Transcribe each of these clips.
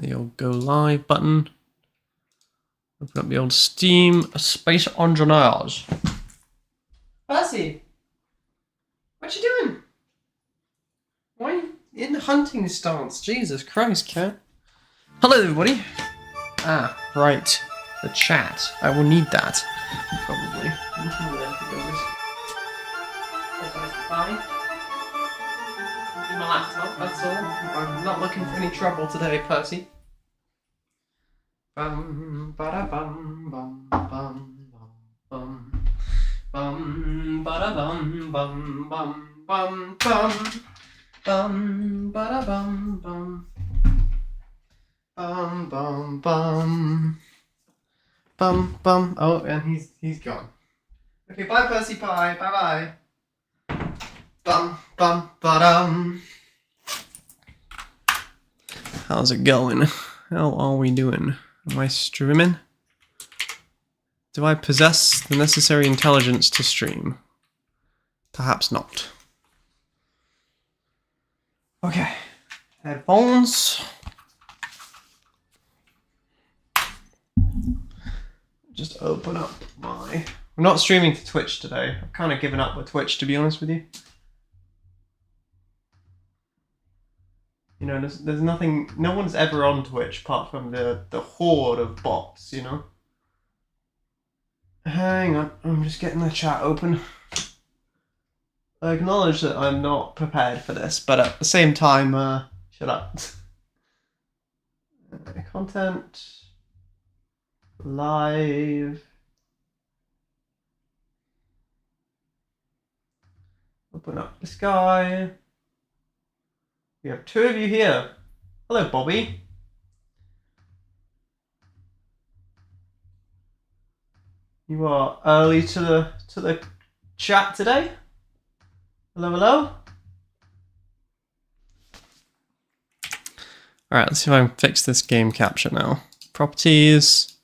The old go live button. Open up the old Steam Space Engineers. Percy, what you doing? Why are you in the hunting stance? Jesus Christ, cat. Hello, everybody. Ah, right. The chat. I will need that. Probably. Bye. My laptop, that's all. I'm not looking for any trouble today, Percy. Bum bada bum bum bum bum bum bada bum bum bum bum bum bada bum bum bum bum bum bum. Oh, and he's gone. Okay, bye Percy, bye bye. Bum bum badum. How's it going? How are we doing? Am I streaming? Do I possess the necessary intelligence to stream? Perhaps not. Okay. Headphones. Just open up my... I'm not streaming to Twitch today. I've kind of given up with Twitch, to be honest with you. You know, there's nothing, no one's ever on Twitch apart from the horde of bots, you know? Hang on, I'm just getting the chat open. I acknowledge that I'm not prepared for this, but at the same time, shut up. Content. Live. Open up the sky. We have two of you here. Hello, Bobby. You are early to the chat today. Hello, hello. All right, let's see if I can fix this game capture now. Properties,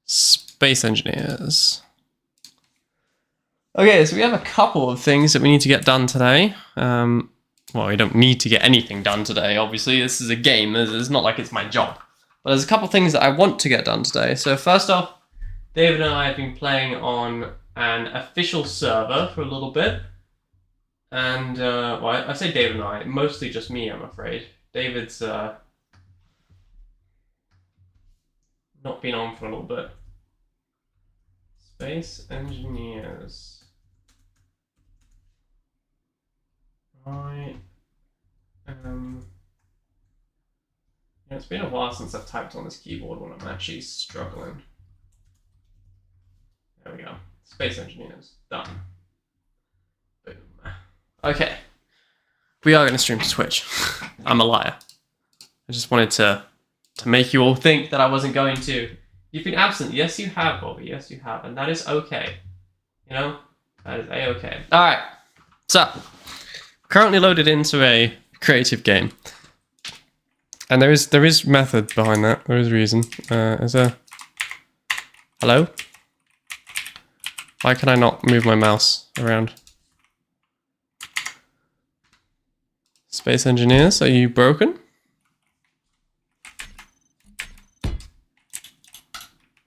Space Engineers. Okay, so we have a couple of things that we need to get done today. Well, we don't need to get anything done today, obviously. This is a game. It's not like it's my job. But there's a couple of things that I want to get done today. So first off, David and I have been playing on an official server for a little bit. And, well, I say David and I. Mostly just me, I'm afraid. David's not been on for a little bit. Space Engineers. Right. Yeah, it's been a while since I've typed on this keyboard when I'm actually struggling. There we go. Space Engineers. Done. Boom. Okay. We are going to stream to Twitch. I'm a liar. I just wanted to make you all think that I wasn't going to. You've been absent. Yes, you have, Bobby. Yes, you have. And that is okay. You know? That is A-okay. Alright. So, currently loaded into a creative game. And there is method behind that. There is reason. Hello? Why can I not move my mouse around? Space Engineers, are you broken?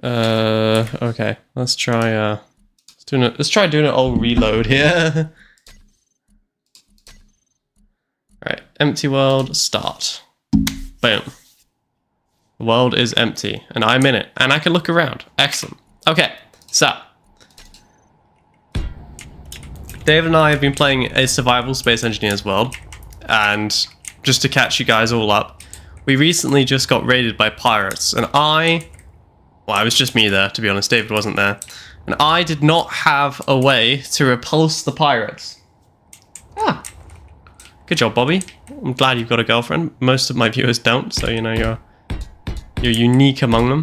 Okay. Let's try doing an old reload here. Alright, empty world, start. Boom. The world is empty, and I'm in it, and I can look around. Excellent. Okay, so. David and I have been playing a survival Space Engineers world, and just to catch you guys all up, we recently just got raided by pirates, and well, it was just me there, to be honest, David wasn't there, and I did not have a way to repulse the pirates. Ah. Good job, Bobby. I'm glad you've got a girlfriend. Most of my viewers don't, so you know you're unique among them.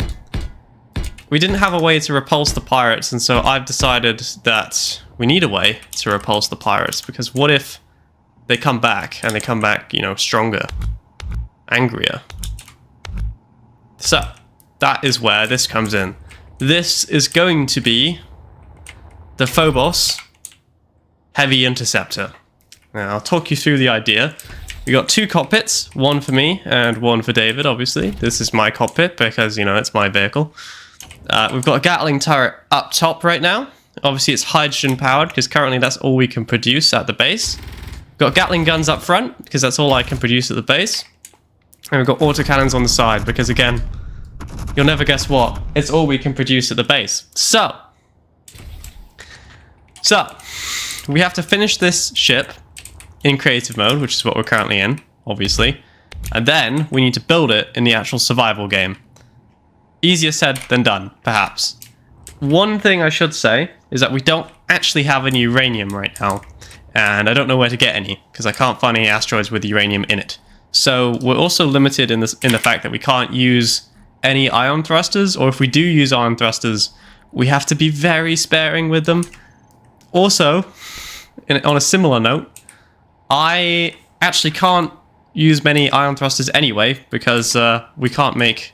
We didn't have a way to repulse the pirates, and so I've decided that we need a way to repulse the pirates, because what if they come back, and they come back, you know, stronger, angrier. So, that is where this comes in. This is going to be the Phobos Heavy Interceptor. Now, I'll talk you through the idea. We got 2 cockpits, one for me and one for David, obviously. This is my cockpit because, you know, it's my vehicle. We've got a Gatling turret up top right now. Obviously, it's hydrogen powered because currently that's all we can produce at the base. We've got Gatling guns up front because that's all I can produce at the base. And we've got autocannons on the side because, again, you'll never guess what. It's all we can produce at the base. So, we have to finish this ship in creative mode, which is what we're currently in, obviously. And then we need to build it in the actual survival game. Easier said than done, perhaps. One thing I should say is that we don't actually have any uranium right now. And I don't know where to get any, because I can't find any asteroids with uranium in it. So we're also limited in the fact that we can't use any ion thrusters, or if we do use ion thrusters, we have to be very sparing with them. Also, on a similar note, I actually can't use many ion thrusters anyway, because we can't make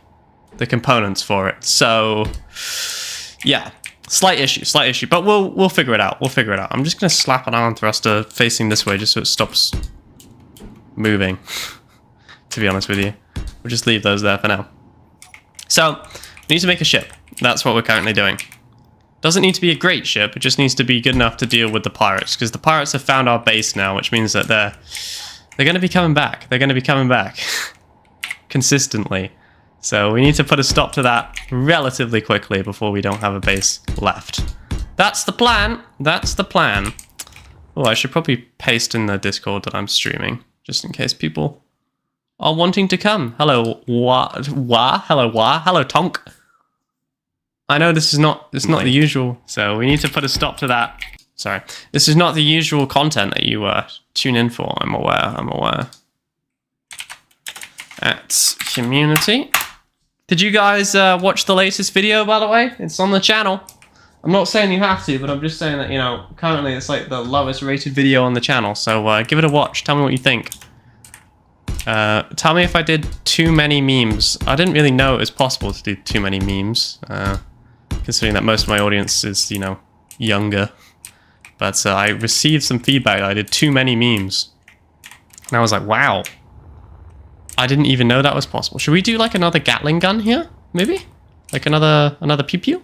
the components for it. So, yeah, slight issue, but we'll figure it out. I'm just gonna slap an ion thruster facing this way just so it stops moving. To be honest with you, we'll just leave those there for now. So, we need to make a ship. That's what we're currently doing. Doesn't need to be a great ship, it just needs to be good enough to deal with the pirates, because the pirates have found our base now, which means that they're going to be coming back. They're going to be coming back consistently. So we need to put a stop to that relatively quickly before we don't have a base left. That's the plan. That's the plan. Oh, I should probably paste in the Discord that I'm streaming, just in case people are wanting to come. Hello, hello, Tonk. I know this is not the usual, so we need to put a stop to that. Sorry, this is not the usual content that you tune in for. I'm aware. At community. Did you guys watch the latest video, by the way? It's on the channel. I'm not saying you have to, but I'm just saying that, you know, currently it's like the lowest rated video on the channel. So give it a watch. Tell me what you think. Tell me if I did too many memes. I didn't really know it was possible to do too many memes. Considering that most of my audience is, you know, younger. But I received some feedback that I did too many memes. And I was like, wow. I didn't even know that was possible. Should we do like another Gatling gun here? Maybe? Like another pew-pew?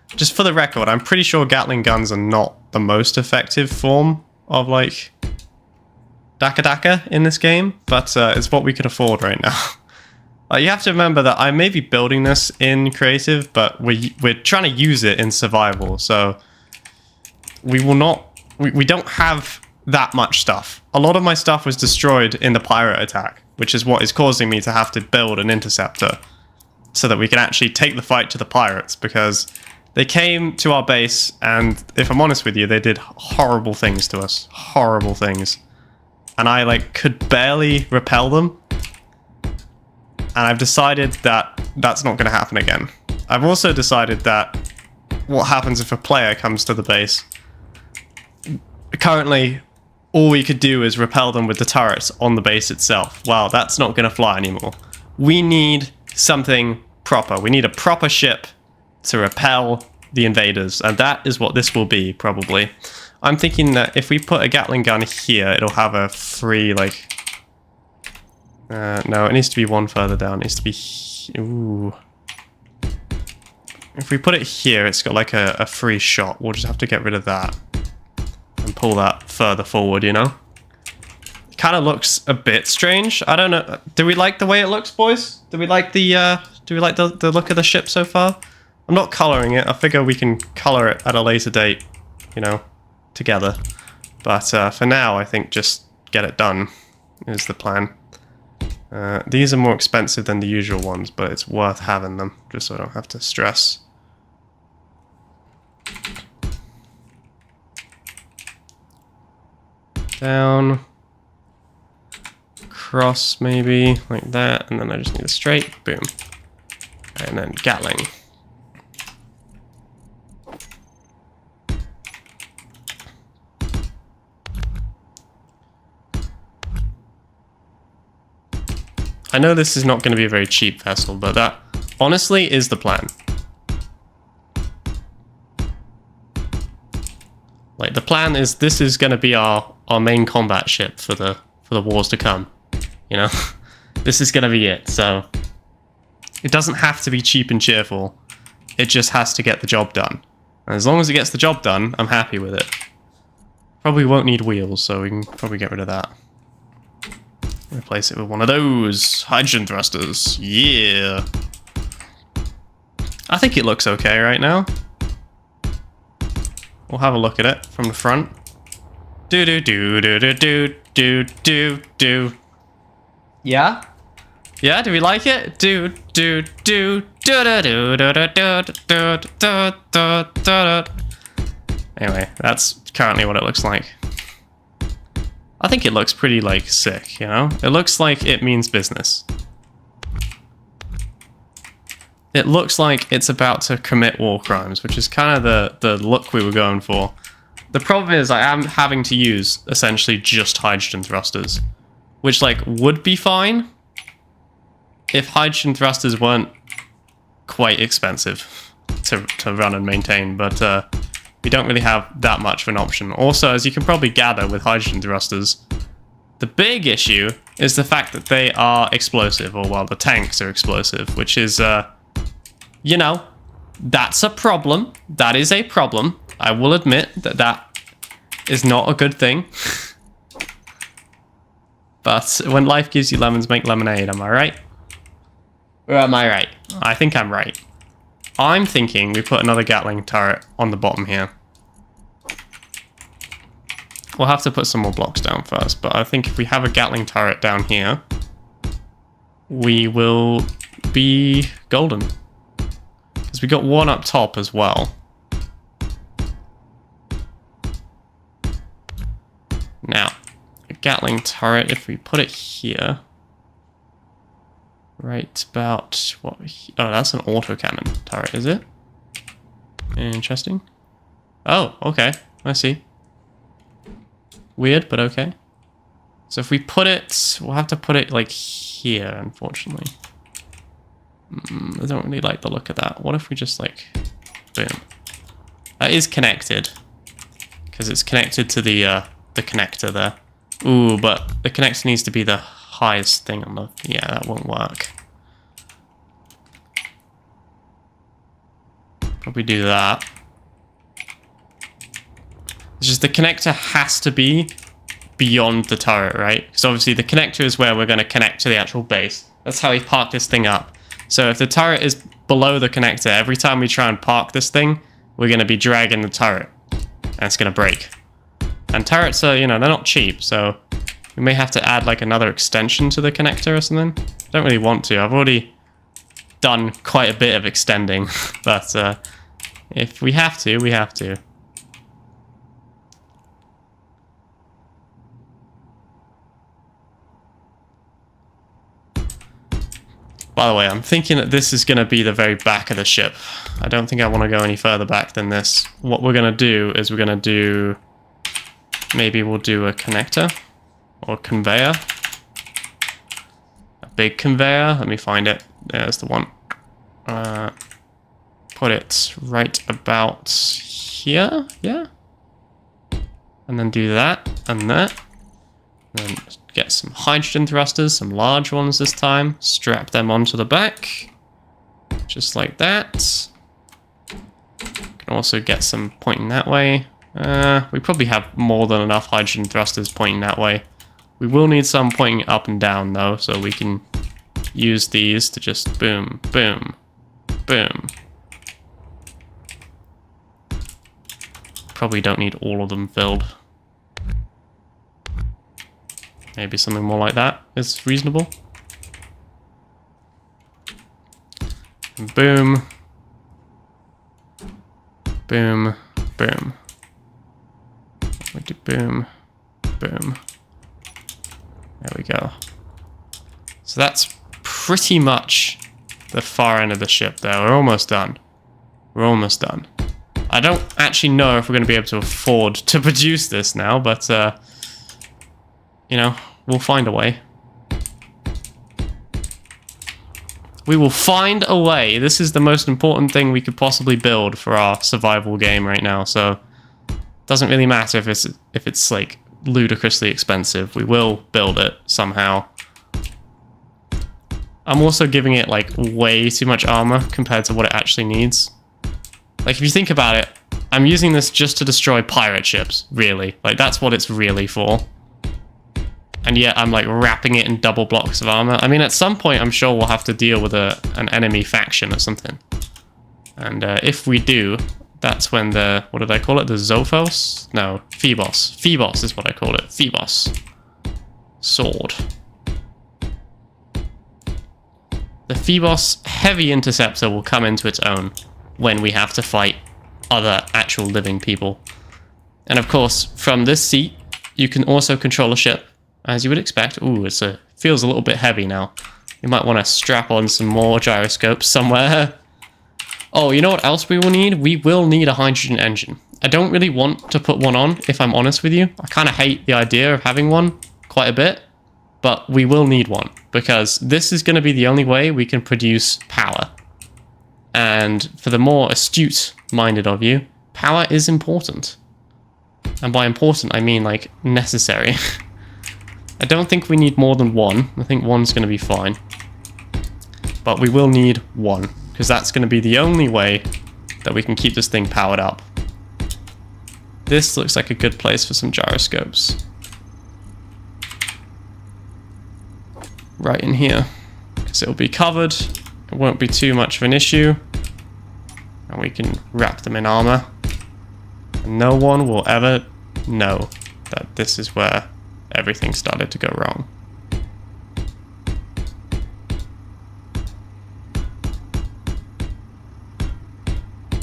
Just for the record, I'm pretty sure Gatling guns are not the most effective form of like Daka in this game. But it's what we can afford right now. You have to remember that I may be building this in creative, but we're trying to use it in survival, so we don't have that much stuff. A lot of my stuff was destroyed in the pirate attack, which is what is causing me to have to build an interceptor so that we can actually take the fight to the pirates, because they came to our base and, if I'm honest with you, they did horrible things to us. Horrible things. And I like could barely repel them. And I've decided that that's not going to happen again. I've also decided that what happens if a player comes to the base. Currently, all we could do is repel them with the turrets on the base itself. Well, that's not going to fly anymore. We need something proper. We need a proper ship to repel the invaders. And that is what this will be, probably. I'm thinking that if we put a Gatling gun here, it'll have a free, like... no, it needs to be one further down. It needs to be... Ooh. If we put it here, it's got like a free shot. We'll just have to get rid of that. And pull that further forward, you know? It kind of looks a bit strange. I don't know. Do we like the way it looks, boys? Do we like the look of the ship so far? I'm not coloring it. I figure we can color it at a later date, you know, together. But for now, I think just get it done is the plan. These are more expensive than the usual ones, but it's worth having them, just so I don't have to stress. Down. Cross, maybe, like that, and then I just need a straight, boom. And then Gatling. I know this is not going to be a very cheap vessel, but that honestly is the plan. Like The plan is this is going to be our main combat ship for the wars to come. You know, this is going to be it. So it doesn't have to be cheap and cheerful. It just has to get the job done. And as long as it gets the job done, I'm happy with it. Probably won't need wheels, so we can probably get rid of that. Replace it with one of those hydrogen thrusters. Yeah. I think it looks okay right now. We'll have a look at it from the front. Do do do do do do do do do. Yeah? Yeah, do we like it? Do do do do do do do do do do do do. Anyway, that's currently what it looks like. I think it looks pretty, like, sick, you know? It looks like it means business. It looks like it's about to commit war crimes, which is kind of the look we were going for. The problem is I am having to use, essentially, just hydrogen thrusters. Which, like, would be fine if hydrogen thrusters weren't quite expensive to run and maintain, but we don't really have that much of an option. Also, as you can probably gather with hydrogen thrusters, the big issue is the fact that they are explosive, or well, the tanks are explosive, which is, you know, that's a problem. That is a problem. I will admit that that is not a good thing. But when life gives you lemons, make lemonade, am I right? Or am I right? I think I'm right. I'm thinking we put another Gatling turret on the bottom here. We'll have to put some more blocks down first, but I think if we have a Gatling turret down here, we will be golden. Because we got one up top as well. Now, a Gatling turret, if we put it here... Right about what? Oh, that's an autocannon turret, is it? Interesting. Oh, okay. I see. Weird, but okay. So if we put it, we'll have to put it like here, unfortunately. I don't really like the look of that. What if we just like, boom? That is connected, because it's connected to the connector there. Ooh, but the connector needs to be the highest thing on the... Yeah, that won't work. Probably do that. It's just the connector has to be beyond the turret, right? Because obviously the connector is where we're going to connect to the actual base. That's how we park this thing up. So if the turret is below the connector, every time we try and park this thing, we're going to be dragging the turret. And it's going to break. And turrets are, you know, they're not cheap, so... We may have to add like another extension to the connector or something. I don't really want to. I've already done quite a bit of extending. But if we have to, we have to. By the way, I'm thinking that this is going to be the very back of the ship. I don't think I want to go any further back than this. What we're going to do is we're going to do... Maybe we'll do a connector. Or conveyor. A big conveyor. Let me find it. There's the one. Put it right about here. Yeah. And then do that and that. And then get some hydrogen thrusters, some large ones this time. Strap them onto the back. Just like that. Can also get some pointing that way. We probably have more than enough hydrogen thrusters pointing that way. We will need some pointing up and down though, so we can use these to just boom, boom, boom. Probably don't need all of them filled. Maybe something more like that is reasonable. And boom. Boom, boom. We do boom, boom. There we go. So that's pretty much the far end of the ship there. We're almost done. We're almost done. I don't actually know if we're going to be able to afford to produce this now, but, you know, we'll find a way. We will find a way. This is the most important thing we could possibly build for our survival game right now, so Doesn't really matter if it's like ludicrously expensive. We will build it somehow. I'm also giving it like way too much armor compared to what it actually needs. Like if you think about it, I'm using this just to destroy pirate ships, really. Like that's what it's really for. And yet I'm like wrapping it in double blocks of armor. I mean, at some point I'm sure we'll have to deal with an enemy faction or something. And if we do, that's when the, what did I call it? The Zophos? No, Phoebos. Phoebos is what I call it. Phoebos. Sword. The Phoebos Heavy Interceptor will come into its own when we have to fight other actual living people. And of course, from this seat, you can also control a ship, as you would expect. Ooh, feels a little bit heavy now. You might want to strap on some more gyroscopes somewhere. Oh, you know what else we will need? We will need a hydrogen engine. I don't really want to put one on, if I'm honest with you. I kind of hate the idea of having one quite a bit. But we will need one, because this is going to be the only way we can produce power. And for the more astute-minded of you, power is important. And by important, I mean, like, necessary. I don't think we need more than one. I think one's going to be fine. But we will need one, because that's going to be the only way that we can keep this thing powered up. This looks like a good place for some gyroscopes. Right in here, because it'll be covered, it won't be too much of an issue, and we can wrap them in armor, and no one will ever know that this is where everything started to go wrong.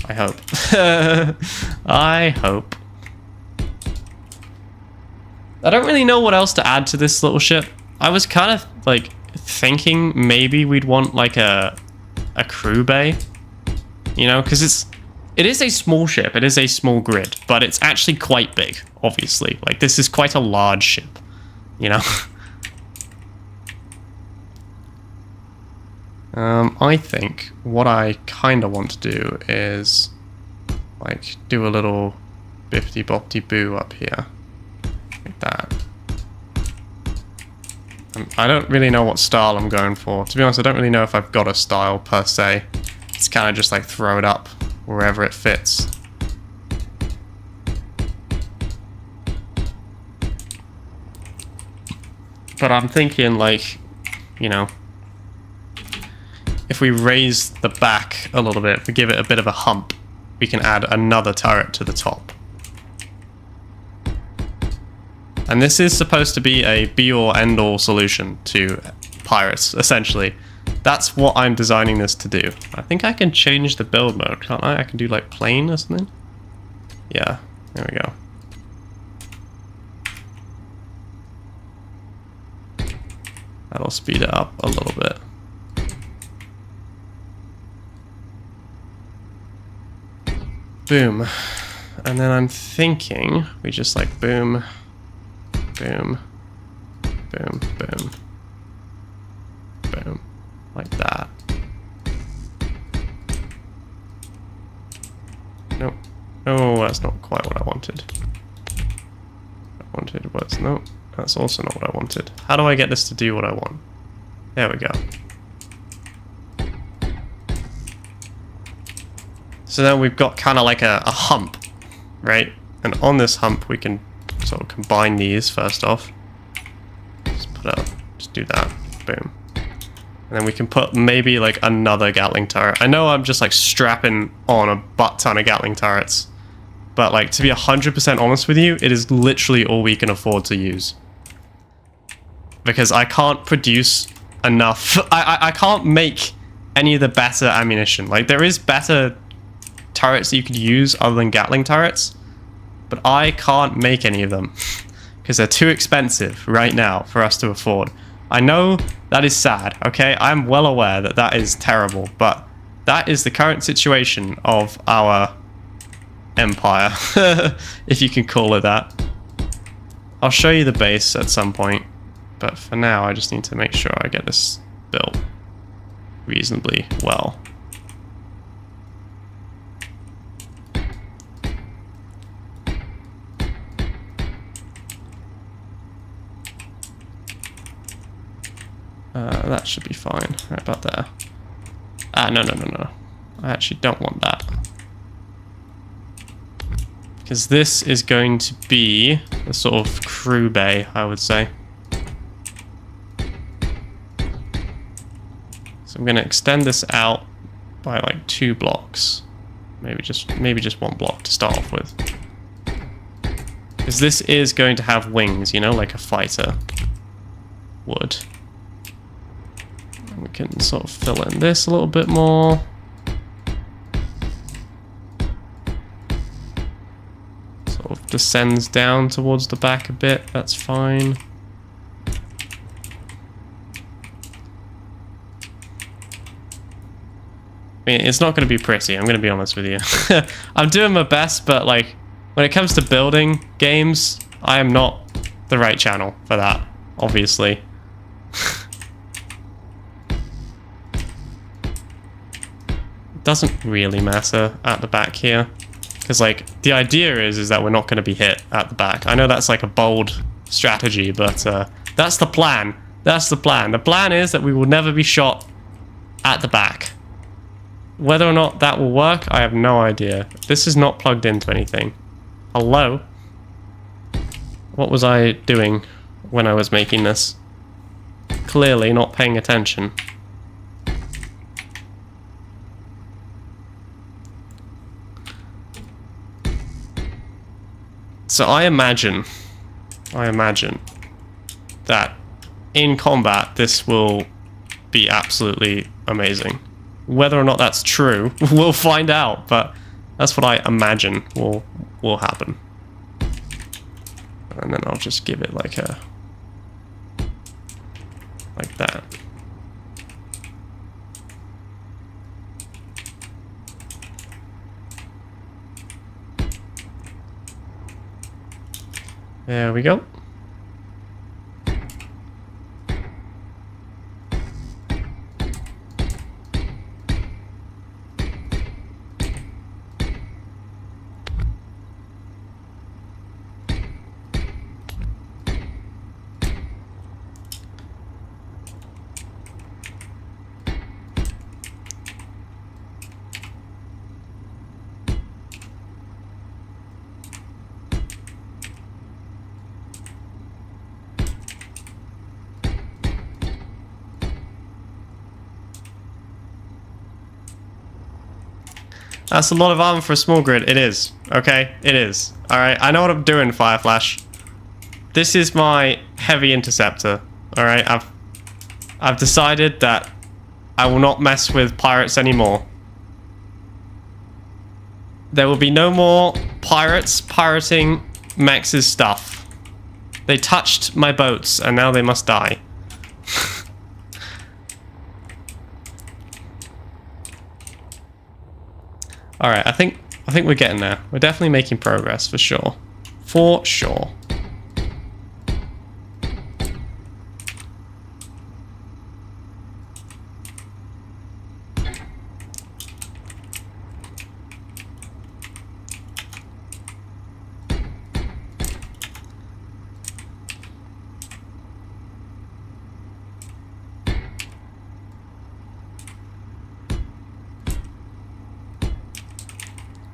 I hope. I hope. I don't really know what else to add to this little ship. I was kind of like thinking maybe we'd want like a crew bay, you know, because it is a small ship, it is a small grid, but it's actually quite big, obviously. Like this is quite a large ship, you know. I think what I kind of want to do is like do a little bippity boppity boo up here, like that. I don't really know what style I'm going for. To be honest, I don't really know if I've got a style per se. It's kind of just like throw it up wherever it fits. But I'm thinking like, you know, if we raise the back a little bit, we give it a bit of a hump, we can add another turret to the top. And this is supposed to be a be-all, end-all solution to pirates, essentially. That's what I'm designing this to do. I think I can change the build mode, can't I? I can do like plane or something? Yeah, there we go. That'll speed it up a little bit. Boom. And then I'm thinking we just like boom, boom, boom, boom, boom, like that. Nope. Oh, that's not quite what I wanted. No, that's also not what I wanted. How do I get this to do what I want? There we go. So then we've got kind of like a hump, right? And on this hump we can sort of combine these first off. Just do that, boom. And then we can put maybe like another Gatling turret. I know I'm just like strapping on a butt ton of Gatling turrets, but like to be 100% honest with you, it is literally all we can afford to use. Because I can't produce enough, I can't make any of the better ammunition. Like there is better turrets that you could use other than Gatling turrets, but I can't make any of them because they're too expensive right now for us to afford. I know that is sad, okay? I'm well aware that that is terrible, but that is the current situation of our empire, if you can call it that. I'll show you the base at some point, but for now I just need to make sure I get this built reasonably well. That should be fine. Right about there. No. I actually don't want that. Because this is going to be a sort of crew bay, I would say. So I'm going to extend this out by like 2 blocks. Maybe just 1 block to start off with. Because this is going to have wings, you know, like a fighter would. And we can sort of fill in this a little bit more. Sort of descends down towards the back a bit, that's fine. I mean, it's not going to be pretty, I'm going to be honest with you. I'm doing my best, but like, when it comes to building games, I am not the right channel for that, obviously. It doesn't really matter at the back here. Because, like, the idea is that we're not going to be hit at the back. I know that's like a bold strategy, but that's the plan. That's the plan. The plan is that we will never be shot at the back. Whether or not that will work, I have no idea. This is not plugged into anything. Hello? What was I doing when I was making this? Clearly not paying attention. So I imagine that in combat this will be absolutely amazing. Whether or not that's true, we'll find out, but that's what I imagine will happen. And then I'll just give it like a... like that. There we go. That's a lot of armor for a small grid. It is. Okay? It is. Alright, I know what I'm doing, Fireflash. This is my heavy interceptor. Alright, I've decided that I will not mess with pirates anymore. There will be no more pirates pirating Max's stuff. They touched my boats, and now they must die. Alright, I think we're getting there. We're definitely making progress, for sure. For sure.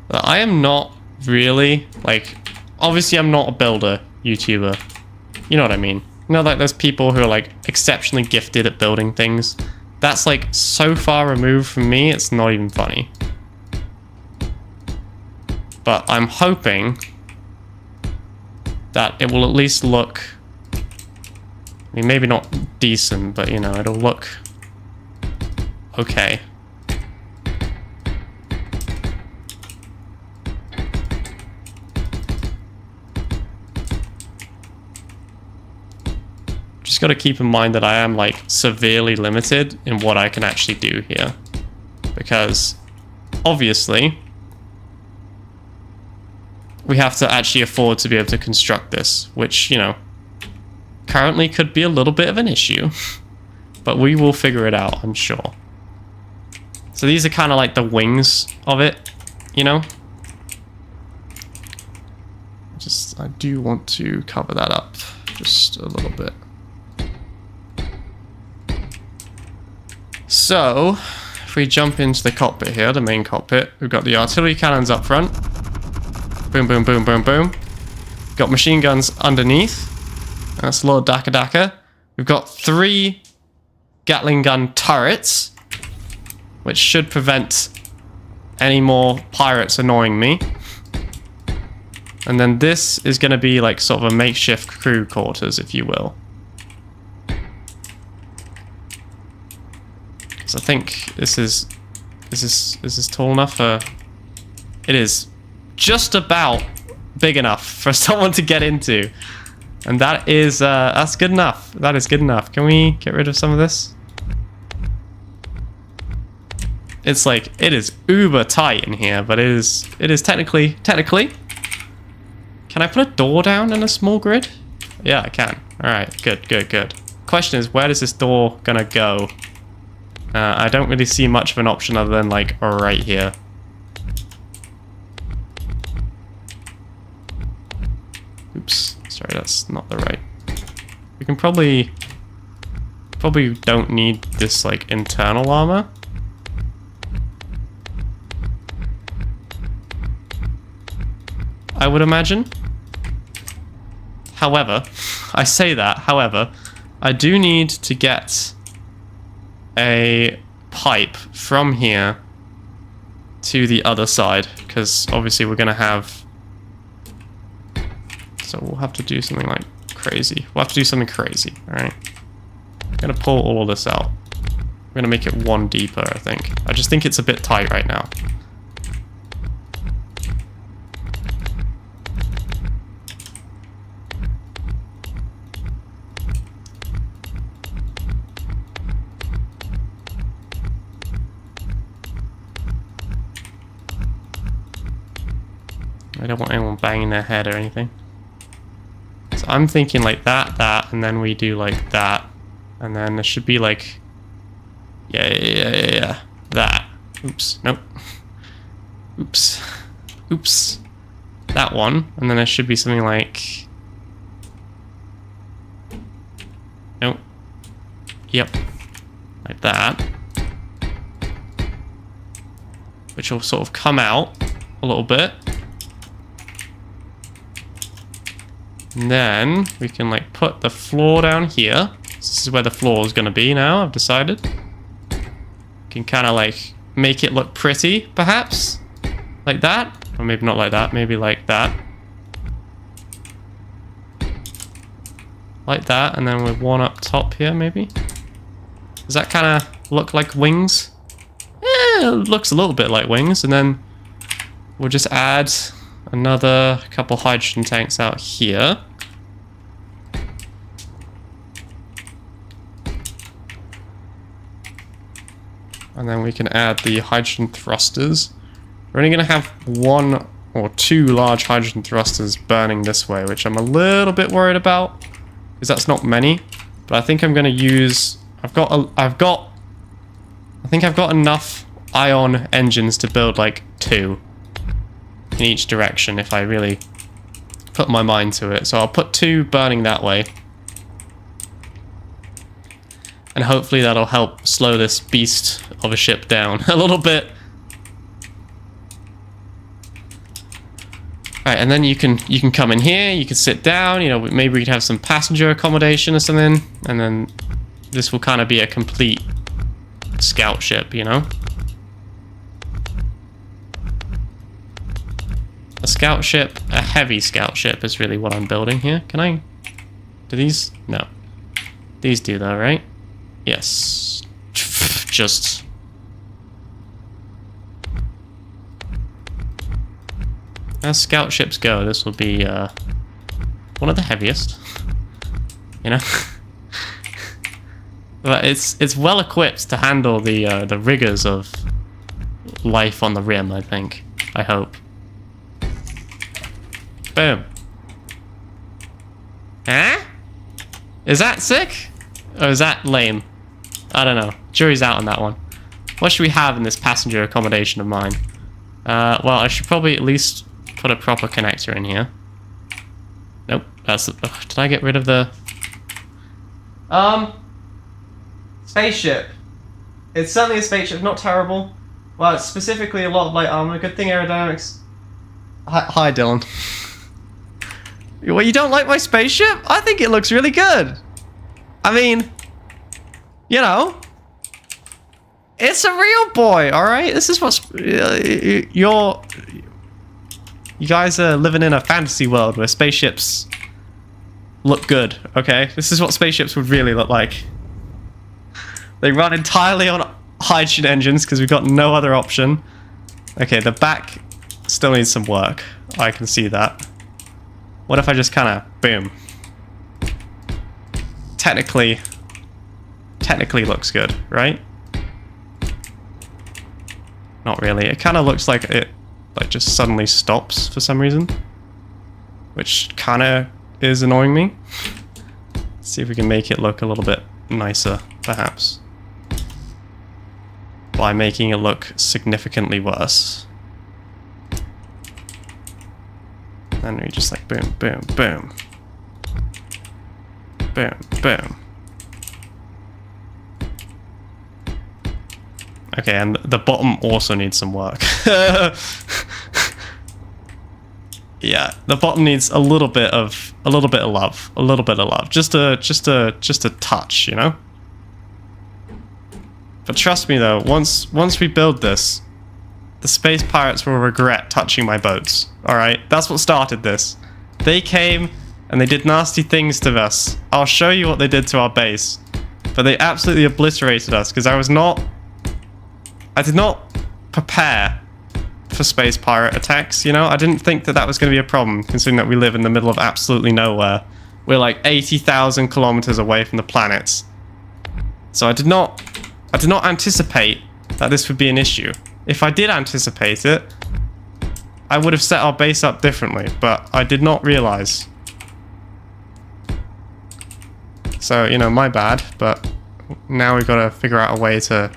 I am not really, like, obviously I'm not a builder YouTuber. You know what I mean? You know, like, there's people who are, like, exceptionally gifted at building things. That's, like, so far removed from me, it's not even funny. But I'm hoping that it will at least look, I mean, maybe not decent, but, you know, it'll look okay. Just got to keep in mind that I am like severely limited in what I can actually do here, because obviously we have to actually afford to be able to construct this, which, you know, currently could be a little bit of an issue, but we will figure it out, I'm sure. So these are kind of like the wings of it, you know. I do want to cover that up just a little bit. So, if we jump into the cockpit here, the main cockpit, we've got the artillery cannons up front. Boom, boom, boom, boom, boom. Got machine guns underneath. That's a little Daka Daka. We've got 3 Gatling gun turrets, which should prevent any more pirates annoying me. And then this is going to be like sort of a makeshift crew quarters, if you will. So I think this is tall enough for... It is just about big enough for someone to get into. And that is, that's good enough. That is good enough. Can we get rid of some of this? It's like, it is uber tight in here, but it is technically... Can I put a door down in a small grid? Yeah, I can. Alright, good. Question is, where is this door gonna go? I don't really see much of an option other than, like, right here. Oops. Sorry, that's not the right... We can probably don't need this, like, internal armor. I would imagine. However, I say that, however, I do need to get a pipe from here to the other side, because obviously we're going to have... So we'll have to do something like crazy. We'll have to do something crazy, alright? I'm going to pull all of this out. I'm going to make it 1 deeper, I think. I just think it's a bit tight right now. I don't want anyone banging their head or anything. So I'm thinking like that, and then we do like that. And then there should be like... Yeah. That. Oops. Nope. Oops. That one. And then there should be something like... Nope. Yep. Like that. Which will sort of come out a little bit. And then we can like put the floor down here. This is where the floor is going to be now, I've decided. Can kind of like make it look pretty, perhaps. Like that. Or maybe not like that, maybe like that. Like that, and then with one up top here, maybe. Does that kind of look like wings? Yeah, it looks a little bit like wings, and then we'll just add another couple hydrogen tanks out here. And then we can add the hydrogen thrusters. We're only going to have 1 or 2 large hydrogen thrusters burning this way, which I'm a little bit worried about, because that's not many. But I think I'm going to use... I think I've got enough ion engines to build like 2 in each direction if I really put my mind to it. So I'll put 2 burning that way. And hopefully that'll help slow this beast of a ship down a little bit. Right, and then you can come in here, you can sit down, you know, maybe we could have some passenger accommodation or something, and then this will kind of be a complete scout ship, you know? A scout ship, a heavy scout ship is really what I'm building here. Can I... Do these? No. These do though, right? Yes. Just... As scout ships go, this will be one of the heaviest. You know? But it's well equipped to handle the rigors of life on the rim, I think. I hope. Boom. Huh? Is that sick? Or is that lame? I don't know. Jury's out on that one. What should we have in this passenger accommodation of mine? Well, I should probably at least put a proper connector in here. Nope. That's... did I get rid of the... Spaceship. It's certainly a spaceship, not terrible. Well, it's specifically a lot of light armor. Good thing aerodynamics. Hi, Dylan. Well, you don't like my spaceship? I think it looks really good. I mean, you know, it's a real boy, all right? This is what's you guys are living in a fantasy world where spaceships look good, okay? This is what spaceships would really look like. They run entirely on hydrogen engines because we've got no other option. Okay, the back still needs some work. I can see that. What if I just kind of boom? Technically looks good, right? Not really. It kind of looks like it just suddenly stops for some reason, which kind of is annoying me. Let's see if we can make it look a little bit nicer, perhaps, by making it look significantly worse. And we just like boom, boom, boom. Boom, boom. Okay, and the bottom also needs some work. Yeah, the bottom needs a little bit of love, just a touch, you know. But trust me though, once we build this, the space pirates will regret touching my boats. All right, that's what started this. They came and they did nasty things to us. I'll show you what they did to our base, but they absolutely obliterated us because I did not prepare for space pirate attacks, you know? I didn't think that that was going to be a problem, considering that we live in the middle of absolutely nowhere. We're like 80,000 kilometers away from the planets. So I did not anticipate that this would be an issue. If I did anticipate it, I would have set our base up differently, but I did not realize. So, you know, my bad, but now we've got to figure out a way to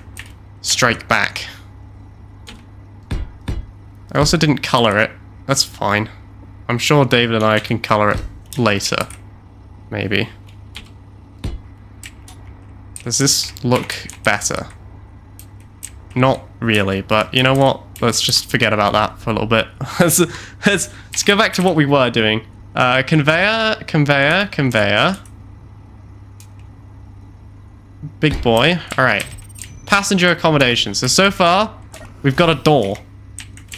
strike back. I also didn't color it. That's fine. I'm sure David and I can color it later. Maybe. Does this look better? Not really, but you know what? Let's just forget about that for a little bit. Let's go back to what we were doing. Conveyor. Big boy. Alright. Passenger accommodation. So far, we've got a door.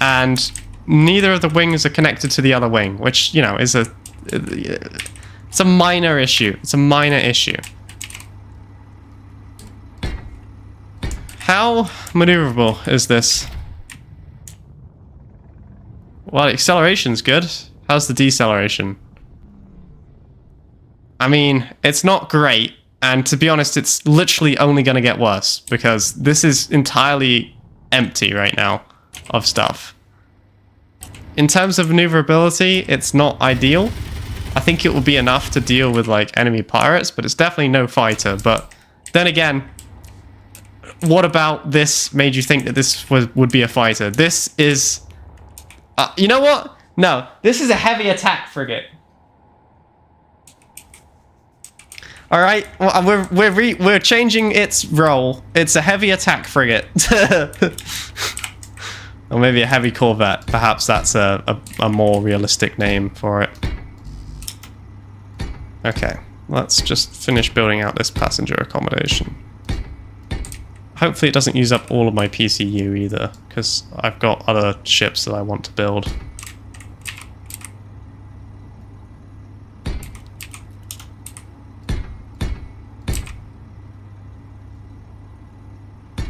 And neither of the wings are connected to the other wing, which, you know, is it's a minor issue. It's a minor issue. How maneuverable is this? Well, the acceleration's good. How's the deceleration? I mean, it's not great, and to be honest, it's literally only going to get worse, because this is entirely empty right now of stuff. In terms of maneuverability, it's not ideal. I think it will be enough to deal with, like, enemy pirates, but it's definitely no fighter. But then again, what about this made you think that this would be a fighter? This is... you know what? No, this is a heavy attack frigate. All right, well, we're changing its role. It's a heavy attack frigate, or maybe a heavy corvette. Perhaps that's a more realistic name for it. Okay, let's just finish building out this passenger accommodation. Hopefully it doesn't use up all of my PCU either, because I've got other ships that I want to build.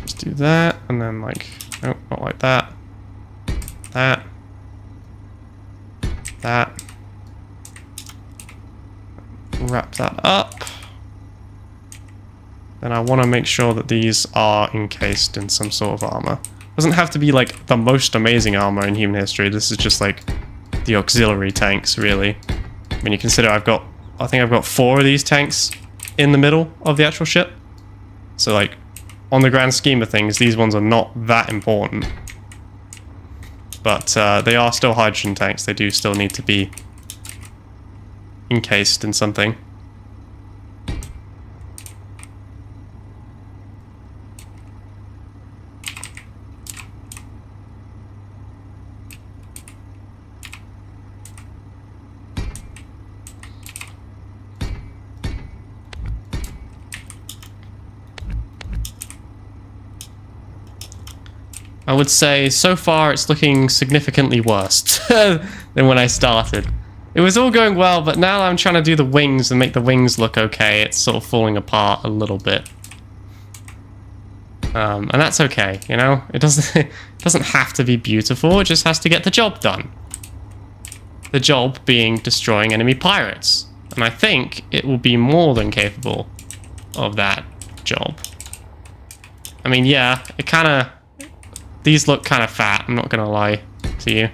Just do that, and then like, nope, not like that. That. Wrap that up. Then I want to make sure that these are encased in some sort of armor. Doesn't have to be like the most amazing armor in human history. This is just like the auxiliary tanks, really. When you consider I think I've got 4 of these tanks in the middle of the actual ship. So like, on the grand scheme of things, these ones are not that important. But they are still hydrogen tanks. They do still need to be encased in something. I would say so far it's looking significantly worse than when I started. It was all going well, but now I'm trying to do the wings and make the wings look okay. It's sort of falling apart a little bit. And that's okay, you know? It doesn't have to be beautiful, it just has to get the job done. The job being destroying enemy pirates. And I think it will be more than capable of that job. I mean, yeah, it kind of... These look kind of fat, I'm not going to lie to you.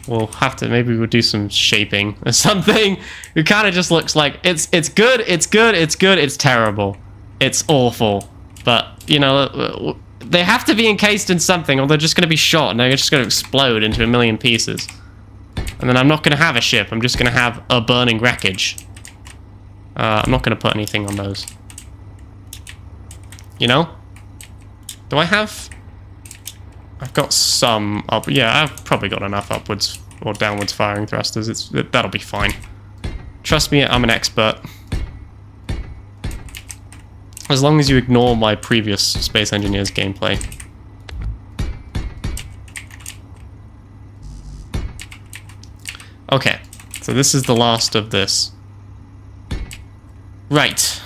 We'll have to, maybe we'll do some shaping or something. It kind of just looks like, it's good, it's good, it's good, it's terrible. It's awful. But, you know, they have to be encased in something or they're just going to be shot and they're just going to explode into a million pieces. And then I'm not going to have a ship, I'm just going to have a burning wreckage. I'm not going to put anything on those. You know? Do I have... I've got some up... Yeah, I've probably got enough upwards or downwards firing thrusters. That'll be fine. Trust me, I'm an expert. As long as you ignore my previous Space Engineers gameplay. Okay, so this is the last of this. Right.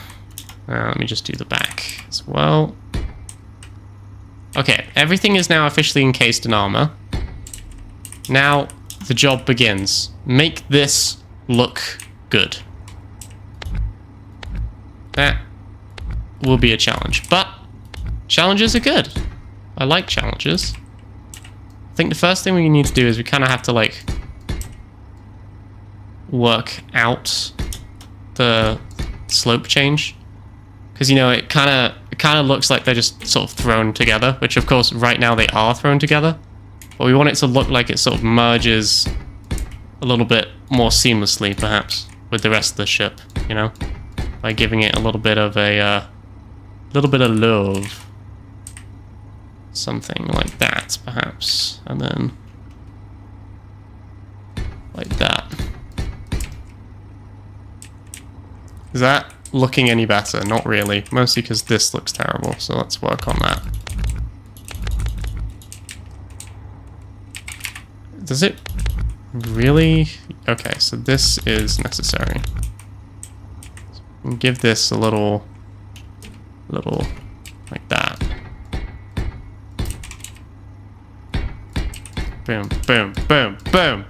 Let me just do the back as well. Okay, everything is now officially encased in armor. Now, the job begins. Make this look good. That will be a challenge, but challenges are good. I like challenges. I think the first thing we need to do is we kind of have to, like, work out the slope change. Because, you know, it kind of looks like they're just sort of thrown together, which of course right now they are thrown together. But we want it to look like it sort of merges a little bit more seamlessly, perhaps, with the rest of the ship, you know? By giving it a little bit of a, little bit of love. Something like that, perhaps. And then... like that. Is that looking any better? Not really. Mostly because this looks terrible, so let's work on that. Does it really? Okay, so this is necessary. Give this a little like that. Boom, boom, boom, boom.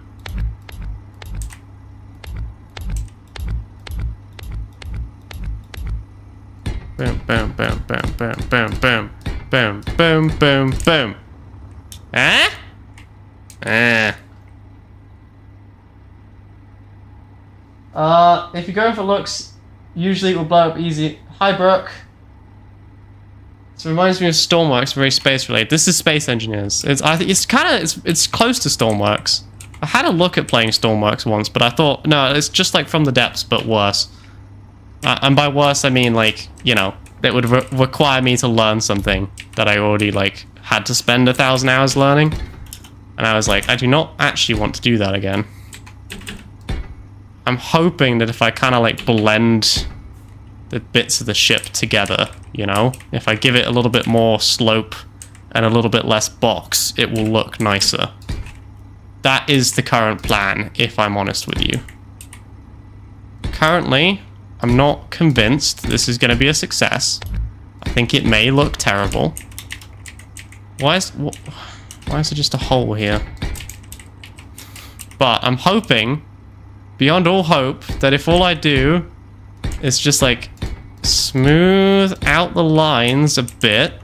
Boom, boom, boom, boom, boom, boom, boom, boom, boom, boom, boom. Eh? If you're going for looks, usually it will blow up easy. Hi, Brooke. This reminds me of Stormworks, very space related. This is Space Engineers. I think it's close to Stormworks. I had a look at playing Stormworks once, but I thought, no, it's just like From the Depths, but worse. And by worse, I mean, like, you know, it would require me to learn something that I already, like, had to spend 1,000 hours learning. And I was like, I do not actually want to do that again. I'm hoping that if I kind of, like, blend the bits of the ship together, you know, if I give it a little bit more slope and a little bit less box, it will look nicer. That is the current plan, if I'm honest with you. Currently... I'm not convinced this is going to be a success. I think it may look terrible. Why is there just a hole here? But I'm hoping, beyond all hope, that if all I do is just like smooth out the lines a bit,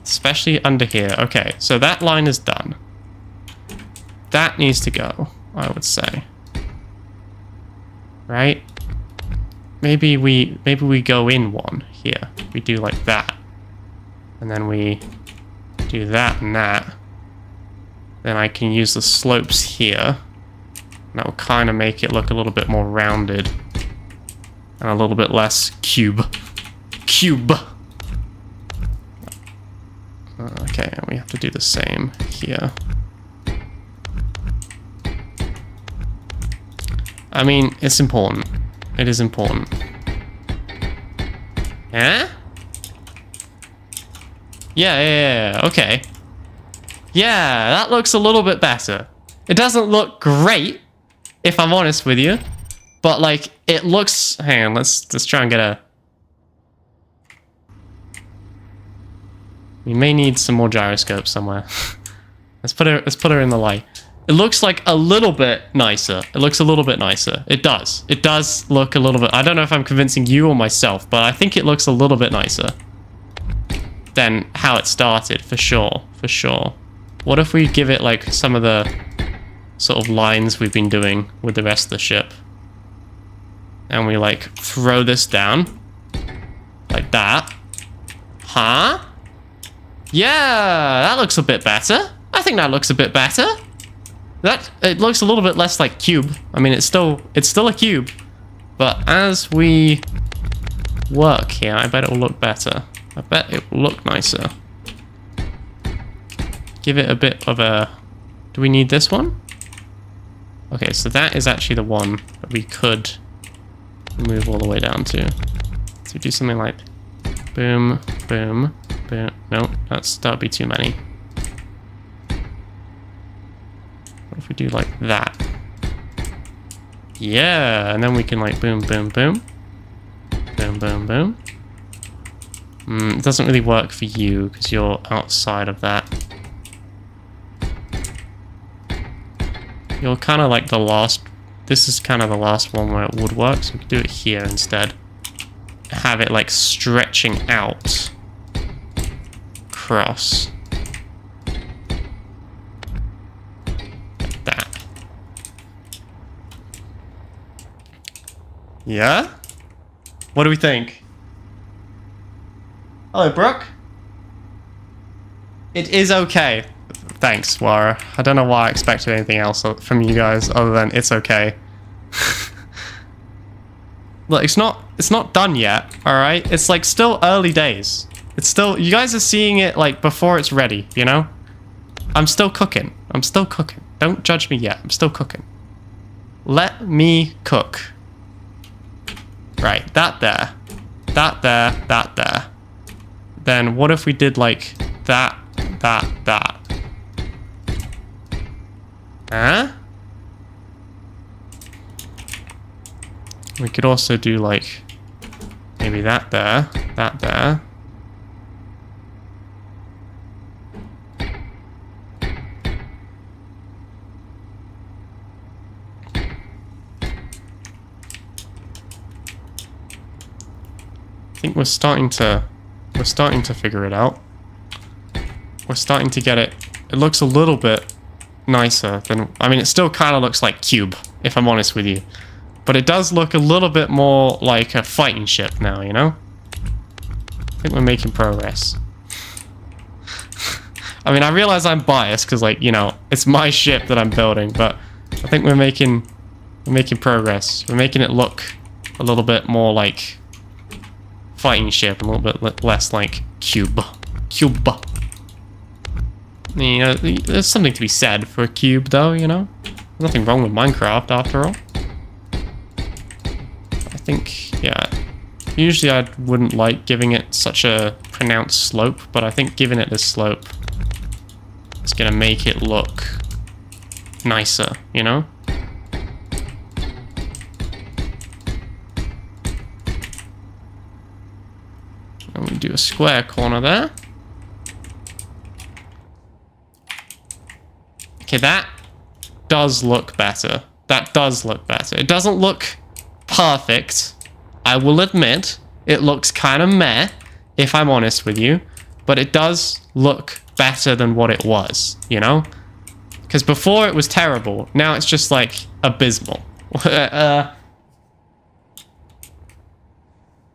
especially under here. Okay, so that line is done. That needs to go, I would say. Right? Maybe we go in one here. We do like that. And then we do that and that. Then I can use the slopes here. And that will kind of make it look a little bit more rounded. And a little bit less cube. Cube! Okay, and we have to do the same here. I mean, it's important. It is important. Huh? Yeah, okay. Yeah, that looks a little bit better. It doesn't look great, if I'm honest with you. But, like, it looks... Hang on, let's try and get a... We may need some more gyroscopes somewhere. Let's put her in the light. It looks like a little bit nicer. It looks a little bit nicer. It does. It does look a little bit... I don't know if I'm convincing you or myself, but I think it looks a little bit nicer than how it started, for sure. For sure. What if we give it, like, some of the sort of lines we've been doing with the rest of the ship? And we, like, throw this down. Like that. Huh? Yeah, that looks a bit better. I think that looks a bit better. It looks a little bit less like cube. I mean, it's still a cube. But as we work here, I bet it will look better. I bet it will look nicer. Give it a bit of a... Do we need this one? Okay, so that is actually the one that we could move all the way down to. So we do something like boom, boom, boom. No, that'd be too many. What if we do like that? Yeah, and then we can like boom, boom, boom. Boom, boom, boom. It doesn't really work for you because you're outside of that. You're kind of like the last... This is kind of the last one where it would work, so we could do it here instead. Have it like stretching out. Across. Like that. Yeah? What do we think? Hello, Brooke. It is okay. Thanks, Wara. I don't know why I expected anything else from you guys other than it's okay. Look, it's not done yet, alright? It's like still early days. It's still, you guys are seeing it like before it's ready, you know? I'm still cooking. I'm still cooking. Don't judge me yet. I'm still cooking. Let me cook. Right, that there. That there, that there. Then what if we did like that, that. Huh? We could also do like maybe that there, that there. I think we're starting to figure it out. We're starting to get it. It looks a little bit nicer than, I mean, it still kind of looks like cube, if I'm honest with you. But it does look a little bit more like a fighting ship now, you know? I think we're making progress. I mean, I realize I'm biased because, like, you know, it's my ship that I'm building, but I think we're making progress. We're making it look a little bit more like fighting ship, a little bit less like cube. Cube. You know, there's something to be said for a cube, though, you know? There's nothing wrong with Minecraft, after all. I think, yeah. Usually I wouldn't like giving it such a pronounced slope, but I think giving it this slope is going to make it look nicer, you know? And we do a square corner there. Okay, that does look better. That does look better. It doesn't look perfect. I will admit, it looks kind of meh, if I'm honest with you. But it does look better than what it was, you know? Because before it was terrible. Now it's just, like, abysmal.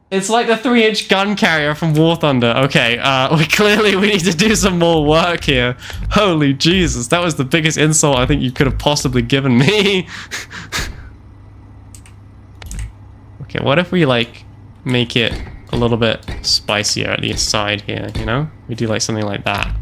It's like the 3-inch gun carrier from War Thunder. Okay, we need to do some more work here. Holy Jesus, that was the biggest insult I think you could have possibly given me. Okay, what if we, like, make it a little bit spicier at the side here, you know? We do, like, something like that.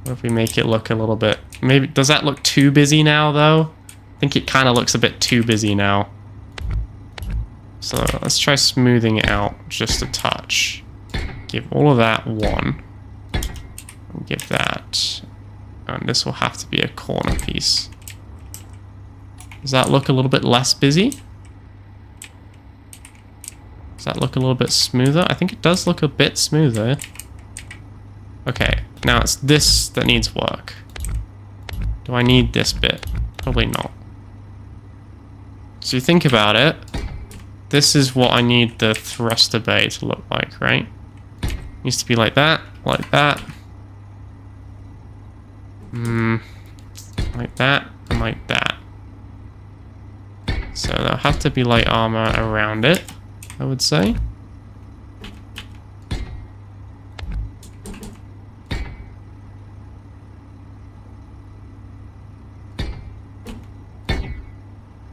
What if we make it look a little bit... Maybe... Does that look too busy now, though? I think it kind of looks a bit too busy now. So let's try smoothing it out just a touch. give all of that 1. And give that... And this will have to be a corner piece. Does that look a little bit less busy? Does that look a little bit smoother? I think it does look a bit smoother. Okay, now it's this that needs work. Do I need this bit? Probably not. So you think about it, this is what I need the thruster bay to look like, right? It needs to be like that, like that. Like that, and like that. So there'll have to be light armor around it, I would say.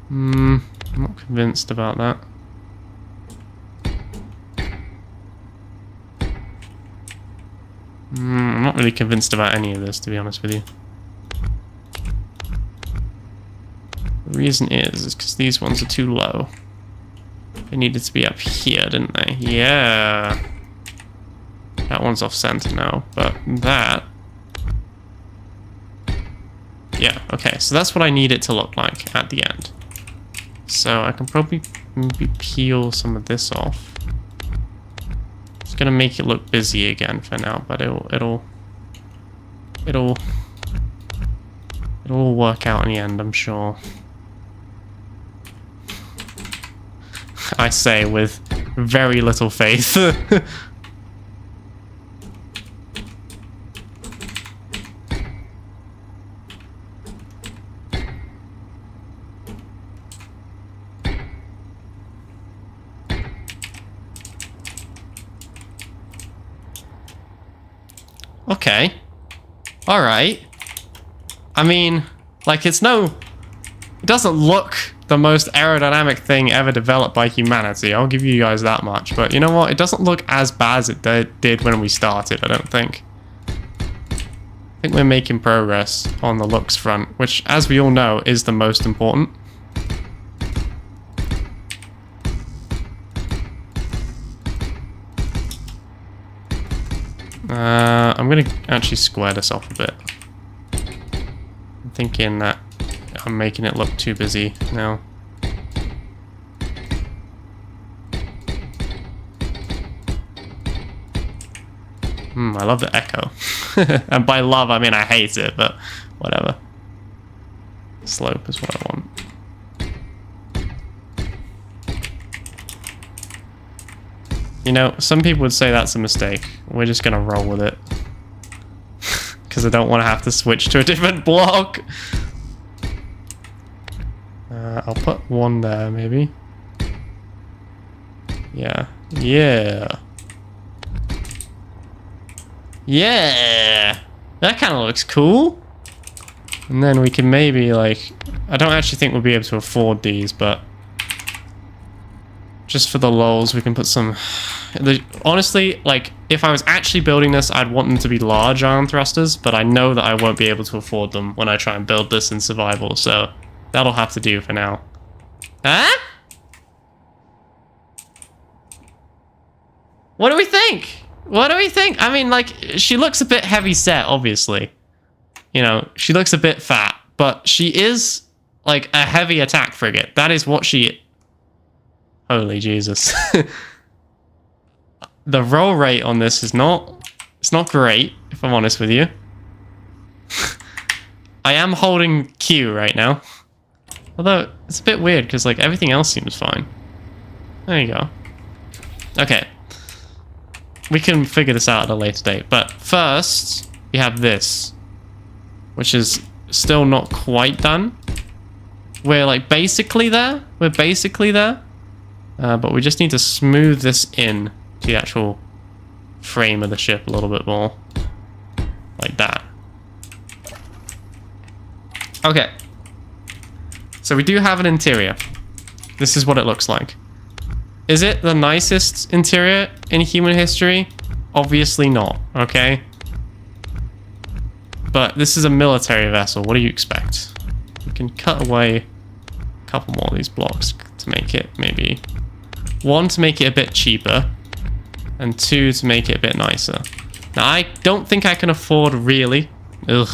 I'm not convinced about that. I'm not really convinced about any of this, to be honest with you. The reason is because these ones are too low. They needed to be up here, didn't they? Yeah. That one's off center now, but that... Yeah, okay, so that's what I need it to look like at the end. So I can probably maybe peel some of this off. It's gonna make it look busy again for now, but it'll all work out in the end, I'm sure. I say with very little faith. Okay. Alright. I mean, like, it doesn't look the most aerodynamic thing ever developed by humanity. I'll give you guys that much. But you know what? It doesn't look as bad as it did when we started, I don't think. I think we're making progress on the looks front, which, as we all know, is the most important. I'm going to actually square this off a bit. I'm thinking that I'm making it look too busy now. I love the echo. And by love, I mean I hate it, but whatever. Slope is what I want. You know, some people would say that's a mistake. We're just going to roll with it. Because I don't want to have to switch to a different block. I'll put one there, maybe. Yeah. Yeah. Yeah! That kind of looks cool. And then we can maybe, like... I don't actually think we'll be able to afford these, but... Just for the lulz, we can put some... Honestly, like, if I was actually building this, I'd want them to be large iron thrusters, but I know that I won't be able to afford them when I try and build this in survival, so that'll have to do for now. Huh? What do we think? What do we think? I mean, like, she looks a bit heavy set, obviously. You know, she looks a bit fat, but she is, like, a heavy attack frigate. That is what she... Holy Jesus. The roll rate on this is it's not great, if I'm honest with you. I am holding Q right now. Although, it's a bit weird, because, like, everything else seems fine. There you go. Okay. We can figure this out at a later date. But first, we have this. Which is still not quite done. We're, like, basically there. We're basically there. But we just need to smooth this in to the actual frame of the ship a little bit more. Like that. Okay. So we do have an interior. This is what it looks like. Is it the nicest interior in human history? Obviously not, okay? But this is a military vessel. What do you expect? We can cut away a couple more of these blocks to make it maybe... One, to make it a bit cheaper. and 2 to make it a bit nicer. Now, I don't think I can afford really. Ugh.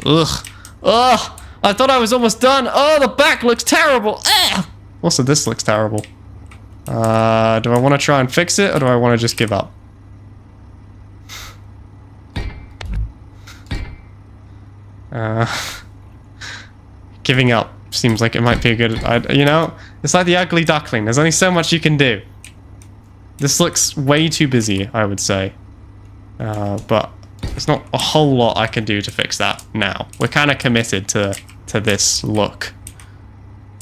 Ugh. Ugh. I thought I was almost done. Oh, the back looks terrible. Ugh. Also, this looks terrible. Do I want to try and fix it, or do I want to just give up? Giving up seems like it might be a good... you know, it's like the ugly duckling. There's only so much you can do. This looks way too busy, I would say. But there's not a whole lot I can do to fix that now. We're kind of committed to this look.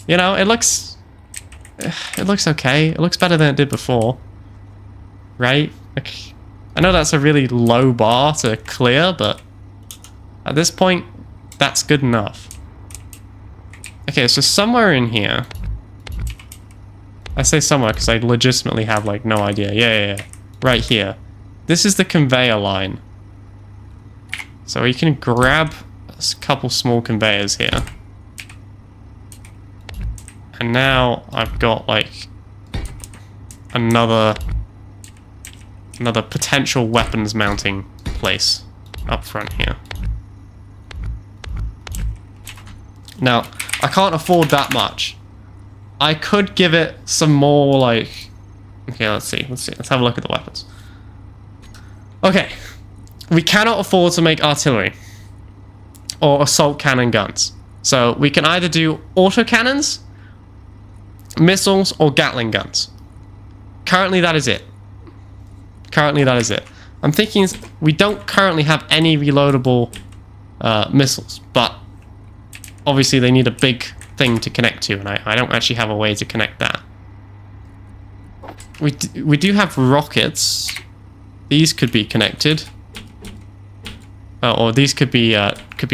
You know, it looks okay. It looks better than it did before. Right? Like, I know that's a really low bar to clear, but at this point, that's good enough. Okay, so somewhere in here... I say somewhere because I legitimately have, like, no idea. Yeah. Right here. This is the conveyor line. So we can grab a couple small conveyors here. And now I've got, like, another potential weapons mounting place up front here. Now, I can't afford that much. I could give it some more, like... Okay, let's see. Let's have a look at the weapons. Okay. We cannot afford to make artillery. Or assault cannon guns. So, we can either do autocannons, missiles, or Gatling guns. Currently, that is it. I'm thinking we don't currently have any reloadable missiles, but obviously they need a big thing to connect to, and I don't actually have a way to connect that. We do have rockets. These could be connected, or these could be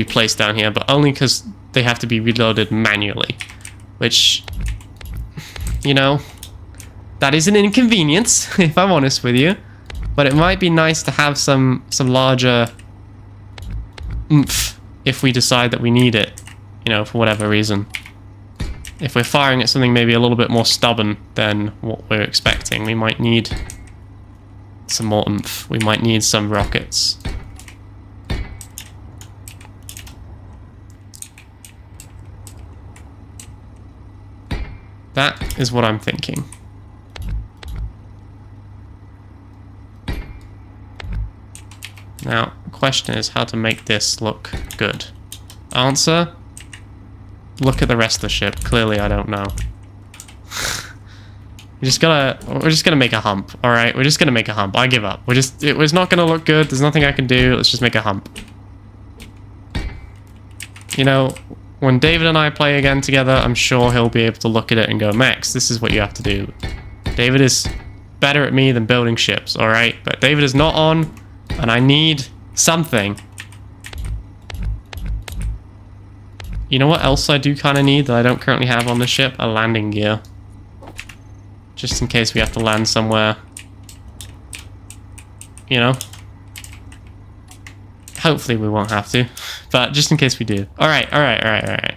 placed down here, but only because they have to be reloaded manually, which, you know, that is an inconvenience if I'm honest with you. But it might be nice to have some larger oomph if we decide that we need it, you know, for whatever reason. If we're firing at something maybe a little bit more stubborn than what we're expecting, we might need some more oomph. We might need some rockets. That is what I'm thinking. Now, the question is how to make this look good. Answer? Look at the rest of the ship. Clearly, I don't know. We're just gonna make a hump, alright? We're just gonna make a hump. I give up. It was not gonna look good. There's nothing I can do. Let's just make a hump. You know, when David and I play again together, I'm sure he'll be able to look at it and go, Max, this is what you have to do. David is better at me than building ships, alright? But David is not on, and I need something. You know what else I do kind of need that I don't currently have on the ship? A landing gear. Just in case we have to land somewhere. You know? Hopefully we won't have to. But just in case we do. Alright.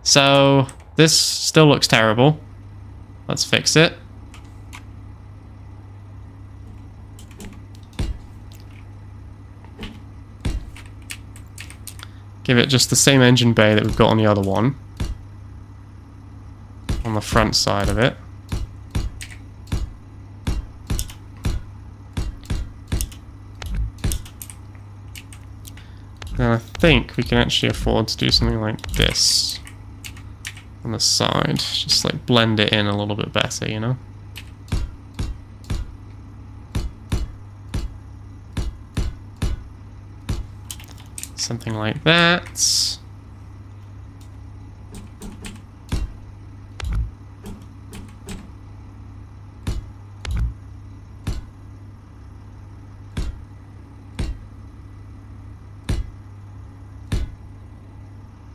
So, this still looks terrible. Let's fix it. Give it just the same engine bay that we've got on the other one. On the front side of it. And I think we can actually afford to do something like this on the side. Just like blend it in a little bit better, you know? Something like that.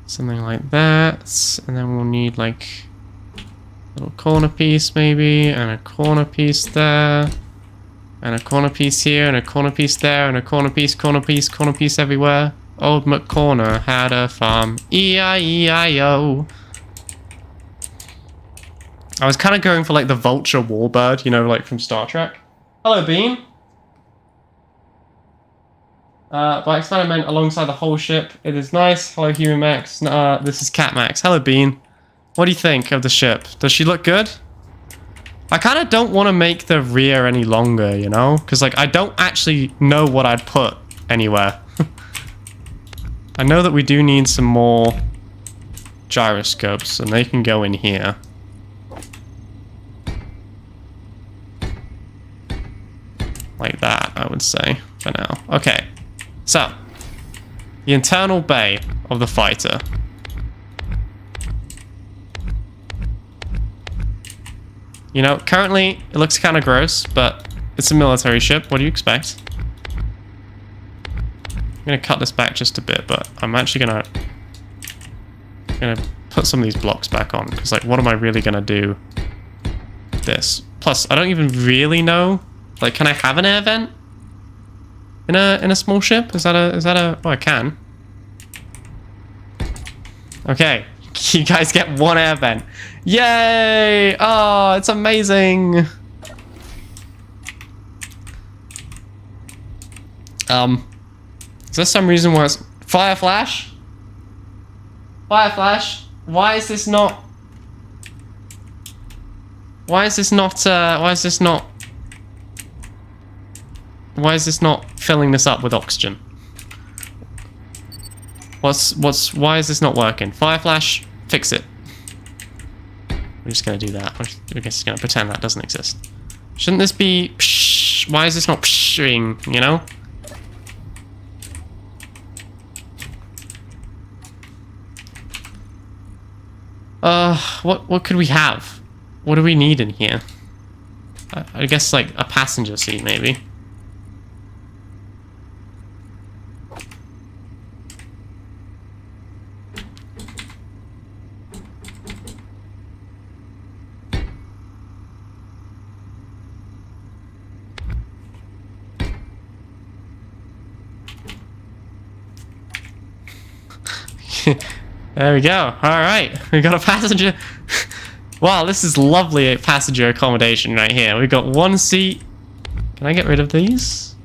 Something like that. And then we'll need like a little corner piece maybe, and a corner piece there. And a corner piece here, and a corner piece there, and a corner piece everywhere. Old McCorner had a farm. E-I-E-I-O. I was kind of going for like the vulture warbird, you know, like from Star Trek. Hello, Bean. By expanding meant alongside the whole ship. It is nice. Hello, Human Max. This is Cat Max. Hello, Bean. What do you think of the ship? Does she look good? I kind of don't want to make the rear any longer, you know? Because, like, I don't actually know what I'd put anywhere. I know that we do need some more gyroscopes, and they can go in here. Like that, I would say, for now. Okay, so, the internal bay of the fighter. You know, currently, it looks kind of gross, but it's a military ship. What do you expect? I'm going to cut this back just a bit, but I'm actually going to put some of these blocks back on, because, like, what am I really going to do with this? Plus, I don't even really know. Like, can I have an air vent in a small ship? Is that a? Oh, I can. Okay, you guys get one air vent. Yay! Oh, it's amazing. Is there some reason why it's fire flash? Fire flash. Why is this not? Why is this not? Why is this not? Why is this not filling this up with oxygen? Why is this not working? Fire flash, fix it. We're just gonna do that. I guess it's gonna pretend that doesn't exist. Shouldn't this be psh? Why is this not pshing, you know? What could we have? What do we need in here? I guess like a passenger seat, maybe. There we go. Alright, we got a passenger. Wow, this is lovely passenger accommodation right here. We've got one seat. Can I get rid of these?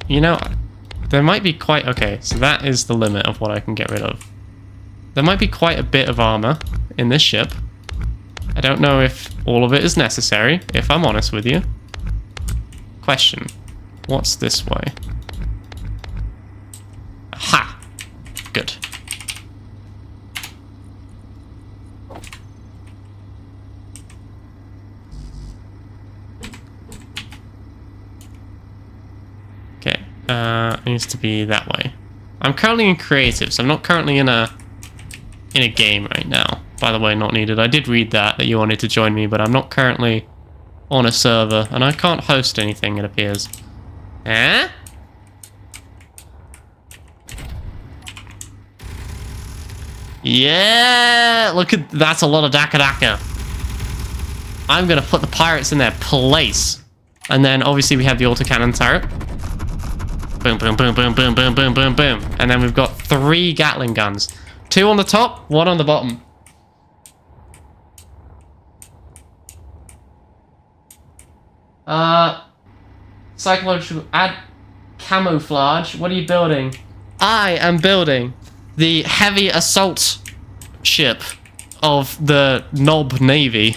You know, there might be quite... Okay, so that is the limit of what I can get rid of. There might be quite a bit of armor in this ship. I don't know if all of it is necessary, if I'm honest with you. Question. What's this way? Ha! Good. Okay, it needs to be that way. I'm currently in creative, so I'm not currently in a game right now. By the way, not needed. I did read that you wanted to join me, but I'm not currently on a server, and I can't host anything, it appears. Eh? Yeah! Look at... That's a lot of Daka Daka. I'm gonna put the pirates in their place. And then, obviously, we have the autocannon turret. Boom, boom, boom, boom, boom, boom, boom, boom, boom. And then we've got 3 Gatling guns. 2 on the top, 1 on the bottom. Psychological... Add camouflage. What are you building? I am building the heavy assault ship of the Knob Navy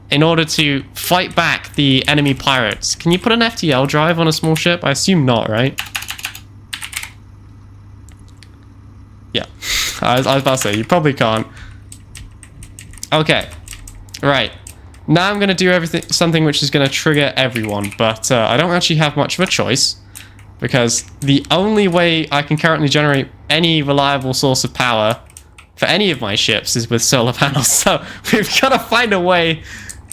in order to fight back the enemy pirates. Can you put an FTL drive on a small ship? I assume not, right? Yeah, I was about to say, you probably can't. Okay, right. Now I'm going to do something which is going to trigger everyone, but I don't actually have much of a choice. Because the only way I can currently generate any reliable source of power for any of my ships is with solar panels. So we've got to find a way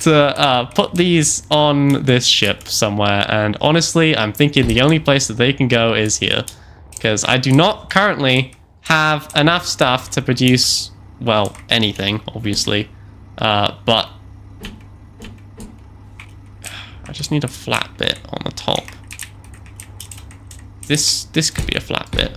to put these on this ship somewhere. And honestly, I'm thinking the only place that they can go is here. Because I do not currently have enough stuff to produce, well, anything, obviously. But I just need a flat bit on the top. This could be a flat bit.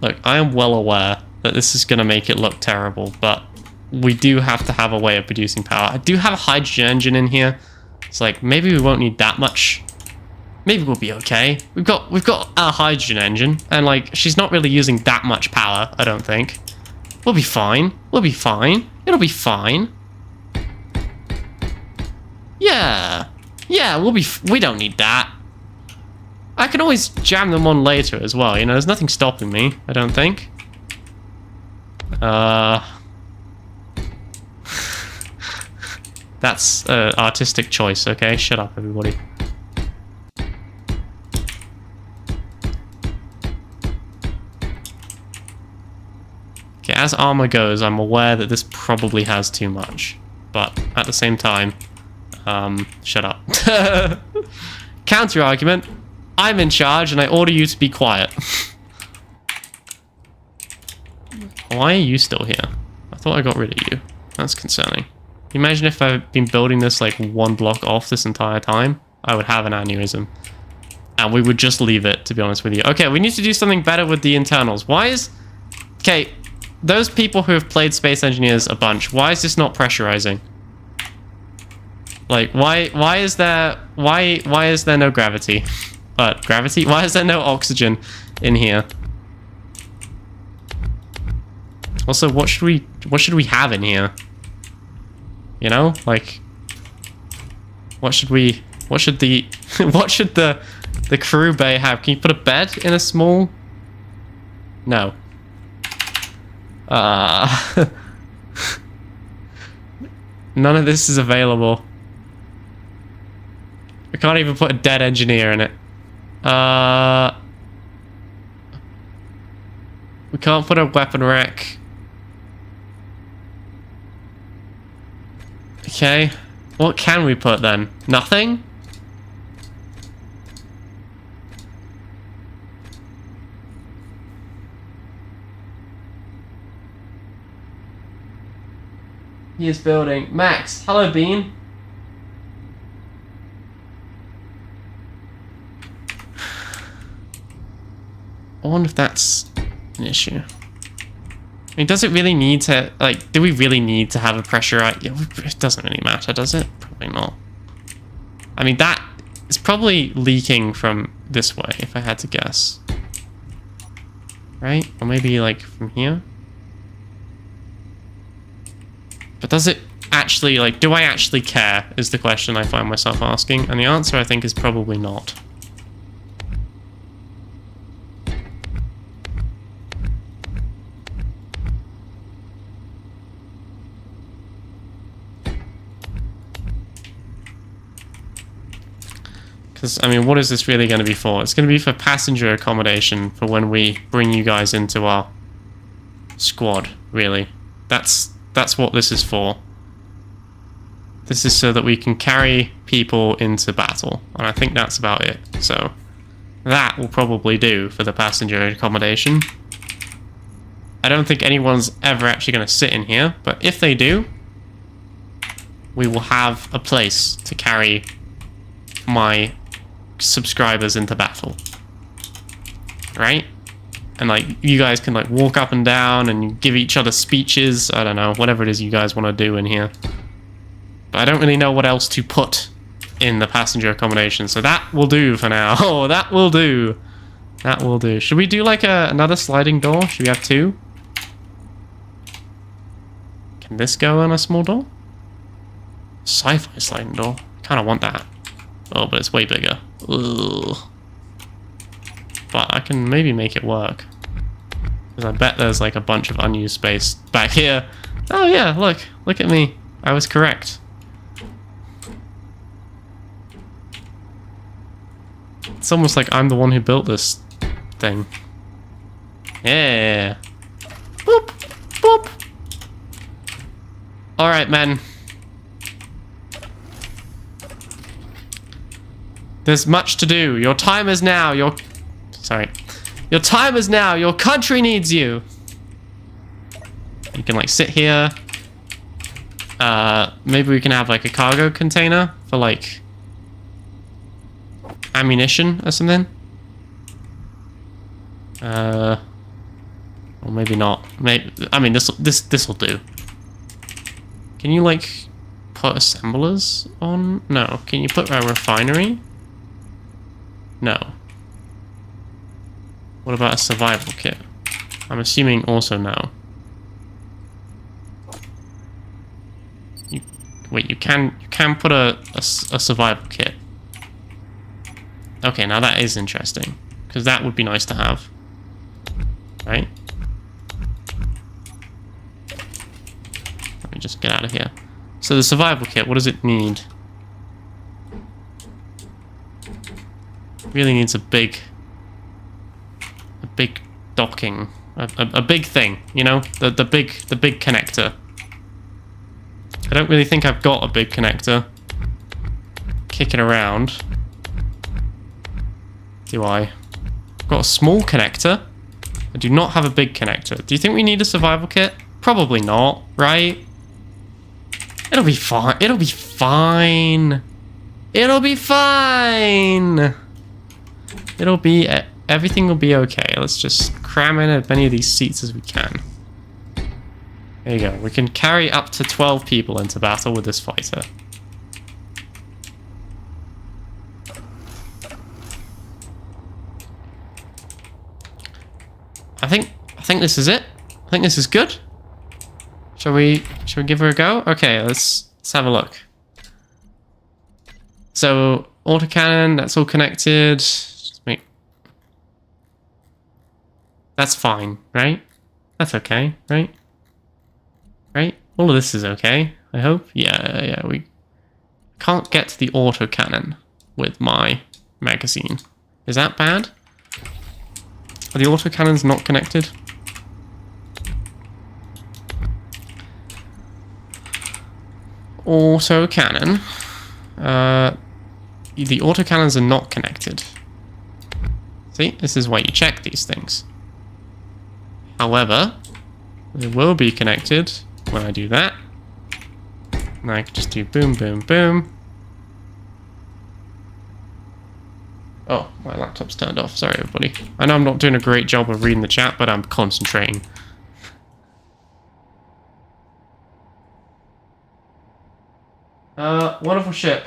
Look, I am well aware that this is going to make it look terrible, but we do have to have a way of producing power. I do have a hydrogen engine in here. It's like, maybe we won't need that much. Maybe we'll be okay. We've got a hydrogen engine, and like, she's not really using that much power, I don't think. We'll be fine. We'll be fine. It'll be fine. Yeah. Yeah, we don't need that. I can always jam them on later as well, you know, there's nothing stopping me, I don't think. That's an artistic choice, okay? Shut up, everybody. Okay, as armor goes, I'm aware that this probably has too much. But at the same time, shut up. Counter argument. I'm in charge and I order you to be quiet. Why are you still here? I thought I got rid of you. That's concerning. Can you imagine if I'd been building this like one block off this entire time? I would have an aneurysm. And we would just leave it, to be honest with you. Okay, we need to do something better with the internals. Why is... Okay, those people who have played Space Engineers a bunch, why is this not pressurizing? Like, why is there no gravity? Gravity? Why is there no oxygen in here? Also, what should we have in here? You know, like, what should the crew bay have? Can you put a bed in a small? No. None of this is available. We can't even put a dead engineer in it. We can't put a weapon rack. Okay. What can we put then? Nothing? He is building. Max, hello Bean. I wonder if that's an issue. I mean, does it really need to, like, do we really need to have a pressure? It doesn't really matter, does it? Probably not. I mean, that is probably leaking from this way, if I had to guess. Right? Or maybe, like, from here? But does it actually, like, do I actually care, is the question I find myself asking. And the answer, I think, is probably not. Because, I mean, what is this really going to be for? It's going to be for passenger accommodation for when we bring you guys into our squad, really. That's what this is for. This is so that we can carry people into battle. And I think that's about it. So, that will probably do for the passenger accommodation. I don't think anyone's ever actually going to sit in here. But if they do, we will have a place to carry my subscribers into battle, right? And like, you guys can like walk up and down and give each other speeches. I don't know, whatever it is you guys want to do in here. But I don't really know what else to put in the passenger accommodation, so that will do for now. Oh, that will do. That will do. Should we do like another sliding door? Should we have two? Can this go on a small door? Sci-fi sliding door. Kind of want that. Oh, but it's way bigger. Ugh. But I can maybe make it work. Because I bet there's like a bunch of unused space back here. Oh yeah, look at me. I was correct. It's almost like I'm the one who built this thing. Yeah. Boop, boop. All right, men. There's much to do. Your time is now. Your time is now. Your country needs you. You can like sit here. Maybe we can have like a cargo container for like ammunition or something. Or maybe not. Maybe, I mean, this'll do. Can you, like, put assemblers on? No. Can you put a refinery? No. What about a survival kit? I'm assuming also no. Wait, you can put a survival kit. Okay, now that is interesting. Because that would be nice to have. Right? Let me just get out of here. So the survival kit, what does it need? Really needs a big docking. A big thing, you know? The big connector. I don't really think I've got a big connector kicking around. Do I? I've got a small connector. I do not have a big connector. Do you think we need a survival kit? Probably not, right? It'll be fine. It'll be fine. It'll be fine. It'll be... Everything will be okay. Let's just cram in as many of these seats as we can. There you go. We can carry up to 12 people into battle with this fighter. I think this is it. I think this is good. Shall we give her a go? Okay, let's have a look. So autocannon, that's all connected. Just make... That's fine, right? That's okay, right? Right? All of this is okay, I hope. Yeah, we can't get to the autocannon with my magazine. Is that bad? Are the autocannons not connected? Autocannon. The autocannons are not connected. See, this is why you check these things. However, they will be connected when I do that. And I can just do boom, boom, boom. Oh, my laptop's turned off. Sorry, everybody. I know I'm not doing a great job of reading the chat, but I'm concentrating. Wonderful ship.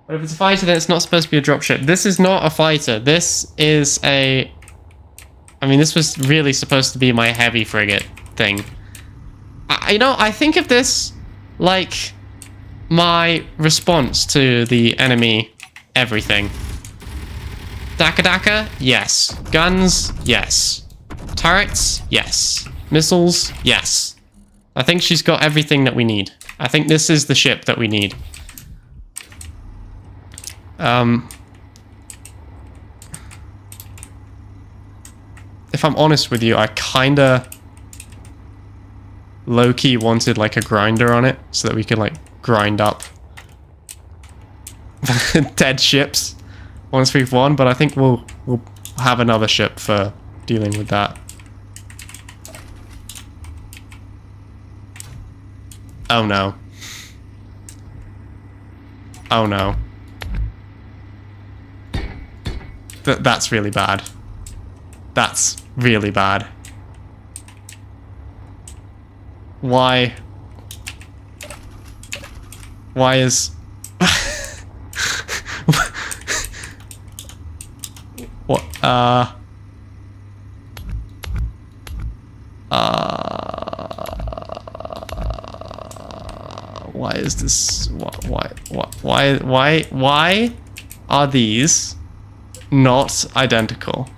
But if it's a fighter, then it's not supposed to be a dropship. This is not a fighter. This is a... I mean, this was really supposed to be my heavy frigate thing. You know, I think of this like my response to the enemy everything. Daka Daka? Yes. Guns? Yes. Turrets? Yes. Missiles? Yes. I think she's got everything that we need. I think this is the ship that we need. If I'm honest with you, I kinda low-key wanted like a grinder on it so that we could like grind up dead ships once we've won, but I think we'll have another ship for dealing with that. Oh no. Oh no. That's really bad. That's really bad. Why? Why is... What? Why is this... Why are these not identical?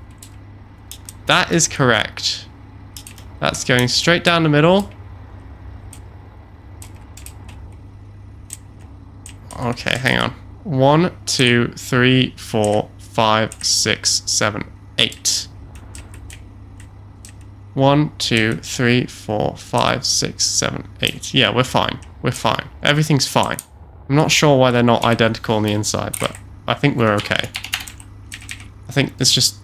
That is correct. That's going straight down the middle. Okay, hang on. 1, 2, 3, 4, 5, 6, 7, 8. 1, 2, 3, 4, 5, 6, 7, 8. Yeah, we're fine. We're fine. Everything's fine. I'm not sure why they're not identical on the inside, but I think we're okay. I think it's just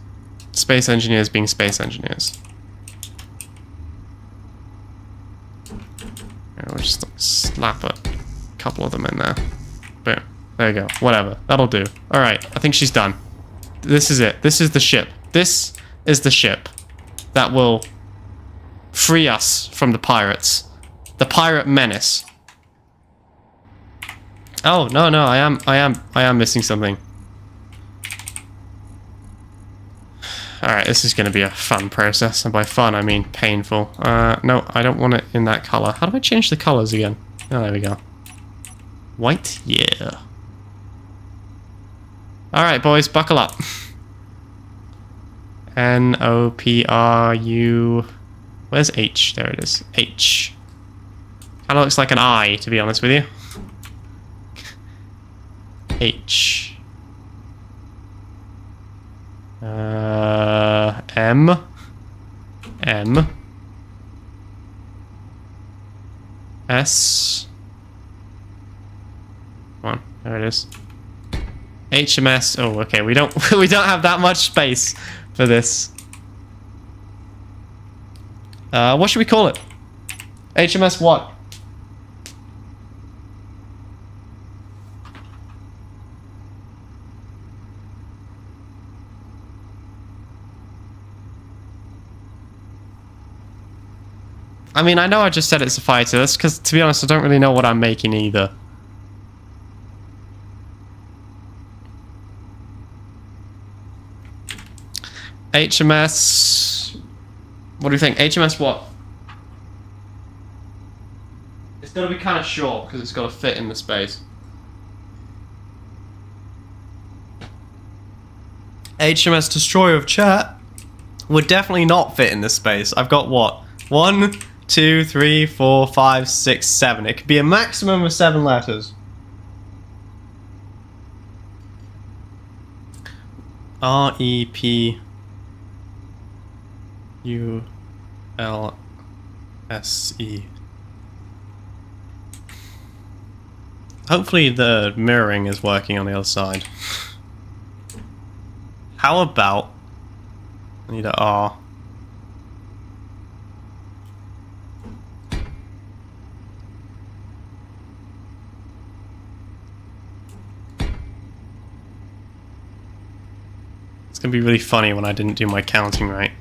space engineers being space engineers. We'll just slap a couple of them in there. Boom. There you go. Whatever. That'll do. Alright, I think she's done. This is it. This is the ship. This is the ship that will free us from the pirates. The pirate menace. Oh, no, I am missing something. Alright, this is going to be a fun process, and by fun I mean painful. No, I don't want it in that colour. How do I change the colours again? Oh, there we go. White? Yeah. Alright, boys, buckle up. N-O-P-R-U... Where's H? There it is. H. Kinda looks like an I, to be honest with you. H. M. M. S. Come on, there it is. HMS. Oh, okay. We don't have that much space for this. What should we call it? HMS what? I mean, I know I just said it's a fighter. That's because, to be honest, I don't really know what I'm making either. HMS... What do you think? HMS what? It's got to be kind of short, because it's got to fit in the space. HMS Destroyer of Chat would definitely not fit in this space. I've got what? 1, 2, 3, 4, 5, 6, 7. It could be a maximum of 7 letters. R-E-P-U-L-S-E. Hopefully the mirroring is working on the other side. How about... I need a R. It's gonna be really funny when I didn't do my counting right.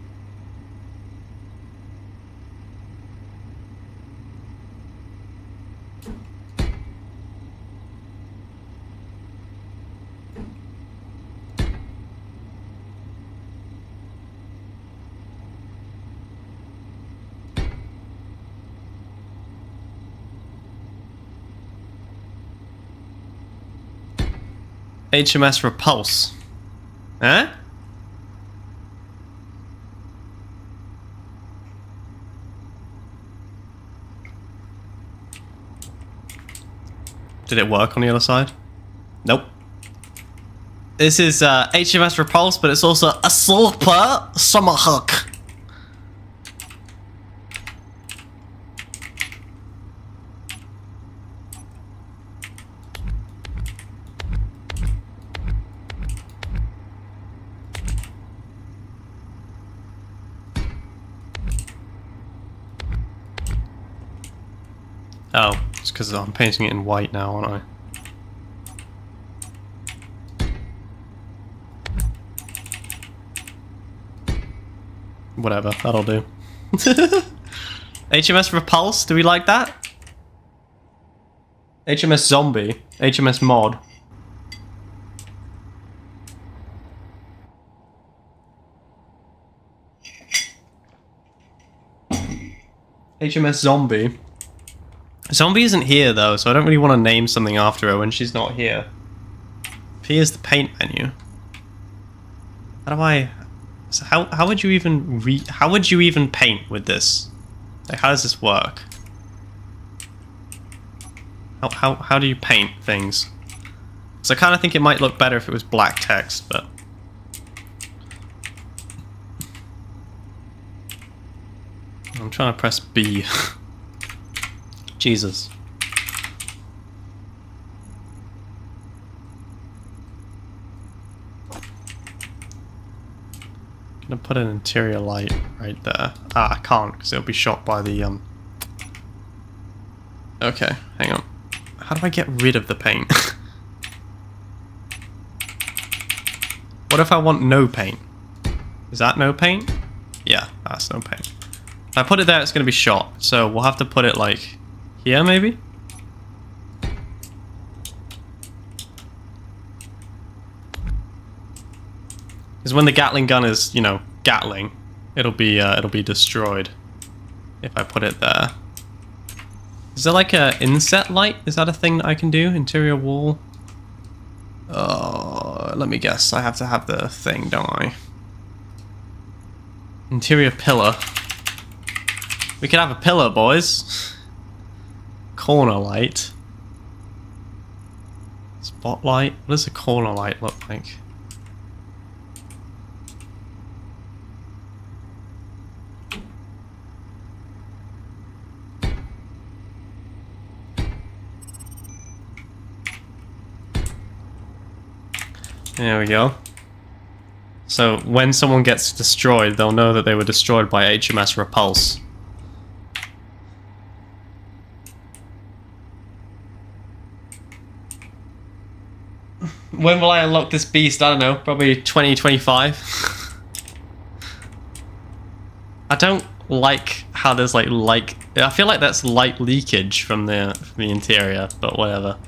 HMS Repulse. Huh? Did it work on the other side? Nope. This is HMS Repulse, but it's also a Super Summerhook. Oh, it's because I'm painting it in white now, aren't I? Whatever, that'll do. HMS Repulse, do we like that? HMS Zombie, HMS Mod. HMS Zombie. Zombie isn't here though, so I don't really want to name something after her when she's not here. P is the paint menu. How do I... So how would you even how would you even paint with this? Like, how does this work? How do you paint things? So I kind of think it might look better if it was black text, but... I'm trying to press B. Jesus. Gonna put an interior light right there. Ah, I can't because it'll be shot by the Okay, hang on. How do I get rid of the paint? What if I want no paint? Is that no paint? Yeah, that's no paint. If I put it there, it's going to be shot. So we'll have to put it like here, maybe? Because when the Gatling gun is, you know, Gatling, it'll be destroyed if I put it there. Is there like a inset light? Is that a thing that I can do? Interior wall? Let me guess. I have to have the thing, don't I? Interior pillar. We could have a pillar, boys. Corner light. Spotlight. What does a corner light look like? There we go. So when someone gets destroyed, they'll know that they were destroyed by HMS Repulse. When will I unlock this beast? I don't know. Probably 2025. I don't like how there's like light. I feel like that's light leakage from the interior, but whatever.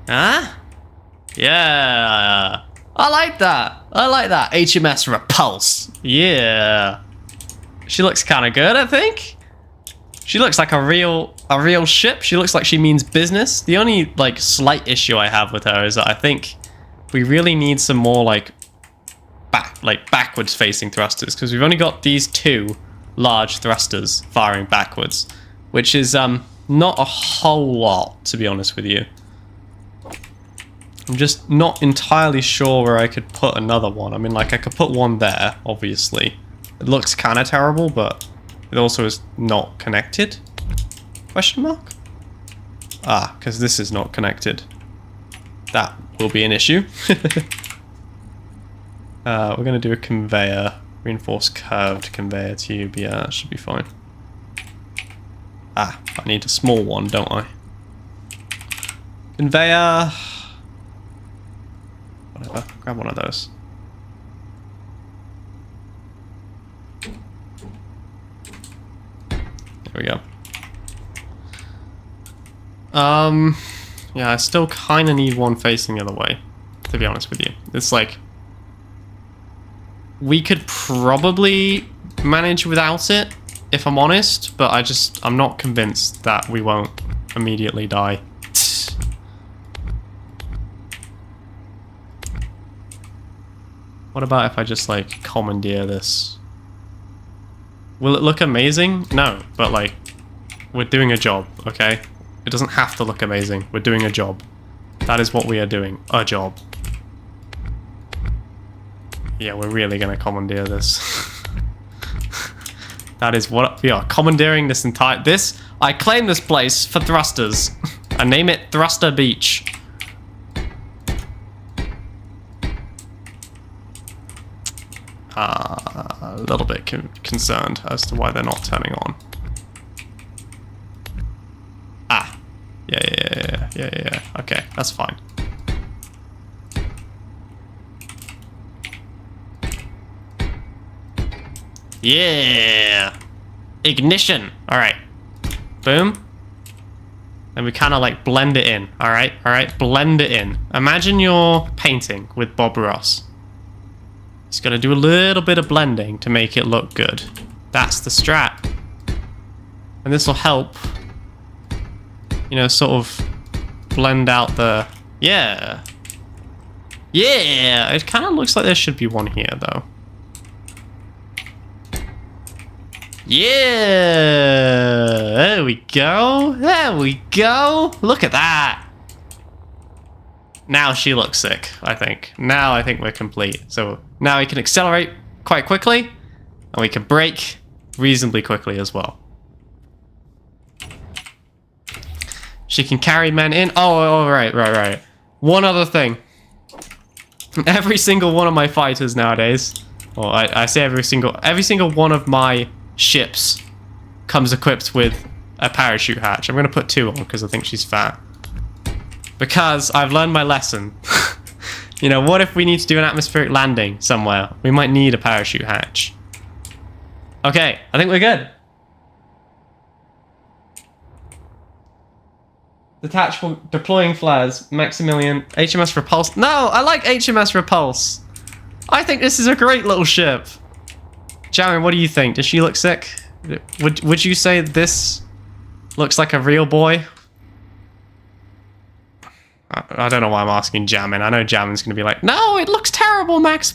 Huh? Yeah. I like that. I like that. HMS Repulse. Yeah. She looks kind of good, I think. She looks like a real ship. She looks like she means business. The only like slight issue I have with her is that I think we really need some more like backwards facing thrusters, because we've only got these two large thrusters firing backwards, which is not a whole lot, to be honest with you. I'm just not entirely sure where I could put another one. I mean, like, I could put one there, obviously. It looks kind of terrible, but it also is not connected? Question mark? Ah, because this is not connected. That will be an issue. We're going to do a conveyor. Reinforced curved conveyor tube. Yeah, that should be fine. Ah, I need a small one, don't I? Conveyor... Whatever, grab one of those. There we go. Yeah, I still kind of need one facing the other way, to be honest with you. It's like... We could probably manage without it, if I'm honest, but I'm not convinced that we won't immediately die. What about if I just, like, commandeer this? Will it look amazing? No, but, like, we're doing a job, okay? It doesn't have to look amazing. We're doing a job. That is what we are doing. A job. Yeah, we're really gonna commandeer this. That is what we are. Commandeering this entire... I claim this place for thrusters. I name it Thruster Beach. A little bit concerned as to why they're not turning on. Ah. Yeah. Okay, that's fine. Yeah! Ignition! Alright. Boom. And we kind of like blend it in. Alright, blend it in. Imagine you're painting with Bob Ross. Just gotta do a little bit of blending to make it look good. That's the strat. And this will help, you know, sort of blend out the... Yeah! Yeah! It kind of looks like there should be one here, though. Yeah! There we go! There we go! Look at that! Now she looks sick, I think. Now I think we're complete. So now we can accelerate quite quickly, and we can brake reasonably quickly as well. She can carry men in. Oh, right. One other thing. Every single one of my fighters nowadays, or I say every single one of my ships comes equipped with a parachute hatch. I'm going to put 2 on because I think she's fat. Because I've learned my lesson. You know, what if we need to do an atmospheric landing somewhere? We might need a parachute hatch. Okay, I think we're good. Detachable, deploying flares, Maximilian, HMS Repulse. No, I like HMS Repulse. I think this is a great little ship. Jamin, what do you think? Does she look sick? Would you say this looks like a real boy? I don't know why I'm asking Jamin. I know Jamin's gonna be like, no, it looks terrible, Max.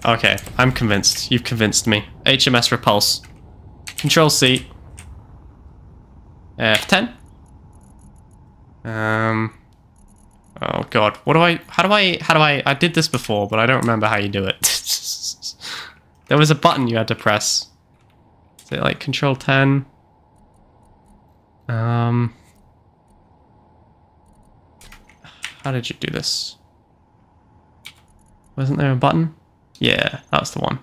Okay, I'm convinced. You've convinced me. HMS Repulse. Control C. F10. Oh god. How do I did this before, but I don't remember how you do it. There was a button you had to press. Is it like Control 10? How did you do this? Wasn't there a button? Yeah, that was the one.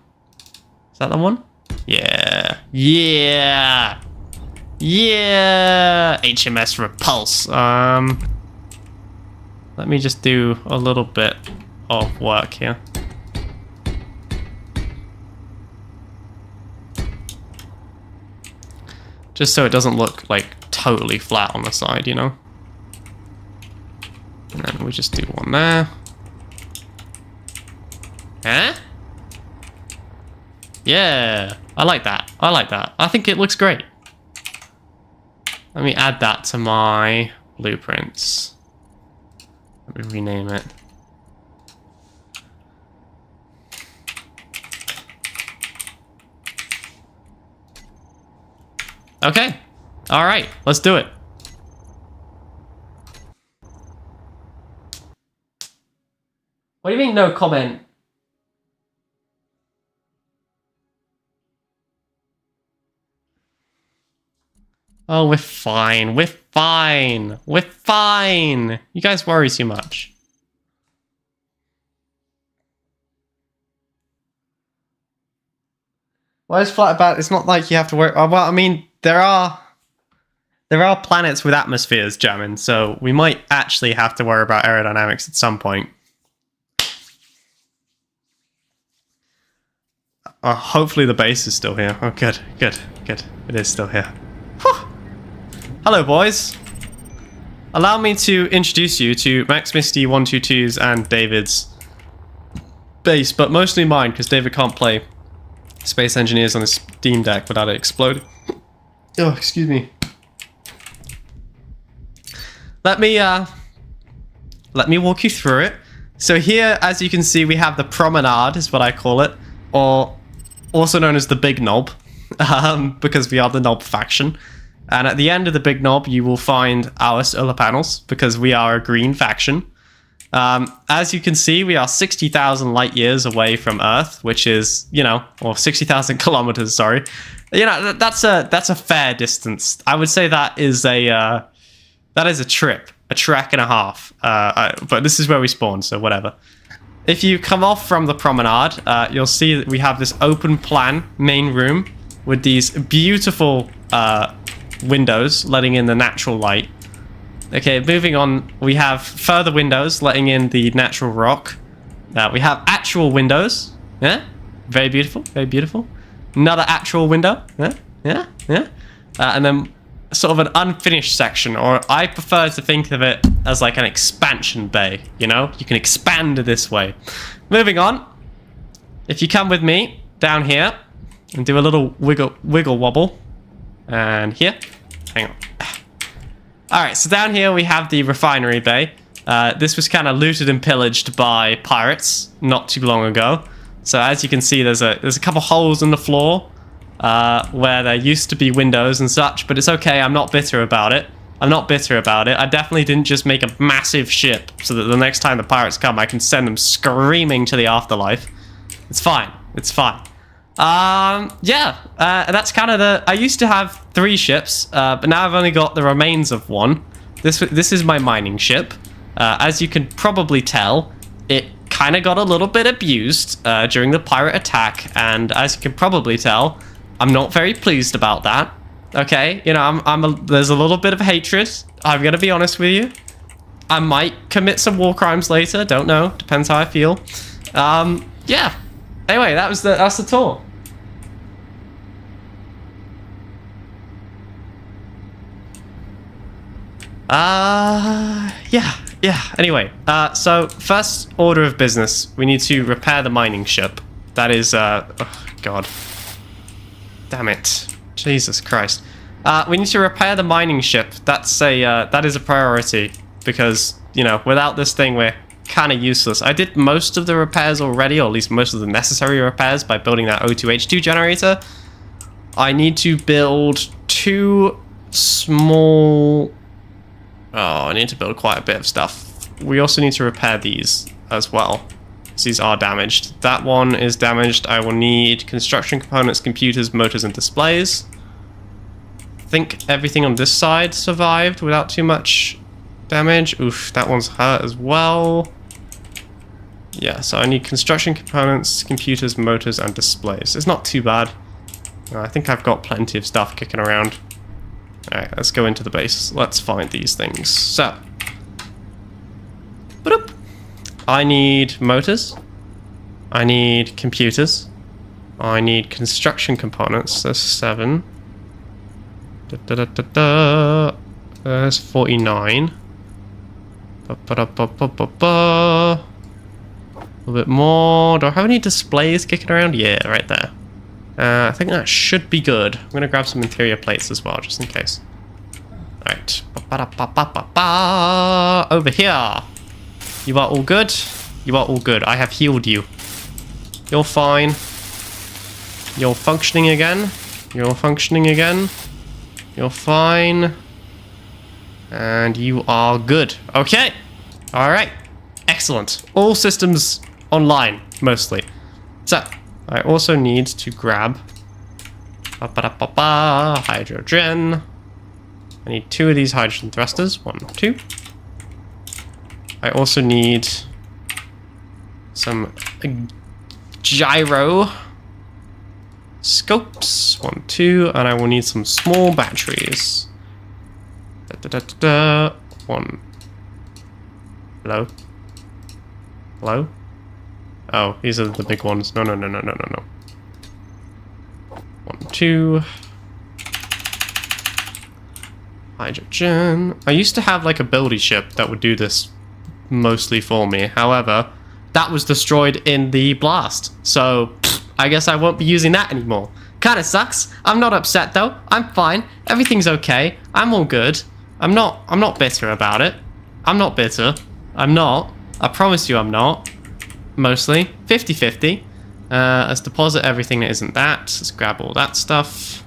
Is that the one? Yeah. Yeah! Yeah! HMS Repulse. Let me just do a little bit of work here. Just so it doesn't look like totally flat on the side, you know? And then we just do one there. Huh? Yeah, I like that. I like that. I think it looks great. Let me add that to my blueprints. Let me rename it. Okay. All right, let's do it. What do you mean no comment? Oh, we're fine. We're fine. We're fine. You guys worry too much. Why is flat about? It's not like you have to worry. Well, I mean, there are planets with atmospheres, Jamin, so we might actually have to worry about aerodynamics at some point. Hopefully the base is still here. Oh, good, good, good. It is still here. Whew. Hello, boys. Allow me to introduce you to Max Misty 122's and David's base, but mostly mine, because David can't play Space Engineers on his Steam Deck without it exploding. Oh, excuse me. Let me walk you through it. So here, as you can see, we have the promenade, is what I call it, or also known as the Big Knob, because we are the Knob faction. And at the end of the Big Knob, you will find our solar panels, because we are a green faction. As you can see, we are 60,000 light years away from Earth, which is, you know, or 60,000 kilometers, sorry. You know, that's a fair distance. I would say that is a trip, a trek and a half. But this is where we spawn, so whatever. If you come off from the promenade, you'll see that we have this open plan main room with these beautiful windows letting in the natural light. Okay, moving on, we have further windows letting in the natural rock. We have actual windows. Yeah, very beautiful, very beautiful. Another actual window. Yeah, yeah, yeah. And then sort of an unfinished section, or I prefer to think of it as like an expansion bay, you know? You can expand this way. Moving on, if you come with me down here and do a little wiggle wobble, and here, hang on. Alright, so down here we have the refinery bay. This was kind of looted and pillaged by pirates not too long ago. So as you can see, there's a couple holes in the floor where there used to be windows and such, but it's okay, I'm not bitter about it. I'm not bitter about it. I definitely didn't just make a massive ship so that the next time the pirates come, I can send them screaming to the afterlife. It's fine. It's fine. That's kind of the... I used to have 3 ships, but now I've only got the remains of one. This is my mining ship. As you can probably tell, it kind of got a little bit abused during the pirate attack, and as you can probably tell, I'm not very pleased about that. Okay, you know, there's a little bit of hatred. I'm gonna be honest with you. I might commit some war crimes later. Don't know. Depends how I feel. Yeah. Anyway, that's the tour. Yeah. Anyway, so first order of business, we need to repair the mining ship. That is, oh, God. Damn it. Jesus Christ. We need to repair the mining ship. That is a priority because, you know, without this thing, we're kind of useless. I did most of the repairs already, or at least most of the necessary repairs by building that O2H2 generator. I need to build 2 small... Oh, I need to build quite a bit of stuff. We also need to repair these as well. These are damaged. That one is damaged. I will need construction components, computers, motors, and displays. I think everything on this side survived without too much damage. Oof, that one's hurt as well. Yeah, so I need construction components, computers, motors, and displays. It's not too bad. I think I've got plenty of stuff kicking around. Alright, let's go into the base. Let's find these things. So, I need motors. I need computers. I need construction components. There's 7. There's 49. A little bit more. Do I have any displays kicking around? Yeah, right there. I think that should be good. I'm gonna grab some interior plates as well, just in case. Alright. Over here. You are all good? You are all good. I have healed you. You're fine. You're functioning again. You're functioning again. You're fine. And you are good. Okay. Alright. Excellent. All systems online, mostly. So, I also need to grab hydrogen. I need 2 of these hydrogen thrusters. 1, 2. I also need some gyro scopes. 1, 2. And I will need some small batteries. 1. Hello? Hello? Oh, these are the big ones. No. 1, 2. Hydrogen. I used to have like a buildy ship that would do this mostly for me. However, that was destroyed in the blast. So, I guess I won't be using that anymore. Kinda sucks. I'm not upset though. I'm fine. Everything's okay. I'm all good. I'm not bitter about it. I'm not bitter. I'm not. I promise you I'm not. Mostly. 50-50. Let's deposit everything that isn't that. Let's grab all that stuff.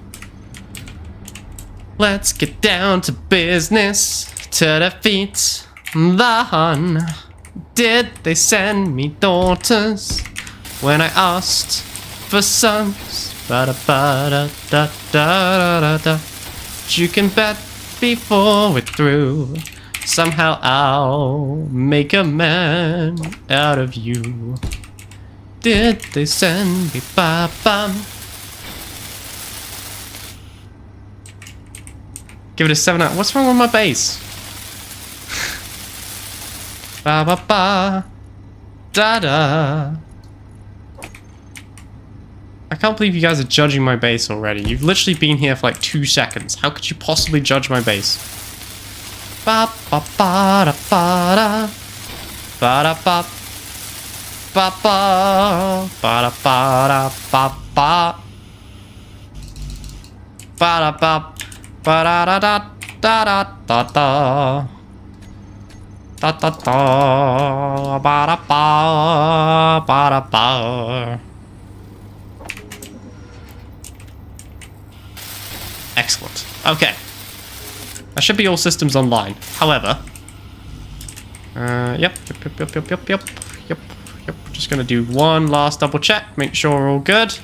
Let's get down to business to defeat the Hun. Did they send me daughters when I asked for sons? Ba-da-ba-da-da-da-da-da. You can bet before we're through. Somehow I'll make a man out of you. Did they send me ba-bum? Give it a 7 out. What's wrong with my base? Ba-ba-ba. Da-da. I can't believe you guys are judging my base already. You've literally been here for like 2 seconds. How could you possibly judge my base? Ba-ba-ba-da-ba-da. Ba-da-ba. Ba-ba. Ba-da-ba-da-ba-ba. Ba-da-ba. Ba-da-da-da-da-da-da. Da-da-da. Ba-da-ba. Ba-da-ba. Excellent. Okay. That should be all systems online. However, yep. Just gonna do one last double check, make sure we're all good.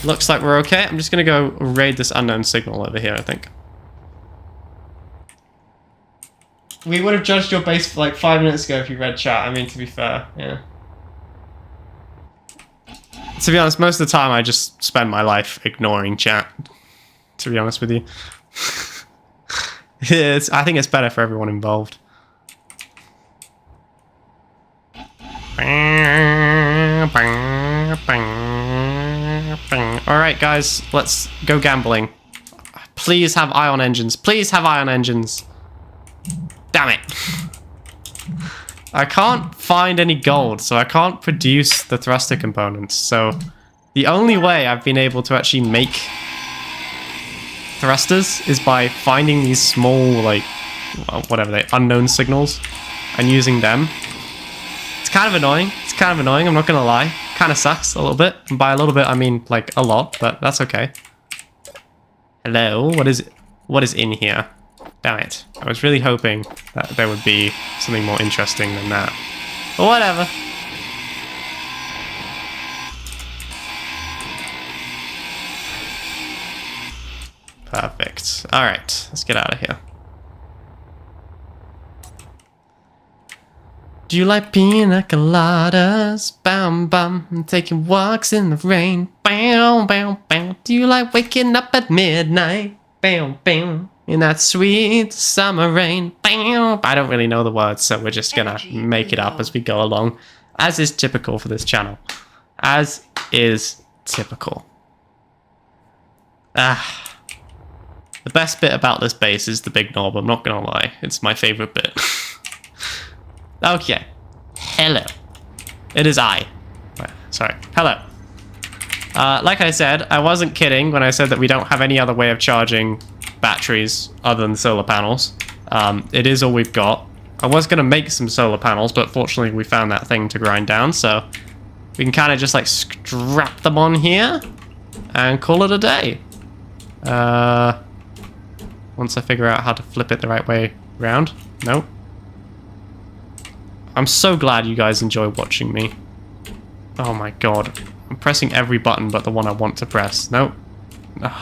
Looks like we're okay. I'm just gonna go raid this unknown signal over here, I think. We would have judged your base for like 5 minutes ago if you read chat. I mean, to be fair, yeah. To be honest, most of the time I just spend my life ignoring chat. To be honest with you. I think it's better for everyone involved. Alright guys, let's go gambling. Please have ion engines. Please have ion engines. Damn it. I can't find any gold, so I can't produce the thruster components. So the only way I've been able to actually make thrusters is by finding these small, like, whatever they, unknown signals, and using them. It's kind of annoying. It's kind of annoying, I'm not gonna lie. Kind of sucks a little bit. And by a little bit, I mean, like, a lot, but that's okay. Hello? What is it? What is in here? Damn it. I was really hoping that there would be something more interesting than that. But whatever. Perfect. Alright, let's get out of here. Do you like pina coladas? Bam bam. Taking walks in the rain. Bam bam bam. Do you like waking up at midnight? Bam bam. In that sweet summer rain. Bam. I don't really know the words, so we're just gonna make it up as we go along. As is typical for this channel. As is typical. The best bit about this base is the big knob, I'm not gonna lie. It's my favorite bit. Okay. Hello. It is I. Sorry. Hello. Like I said, I wasn't kidding when I said that we don't have any other way of charging batteries other than solar panels. It is all we've got. I was going to make some solar panels, but fortunately we found that thing to grind down, so we can kind of just like strap them on here and call it a day. Once I figure out how to flip it the right way around. Nope. I'm so glad you guys enjoy watching me. Oh my god. I'm pressing every button but the one I want to press. Nope. What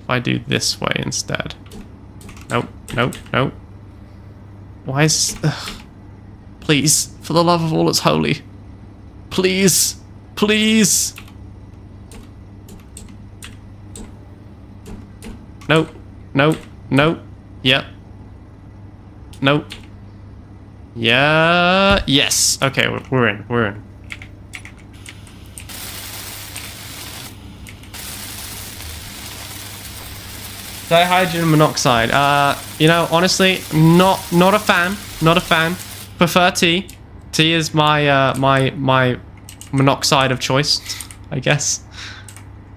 if I do this way instead? Nope, nope, nope. Why is... Please, for the love of all that's holy. Please, please. Nope, nope, nope. Yep. Nope. Yeah. Yes. Okay, we're in. We're in. Dihydrogen monoxide. You know, honestly, not a fan. Not a fan. Prefer tea. Tea is my my monoxide of choice, I guess.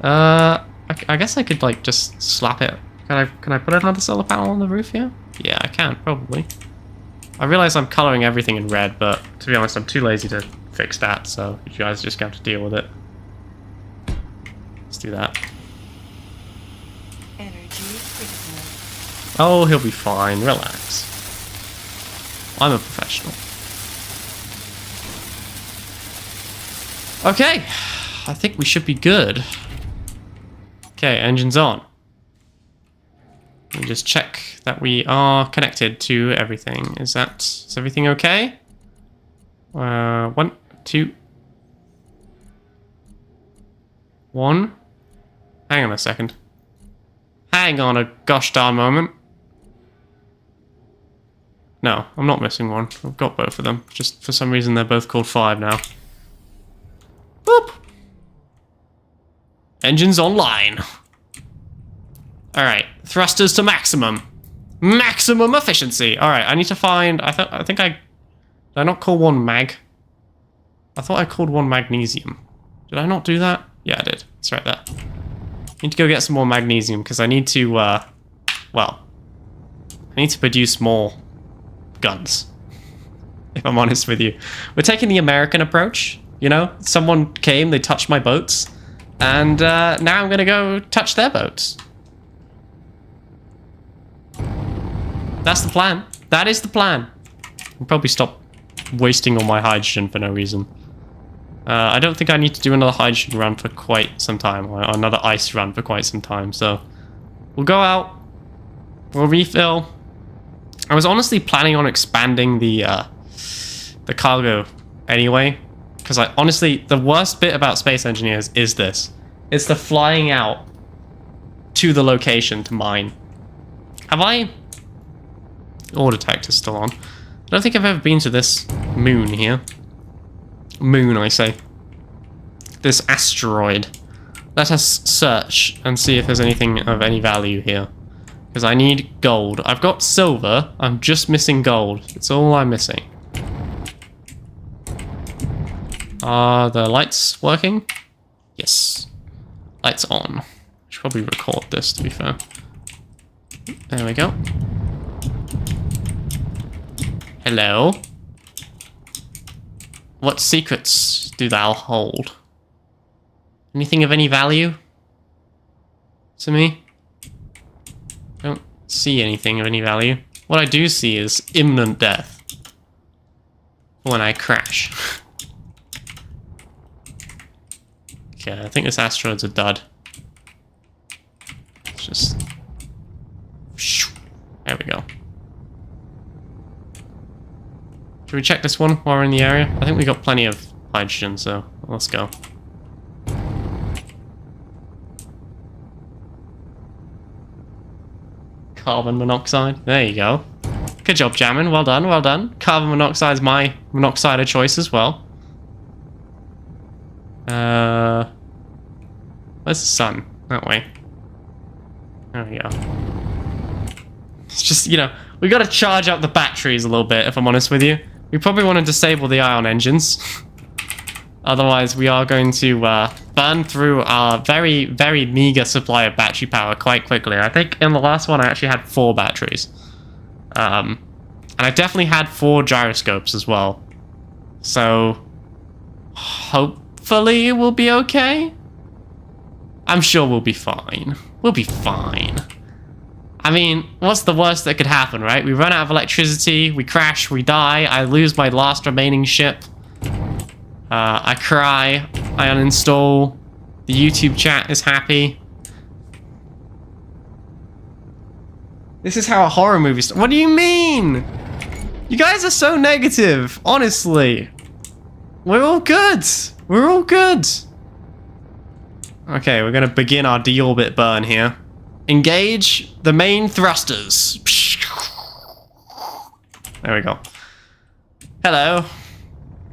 I guess I could like just slap it. Can I put another solar panel on the roof here? Yeah, I can probably. I realize I'm coloring everything in red, but to be honest, I'm too lazy to fix that, so you guys just have to deal with it. Let's do that. Oh, he'll be fine. Relax. I'm a professional. Okay. I think we should be good. Okay, engine's on. Let me just check that we are connected to everything. Is everything okay? 1, 2. 1. Hang on a second. Hang on a gosh darn moment. No, I'm not missing one. I've got both of them. Just for some reason they're both called 5 now. Boop. Engines online. Alright, thrusters to maximum. Maximum efficiency. Alright, I need to find... Did I not call one mag? I thought I called one magnesium. Did I not do that? Yeah, I did. It's right there. I need to go get some more magnesium because I need to, well, I need to produce more guns, if I'm honest with you. We're taking the American approach, you know? Someone came, they touched my boats, and now I'm gonna go touch their boats. That's the plan. That is the plan. I'll probably stop wasting all my hydrogen for no reason. I don't think I need to do another hydrogen run for quite some time, or another ice run for quite some time, so we'll go out, we'll refill. I was honestly planning on expanding the cargo anyway, Because honestly, the worst bit about Space Engineers is this. It's the flying out to the location to mine. Have I... Ore detector's still on. I don't think I've ever been to this moon here. Moon, I say. This asteroid. Let us search and see if there's anything of any value here. Because I need gold. I've got silver. I'm just missing gold. It's all I'm missing. Are the lights working? Yes. Lights on. I should probably record this, to be fair. There we go. Hello? What secrets do thou hold? Anything of any value to me? I don't see anything of any value. What I do see is imminent death when I crash. Okay, I think this asteroid's a dud. Let's just... There we go. Should we check this one while we're in the area? I think we got plenty of hydrogen, so let's go. Carbon monoxide. There you go. Good job, Jammin. Well done, well done. Carbon monoxide's my monoxide of choice as well. Where's the sun? That way. There we go. It's just, you know, we gotta charge up the batteries a little bit, if I'm honest with you. We probably want to disable the ion engines. Otherwise, we are going to burn through our very, very meager supply of battery power quite quickly. I think in the last one, I actually had 4 batteries. And I definitely had 4 gyroscopes as well. So, hopefully it will be okay. I'm sure we'll be fine. We'll be fine. I mean, what's the worst that could happen, right? We run out of electricity, we crash, we die, I lose my last remaining ship. I cry, I uninstall, the YouTube chat is happy. This is how a horror movie starts. What do you mean? You guys are so negative, honestly. We're all good. We're all good. Okay, we're gonna begin our deorbit burn here. Engage the main thrusters. There we go. Hello.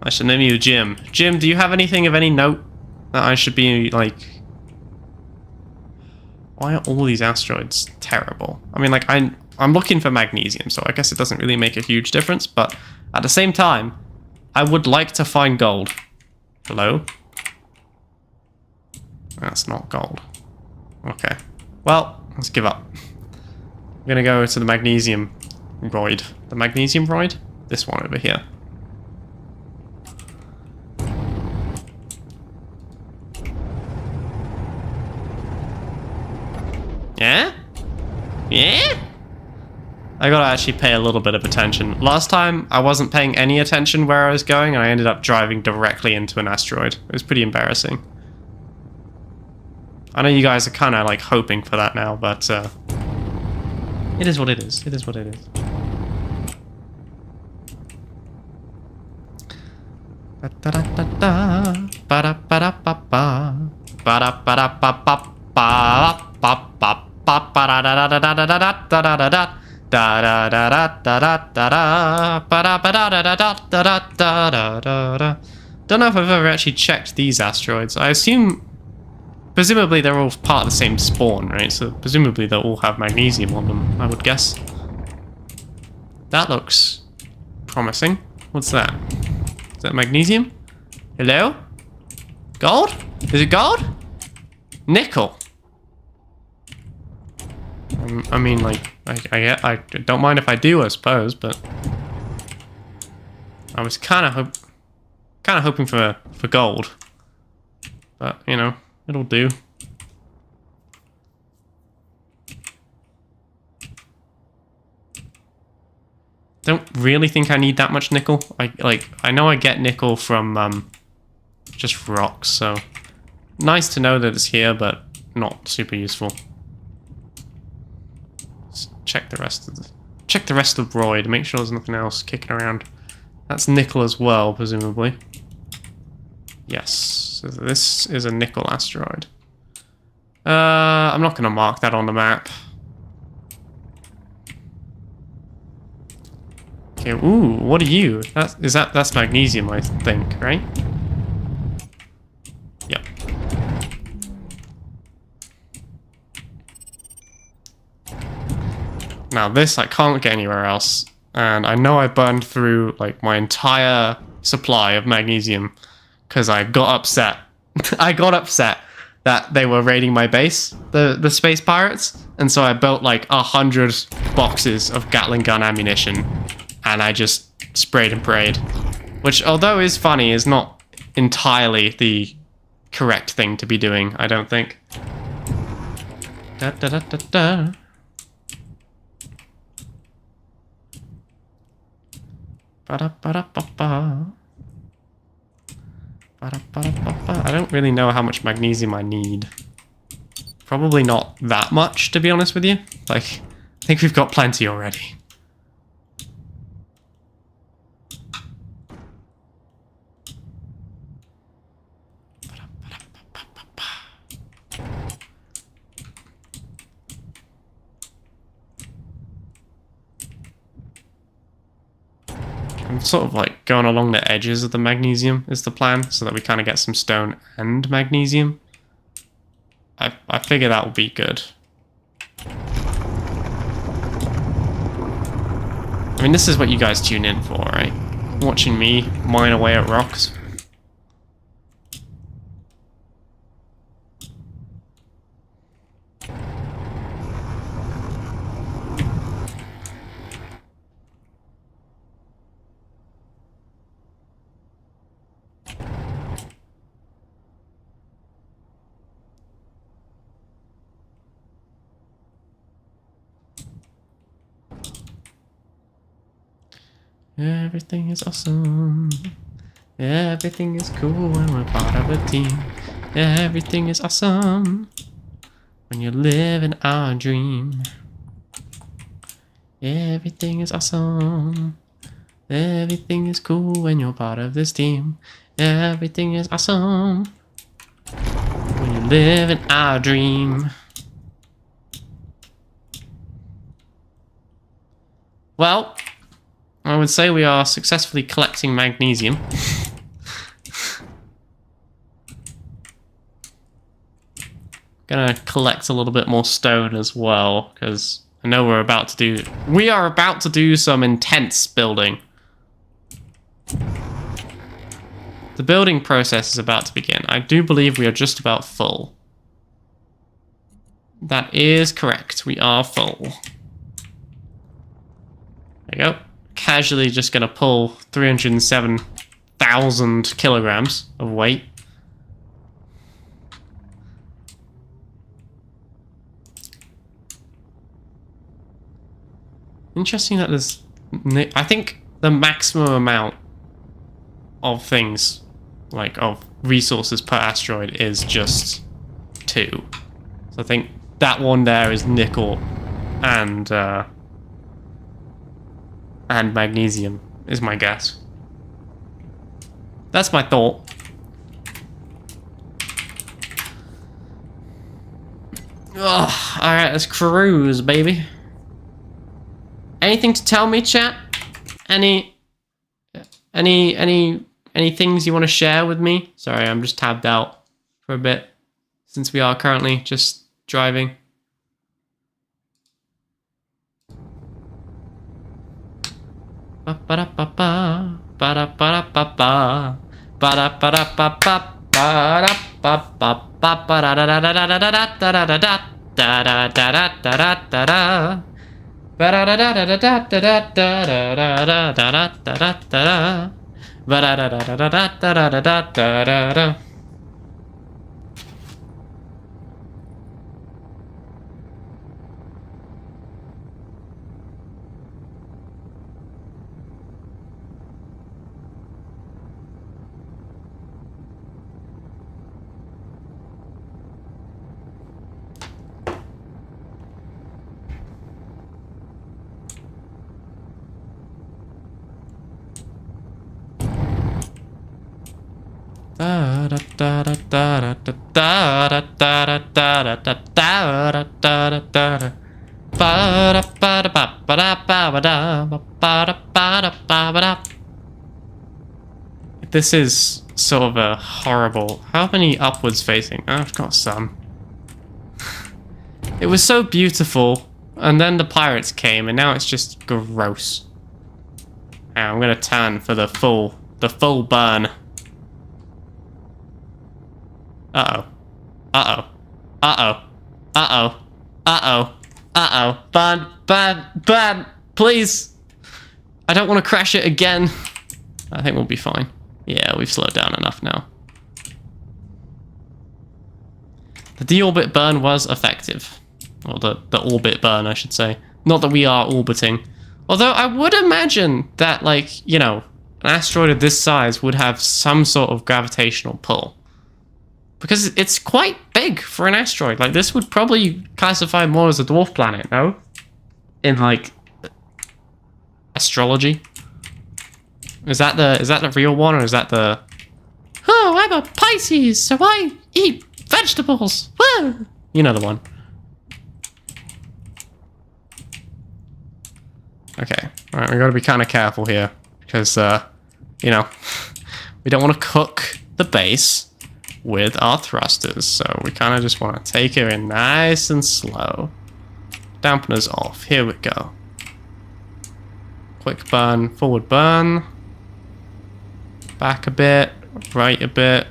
I should name you Jim. Jim, do you have anything of any note that I should be, like... Why are all these asteroids terrible? I mean, like, I'm looking for magnesium, so I guess it doesn't really make a huge difference, but at the same time, I would like to find gold. Hello? That's not gold. Okay. Well, let's give up. I'm gonna go to the magnesium roid. The magnesium roid? This one over here. Yeah? Yeah? I gotta actually pay a little bit of attention. Last time, I wasn't paying any attention where I was going, and I ended up driving directly into an asteroid. It was pretty embarrassing. I know you guys are kind of like hoping for that now, but it is what it is. It is what it is. Don't know if I've ever actually checked these asteroids. I assume... Presumably they're all part of the same spawn, right? So presumably they'll all have magnesium on them, I would guess. That looks promising. What's that? Is that magnesium? Hello? Gold? Is it gold? Nickel. I mean, like, I don't mind if I do, I suppose, but I was kind of hoping for gold, but you know. It'll do. Don't really think I need that much nickel. I know I get nickel from just rocks, so nice to know that it's here, but not super useful. Let's check the rest of the roid, make sure there's nothing else kicking around. That's nickel as well, presumably. Yes, so this is a nickel asteroid. I'm not going to mark that on the map. Okay, ooh, what are you? That's magnesium, I think, right? Yep. Now this I can't get anywhere else, and I know I burned through like my entire supply of magnesium because I got upset. I got upset that they were raiding my base, the space pirates, and so I built like 100 boxes of Gatling gun ammunition, and I just sprayed and prayed, which although is funny, is not entirely the correct thing to be doing, I don't think. Da da da da da. Ba-da-ba-da-ba-ba. Ba-da-ba-da-ba-ba. I don't really know how much magnesium I need. Probably not that much, to be honest with you. Like, I think we've got plenty already. I'm sort of like going along the edges of the magnesium is the plan, so that we kind of get some stone and magnesium. I figure that will be good. I mean, this is what you guys tune in for, right? Watching me mine away at rocks. Everything is awesome. Everything is cool when we're part of a team. Everything is awesome when you're living our dream. Everything is awesome. Everything is cool when you're part of this team. Everything is awesome when you're living our dream. Well, I would say we are successfully collecting magnesium. Gonna collect a little bit more stone as well, because I know we are about to do some intense building. The building process is about to begin. I do believe we are just about full. That is correct. We are full. There you go. Casually just gonna pull 307,000 kilograms of weight. Interesting that there's... I think the maximum amount of things, like of resources per asteroid, is just 2. So I think that one there is nickel and magnesium, is my guess. That's my thought. Ugh, alright, let's cruise, baby. Anything to tell me, chat? Any things you want to share with me? Sorry, I'm just tabbed out for a bit, since we are currently just driving. Ba-da-ba-ba, ba-da-ba-da-ba-ba, ba-da-ba-da-ba-ba, ba-da-ba-ba-ba, ba-da-da-da-da-da-da-da-da-da-da-da-da-da-da-da. Ba-da-da-da-da-da-da-da-da-da-da-da-da-da-da. Ba-da-da-da-da-da-da-da-da-da-da. Da da da da da da da da da da da da da da da. This is sort of a horrible... How many upwards facing? I've got some. It was so beautiful, and then the pirates came, and now it's just gross. Now I'm gonna turn for the full burn. Uh-oh. Uh-oh. Uh-oh. Uh-oh. Uh-oh. Uh-oh. Burn. Please. I don't want to crash it again. I think we'll be fine. Yeah, we've slowed down enough now. The deorbit burn was effective. Or the orbit burn, I should say. Not that we are orbiting. Although I would imagine that, like, you know, an asteroid of this size would have some sort of gravitational pull. Because it's quite big for an asteroid. Like, this would probably classify more as a dwarf planet, no? In, like, astrology. Is that the real one, or is that the... Oh, I'm a Pisces, so I eat vegetables. Woo! You know the one. Okay. Alright, we gotta be kind of careful here. Because, you know, we don't want to cook the base with our thrusters, so we kind of just want to take her in nice and slow. Dampeners off. Here we go. Quick burn, forward burn. Back a bit, right a bit.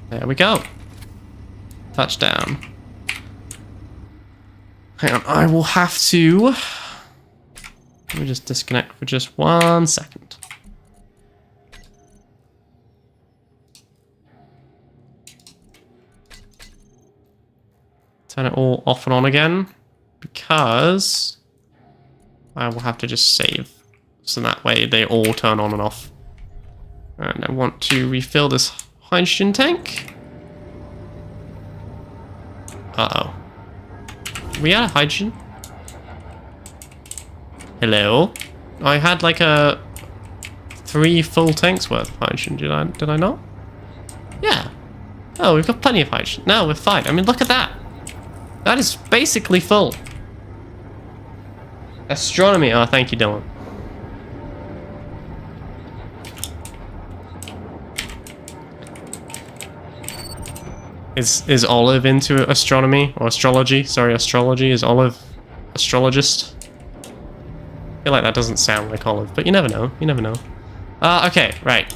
There we go. Touchdown. Hang on, I will have to... Let me just disconnect for just 1 second. Turn it all off and on again, because I will have to just save, so that way they all turn on and off. And I want to refill this hydrogen tank. Uh-oh. We out of hydrogen? Hello? I had like 3 full tanks worth of hydrogen, did I not? Yeah. Oh, we've got plenty of hydrogen. No, we're fine. I mean, look at that. That is basically full. Astronomy. Oh, thank you, Dylan. Is Olive into astronomy or astrology? Sorry, astrology. Is Olive astrologist? I feel like that doesn't sound like Olive, but you never know. You never know. Okay, right.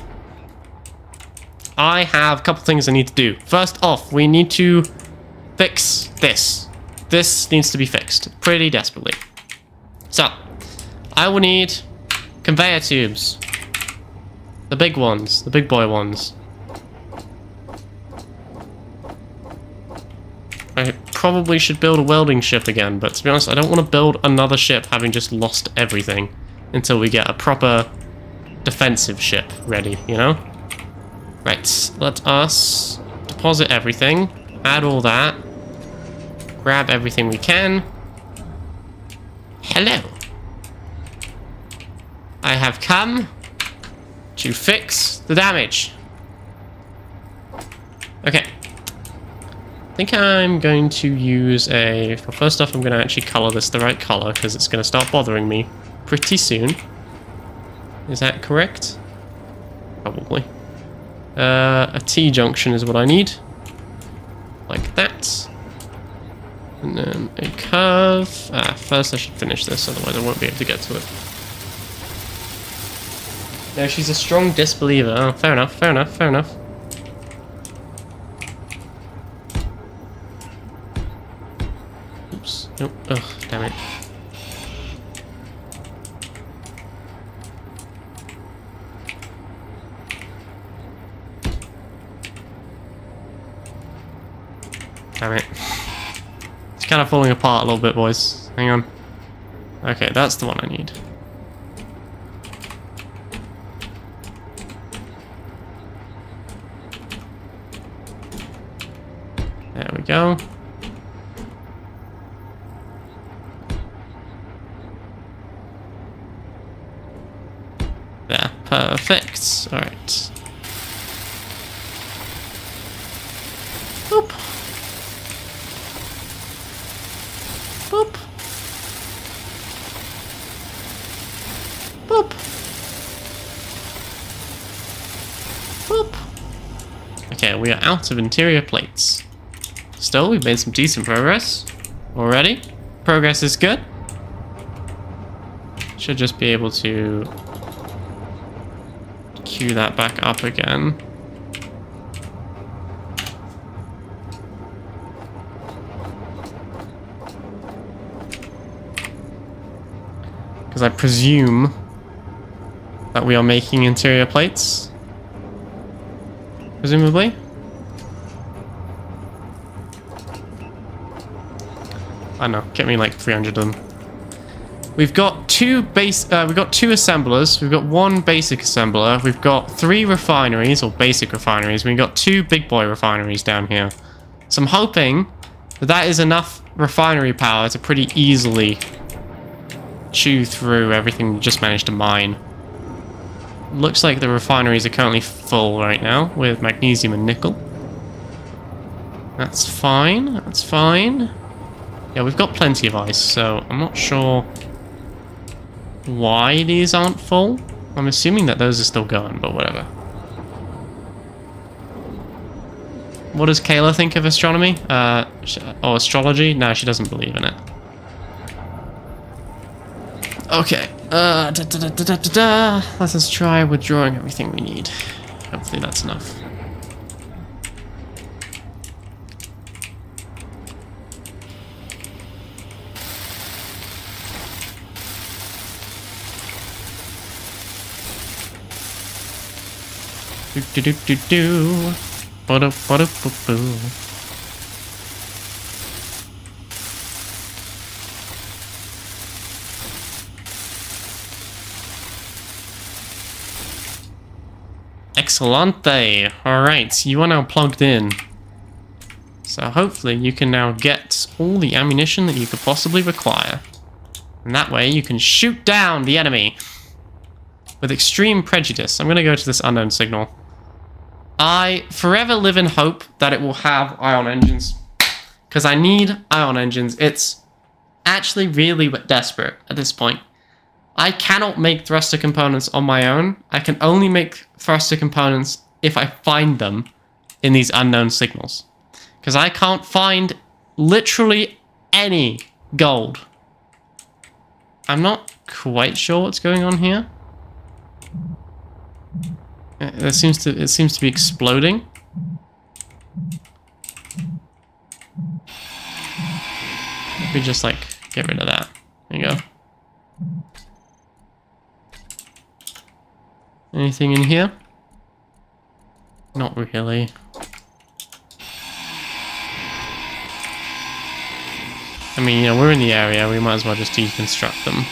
I have a couple things I need to do. First off, we need to fix this. This needs to be fixed pretty desperately. So, I will need conveyor tubes. The big ones, the big boy ones. I probably should build a welding ship again, but to be honest, I don't want to build another ship having just lost everything until we get a proper defensive ship ready, you know? Right, let us deposit everything, add all that, grab everything we can. Hello. I have come to fix the damage. Okay. I think I'm going to use a... Well, first off, I'm going to actually color this the right color, because it's going to start bothering me pretty soon. Is that correct? Probably. A T-junction is what I need. Like that. And then a curve. First I should finish this, otherwise I won't be able to get to it. No, she's a strong disbeliever. Oh, fair enough, fair enough, fair enough. Oops. Nope. Ugh, damn it. Damn it. It's kind of falling apart a little bit, boys. Hang on. Okay, that's the one I need. There we go. There, perfect. Alright. Boop. Boop. Boop. Boop. Okay, we are out of interior plates. Still, we've made some decent progress already. Progress is good. Should just be able to queue that back up again. Because I presume that we are making interior plates. Presumably. I don't know, get me like 300 of them. We've got two assemblers. We've got one basic assembler. We've got 3 refineries, or basic refineries. We've got 2 big boy refineries down here. So I'm hoping that that is enough refinery power to pretty easily chew through everything we just managed to mine. Looks like the refineries are currently full right now with magnesium and nickel. That's fine. That's fine. Yeah, we've got plenty of ice, so I'm not sure why these aren't full. I'm assuming that those are still going, but whatever. What does Kayla think of astronomy? Or astrology? No, she doesn't believe in it. Okay. Let us try withdrawing everything we need. Hopefully that's enough. Do do do do do. Ba-da, ba-da, ba-boo. Excellente. Alright, you are now plugged in. So hopefully you can now get all the ammunition that you could possibly require. And that way you can shoot down the enemy with extreme prejudice. I'm going to go to this unknown signal. I forever live in hope that it will have ion engines. Because I need ion engines. It's actually really desperate at this point. I cannot make thruster components on my own. I can only make thruster components if I find them in these unknown signals. Because I can't find literally any gold. I'm not quite sure what's going on here. It seems to be exploding. If we just like get rid of that. There you go. Anything in here? Not really. I mean, you know, we're in the area. We might as well just deconstruct them.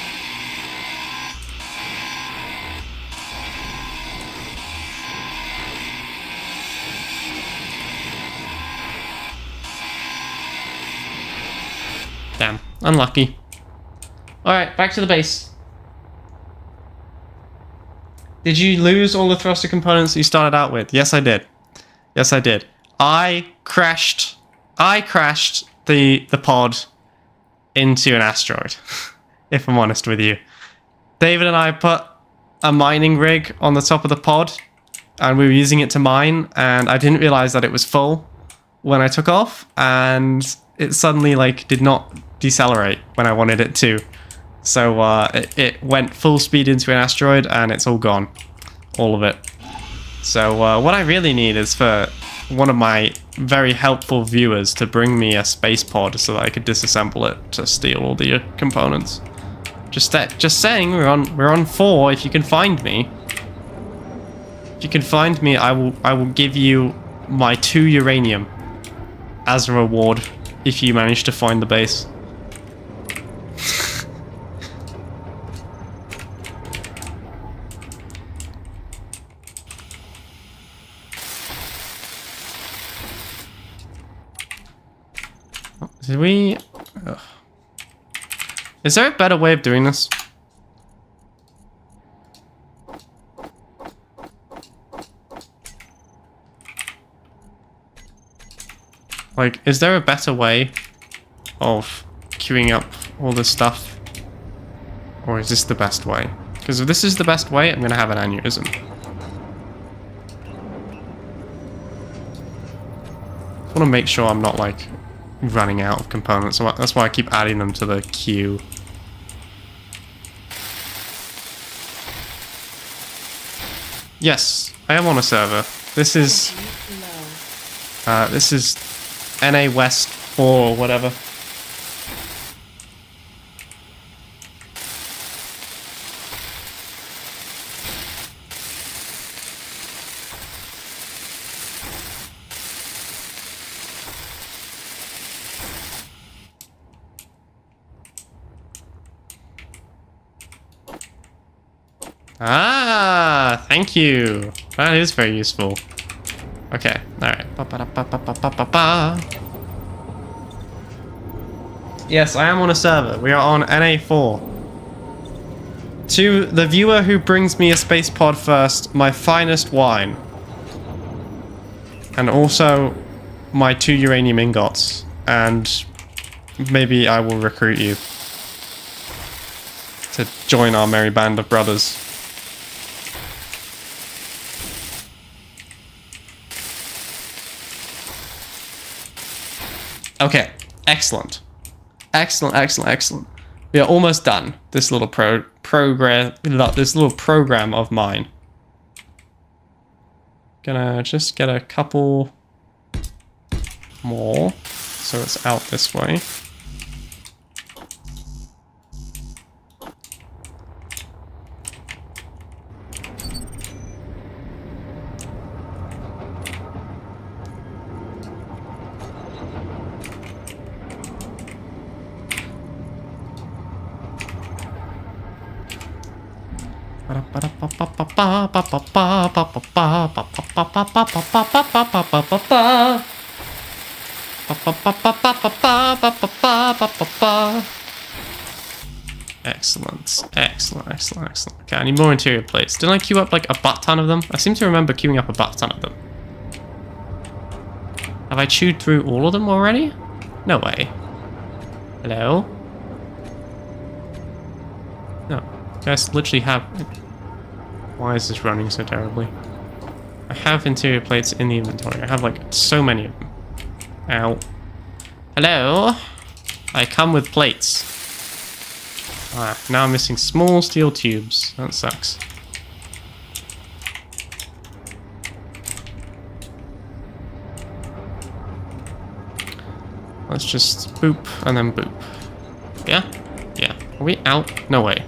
Damn. Unlucky. Alright, back to the base. Did you lose all the thruster components that you started out with? Yes, I did. Yes, I did. I crashed the pod into an asteroid, if I'm honest with you. David and I put a mining rig on the top of the pod, and we were using it to mine, and I didn't realize that it was full when I took off, and it suddenly like did not decelerate when I wanted it to. So it went full speed into an asteroid, and it's all gone. All of it. So what I really need is for one of my very helpful viewers to bring me a space pod so that I could disassemble it to steal all the components. Just saying, we're on 4. If you can find me, I will give you my 2 uranium as a reward if you manage to find the base. Did we... Ugh. Is there a better way of doing this? Like, is there a better way of queuing up all this stuff? Or is this the best way? Because if this is the best way, I'm going to have an aneurysm. I want to make sure I'm not, like, running out of components. So that's why I keep adding them to the queue. Yes, I am on a server. This is NA West 4 or whatever. Ah, thank you. That is very useful. Okay, alright. Yes, I am on a server. We are on NA4. To the viewer who brings me a space pod first, my finest wine. And also my 2 uranium ingots. And maybe I will recruit you to join our merry band of brothers. Okay, excellent. Excellent, excellent, excellent. We are almost done. This little program of mine. Gonna just get a couple more, so it's out this way. Excellent, excellent, excellent, excellent. Okay, I need more interior plates. Didn't I queue up like a butt ton of them? I seem to remember queuing up a butt ton of them. Have I chewed through all of them already? No way. Hello? No. You guys literally have... Why is this running so terribly? I have interior plates in the inventory. I have like so many of them. Ow. Hello? I come with plates. Ah, now I'm missing small steel tubes. That sucks. Let's just boop and then boop. Yeah? Yeah. Are we out? No way.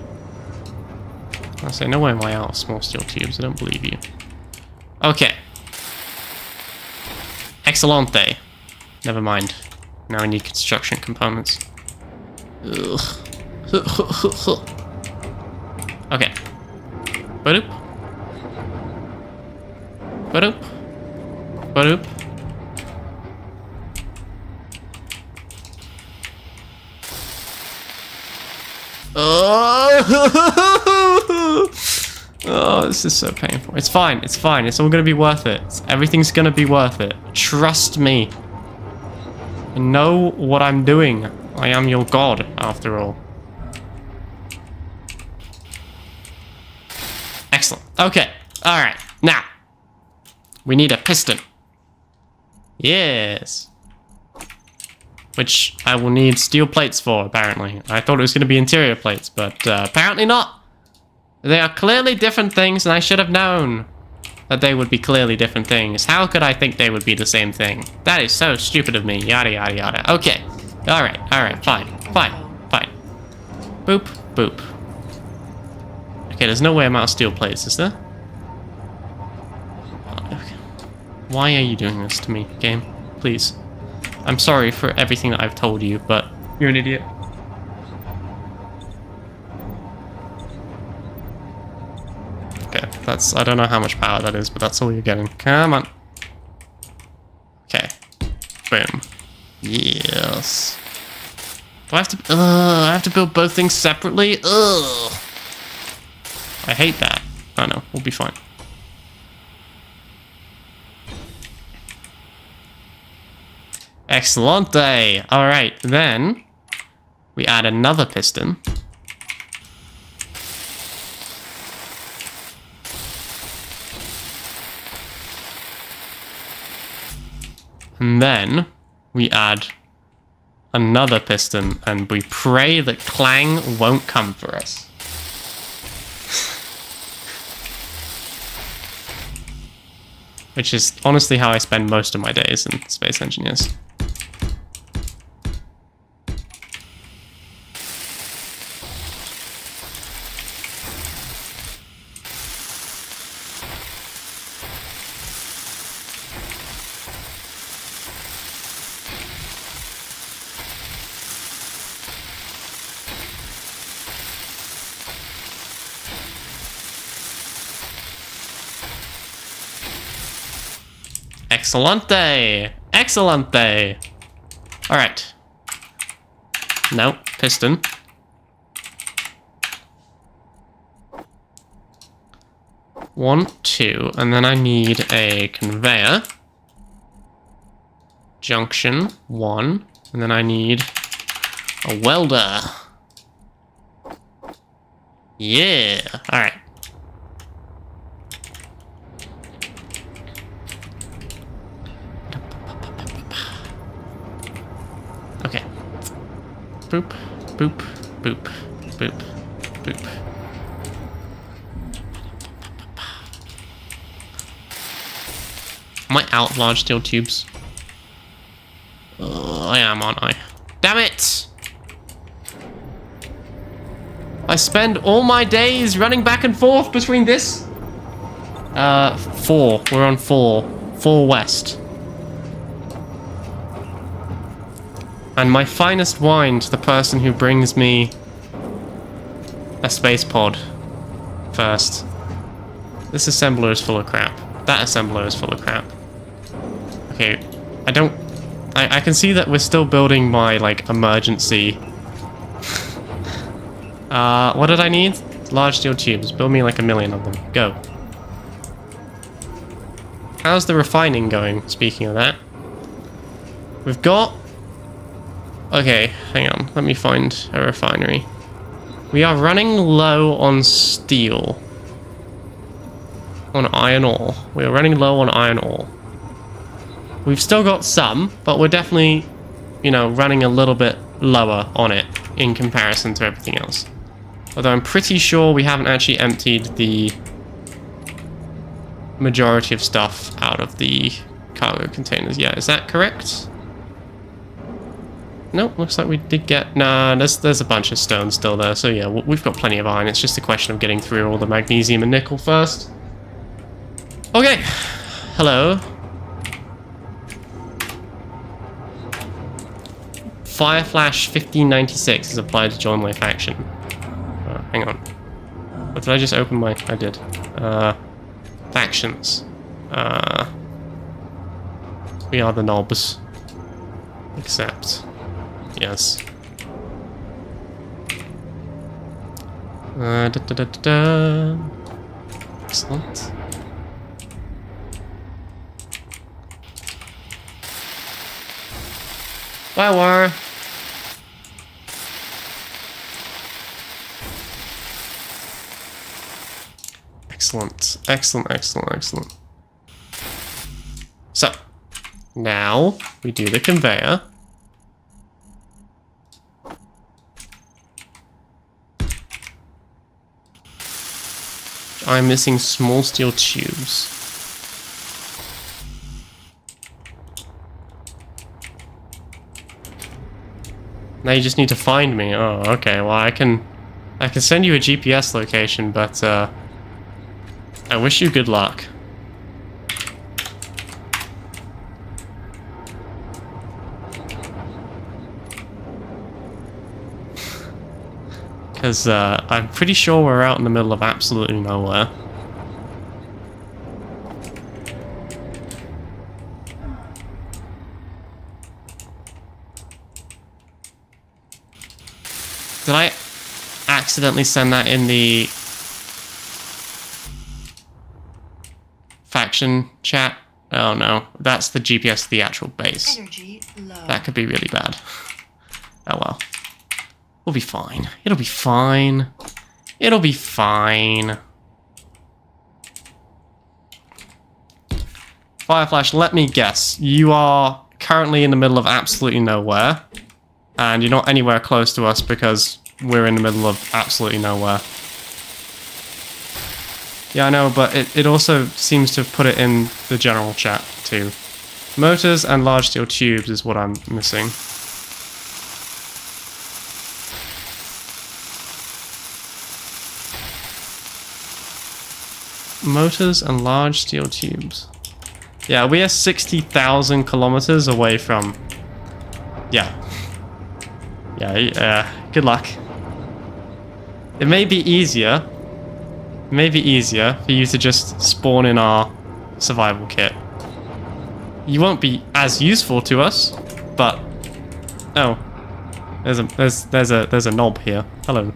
I say, no way am I out of small steel tubes. I don't believe you. Okay. Excellente. Never mind. Now I need construction components. Ugh. Okay. Ba-doop. Ba-doop. Ba-doop. Oh, this is so painful. It's fine. It's fine. It's all gonna be worth it. Everything's gonna be worth it. Trust me. I know what I'm doing. I am your god, after all. Excellent. Okay. All right. Now, we need a piston. Yes. Which I will need steel plates for, apparently. I thought it was going to be interior plates, but apparently not. They are clearly different things, and I should have known that they would be clearly different things. How could I think they would be the same thing? That is so stupid of me. Yada, yada, yada. Okay. All right, fine, fine, fine. Boop, boop. Okay, there's no way I'm out of steel plates, is there? Okay. Why are you doing this to me, game? Please. I'm sorry for everything that I've told you, but you're an idiot. Okay, that's... I don't know how much power that is, but that's all you're getting. Come on. Okay. Boom. Yes. Do I have to build both things separately? Ugh. I hate that. Oh no, we'll be fine. Excellente. All right, then we add another piston. And then we add another piston, and we pray that Clang won't come for us. Which is honestly how I spend most of my days in Space Engineers. Excellente! Excellente! Alright. No, piston. One, two, and then I need a conveyor. Junction, one, and then I need a welder. Yeah! Alright. Okay. Boop, boop, boop, boop, boop. Am I out of large steel tubes? I am, aren't I? Damn it! I spend all my days running back and forth between this. 4. We're on 4. 4 west. And my finest wine to the person who brings me a space pod first. This assembler is full of crap. That assembler is full of crap. Okay, I can see that we're still building my, like, emergency. What did I need? Large steel tubes. Build me like 1 million of them. Go. How's the refining going, speaking of that? We've got... Okay, hang on. Let me find a refinery. We are running low on steel. On iron ore. We are running low on iron ore. We've still got some, but we're definitely, you know, running a little bit lower on it in comparison to everything else. Although I'm pretty sure we haven't actually emptied the majority of stuff out of the cargo containers yet. Is that correct? Nope, looks like we did get... Nah, there's a bunch of stone still there, so yeah, we've got plenty of iron. It's just a question of getting through all the magnesium and nickel first. Okay. Hello. Fire Flash 1596 is applied to join my faction. Hang on. What did I just open my... I did. Factions. We are the knobs. Accept. Yes. Excellent. Power. Excellent. Excellent, excellent, excellent. So, now we do the conveyor. I'm missing small steel tubes. Now you just need to find me. Oh, okay. Well, I can send you a GPS location, but I wish you good luck. Because I'm pretty sure we're out in the middle of absolutely nowhere. Did I accidentally send that in the faction chat? Oh no, that's the GPS to the actual base. Energy low. That could be really bad. Oh well. We'll be fine. It'll be fine. It'll be fine. Fireflash, let me guess. You are currently in the middle of absolutely nowhere. And you're not anywhere close to us because we're in the middle of absolutely nowhere. Yeah, I know, but it also seems to put it in the general chat too. Motors and large steel tubes is what I'm missing. Motors and large steel tubes. Yeah, we are 60,000 kilometers away from... Yeah. Yeah, good luck. It may be easier. It may be easier for you to just spawn in our survival kit. You won't be as useful to us, but... Oh. There's a knob here. Hello.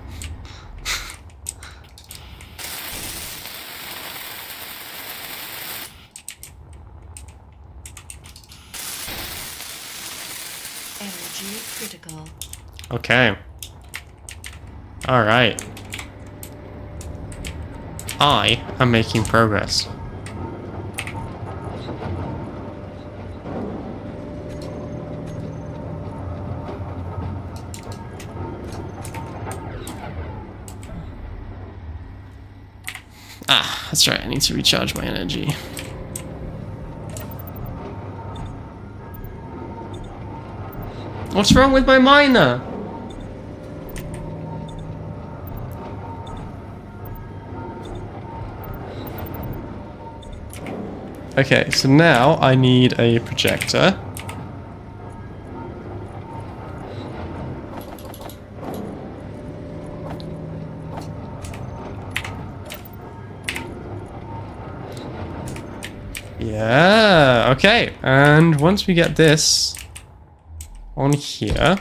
Energy critical. Okay. Alright. I am making progress. Ah, that's right, I need to recharge my energy. What's wrong with my miner? Okay, so now I need a projector. Yeah, okay. And once we get this on here.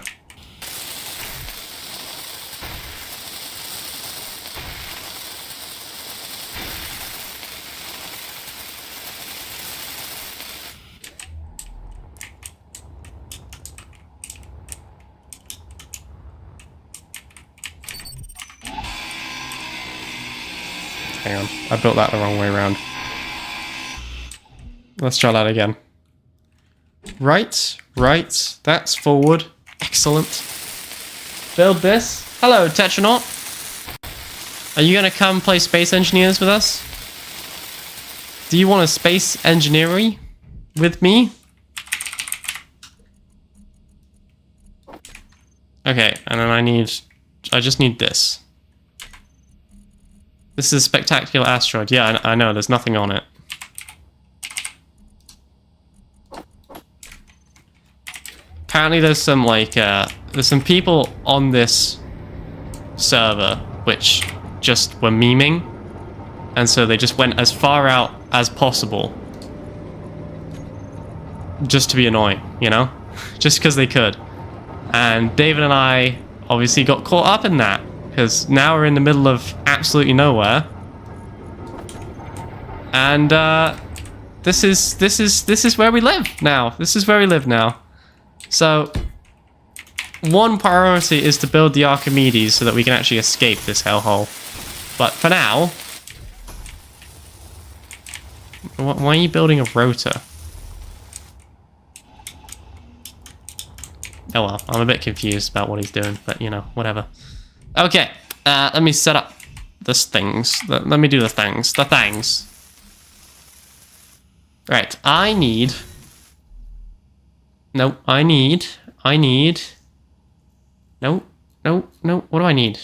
Hang on, I built that the wrong way around. Let's try that again. Right, that's forward. Excellent. Build this. Hello, Tetranaut. Are you gonna come play Space Engineers with us? Do you want a Space Engineering with me? Okay, and then I just need this. This is a spectacular asteroid. Yeah, I know, there's nothing on it. Apparently there's some, like, there's some people on this server which just were memeing. And so they just went as far out as possible. Just to be annoying, you know? Just because they could. And David and I obviously got caught up in that. Because now we're in the middle of absolutely nowhere. And, this is where we live now. This is where we live now. So, one priority is to build the Archimedes so that we can actually escape this hellhole. But for now... Why are you building a rotor? Oh well, I'm a bit confused about what he's doing, but you know, whatever. Okay, let me set up this things. Let me do the things. The things. Right, I need... No, I need... No, what do I need?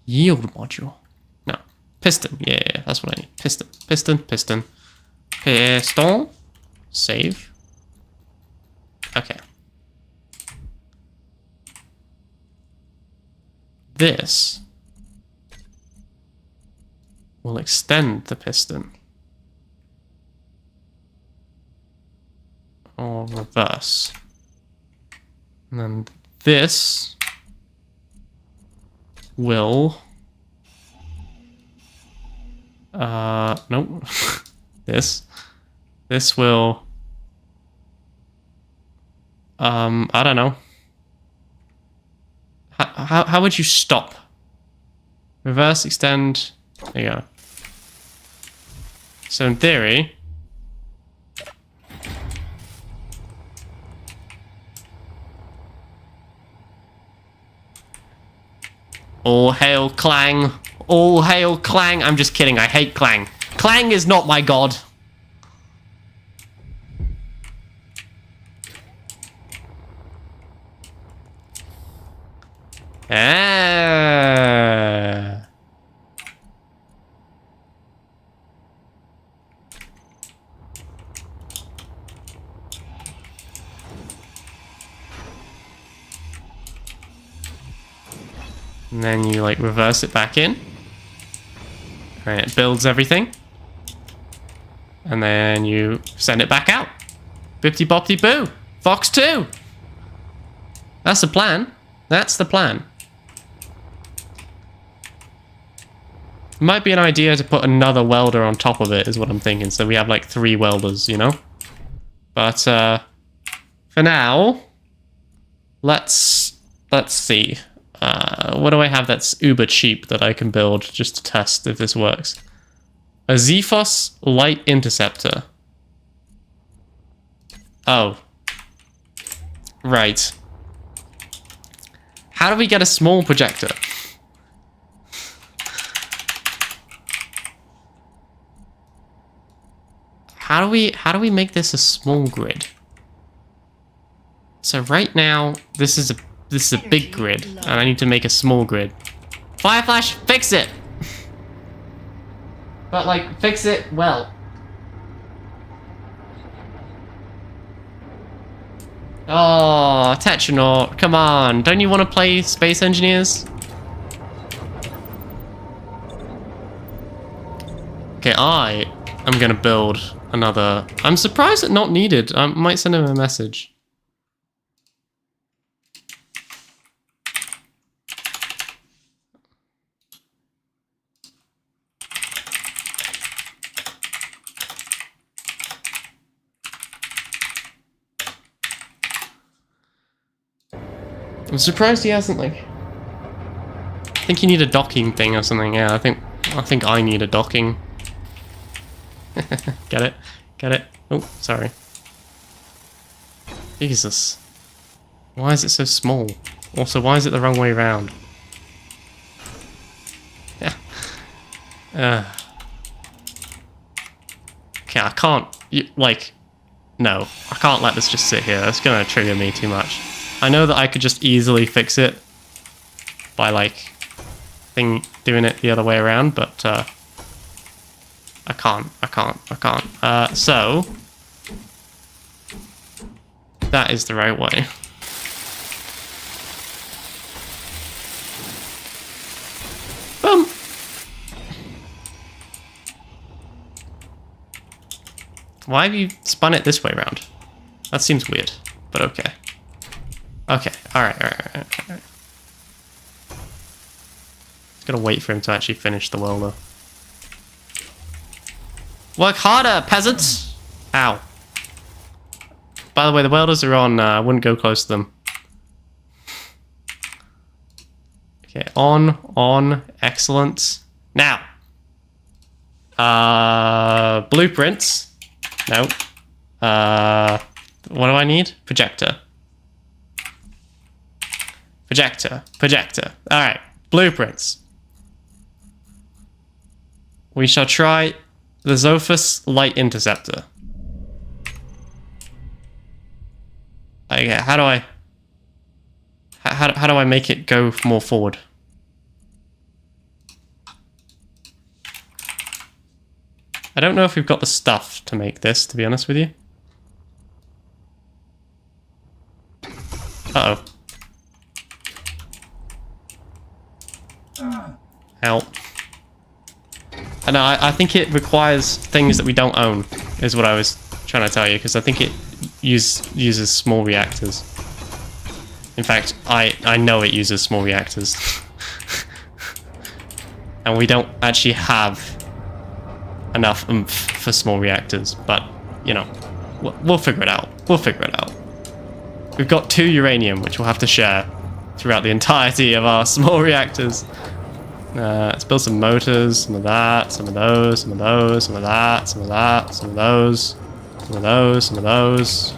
Yield module. No, piston. Yeah, that's what I need. Piston. Save. Okay. This will extend the piston. Or reverse. And then this will... Nope. This This will... I don't know. How would you stop? Reverse, extend... There you go. So in theory... All hail clang. All hail clang. I'm just kidding. I hate clang. Clang is not my god. Ah. And then you like reverse it back in. And it builds everything. And then you send it back out. Bipty bopty boo. Fox 2. That's the plan. That's the plan. Might be an idea to put another welder on top of it, is what I'm thinking. So we have like 3 welders, you know? But for now, let's see. What do I have that's uber cheap that I can build just to test if this works? A Zephos light interceptor. Oh. Right. How do we get a small projector? How do we make this a small grid? So right now, this is a big grid, and I need to make a small grid. Fireflash, fix it! But like, fix it well. Oh, Tetranaut, come on. Don't you want to play Space Engineers? Okay, I am gonna build another... I'm surprised it's not needed. I might send him a message. I'm surprised he hasn't, like... I think you need a docking thing or something. Yeah, I think I need a docking. Get it? Get it? Oh, sorry. Jesus. Why is it so small? Also, why is it the wrong way around? Yeah. Okay, I can't... like... No, I can't let this just sit here. That's gonna trigger me too much. I know that I could just easily fix it by, like, doing it the other way around, but, I can't. So, that is the right way. Boom! Why have you spun it this way around? That seems weird, but okay. Okay, alright. Just gotta wait for him to actually finish the welder. Work harder, peasants! Ow. By the way, the welders are on. I wouldn't go close to them. Okay, on, excellent. Now. Blueprints. No. What do I need? Projector. Projector. Alright, blueprints. We shall try the Zephos light interceptor. Okay, how do I make it go more forward? I don't know if we've got the stuff to make this, to be honest with you. Uh-oh. Help. No, I think it requires things that we don't own, is what I was trying to tell you, because I think it uses small reactors. In fact, I know it uses small reactors. And we don't actually have enough oomph for small reactors, but you know, we'll figure it out. We'll figure it out. We've got 2 uranium, which we'll have to share throughout the entirety of our small reactors. Let's build some motors, some of that, some of those, some of those, some of that, some of that, some of those, some of those, some of those.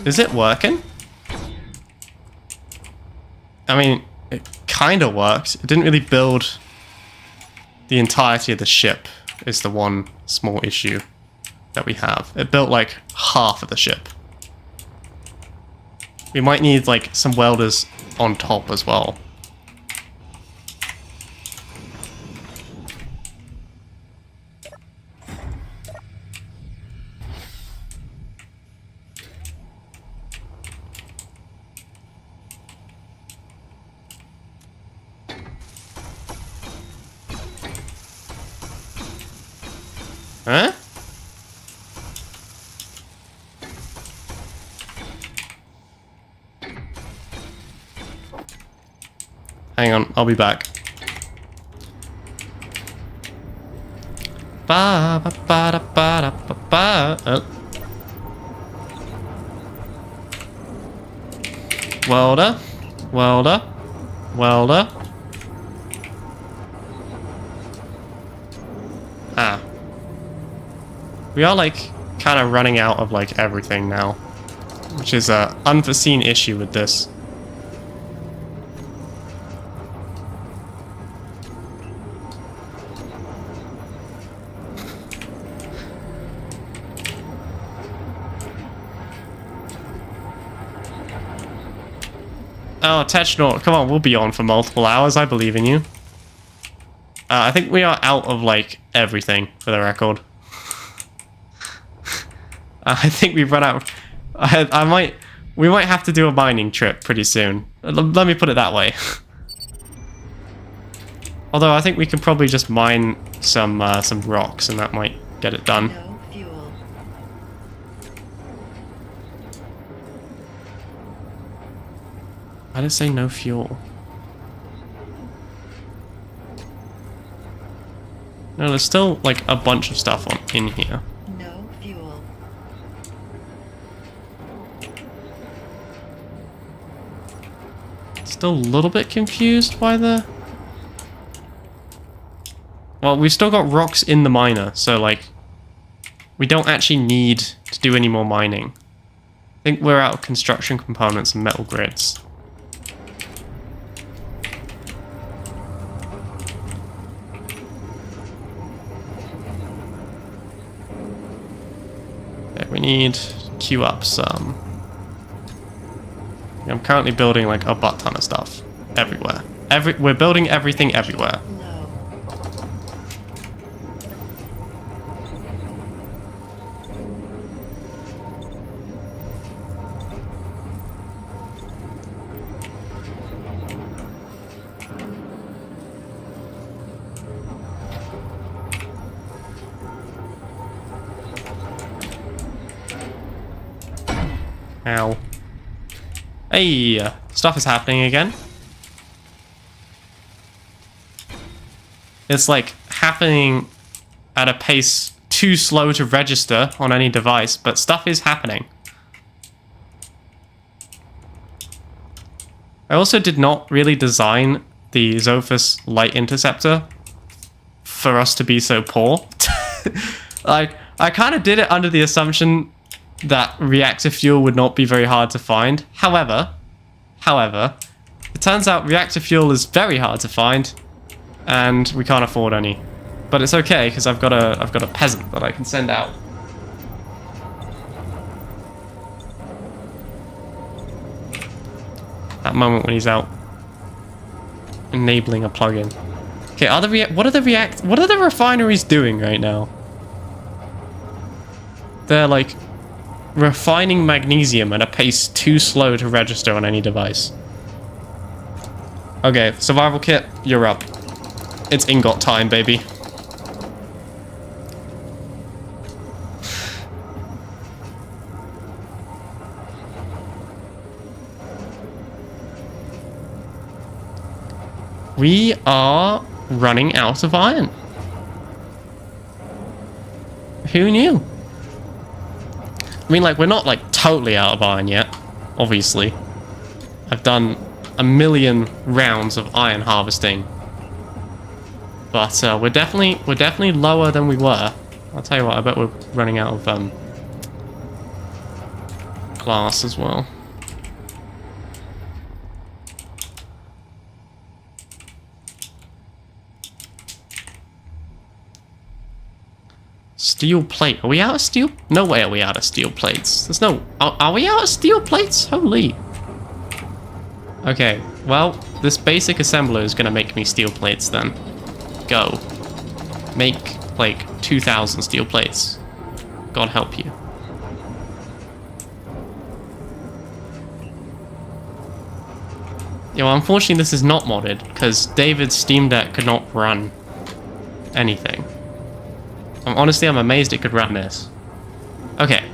Is it working? I mean, it kind of works. It didn't really build the entirety of the ship, is the one small issue that we have. It built like half of the ship. We might need like some welders on top as well. Huh? Hang on, I'll be back. Ba ba ba da ba da ba ba. Welder, welder, welder. Ah. We are like kind of running out of like everything now, which is an unforeseen issue with this. Oh, Technaut, come on, we'll be on for multiple hours. I believe in you. I think we are out of like everything for the record. I think we've run out. We might have to do a mining trip pretty soon. Let me put it that way. Although I think we could probably just mine some rocks, and that might get it done. No fuel. I didn't say no fuel. No, there's still like a bunch of stuff in here. No fuel. Still a little bit confused by the... Well, we've still got rocks in the miner, so like... We don't actually need to do any more mining. I think we're out of construction components and metal grids. Okay, we need to queue up some... I'm currently building like a butt ton of stuff everywhere. We're building everything everywhere. Low. Ow. Hey, stuff is happening again. It's like happening at a pace too slow to register on any device, but stuff is happening. I also did not really design the Zophis light interceptor for us to be so poor. Like, I kind of did it under the assumption that reactor fuel would not be very hard to find. However, it turns out reactor fuel is very hard to find, and we can't afford any. But it's okay because I've got a peasant that I can send out. That moment when he's out enabling a plugin. Okay, what are the refineries doing right now? They're like refining magnesium at a pace too slow to register on any device. Okay, survival kit, you're up. It's ingot time, baby. We are running out of iron. Who knew? I mean, like, we're not, like, totally out of iron yet, obviously. I've done a million rounds of iron harvesting. But we're definitely lower than we were. I'll tell you what, I bet we're running out of glass as well. Steel plate. Are we out of steel? No way are we out of steel plates. There's no... Are we out of steel plates? Holy. Okay, well, this basic assembler is going to make me steel plates then. Go. Make, like, 2,000 steel plates. God help you. Yeah, well, unfortunately this is not modded, because David's Steam Deck could not run anything. Honestly, I'm amazed it could run this. Okay.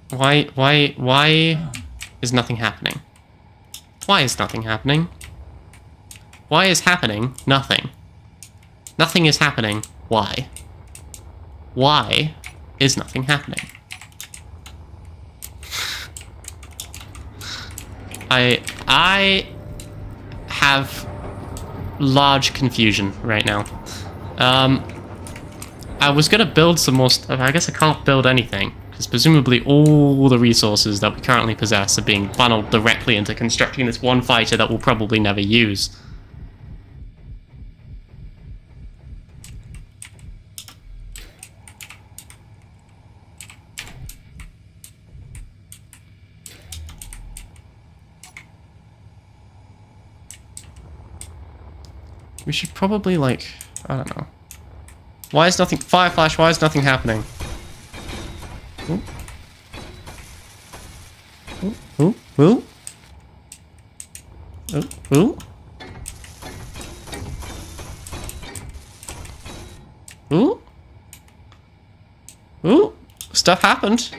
Why is nothing happening? Why is nothing happening? Why is happening nothing? Nothing is happening. Why? Why is nothing happening? I have large confusion right now. I was gonna build some more I guess I can't build anything, because presumably all the resources that we currently possess are being funneled directly into constructing this one fighter that we'll probably never use. We should probably, like, I don't know. Why is nothing... Fire flash, why is nothing happening? Ooh. Ooh, ooh, ooh. Ooh, ooh. Ooh. Ooh. Stuff happened.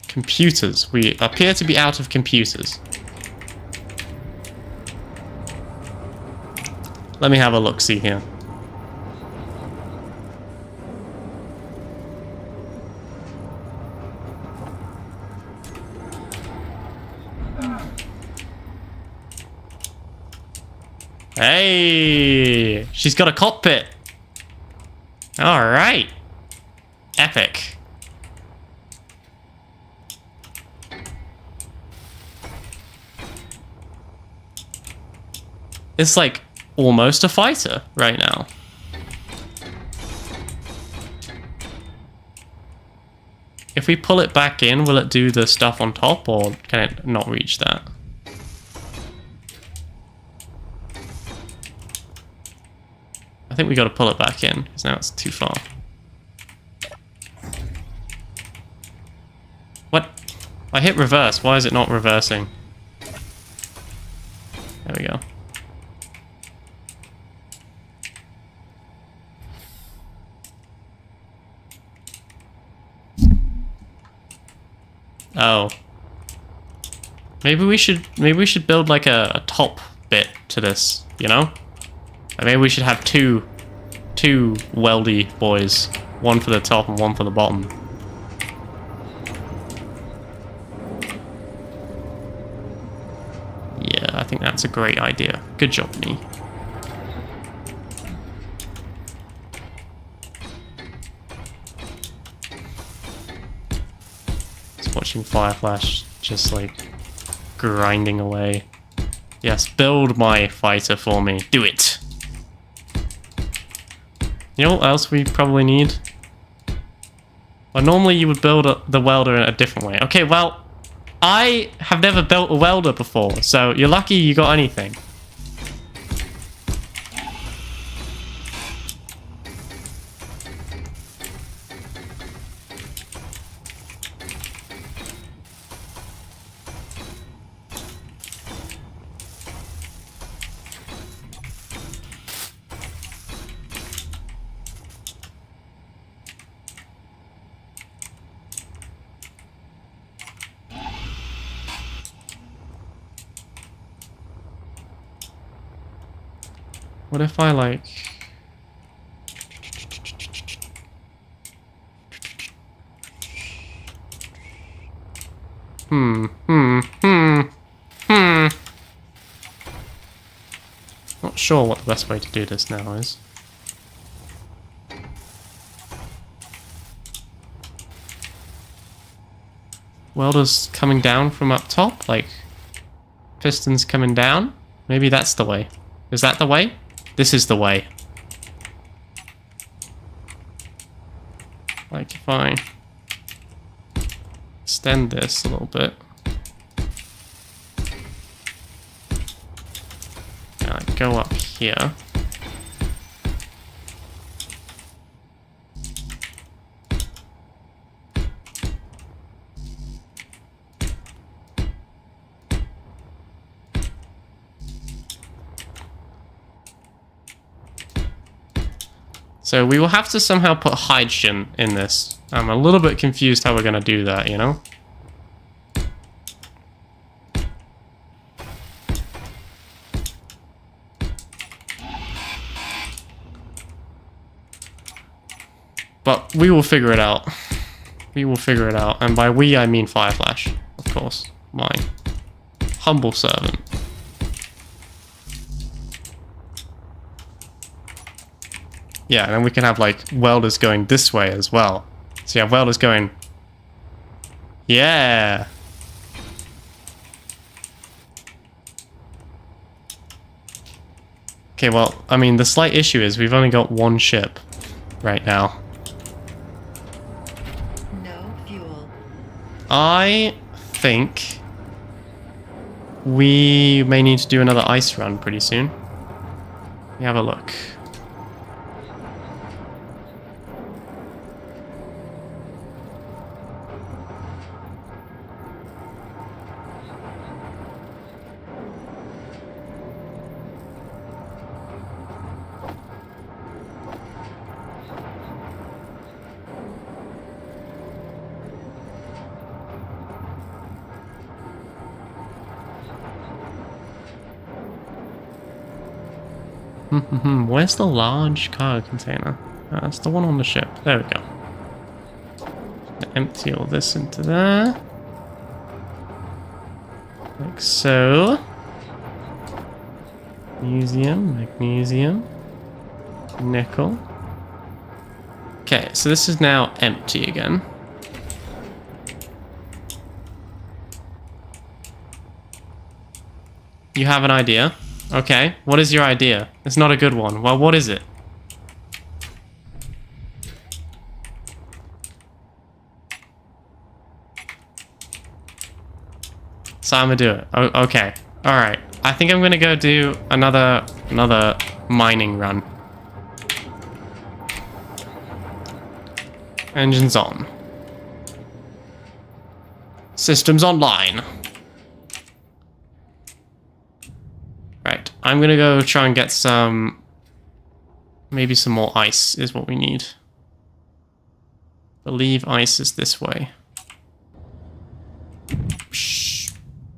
Computers. We appear to be out of computers. Let me have a look-see here. Hey! She's got a cockpit! Alright! Epic. It's like almost a fighter right now. If we pull it back in, will it do the stuff on top, or can it not reach that? I think we got to pull it back in, because now it's too far. What? I hit reverse. Why is it not reversing? There we go. Oh. Maybe we should build like a top bit to this, you know? Like maybe we should have two weldy boys. One for the top and one for the bottom. Yeah, I think that's a great idea. Good job, me. Watching Fireflash just like grinding away. Yes, build my fighter for me. Do it. You know what else we probably need? Well, normally you would build the welder in a different way. Okay, well, I have never built a welder before, so you're lucky you got anything. What if I like... Not sure what the best way to do this now is. Welders coming down from up top, like pistons coming down. Maybe that's the way. Is that the way? This is the way. Like if I extend this a little bit. Yeah, like go up here. So we will have to somehow put hydrogen in this. I'm a little bit confused how we're going to do that, you know? But we will figure it out. We will figure it out. And by we, I mean Fireflash, of course. My humble servant. Yeah, and then we can have, like, welders going this way as well. So you have welders going... Yeah! Okay, well, I mean, the slight issue is we've only got one ship right now. No fuel. I think we may need to do another ice run pretty soon. Let me have a look. Where's the large cargo container? That's the one on the ship. There we go. Empty all this into there. Like so. Magnesium, nickel. Okay, so this is now empty again. You have an idea? Okay, what is your idea? It's not a good one. Well, what is it? So I'm gonna do it. Oh, okay. Alright. I think I'm gonna go do another mining run. Engines on. Systems online. Right, I'm gonna go try and get some... Maybe some more ice is what we need. I believe ice is this way. Shh.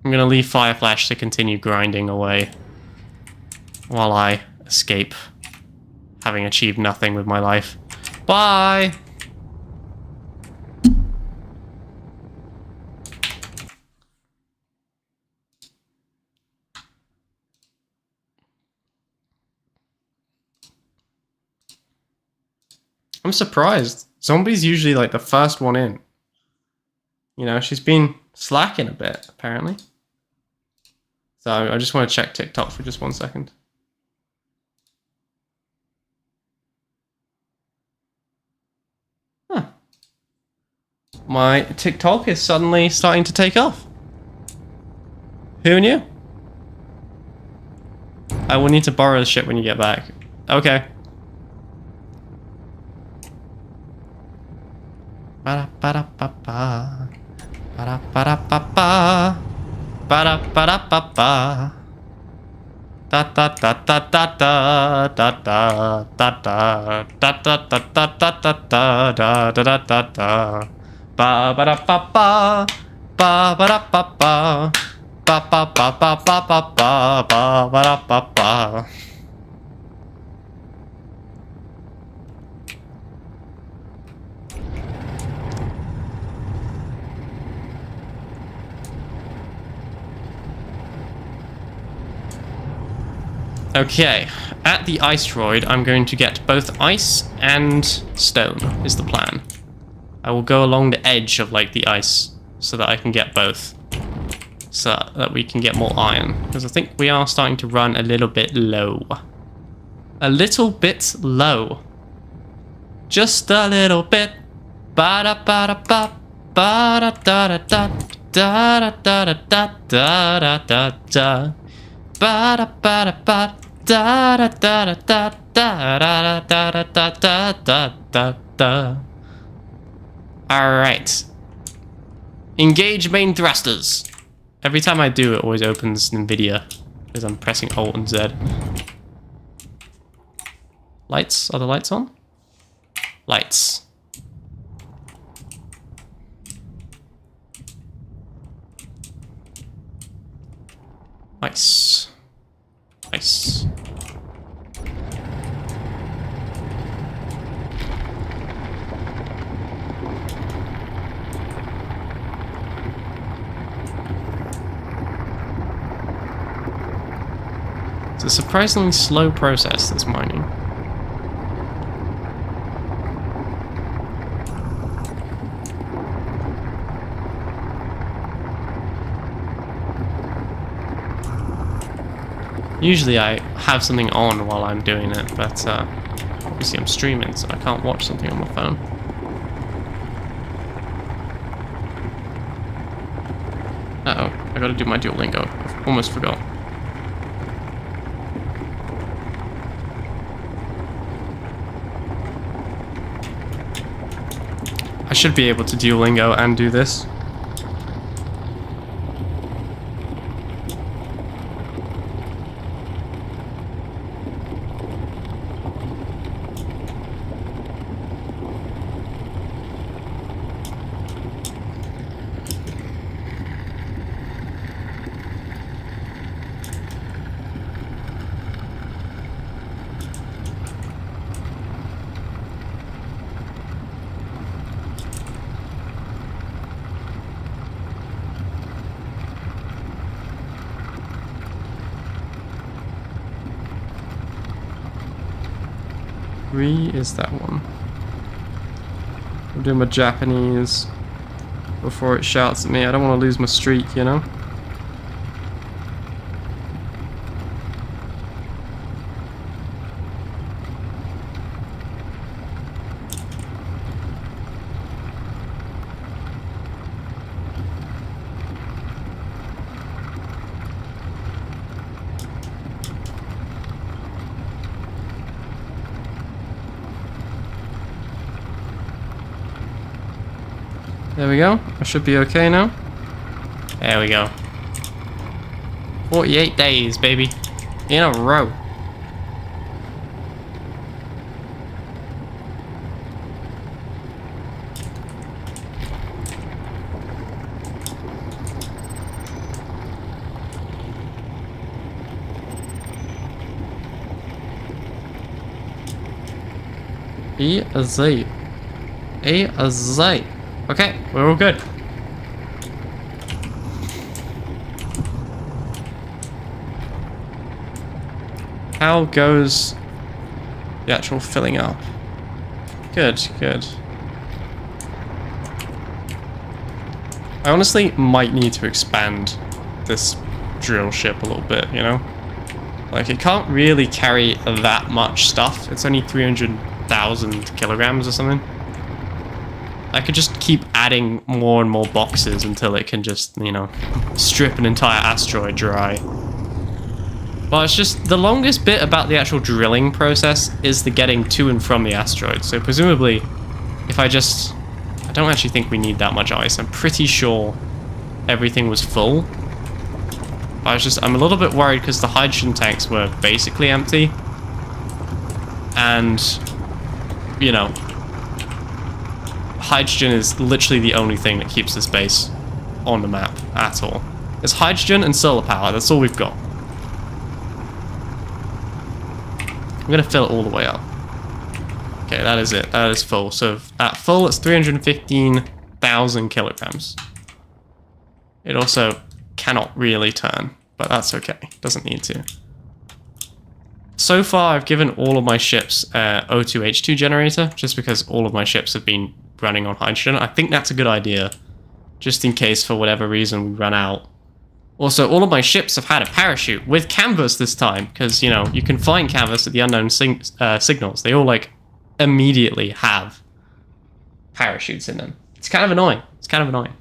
I'm gonna leave Fireflash to continue grinding away while I escape, having achieved nothing with my life. Bye! I'm surprised. Zombie's usually like the first one in. You know, she's been slacking a bit, apparently. So I just want to check TikTok for just 1 second. Huh. My TikTok is suddenly starting to take off. Who knew? I will need to borrow the ship when you get back. Okay. Ba-da-ba-da-ba-ba. Ba-da-ba-da-ba-ba. Ba-da-ba-da-ba-ba. Da-da-da-da-da-da. Da-da-da-da-da-da-da-da-da-da-da-da. Ba-ba-da-ba-ba. Ba-ba-da-ba-ba. Ba-ba-ba-ba-ba-ba-ba. Ba-ba-da-ba-ba. Okay, at the iceroid, I'm going to get both ice and stone, is the plan. I will go along the edge of, like, the ice, so that I can get both. So that we can get more iron. Because I think we are starting to run a little bit low. A little bit low. Just a little bit. Ba-da-ba-da-ba. Ba-da-da-da-da. Da-da-da-da-da-da-da-da. Ba-da-ba-da-ba. Da-da-da-da-da-da-da-da-da-da-da. Alright. Engage main thrusters. Every time I do, it always opens NVIDIA because I'm pressing Alt and Z. Lights? Are the lights on? Lights. Nice. Nice. It's a surprisingly slow process, this mining. Usually I have something on while I'm doing it, but obviously I'm streaming, so I can't watch something on my phone. Uh-oh, I gotta do my Duolingo. I almost forgot. I should be able to Duolingo and do this. Is that one? I'm doing my Japanese before it shouts at me. I don't want to lose my streak, you know? There we go. I should be okay now. There we go. 48 days, baby. In a row. Easy. Easy. Okay, we're all good. How goes the actual filling up? Good, good. I honestly might need to expand this drill ship a little bit, you know? Like, it can't really carry that much stuff. It's only 300,000 kilograms or something. I could just keep adding more and more boxes until it can just, you know, strip an entire asteroid dry. Well, it's just the longest bit about the actual drilling process is the getting to and from the asteroid. So presumably, if I don't actually think we need that much ice. I'm pretty sure everything was full. I'm a little bit worried because the hydrogen tanks were basically empty. And, you know, hydrogen is literally the only thing that keeps this base on the map at all. It's hydrogen and solar power. That's all we've got. I'm going to fill it all the way up. Okay, that is it. That is full. So at full, it's 315,000 kilograms. It also cannot really turn, but that's okay. Doesn't need to. So far, I've given all of my ships O2H2 generator, just because all of my ships have been running on hydrogen. I think that's a good idea, just in case for whatever reason we run out. Also, all of my ships have had a parachute with canvas this time, because, you know, you can find canvas at the unknown signals. They all, like, immediately have parachutes in them. It's kind of annoying. It's kind of annoying.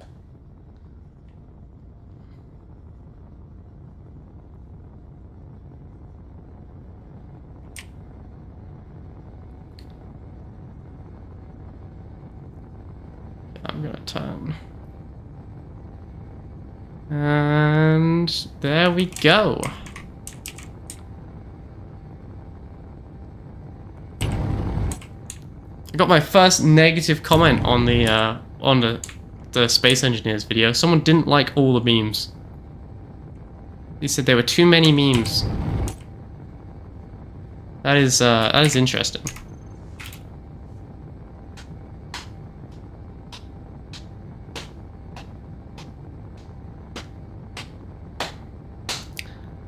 I'm gonna turn. And there we go. I got my first negative comment on the Space Engineers video. Someone didn't like all the memes. He said there were too many memes. That is interesting.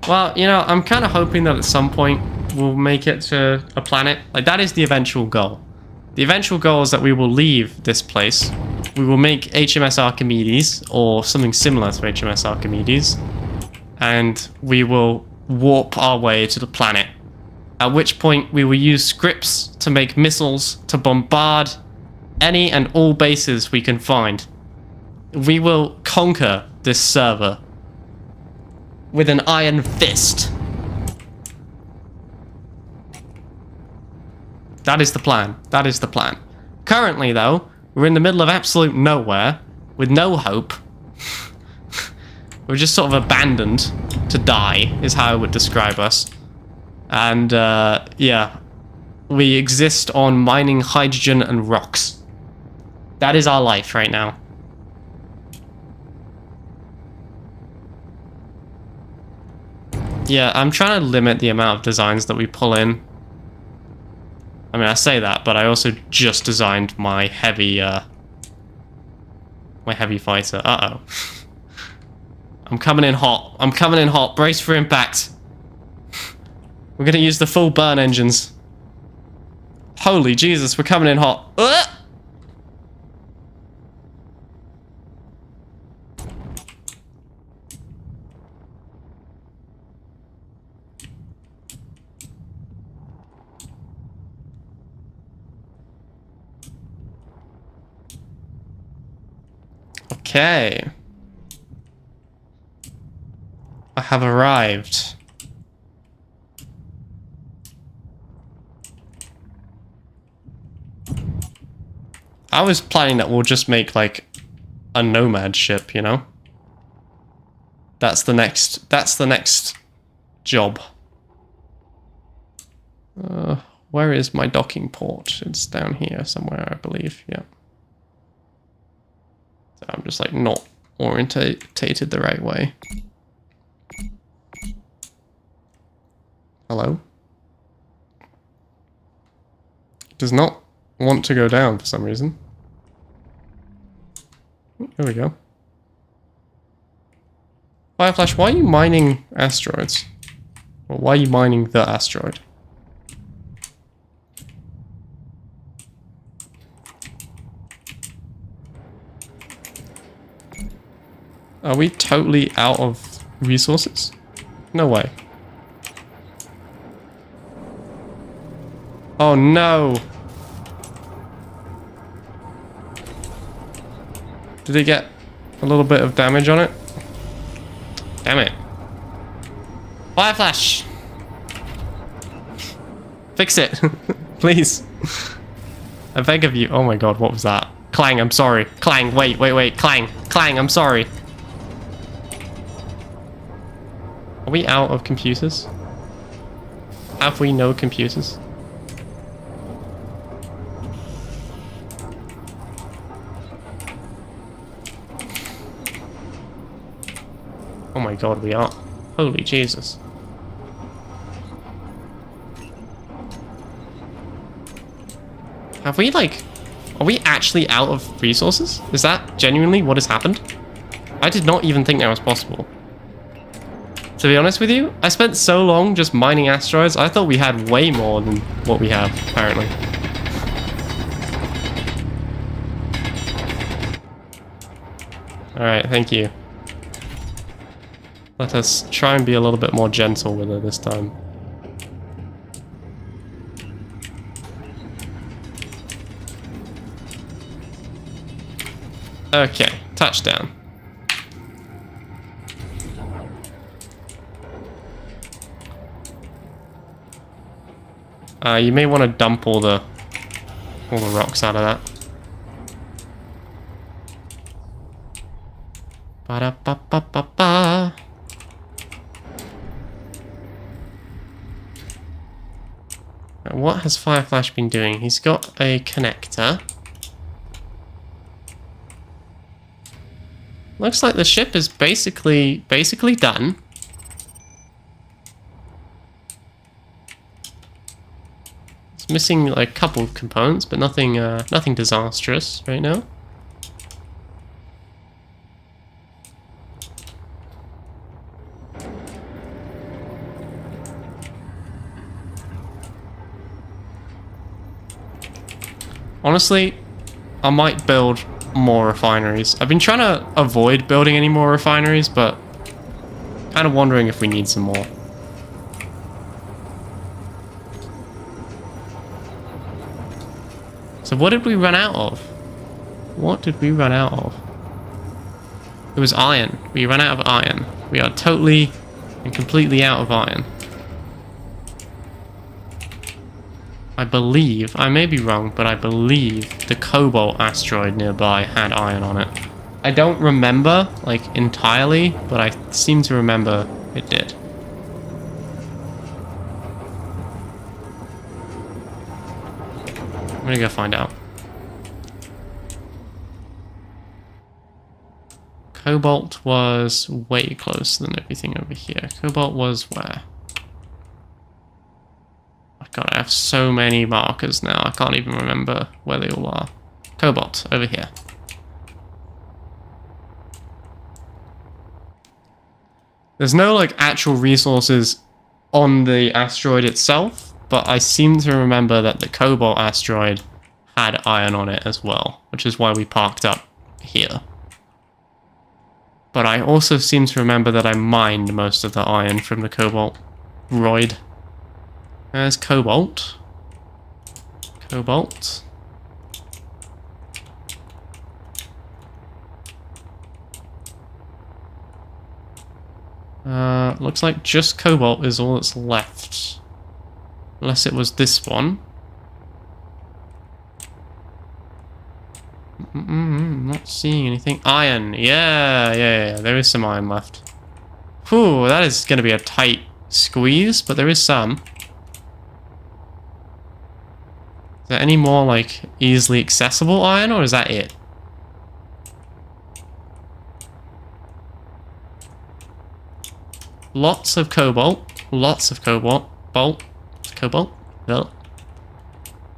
Well, you know, I'm kind of hoping that at some point we'll make it to a planet. Like, that is the eventual goal. The eventual goal is that we will leave this place. We will make HMS Archimedes, or something similar to HMS Archimedes, and we will warp our way to the planet. At which point we will use scripts to make missiles to bombard any and all bases we can find. We will conquer this server with an iron fist. That is the plan. That is the plan. Currently, though, we're in the middle of absolute nowhere, with no hope. We're just sort of abandoned to die, is how I would describe us. And, yeah. We exist on mining hydrogen and rocks. That is our life right now. Yeah, I'm trying to limit the amount of designs that we pull in. I mean, I say that, but I also just designed my heavy fighter. Uh-oh. I'm coming in hot. I'm coming in hot. Brace for impact. We're gonna use the full burn engines. Holy Jesus, we're coming in hot. Okay. I have arrived. I was planning that we'll just make, like, a nomad ship, you know? That's the next job. Where is my docking port? It's down here somewhere, I believe, yeah. I'm just like not orientated the right way. Hello? Does not want to go down for some reason. There we go. Fireflash, why are you mining asteroids? Or why are you mining the asteroid? Are we totally out of resources? No way. Oh no! Did it get a little bit of damage on it? Damn it. Fireflash! Fix it! Please. I beg of you. Oh my god, what was that? Clang, I'm sorry. Clang, wait. Clang. Clang, I'm sorry. Are we out of computers? Have we no computers? Oh my god, we are. Holy Jesus. Have we, like... Are we actually out of resources? Is that genuinely what has happened? I did not even think that was possible. To be honest with you, I spent so long just mining asteroids, I thought we had way more than what we have, apparently. Alright, thank you. Let us try and be a little bit more gentle with her this time. Okay, touchdown. You may want to dump all the rocks out of that. Ba-da-ba-ba-ba-ba. Now, what has Fireflash been doing? He's got a connector. Looks like the ship is basically done. It's missing like a couple of components, but nothing disastrous right now. Honestly, I might build more refineries. I've been trying to avoid building any more refineries, but kind of wondering if we need some more. So what did we run out of? What did we run out of? It was iron. We ran out of iron. We are totally and completely out of iron. I believe, I may be wrong, but I believe the Cobalt asteroid nearby had iron on it. I don't remember, like, entirely, but I seem to remember it did. I'm gonna go find out. Cobalt was way closer than everything over here. Cobalt was where? God, I have so many markers now, I can't even remember where they all are. Cobalt, over here. There's no, like, actual resources on the asteroid itself, but I seem to remember that the Cobalt asteroid had iron on it as well, which is why we parked up here. But I also seem to remember that I mined most of the iron from the Cobalt roid. There's Cobalt. Cobalt. Looks like just Cobalt is all that's left. Unless it was this one. Not seeing anything. Iron. Yeah. There is some iron left. Whew, that is going to be a tight squeeze, but there is some. Is there any more, like, easily accessible iron, or is that it? Lots of cobalt. Lots of cobalt. Cobalt? No.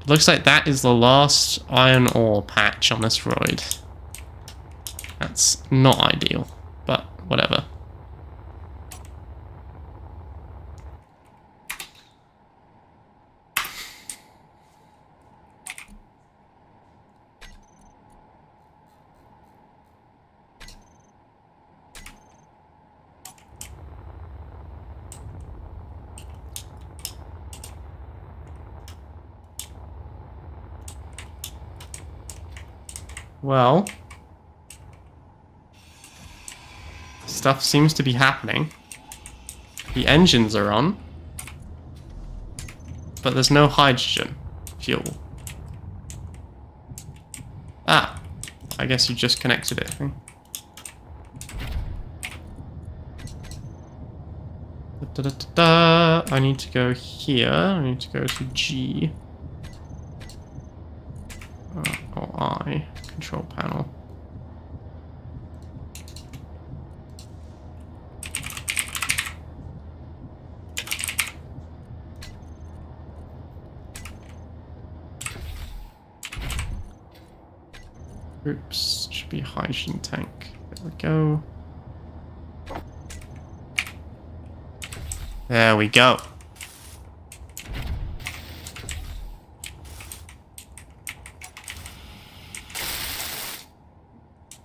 It looks like that is the last iron ore patch on this roid. That's not ideal, but whatever. Well, stuff seems to be happening. The engines are on, but there's no hydrogen fuel. Ah, I guess you just connected it. I need to go here. I need to go to G. Or I. Control panel. Oops, should be a hydrogen tank. There we go. There we go.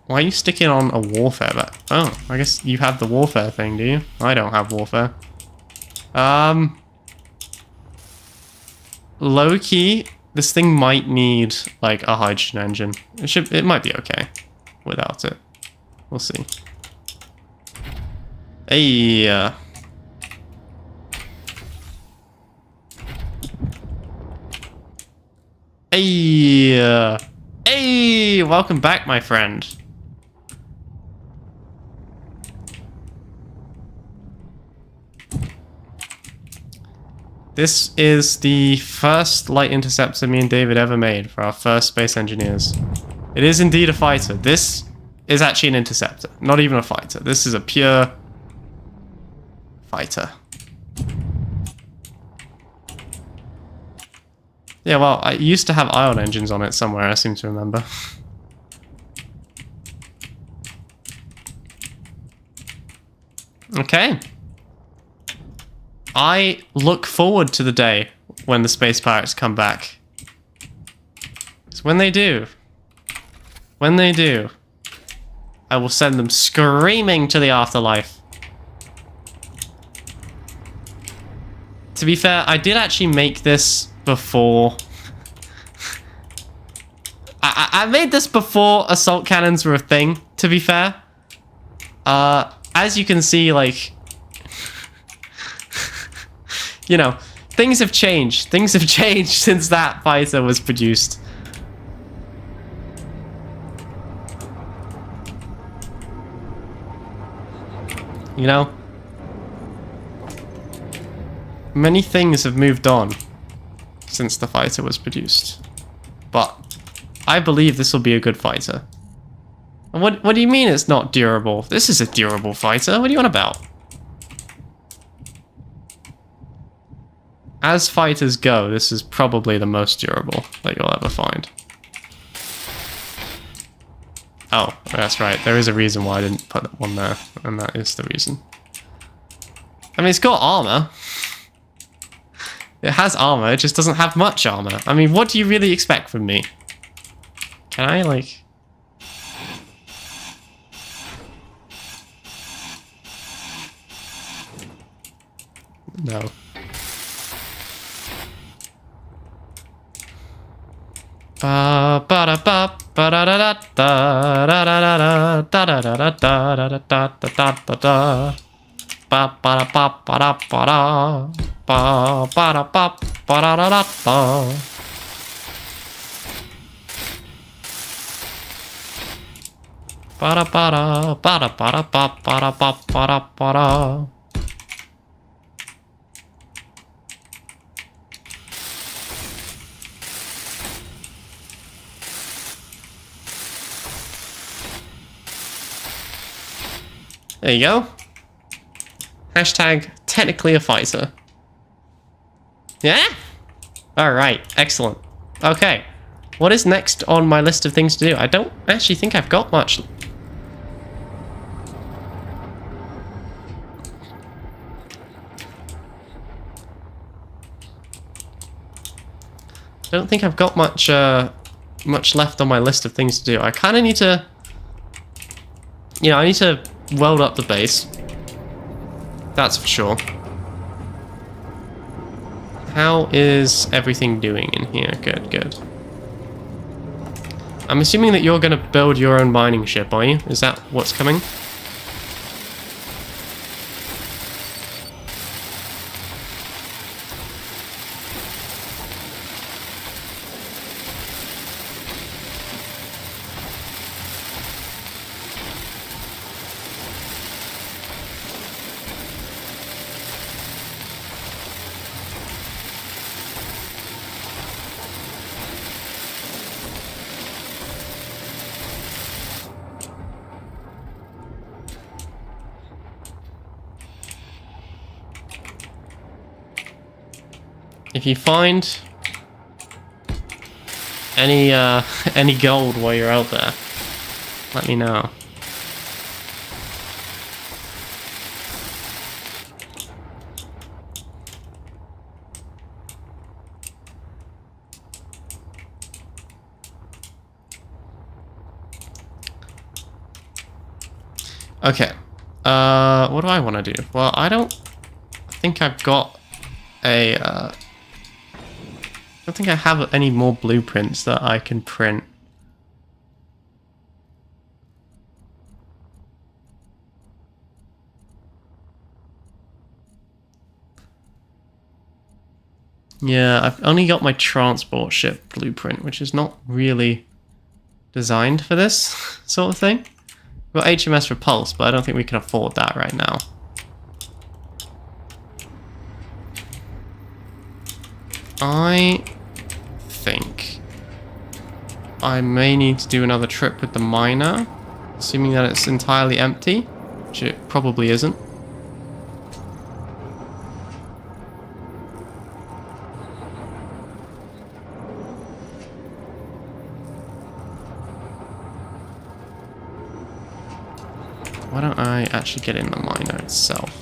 Why are you sticking on a warfare bit? Oh, I guess you have the warfare thing, do you? I don't have warfare. Low key, this thing might need like a hydrogen engine. It might be okay without it. We'll see. Hey. Hey. Hey, welcome back, my friend. This is the first light interceptor me and David ever made for our first space engineers. It is indeed a fighter. This is actually an interceptor, not even a fighter. This is a pure fighter. Yeah, well, I used to have ion engines on it somewhere, I seem to remember. Okay. I look forward to the day when the space pirates come back. Because when they do, I will send them screaming to the afterlife. To be fair, I did actually make this before. I made this before assault cannons were a thing, to be fair. As you can see, like, you know, things have changed. Things have changed since that fighter was produced. You know? Many things have moved on since the fighter was produced. But I believe this will be a good fighter. And what do you mean it's not durable? This is a durable fighter. What are you on about? As fighters go, this is probably the most durable that you'll ever find. Oh, that's right. There is a reason why I didn't put that one there, and that is the reason. I mean, it's got armor. It has armor, it just doesn't have much armor. I mean, what do you really expect from me? Can I, like... No. Ba ba da ba ba da da da da da da da da da da da da da da da da. Ba ba da ba ba da ba da ba ba da ba ba da da da da. Ba da ba da ba da ba da ba ba da ba ba da ba da. There you go. Hashtag technically a fighter. Yeah? Alright, excellent. Okay. What is next on my list of things to do? I don't actually think I've got much. I don't think I've got much much left on my list of things to do. I kind of need to... You know, I need to weld up the base. That's for sure. How is everything doing in here? Good, good. I'm assuming that you're going to build your own mining ship, are you? Is that what's coming? If you find any any gold while you're out there, let me know. Okay. What do I want to do? Well, I don't think I've got a... I don't think I have any more blueprints that I can print. Yeah, I've only got my transport ship blueprint, which is not really designed for this sort of thing. We've got HMS Repulse, but I don't think we can afford that right now. I think I may need to do another trip with the miner, assuming that it's entirely empty, which it probably isn't. Why don't I actually get in the miner itself?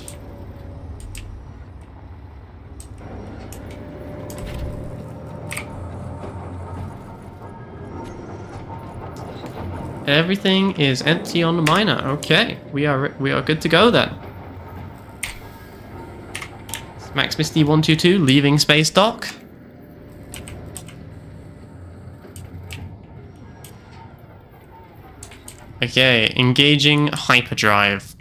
Everything is empty on the miner. Okay, we are good to go then. Max Misty 122 leaving space dock. Okay, engaging hyperdrive.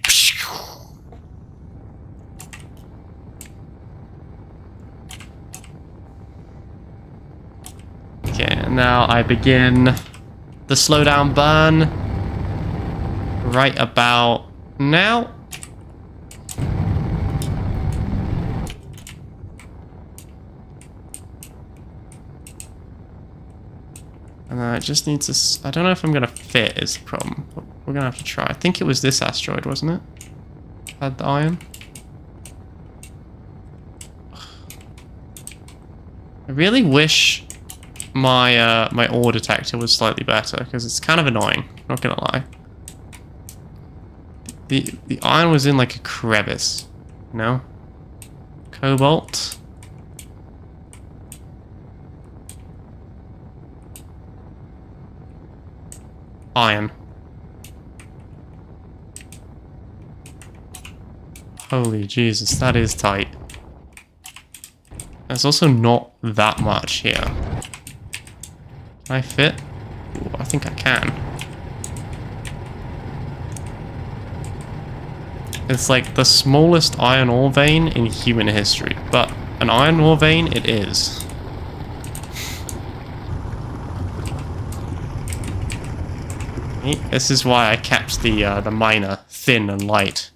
Okay, and now I begin the slowdown burn right about now. And I just need to... I don't know if I'm going to fit is the problem. But we're going to have to try. I think it was this asteroid, wasn't it? Had the iron. I really wish my my ore detector was slightly better, because it's kind of annoying. Not going to lie. The iron was in like a crevice. No? Cobalt. Iron. Holy Jesus, that is tight. There's also not that much here. Can I fit? Ooh, I think I can. It's like the smallest iron ore vein in human history, but an iron ore vein it is. This is why I kept the miner thin and light.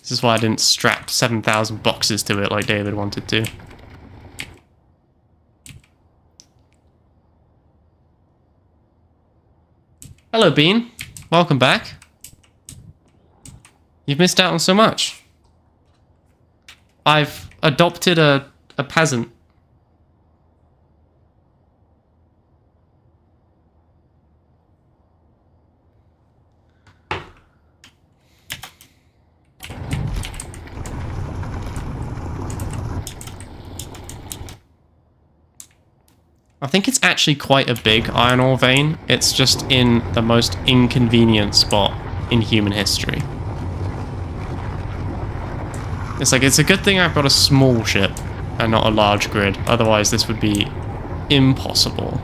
This is why I didn't strap 7,000 boxes to it like David wanted to. Hello, Bean. Welcome back. You've missed out on so much. I've adopted a peasant. I think it's actually quite a big iron ore vein. It's just in the most inconvenient spot in human history. It's like, it's a good thing I've got a small ship and not a large grid. Otherwise, this would be impossible.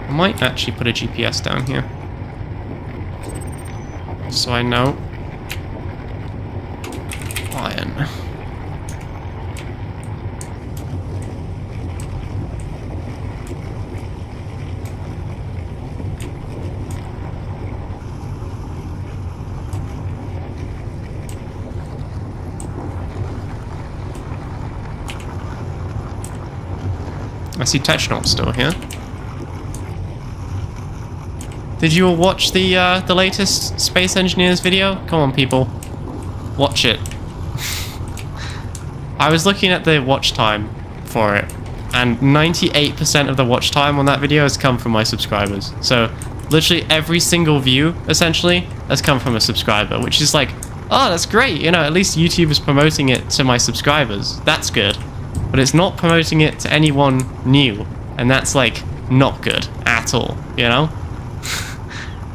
I might actually put a GPS down here. So I know. Iron. I see Technops still here. Did you all watch the latest Space Engineers video? Come on, people. Watch it. I was looking at the watch time for it, and 98% of the watch time on that video has come from my subscribers. So, literally every single view, essentially, has come from a subscriber, which is like, oh, that's great. You know, at least YouTube is promoting it to my subscribers. That's good. But but it's not promoting it to anyone new, and that's like not good at all, you know?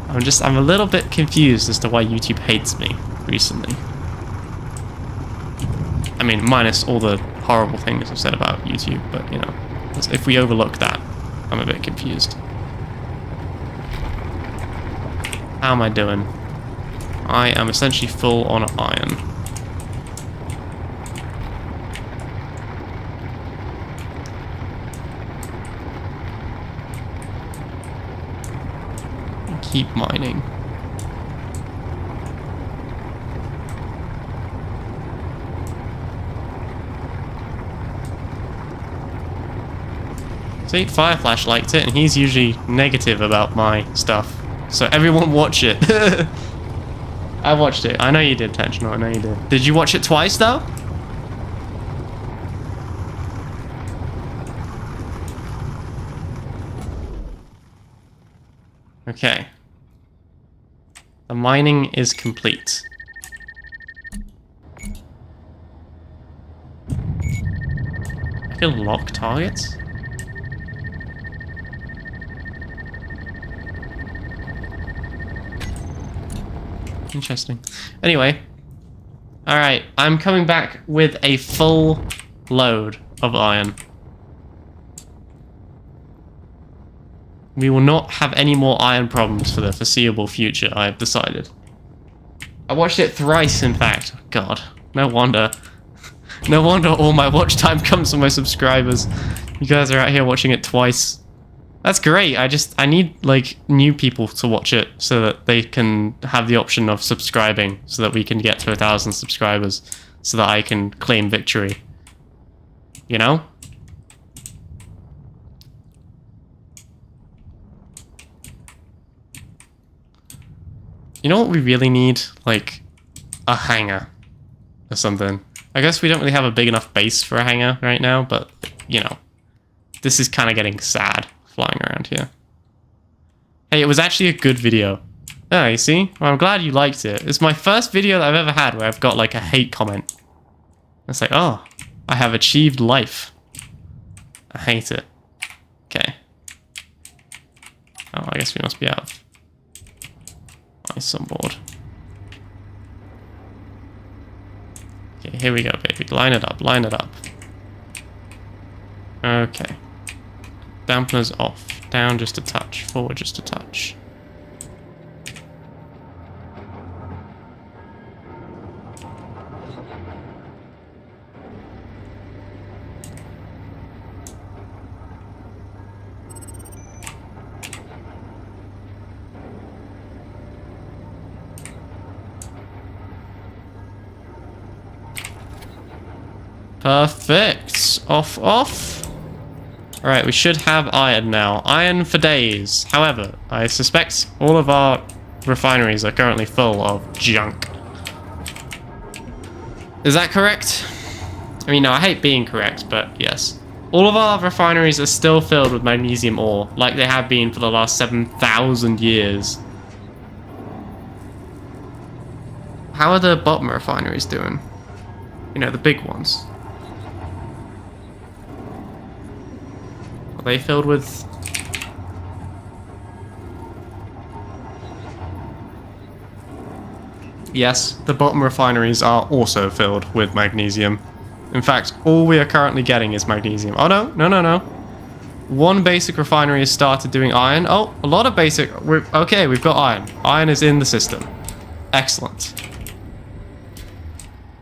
I'm a little bit confused as to why YouTube hates me recently. I mean, minus all the horrible things I've said about YouTube, but you know, if we overlook that, I'm a bit confused. How am I doing? I am essentially full on iron. Keep mining. See, Fireflash liked it, and he's usually negative about my stuff. So everyone watch it. I watched it. I know you did, Tensional. I know you did. Did you watch it twice, though? Okay. The mining is complete. I can lock targets? Interesting. Anyway. Alright, I'm coming back with a full load of iron. We will not have any more iron problems for the foreseeable future, I have decided. I watched it thrice, in fact. God, no wonder. No wonder all my watch time comes from my subscribers. You guys are out here watching it twice. That's great. I need, like, new people to watch it so that they can have the option of subscribing so that we can get to 1,000 subscribers so that I can claim victory. You know? You know what we really need? Like, a hangar or something. I guess we don't really have a big enough base for a hangar right now, but, you know, this is kind of getting sad flying around here. Hey, it was actually a good video. Oh, you see? Well, I'm glad you liked it. It's my first video that I've ever had where I've got, like, a hate comment. It's like, oh, I have achieved life. I hate it. Okay. Oh, I guess we must be out of ice on board. Okay, here we go, baby. Line it up, line it up. Okay. Dampeners off. Down just a touch. Forward just a touch. Perfect. Off, off. Alright, we should have iron now. Iron for days. However, I suspect all of our refineries are currently full of junk. Is that correct? I mean, no, I hate being correct, but yes. All of our refineries are still filled with magnesium ore, like they have been for the last 7,000 years. How are the bottom refineries doing? You know, the big ones. Are they filled with... Yes, the bottom refineries are also filled with magnesium. In fact, all we are currently getting is magnesium. Oh, no, no, no, no. One basic refinery has started doing iron. Oh, a lot of basic... Okay, we've got iron. Iron is in the system. Excellent.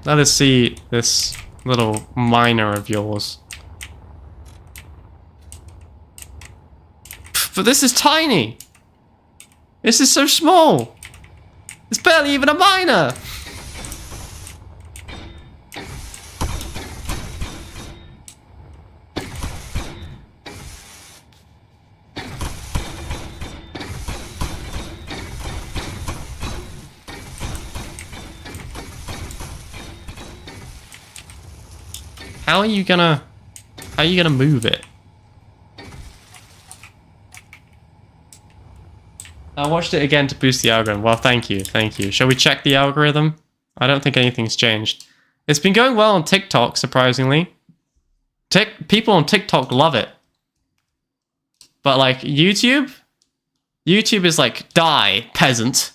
Let us see this little miner of yours. But this is tiny. This is so small. It's barely even a miner. How are you gonna move it? I watched it again to boost the algorithm. Well, thank you, thank you. Shall we check the algorithm? I don't think anything's changed. It's been going well on TikTok, surprisingly. People on TikTok love it. But like YouTube is like, die, peasant.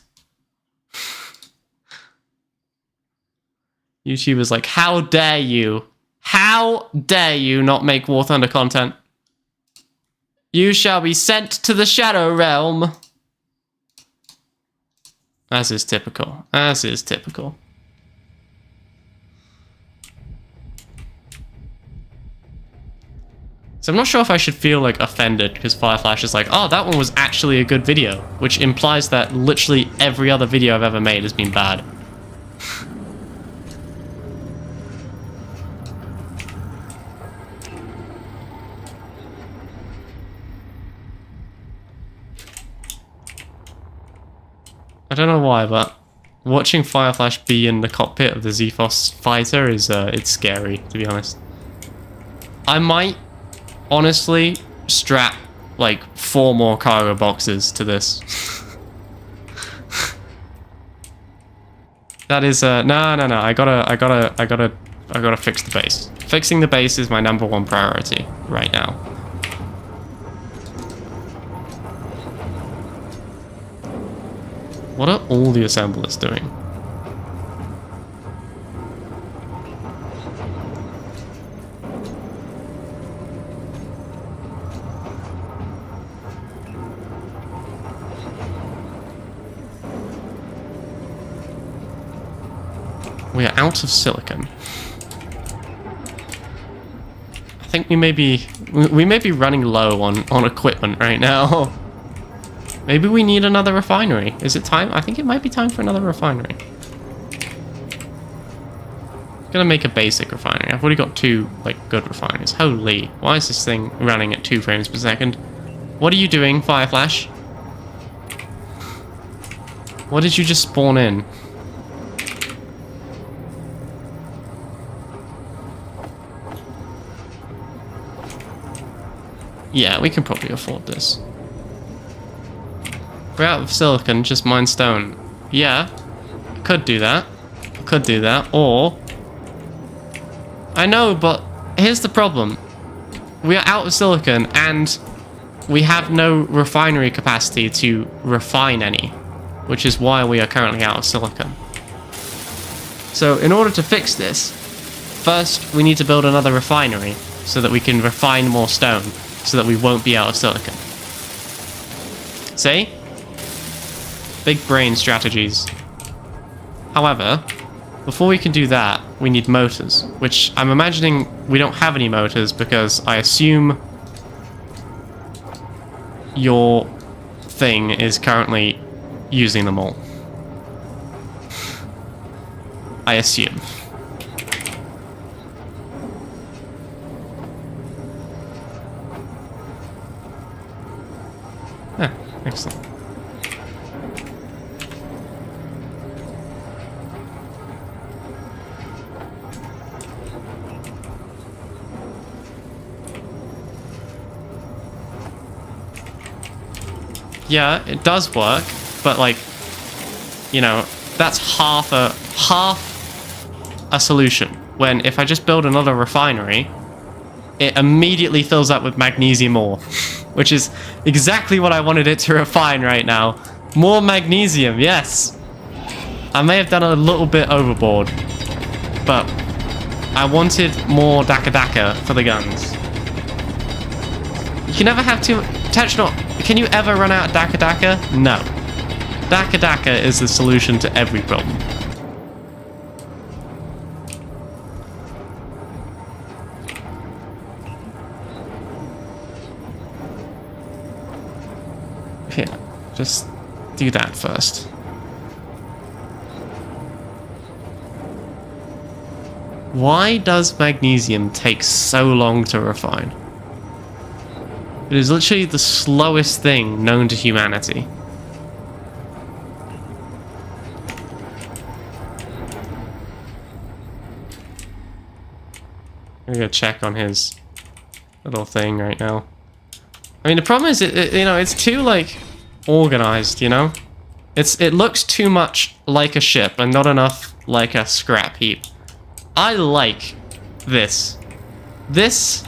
YouTube is like, how dare you? How dare you not make War Thunder content? You shall be sent to the Shadow Realm. As is typical. As is typical. So I'm not sure if I should feel like offended because Fireflash is like, oh, that one was actually a good video, which implies that literally every other video I've ever made has been bad. I don't know why, but watching Fireflash be in the cockpit of the Zephos fighter is, it's scary, to be honest. I might, honestly, strap, like, 4 more cargo boxes to this. That is, no, I gotta fix the base. Fixing the base is my #1 priority right now. What are all the assemblers doing? We are out of silicon. I think we may be running low on equipment right now. Maybe we need another refinery. Is it time? I think it might be time for another refinery. I'm gonna make a basic refinery. I've already got 2 like good refineries. Holy, why is this thing running at 2 frames per second? What are you doing, Fireflash? What did you just spawn in? Yeah, we can probably afford this. We're out of silicon, just mine stone. Yeah, I could do that. I could do that, or... I know, but here's the problem. We are out of silicon, and we have no refinery capacity to refine any, which is why we are currently out of silicon. So, in order to fix this, first we need to build another refinery, so that we can refine more stone, so that we won't be out of silicon. See? Big brain strategies. However, before we can do that, we need motors, which I'm imagining we don't have any motors because I assume your thing is currently using them all. I assume. Ah, excellent. Yeah, it does work, but like, you know, that's half a solution. When if I just build another refinery, it immediately fills up with magnesium ore, which is exactly what I wanted it to refine right now. More magnesium, yes. I may have done a little bit overboard, but I wanted more Daka Daka for the guns. You can never have too much. Can you ever run out of Daka Daka? No. Daka Daka is the solution to every problem. Here, just do that first. Why does magnesium take so long to refine? It is literally the slowest thing known to humanity. I'm gonna check on his little thing right now. I mean, the problem is, you know, it's too, like, organized, you know? It looks too much like a ship and not enough like a scrap heap. I like this. This,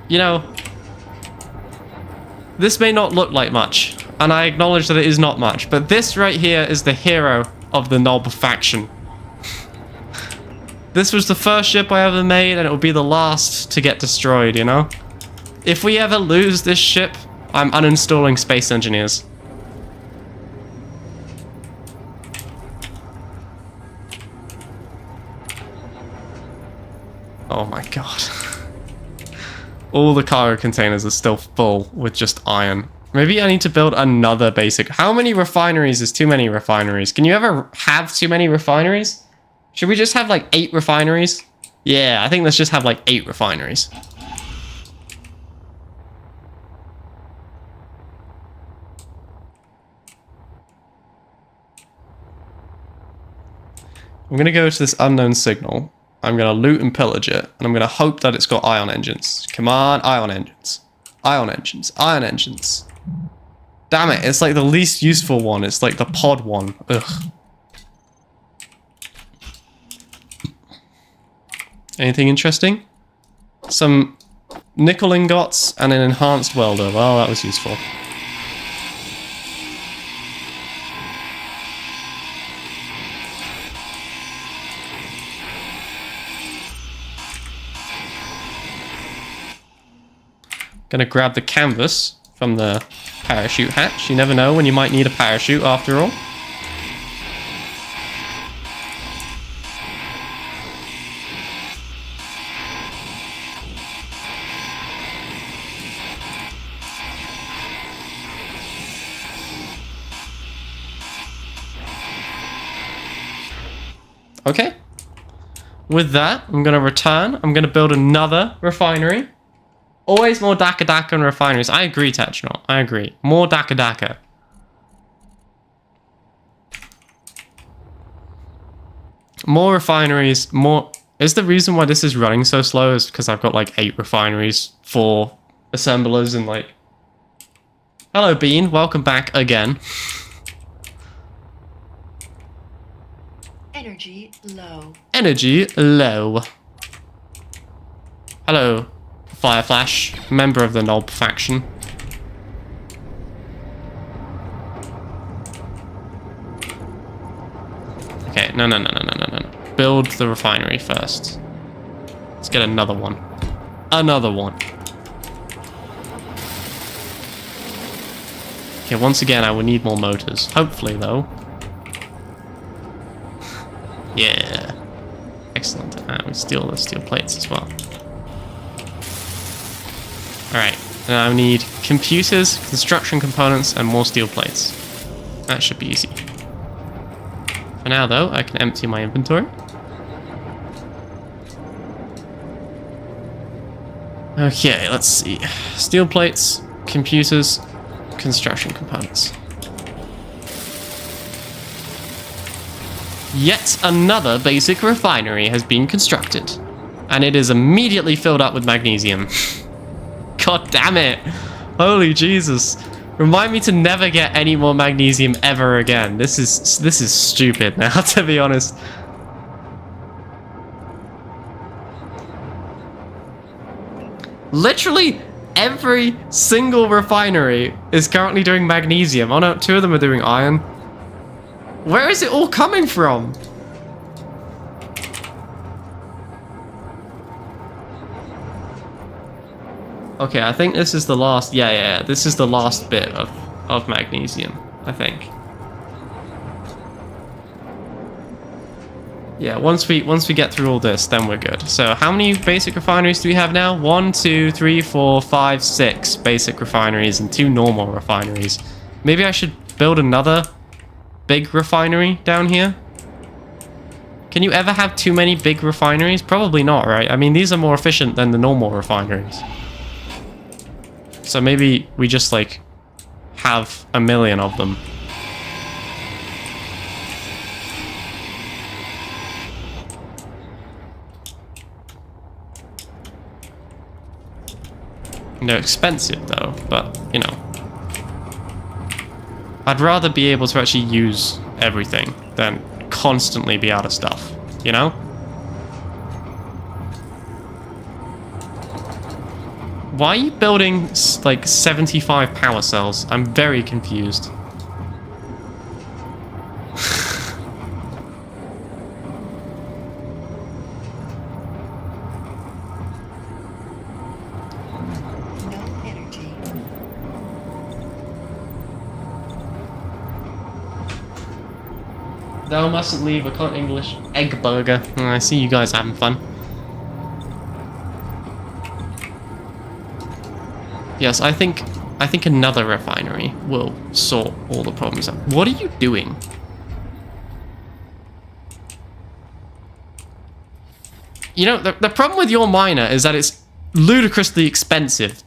you know, this may not look like much, and I acknowledge that it is not much, but this right here is the hero of the Nob faction. This was the first ship I ever made, and it will be the last to get destroyed, you know? If we ever lose this ship, I'm uninstalling Space Engineers. Oh my god. All the cargo containers are still full with just iron. Maybe I need to build another basic... How many refineries is too many refineries? Can you ever have too many refineries? Should we just have like 8 refineries? Yeah, I think let's just have like 8 refineries. I'm going to go to this unknown signal. I'm going to loot and pillage it. And I'm going to hope that it's got ion engines. Come on, ion engines. Ion engines. Ion engines. Damn it, it's like the least useful one. It's like the pod one. Ugh. Anything interesting? Some nickel ingots and an enhanced welder. Well, that was useful. Gonna grab the canvas from the parachute hatch. You never know when you might need a parachute after all. Okay. With that, I'm gonna return. I'm gonna build another refinery. Always more Daka Daka and refineries. I agree, Technonaut. I agree. More Daka Daka. More refineries, more... Is the reason why this is running so slow is because I've got like 8 refineries, 4 assemblers, and like... Hello, Bean. Welcome back again. Energy low. Energy low. Hello. Fire Flash, member of the Nob faction. Okay, no. Build the refinery first. Let's get another one. Another one. Okay, once again, I will need more motors. Hopefully, though. Yeah. Excellent. We steal the steel plates as well. Alright, now I need computers, construction components, and more steel plates. That should be easy. For now, though, I can empty my inventory. Okay, let's see. Steel plates, computers, construction components. Yet another basic refinery has been constructed. And it is immediately filled up with magnesium. God damn it. Holy Jesus. Remind me to never get any more magnesium ever again. This is stupid now, to be honest. Literally every single refinery is currently doing magnesium. Oh no, 2 of them are doing iron. Where is it all coming from? Okay, I think this is the last... Yeah. This is the last bit of magnesium, I think. Yeah, once we get through all this, then we're good. So how many basic refineries do we have now? 1, 2, 3, 4, 5, 6 basic refineries and 2 normal refineries. Maybe I should build another big refinery down here? Can you ever have too many big refineries? Probably not, right? I mean, these are more efficient than the normal refineries. So maybe we just, like, have a million of them. They're expensive, though, but, you know. I'd rather be able to actually use everything than constantly be out of stuff, you know? Why are you building, like, 75 power cells? I'm very confused. No energy. No, mustn't leave. I can't English. Egg burger. I see you guys having fun. Yes, I think another refinery will sort all the problems out. What are you doing? You know, the problem with your miner is that it's ludicrously expensive.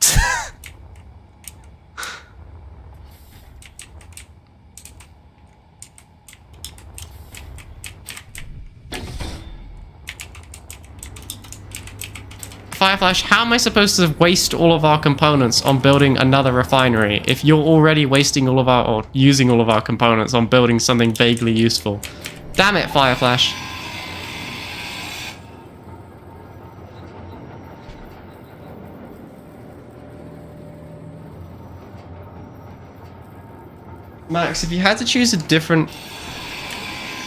Fireflash, how am I supposed to waste all of our components on building another refinery if you're already wasting all of our, or using all of our components on building something vaguely useful? Damn it, Fireflash. Max, if you had to choose a different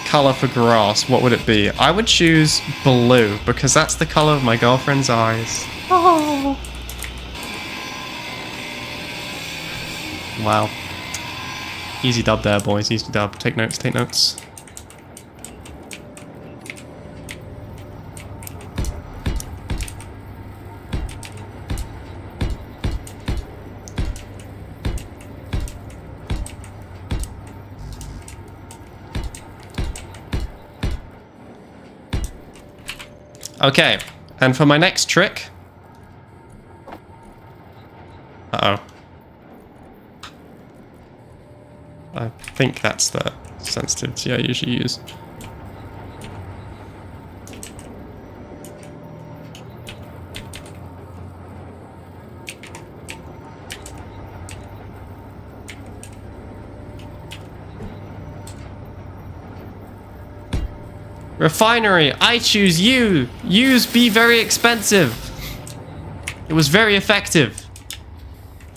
color for grass, what would it be? I would choose blue, because that's the color of my girlfriend's eyes. Oh. Wow. Easy dub there, boys. Easy dub. Take notes, take notes. Okay, and for my next trick... Uh-oh. I think that's the sensitivity I usually use. Refinery, I choose you. Use be very expensive. It was very effective.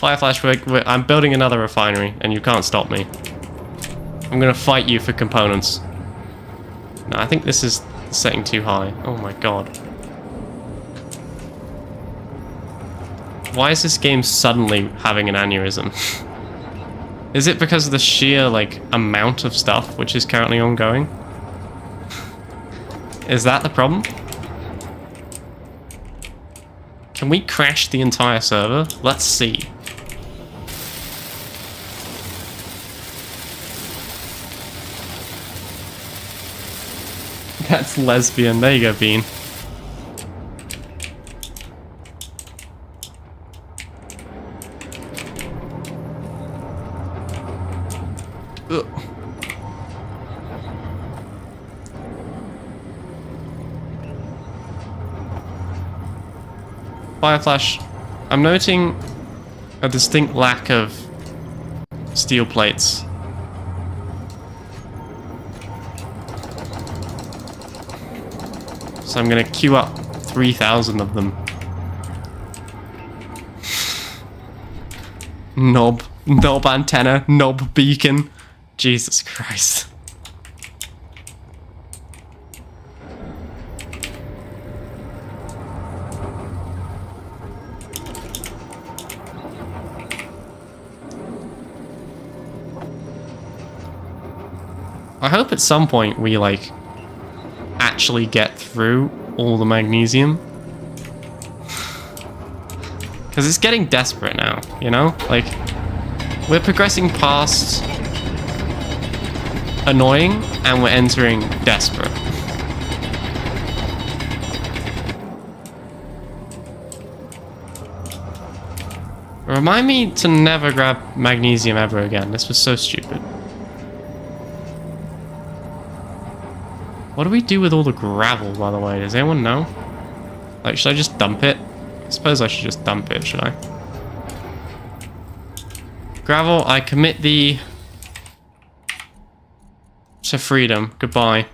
Fireflash, I'm building another refinery, and you can't stop me. I'm gonna fight you for components. No, I think this is setting too high. Oh my god. Why is this game suddenly having an aneurysm? Is it because of the sheer, like, amount of stuff which is currently ongoing? Is that the problem? Can we crash the entire server? Let's see. That's lesbian. There you go, Bean. Ugh. Fireflash, I'm noting a distinct lack of steel plates. So I'm gonna queue up 3,000 of them. Knob antenna, knob beacon. Jesus Christ. I hope at some point we, like, actually get through all the magnesium. Because it's getting desperate now, you know? Like, we're progressing past annoying and we're entering desperate. Remind me to never grab magnesium ever again. This was so stupid. What do we do with all the gravel, by the way? Does anyone know? Like, should I just dump it? I suppose I should just dump it, should I? Gravel, I commit thee to freedom. Goodbye.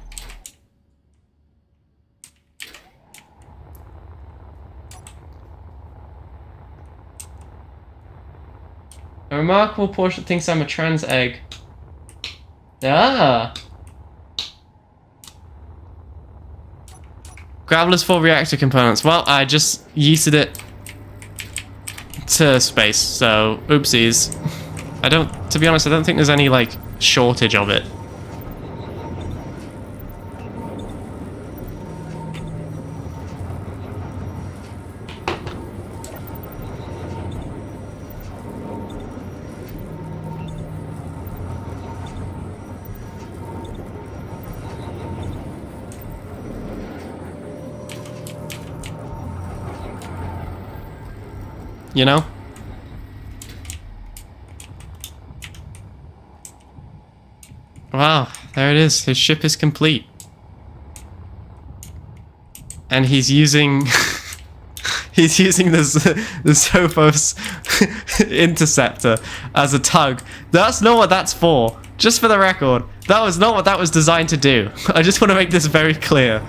A remarkable portion thinks I'm a trans egg. Ah. Gravelers for reactor components. Well, I just yeeted it to space, so oopsies. To be honest, I don't think there's any, like, shortage of it. You know? Wow, there it is. His ship is complete. And he's using... he's using the Sophos interceptor as a tug. That's not what that's for. Just for the record, that was not what that was designed to do. I just want to make this very clear.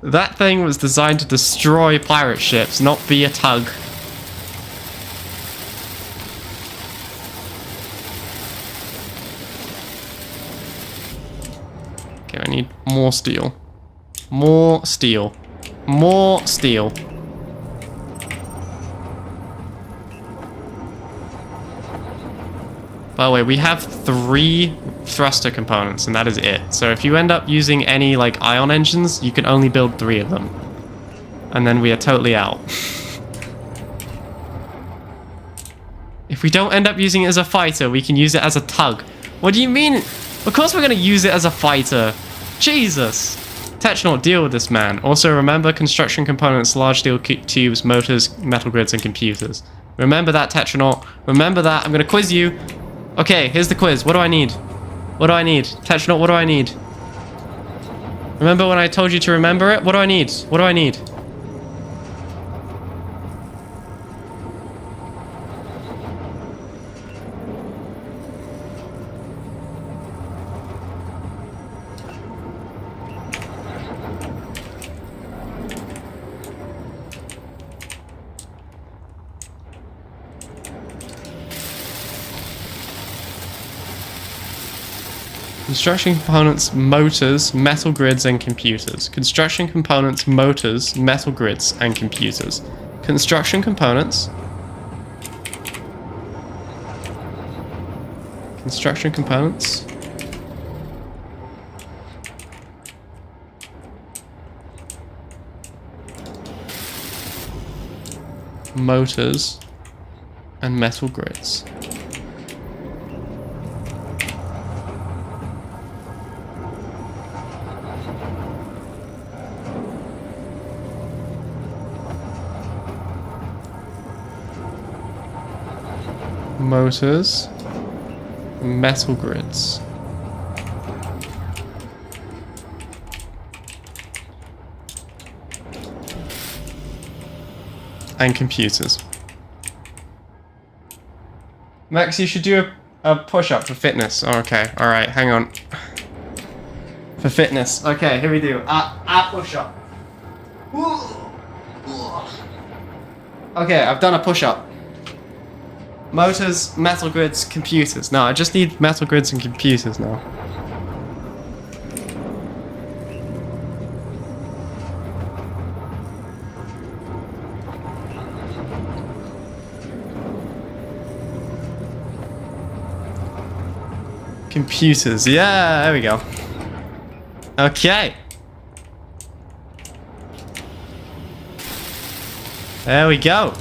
That thing was designed to destroy pirate ships, not be a tug. Okay, I need more steel. More steel. More steel. By the way, we have 3 thruster components, and that is it. So if you end up using any, like, ion engines, you can only build 3 of them. And then we are totally out. If we don't end up using it as a fighter, we can use it as a tug. What do you mean? Of course we're going to use it as a fighter. Jesus. Technonaut, deal with this man. Also, remember construction components, large steel tubes, motors, metal grids, and computers. Remember that, Technonaut. Remember that. I'm going to quiz you. Okay, here's the quiz. What do I need? What do I need? Technonaut, what do I need? Remember when I told you to remember it? What do I need? What do I need? Construction components, motors, metal grids, and computers. Construction components, motors, metal grids, and computers. Construction components. Construction components. Motors, and metal grids. Motors, metal grids. And computers. Max, you should do a push-up for fitness. Oh, okay, alright, hang on. For fitness. Okay, here we do. A push-up. Okay, I've done a push-up. Motors, metal grids, computers. No, I just need metal grids and computers now. Computers. Yeah, there we go. Okay. There we go.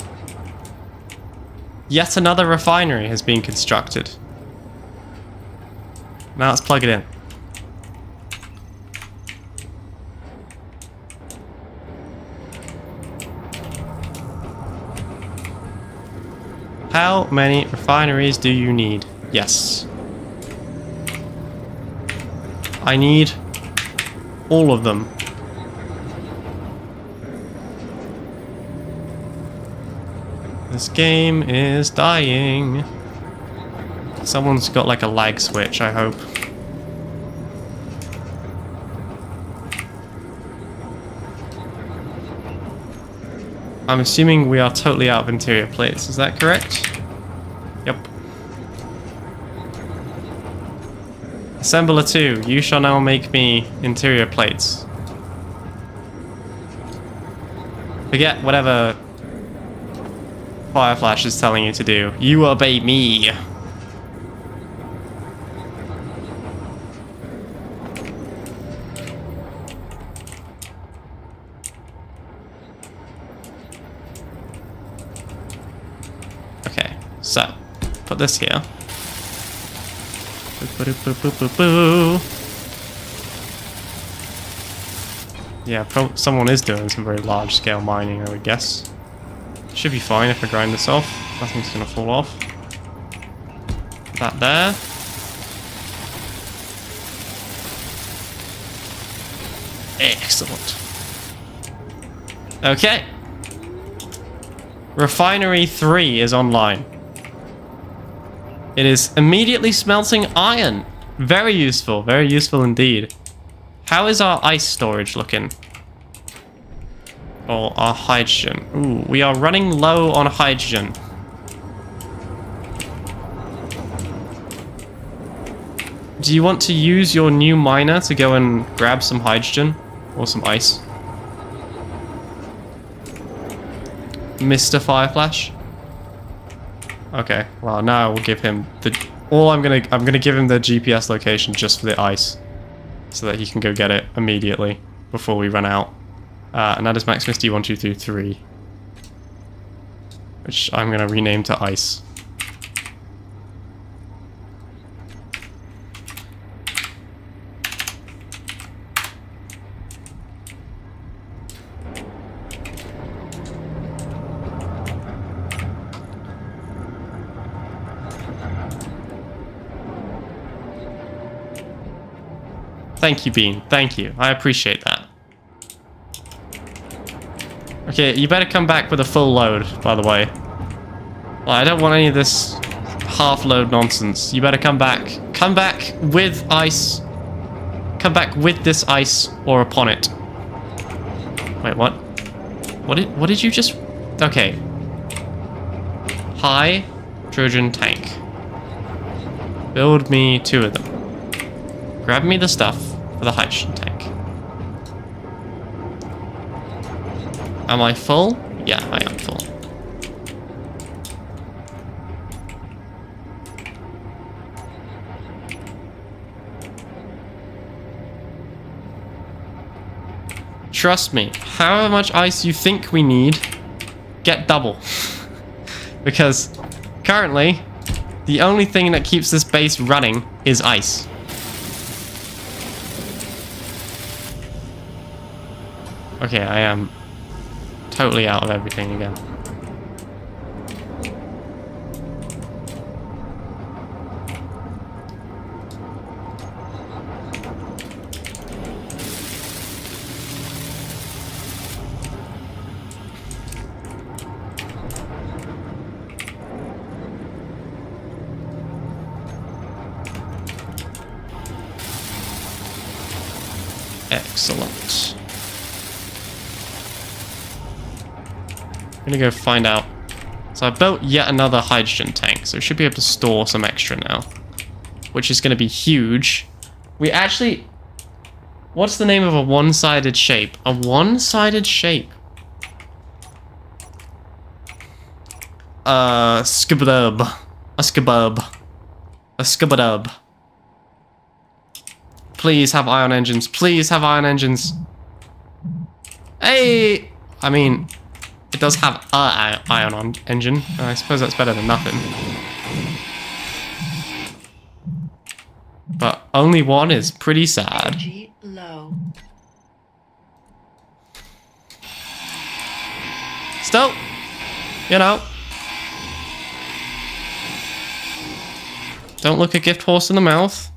Yet another refinery has been constructed. Now let's plug it in. How many refineries do you need? Yes. I need all of them. This game is dying. Someone's got like a lag switch, I hope. I'm assuming we are totally out of interior plates. Is that correct? Yep. Assembler 2, you shall now make me interior plates. Forget whatever Fireflash is telling you to do. You obey me. Okay, so put this here. Yeah, someone is doing some very large scale mining, I would guess. Should be fine if I grind this off. Nothing's gonna fall off. That there. Excellent. Okay. Refinery 3 is online. It is immediately smelting iron. Very useful indeed. How is our ice storage looking? Or our hydrogen? Ooh, we are running low on hydrogen. Do you want to use your new miner to go and grab some hydrogen? Or some ice? Mr. Fireflash? Okay, well now we'll give him the... I'm gonna give him the GPS location just for the ice. So that he can go get it immediately before we run out. And that is Max Misty 1223. Which I'm gonna rename to Ice. Thank you, Bean. Thank you. I appreciate that. Okay, you better come back with a full load, by the way. Well, I don't want any of this half-load nonsense. You better come back. Come back with ice. Come back with this ice or upon it. Wait, what? What did you just... Okay. Hydrogen tank. Build me 2 of them. Grab me the stuff for the hydrogen tank. Am I full? Yeah, I am full. Trust me, however much ice you think we need, get double. Because currently, the only thing that keeps this base running is ice. Okay, I am totally out of everything again. Excellent. I'm gonna go find out. So I built yet another hydrogen tank, so we should be able to store some extra now. Which is gonna be huge. We actually... What's the name of a one-sided shape? A one-sided shape? Skibadub. A skibub. A skibadub. Please have ion engines. Please have ion engines. Hey! I mean, it does have a ion engine. I suppose that's better than nothing. But only one is pretty sad. Energy low. Still, you know. Don't look a gift horse in the mouth.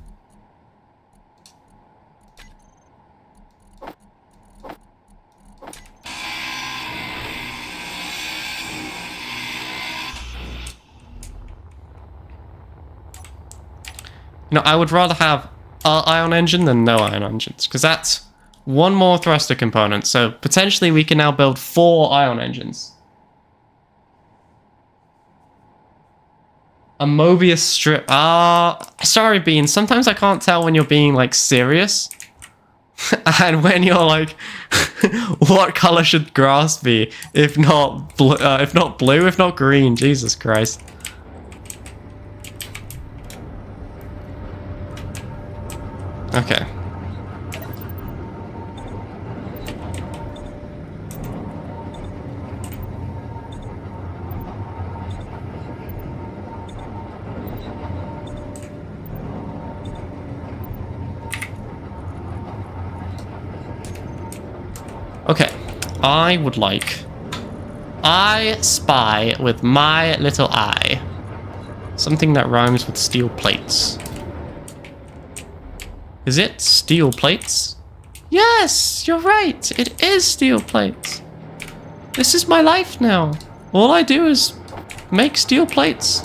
You know, I would rather have an ion engine than no ion engines, because that's one more thruster component. So potentially we can now build 4 ion engines. A Mobius strip. Sorry, Bean. Sometimes I can't tell when you're being, like, serious. And when you're like, what color should grass be? If not blue, if not green. Jesus Christ. Okay. Okay, I spy with my little eye something that rhymes with steel plates. Is it steel plates? Yes, you're right. It is steel plates. This is my life now. All I do is make steel plates.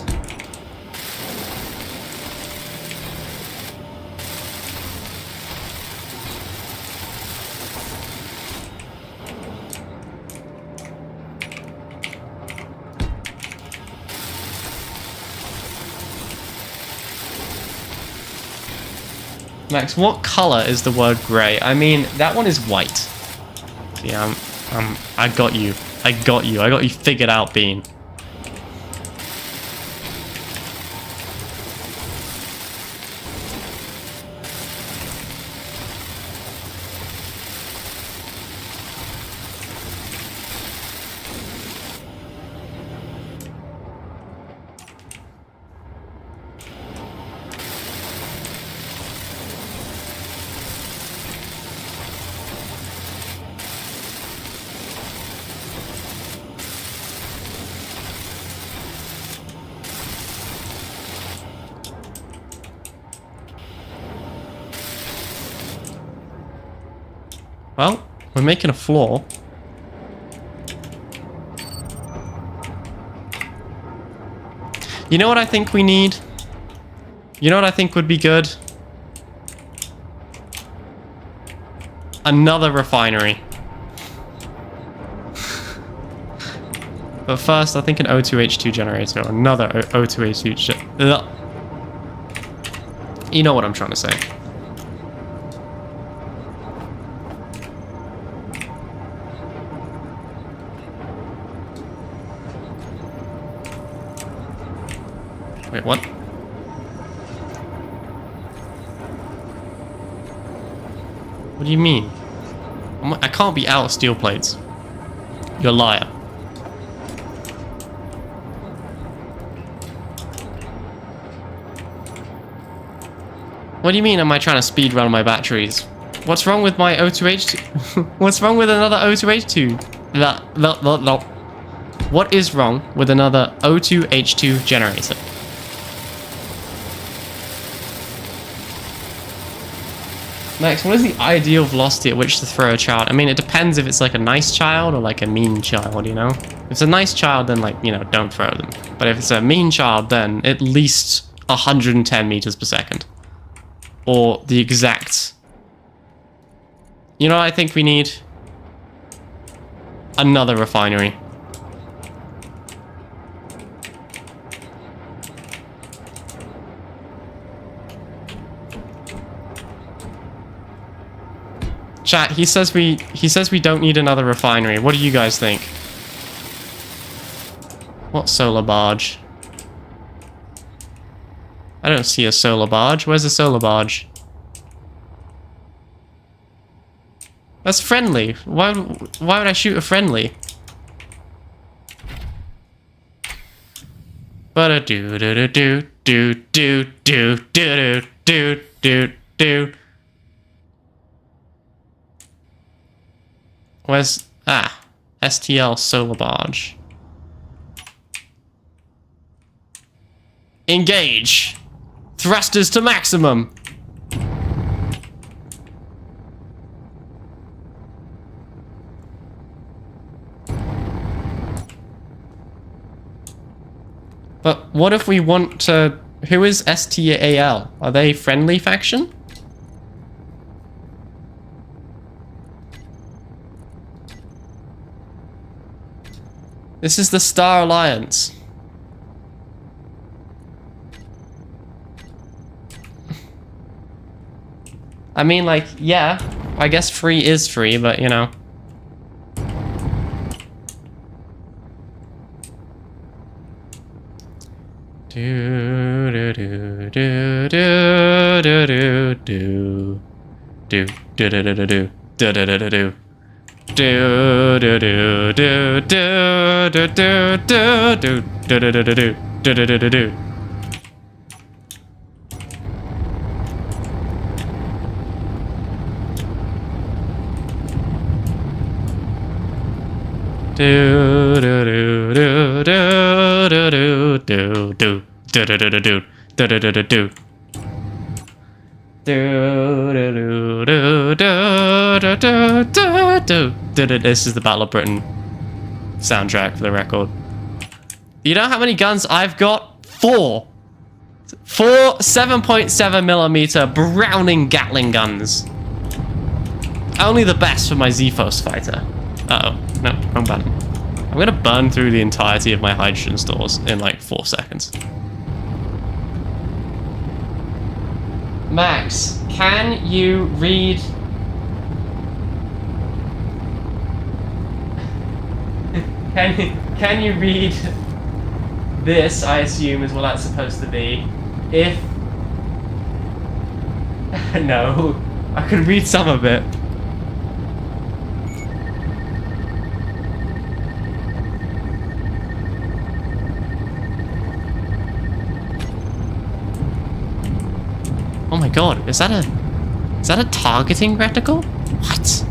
Max, what color is the word grey? I mean, that one is white. Yeah, I got you. I got you figured out, Bean. Well, we're making a floor. You know what I think we need? You know what I think would be good? Another refinery. But first, I think an O2H2 generator. Another O2H2 You know what I'm trying to say. Wait, what? What do you mean? I can't be out of steel plates. You're a liar. What do you mean am I trying to speed run my batteries? What's wrong with my O2H2? What's wrong with another O2H2? No. What is wrong with another O2H2 generator? Max, what is the ideal velocity at which to throw a child? I mean, it depends if it's like a nice child or like a mean child, you know? If it's a nice child, then like, you know, don't throw them. But if it's a mean child, then at least 110 meters per second. Or the exact... You know what I think we need? Another refinery. Chat, he says we don't need another refinery. What do you guys think? What solar barge? I don't see a solar barge. Where's the solar barge? That's friendly. Why would I shoot a friendly? But a do do do do do do do do do do. Where's... STL solar barge. Engage! Thrusters to maximum! But what if we want to... Who is STAL? Are they friendly faction? This is the Star Alliance. I mean, like, yeah, I guess free is free, but you know. Do do do do do do do do do do do do do do do do do do. Do do do do do do do do do do do do do do do do do do. Do do do do do do do do do do do do do do do do do do. This is the Battle of Britain soundtrack for the record. You know how many guns I've got? 4 7.7mm Browning Gatling guns. Only the best for my Zephos fighter. Uh-oh. No, wrong button. I'm gonna burn through the entirety of my hydrogen stores in like 4 seconds. Max, can you read... Can you read this, I assume, is what that's supposed to be. If... No, I could read some of it. Oh my god, is that a targeting reticle? What?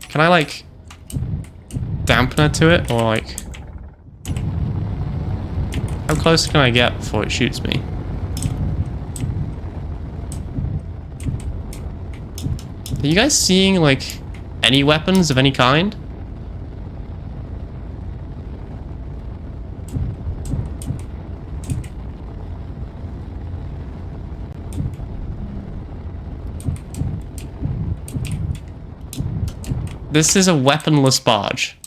Can I like dampener to it, or like how close can I get before it shoots me? Are you guys seeing like any weapons of any kind? This is a weaponless barge.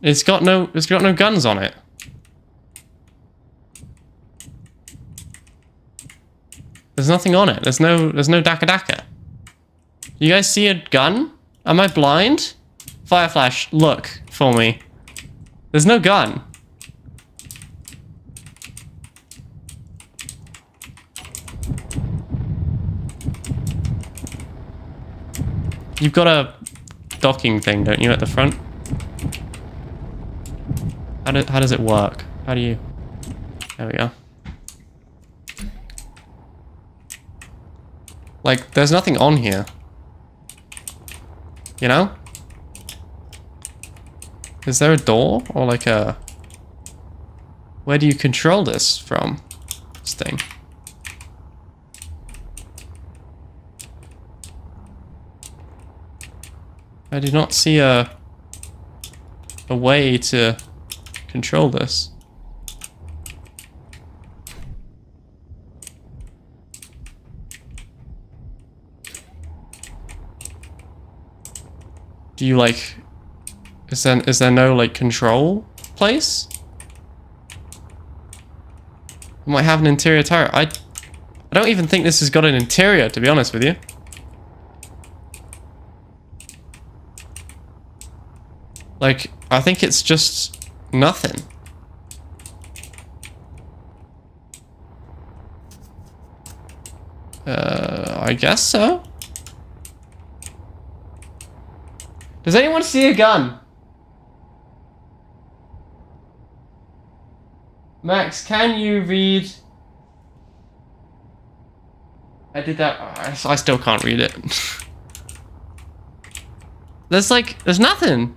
It's got no guns on it. There's nothing on it. There's no Daka Daka. You guys see a gun? Am I blind? Fire flash, look for me. There's no gun. You've got a docking thing, don't you, at the front? How does it work? How do you... There we go. Like, there's nothing on here. You know? Is there a door? Or like a... Where do you control this from? This thing. I do not see a way to control this. Do you like... Is there no like control place? It might have an interior turret. I don't even think this has got an interior, to be honest with you. Like, I think it's just nothing. I guess so. Does anyone see a gun? Max, can you read? I did that. I still can't read it. There's nothing.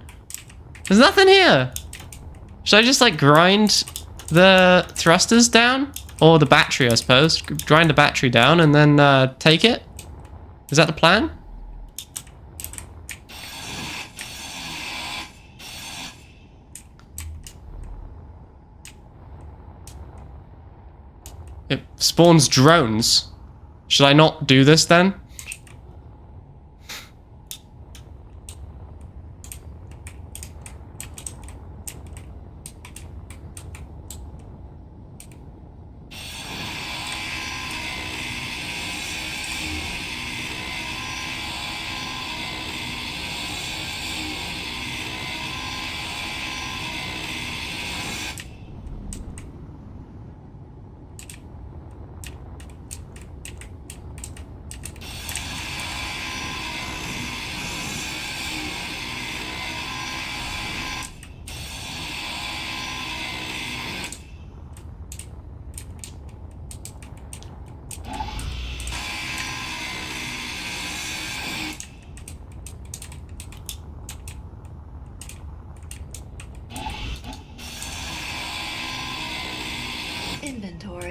There's nothing here. Should I just like grind the thrusters down? Or the battery, I suppose. Grind the battery down and then take it? Is that the plan? It spawns drones. Should I not do this then?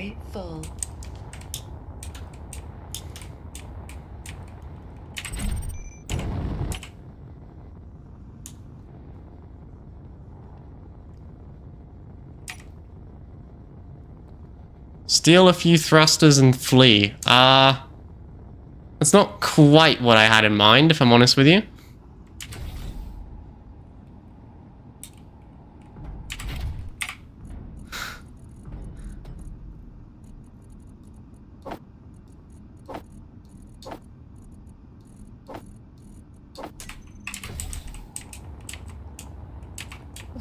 Inventory full. Steal a few thrusters and flee. That's not quite what I had in mind, if I'm honest with you.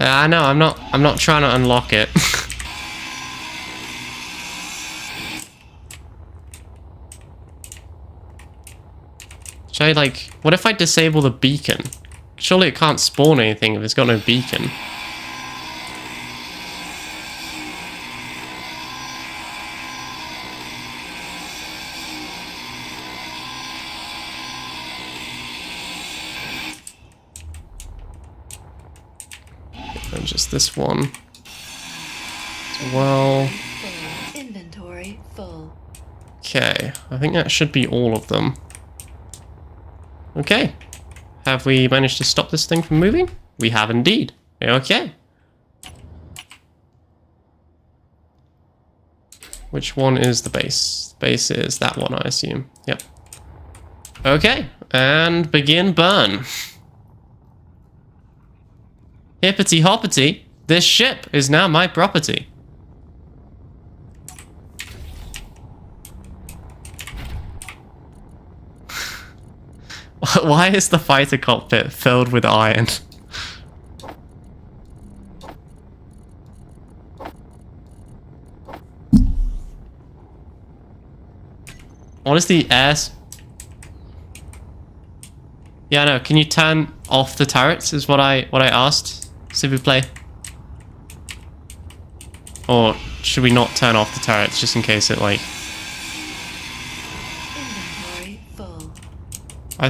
I know, I'm not trying to unlock it. Should I, like, what if I disable the beacon? Surely it can't spawn anything if it's got no beacon. And just this one as well. Full. Inventory full. Okay, I think that should be all of them. Okay. Have we managed to stop this thing from moving? We have indeed. Okay. Which one is the base? The base is that one, I assume. Yep. Okay, and begin burn. Hippity hoppity, this ship is now my property. Why is the fighter cockpit filled with iron? What is the air? Yeah, no. Can you turn off the turrets? Is what I asked. S'il vous plaît. Or should we not turn off the turrets just in case it like? Inventory full. I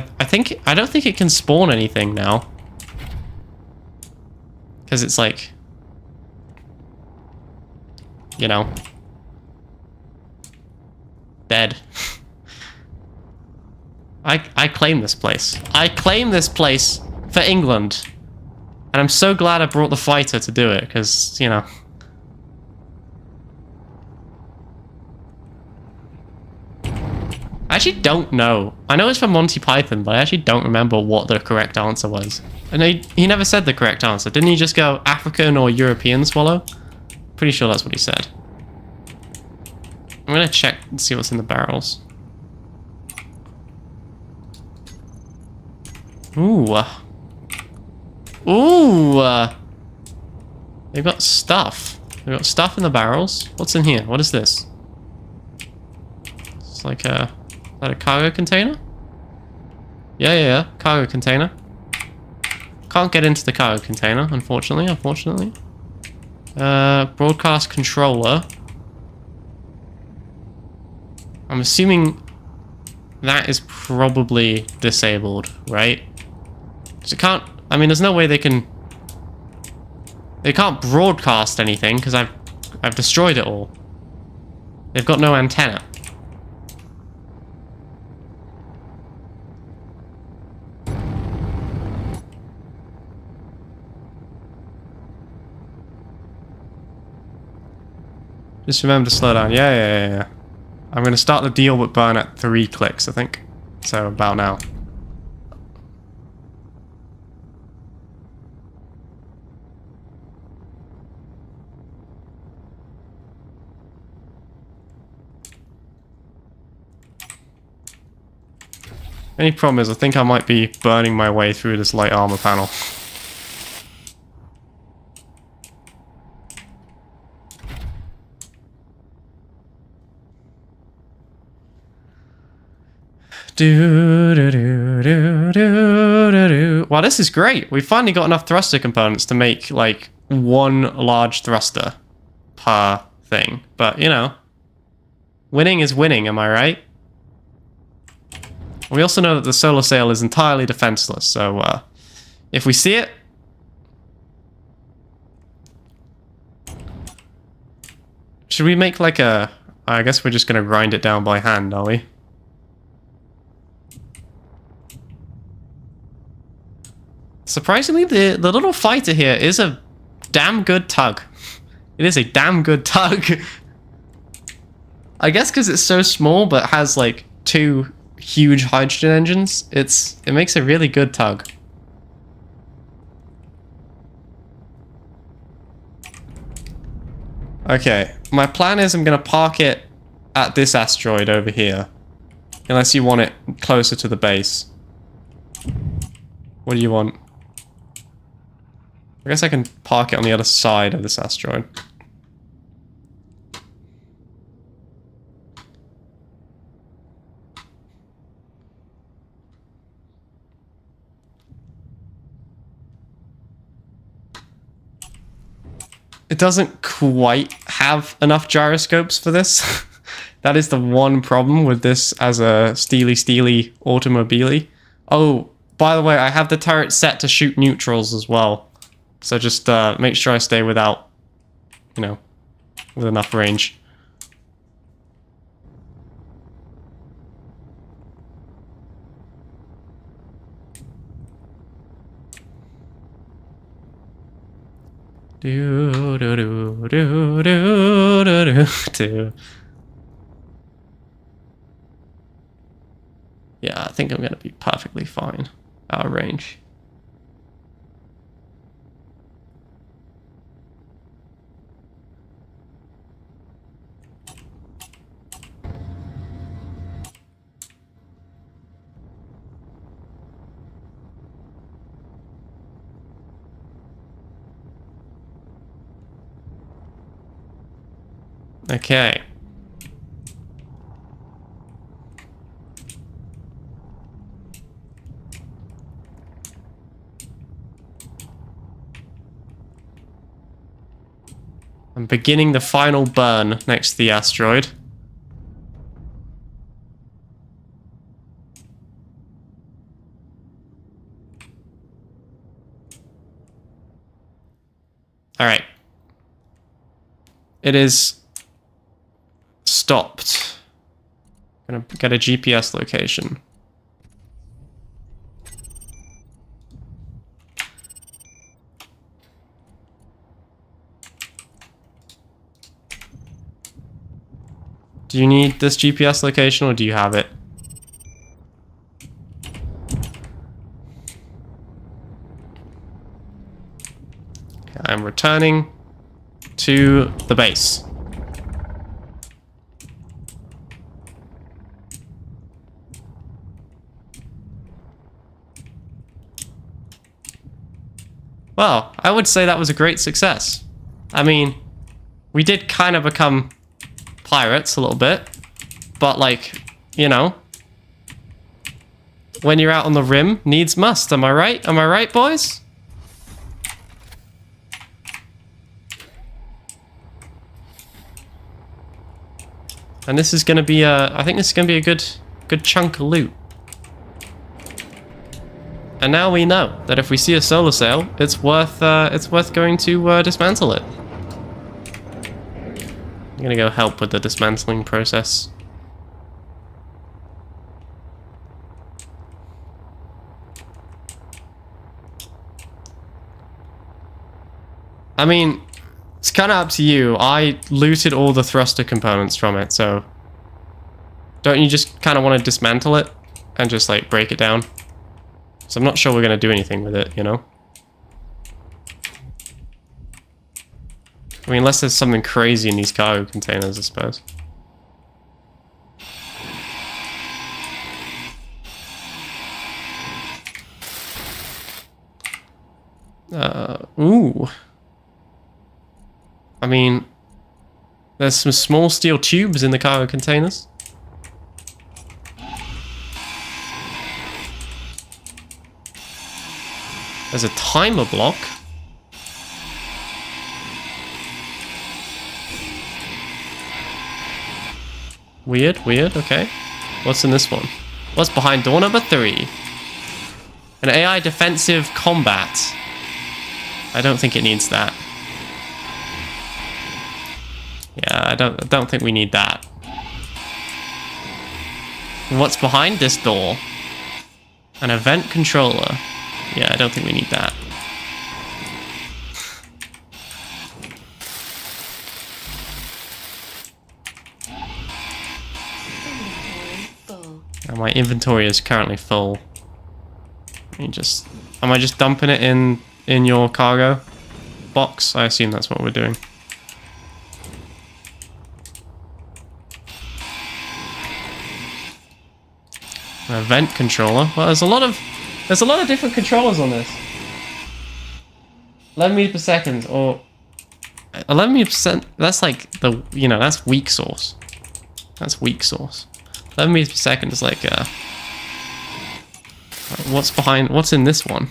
don't think it can spawn anything now. Because it's like, you know, dead. I claim this place. I claim this place for England. And I'm so glad I brought the fighter to do it, because, you know. I actually don't know. I know it's from Monty Python, but I actually don't remember what the correct answer was. And he never said the correct answer. Didn't he just go African or European swallow? Pretty sure that's what he said. I'm gonna check and see what's in the barrels. Ooh. Ooh. They've got stuff. They've got stuff in the barrels. What's in here? What is this? It's like a... Is that a cargo container? Yeah. Cargo container. Can't get into the cargo container, unfortunately. Broadcast controller. I'm assuming that is probably disabled, right? Because it can't... I mean, there's no way they can... They can't broadcast anything, because I've destroyed it all. They've got no antenna. Just remember to slow down. Yeah. I'm going to start the deal with burn at 3 clicks, I think. So, about now. Any problem is, I think I might be burning my way through this light armor panel. Wow, this is great. We finally got enough thruster components to make, like, one large thruster per thing. But, you know, winning is winning, am I right? We also know that the solar sail is entirely defenseless, so, if we see it... Should we make, like, a I guess we're just going to grind it down by hand, are we? Surprisingly, the little fighter here is a damn good tug. It is a damn good tug. I guess because it's so small but has like 2 huge hydrogen engines, it makes a really good tug. Okay, my plan is I'm going to park it at this asteroid over here. Unless you want it closer to the base. What do you want? I guess I can park it on the other side of this asteroid. It doesn't quite have enough gyroscopes for this. That is the one problem with this as a steely automobile. Oh, by the way, I have the turret set to shoot neutrals as well. So just make sure I stay without, you know, with enough range. Do do do do do do do. Yeah, I think I'm gonna be perfectly fine. Out of range. Okay. I'm beginning the final burn next to the asteroid. All right. It is stopped. Gonna get a GPS location. Do you need this GPS location or do you have it? Okay, I'm returning to the base. Well, I would say that was a great success. I mean, we did kind of become pirates a little bit, but like, you know, when you're out on the rim, needs must. Am I right? Am I right, boys? And this is going to be I think this is going to be a good chunk of loot. And now we know that if we see a solar sail, it's worth going to dismantle it. I'm gonna go help with the dismantling process. I mean, it's kind of up to you. I looted all the thruster components from it, so don't you just kind of want to dismantle it and just like break it down? So I'm not sure we're going to do anything with it, you know? I mean, unless there's something crazy in these cargo containers, I suppose. Ooh. I mean, there's some small steel tubes in the cargo containers. There's a timer block. Weird, okay. What's in this one? What's behind door number 3? An AI defensive combat. I don't think it needs that. Yeah, I don't think we need that. What's behind this door? An event controller. Yeah, I don't think we need that. Inventory full. And my inventory is currently full. Let me just... Am I just dumping it in your cargo box? I assume that's what we're doing. An event controller. Well, there's a lot of different controllers on this. 11 meters per second, or 11 meters per second. That's like the that's weak source. That's weak source. 11 meters per second is like what's in this one?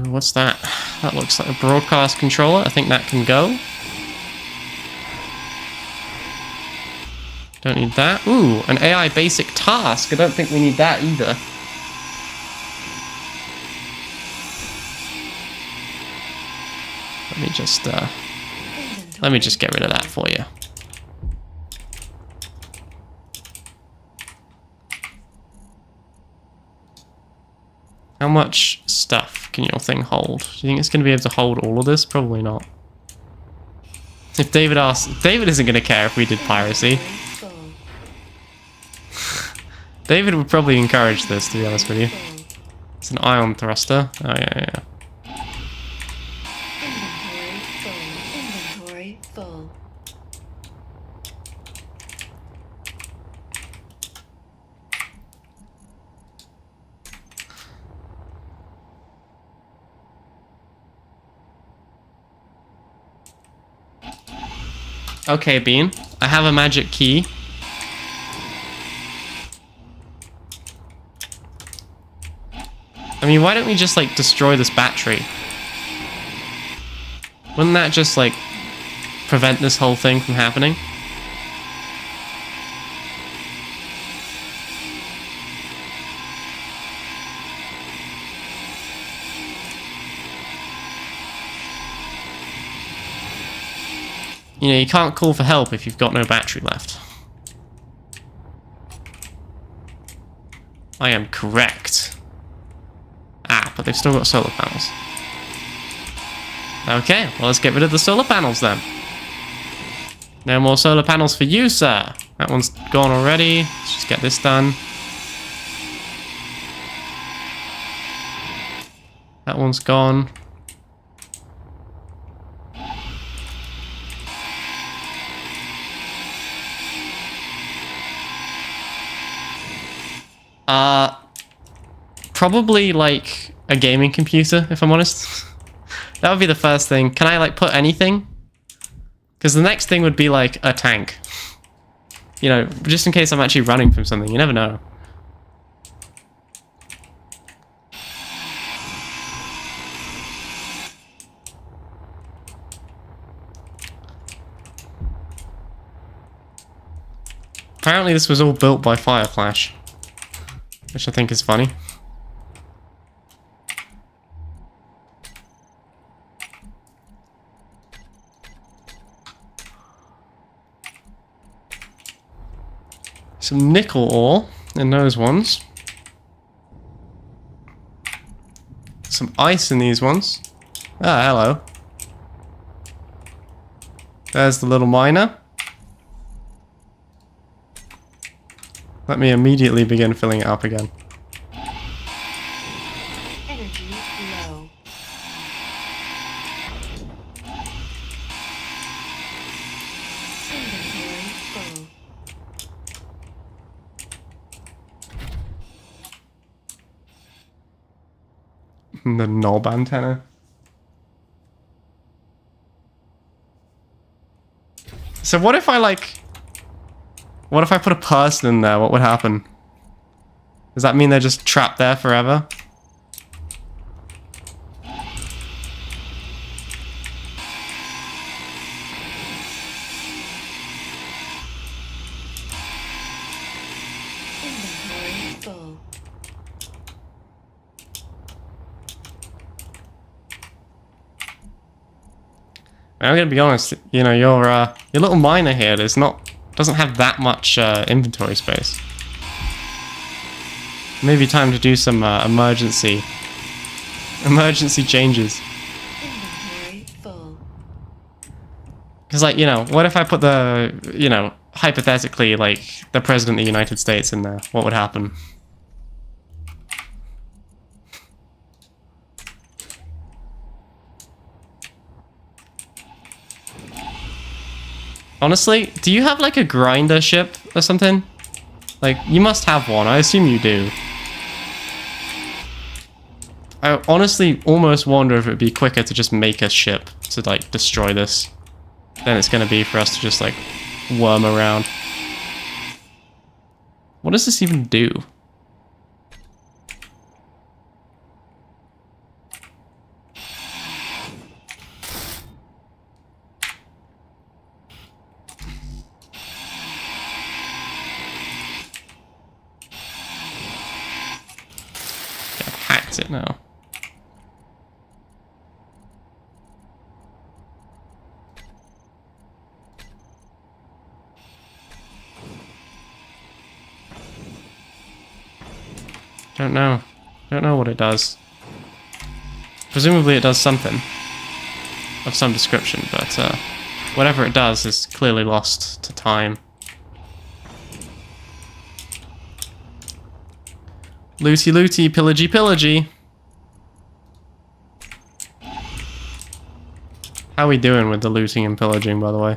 What's that? That looks like a broadcast controller. I think that can go. Don't need that. Ooh, an AI basic task. I don't think we need that either. Let me just get rid of that for you. How much stuff can your thing hold? Do you think it's going to be able to hold all of this? Probably not. If David asks... David isn't going to care if we did piracy. Full. David would probably encourage this, to be honest with you. It's an ion thruster. Oh, yeah. Inventory full. Okay, Bean. I have a magic key. I mean, why don't we just, like, destroy this battery? Wouldn't that just, like, prevent this whole thing from happening? You know, you can't call for help if you've got no battery left. I am correct. Ah, but they've still got solar panels. Okay, well, let's get rid of the solar panels then. No more solar panels for you, sir. That one's gone already. Let's just get this done. That one's gone. Probably like a gaming computer, if I'm honest. That would be the first thing. Can I like put anything? Because the next thing would be like a tank. You know, just in case I'm actually running from something. You never know. Apparently this was all built by Fireflash, which I think is funny. Some nickel ore in those ones. Some ice in these ones. Ah, hello. There's the little miner. Let me immediately begin filling it up again. Energy low. Inventory full. The knob antenna. So what if I like... What if I put a person in there? What would happen? Does that mean they're just trapped there forever? Inventory I'm gonna be honest. You know, your little miner here doesn't have that much inventory space. Maybe time to do some emergency changes. Inventory full. Because, like, you know, what if I put the, you know, hypothetically, like, the President of the United States in there? What would happen? Honestly, do you have, like, a grinder ship or something? Like, you must have one. I assume you do. I honestly almost wonder if it would be quicker to just make a ship to, like, destroy this than it's going to be for us to just, like, worm around. What does this even do? Yeah, I've hacked it now. Don't know. Don't know what it does. Presumably it does something of some description, but whatever it does is clearly lost to time. Looty looty, pillagey pillagey. How are we doing with the looting and pillaging, by the way?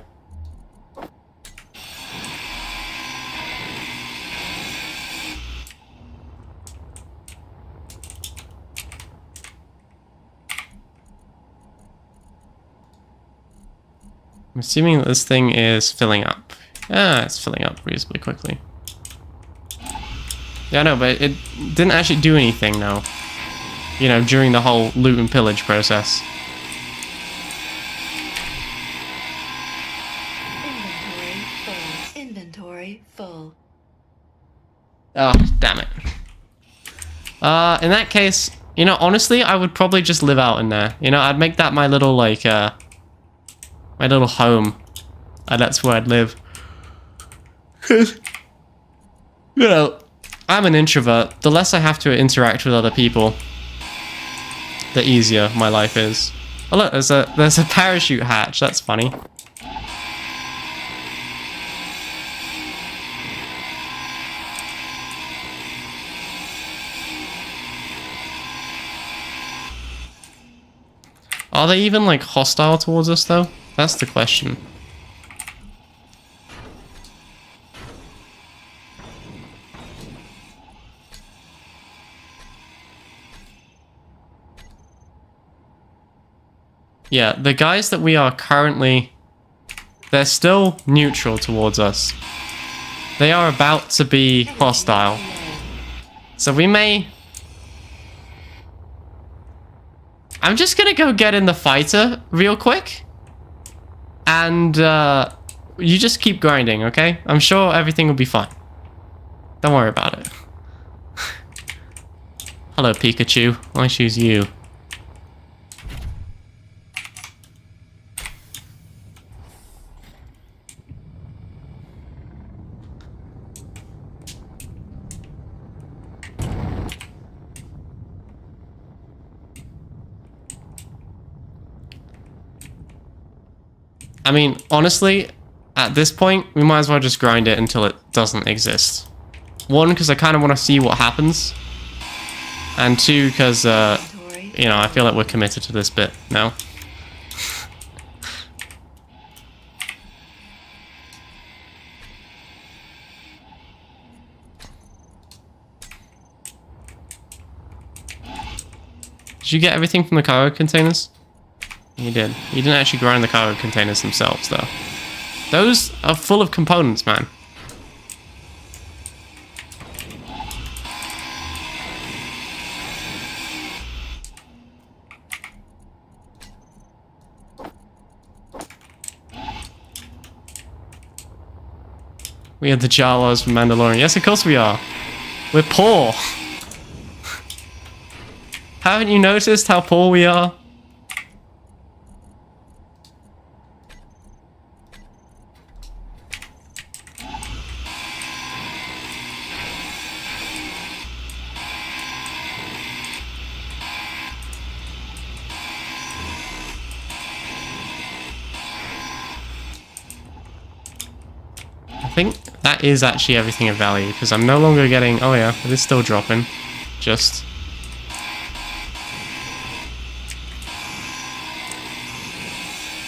I'm assuming that this thing is filling up. Ah, it's filling up reasonably quickly. Yeah, I know, but it didn't actually do anything, though. You know, during the whole loot and pillage process. Inventory full. Inventory full. Oh, damn it. In that case, you know, honestly, I would probably just live out in there. You know, I'd make that my little, like, my little home. And that's where I'd live. You know, I'm an introvert. The less I have to interact with other people, the easier my life is. Oh look, there's a parachute hatch. That's funny. Are they even, like, hostile towards us, though? That's the question. Yeah, the guys that we are currently... They're still neutral towards us. They are about to be hostile. So we may... I'm just gonna go get in the fighter real quick. And you just keep grinding, okay? I'm sure everything will be fine. Don't worry about it. Hello, Pikachu. I choose you. I mean, honestly, at this point, we might as well just grind it until it doesn't exist. One, because I kind of want to see what happens. And two, because, you know, I feel like we're committed to this bit now. Did you get everything from the cargo containers? You did. You didn't actually grind the cargo containers themselves, though. Those are full of components, man. We are the Jawas from Mandalorian. Yes, of course we are. We're poor. Haven't you noticed how poor we are? think that is actually everything of value, because I'm no longer getting... Oh yeah, it is still dropping. Just...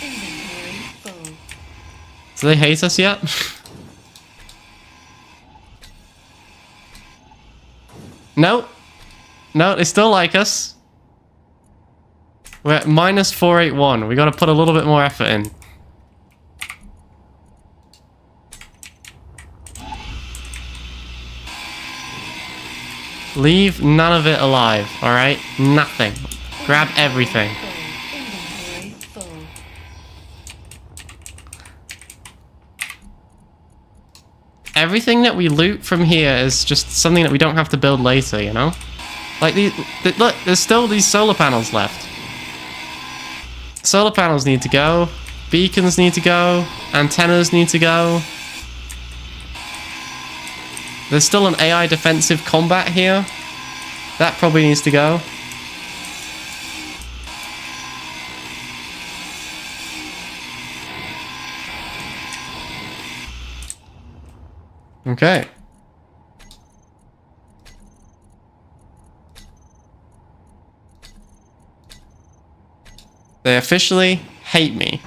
Inventory full. Do they hate us yet? No. No, they still like us. We're at minus 481. We gotta put a little bit more effort in. Leave none of it alive, alright? Nothing. Grab everything. Full. Inventory full. Everything that we loot from here is just something that we don't have to build later, you know? Like, look, there's still these solar panels left. Solar panels need to go. Beacons need to go. Antennas need to go. There's still an AI defensive combat here. That probably needs to go. Okay. They officially hate me.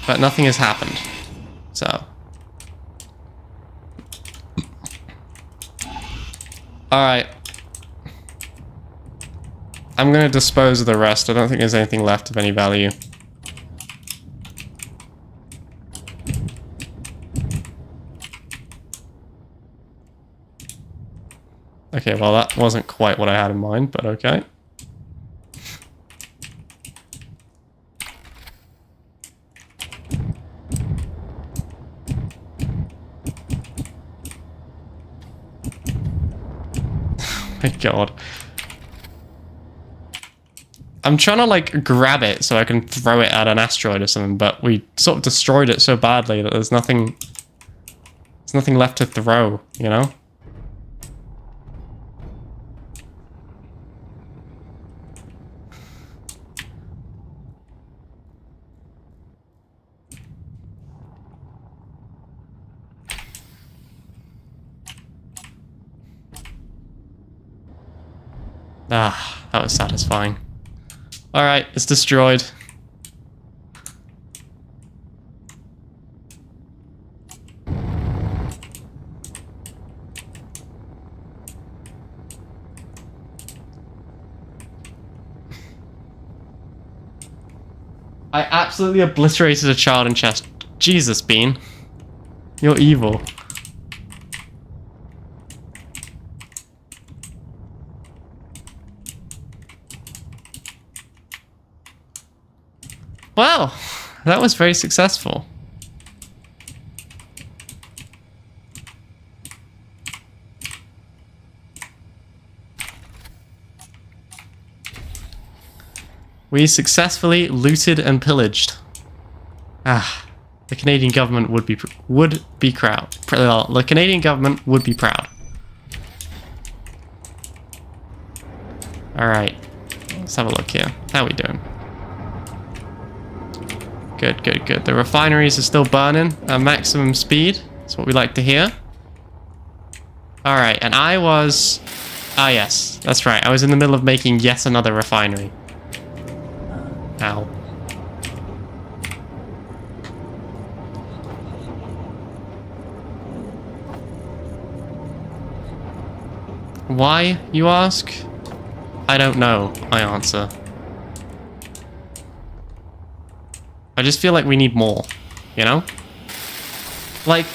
But nothing has happened. So. Alright. I'm gonna dispose of the rest. I don't think there's anything left of any value. Okay, well that wasn't quite what I had in mind, but okay. Oh my god. I'm trying to like grab it so I can throw it at an asteroid or something, but we sort of destroyed it so badly that there's nothing left to throw, you know? Ah, that was satisfying. Alright, it's destroyed. I absolutely obliterated a child in chest. Jesus, Bean. You're evil. Well, that was very successful. We successfully looted and pillaged. Ah, the Canadian government would be proud. The Canadian government would be proud. All right, let's have a look here. How are we doing? Good, good, good. The refineries are still burning at maximum speed. That's what we like to hear. All right, and I was... Ah, yes, that's right. I was in the middle of making yet another refinery. Ow. Why, you ask? I don't know, I answer. I just feel like we need more, you know? Like,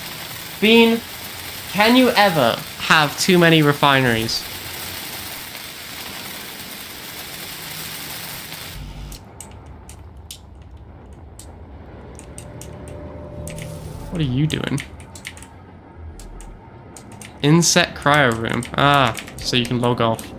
Bean, can you ever have too many refineries? What are you doing? Inset cryo room. Ah, so you can log off.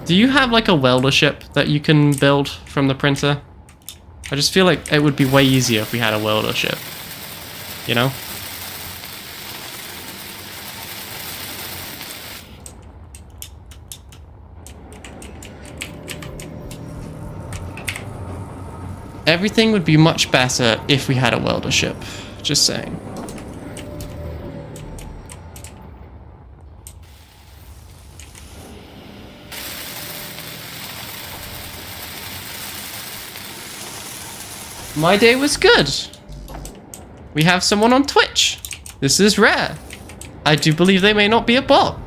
Do you have like a welder ship that you can build from the printer? I just feel like it would be way easier if we had a welder ship. You know? Everything would be much better if we had a welder ship. Just saying. My day was good. We have someone on Twitch. This is rare. I do believe they may not be a bot.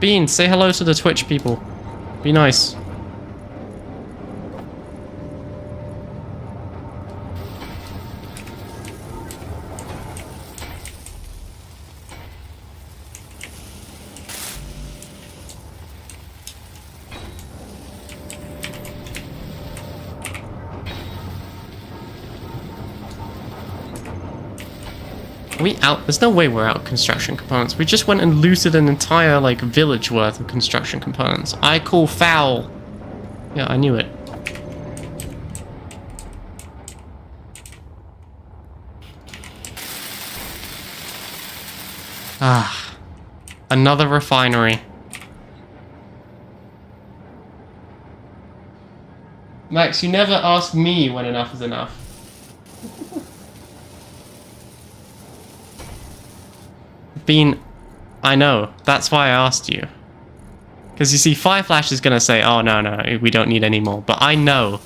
Bean, say hello to the Twitch people. Be nice. Are we out? There's no way we're out of construction components. We just went and looted an entire, like, village worth of construction components. I call foul. Yeah, I knew it. Ah. Another refinery. Max, you never ask me when enough is enough. Bean, I know. That's why I asked you. Because you see, Fireflash is going to say, oh, no, we don't need any more. But I know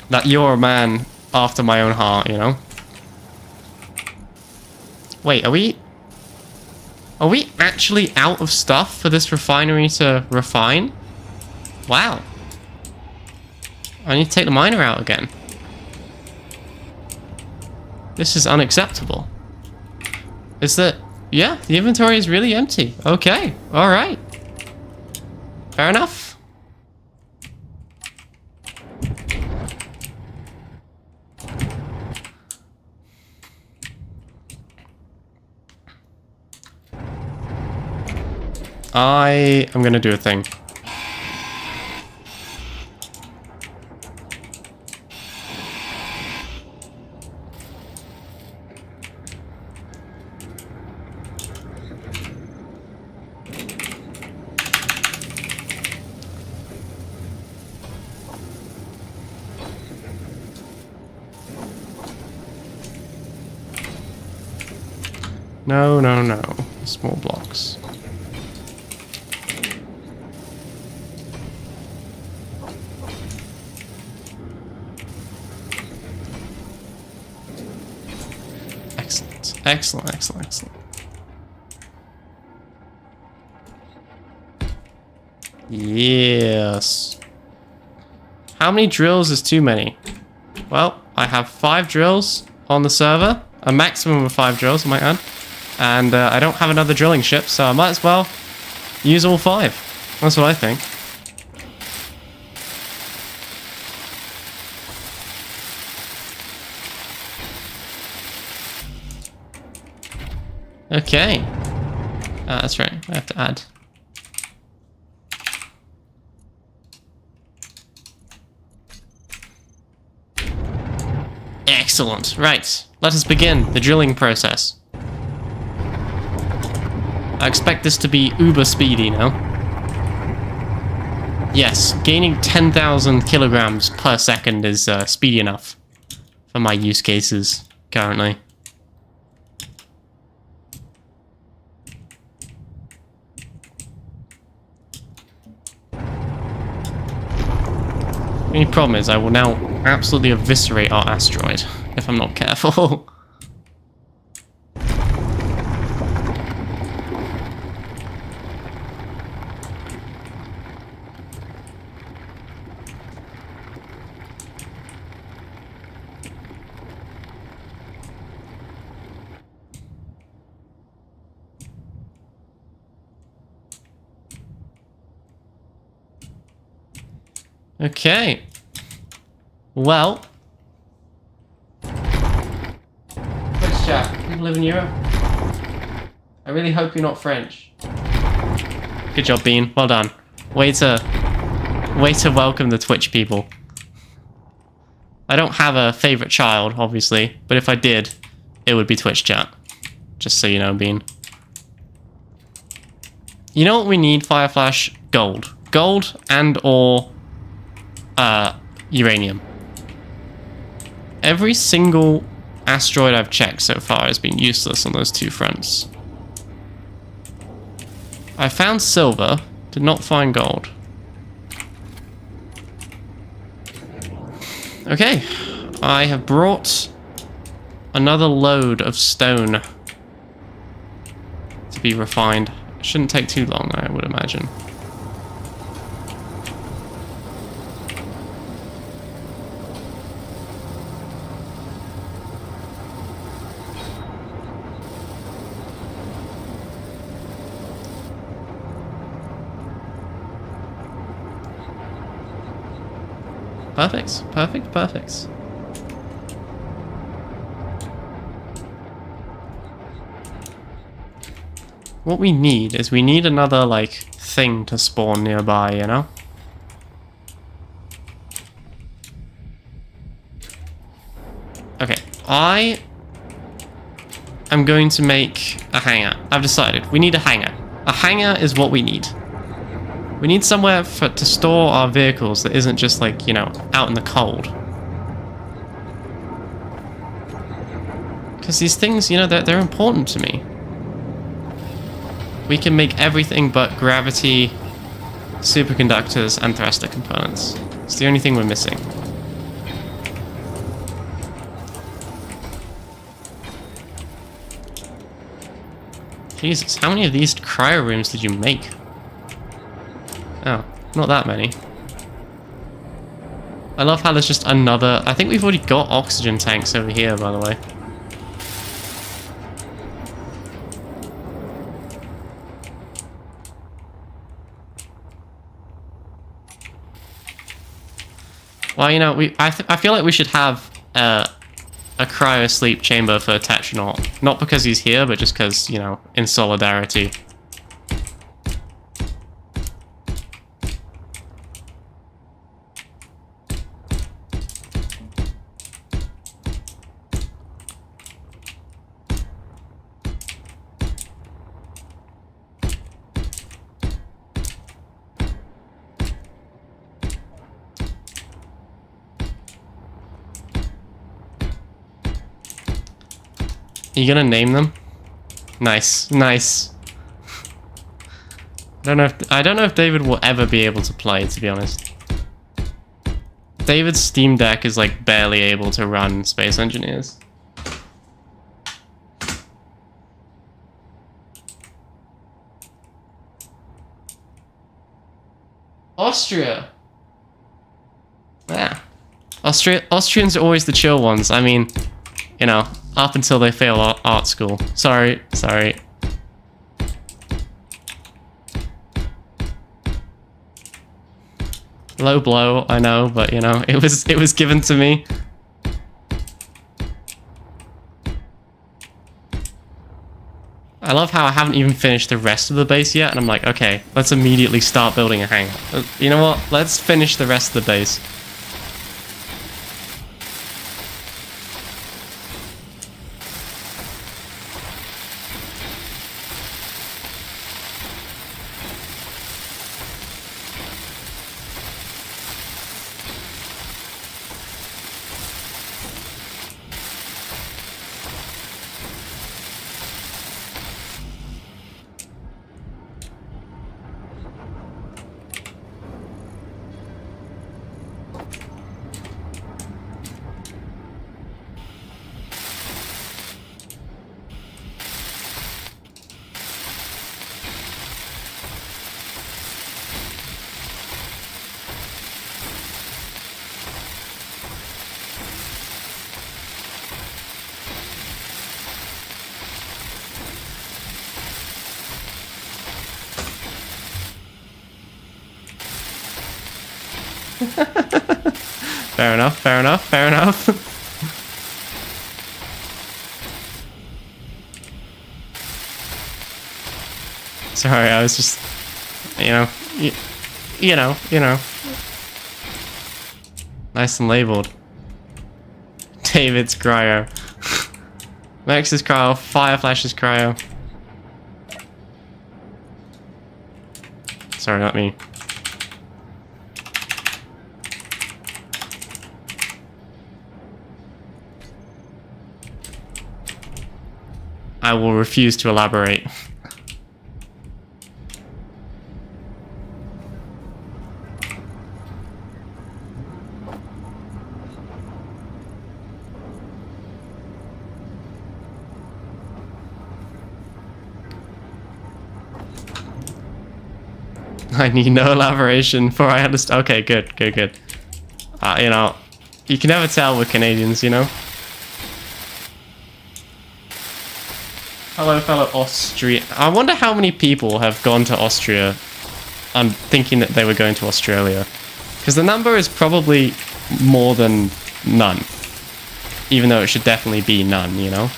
that you're a man after my own heart, you know? Wait, are we actually out of stuff for this refinery to refine? Wow. I need to take the miner out again. This is unacceptable. Is that... Yeah, the inventory is really empty. Okay, alright. Fair enough. I am gonna do a thing. No. Small blocks. Excellent. Yes. How many drills is too many? Well, I have 5 drills on the server. A maximum of 5 drills, I might add. And I don't have another drilling ship, so I might as well use all 5. That's what I think. Okay. That's right. I have to add. Excellent. Right. Let us begin the drilling process. I expect this to be uber speedy now. Yes, gaining 10,000 kilograms per second is speedy enough for my use cases currently. The only problem is I will now absolutely eviscerate our asteroid if I'm not careful. Okay. Well. Twitch chat, people live in Europe. I really hope you're not French. Good job, Bean. Well done. Way to welcome the Twitch people. I don't have a favorite child, obviously, but if I did, it would be Twitch chat. Just so you know, Bean. You know what we need, Fireflash? Gold. Gold and or uranium. Every single asteroid I've checked so far has been useless on those two fronts. I found silver, did not find gold. Okay, I have brought another load of stone to be refined. It shouldn't take too long, I would imagine. Perfect, perfect, perfect. What we need is we need another, like, thing to spawn nearby, you know? Okay, I am going to make a hangar. I've decided. We need a hangar. A hangar is what we need. We need somewhere to store our vehicles that isn't just, like, you know, out in the cold. Because these things, you know, they're important to me. We can make everything but gravity, superconductors, and thruster components. It's the only thing we're missing. Jesus, how many of these cryo rooms did you make? Oh, not that many. I love how there's just another... I think we've already got oxygen tanks over here, by the way. Well, you know, I feel like we should have a cryo sleep chamber for Tetranaut. Not because he's here, but just because, you know, in solidarity. You gonna name them? Nice, nice. I don't know if David will ever be able to play, to be honest. David's Steam Deck is like barely able to run Space Engineers. Austria. Yeah. Austrians are always the chill ones. I mean, you know, up until they fail art school. Sorry. Low blow, I know, but you know, it was given to me. I love how I haven't even finished the rest of the base yet, and I'm like, okay, let's immediately start building a hangar. You know what? Let's finish the rest of the base. Fair enough, fair enough, fair enough. Sorry, I was just, you know. Nice and labeled. David's cryo. Max's cryo, Fireflash's cryo. Sorry, not me. I will refuse to elaborate. I need no elaboration for I understand. Okay, good, good, good. You know, you can never tell with Canadians, you know? Hello, fellow Austria. I wonder how many people have gone to Austria thinking that they were going to Australia. Because the number is probably more than none. Even though it should definitely be none, you know?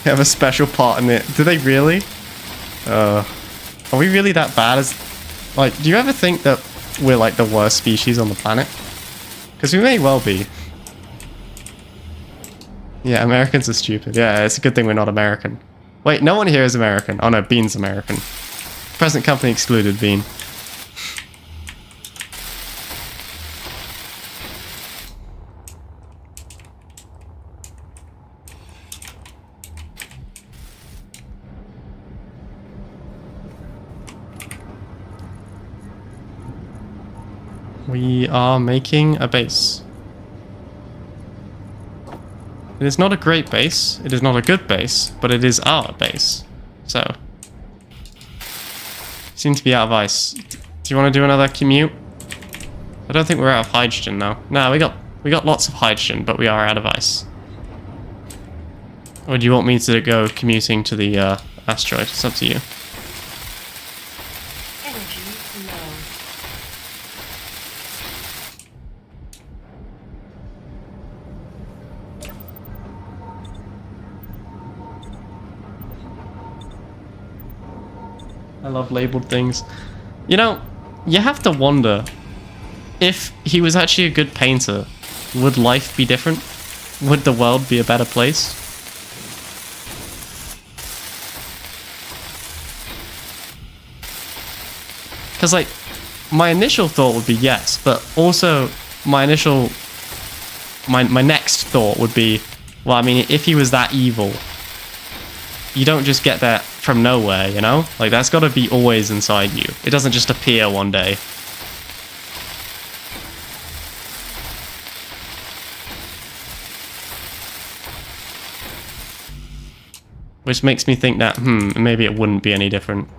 They have a special part in it. Do they really? Are we really that bad as... Like, do you ever think that we're like the worst species on the planet? Because we may well be. Yeah, Americans are stupid. Yeah, it's a good thing we're not American. Wait, no one here is American. Oh no, Bean's American. Present company excluded, Bean. We are making a base. It is not a great base, it is not a good base, but it is our base. So. Seem to be out of ice. Do you want to do another commute? I don't think we're out of hydrogen now. No, we got lots of hydrogen, but we are out of ice. Or do you want me to go commuting to the asteroid? It's up to you. Energy low. I love labeled things. You know, you have to wonder if he was actually a good painter, would life be different? Would the world be a better place? Because, like, my initial thought would be yes, but also my initial... My next thought would be, well, I mean, if he was that evil, you don't just get that from nowhere, you know? Like, that's got to be always inside you. It doesn't just appear one day. Which makes me think that, maybe it wouldn't be any different.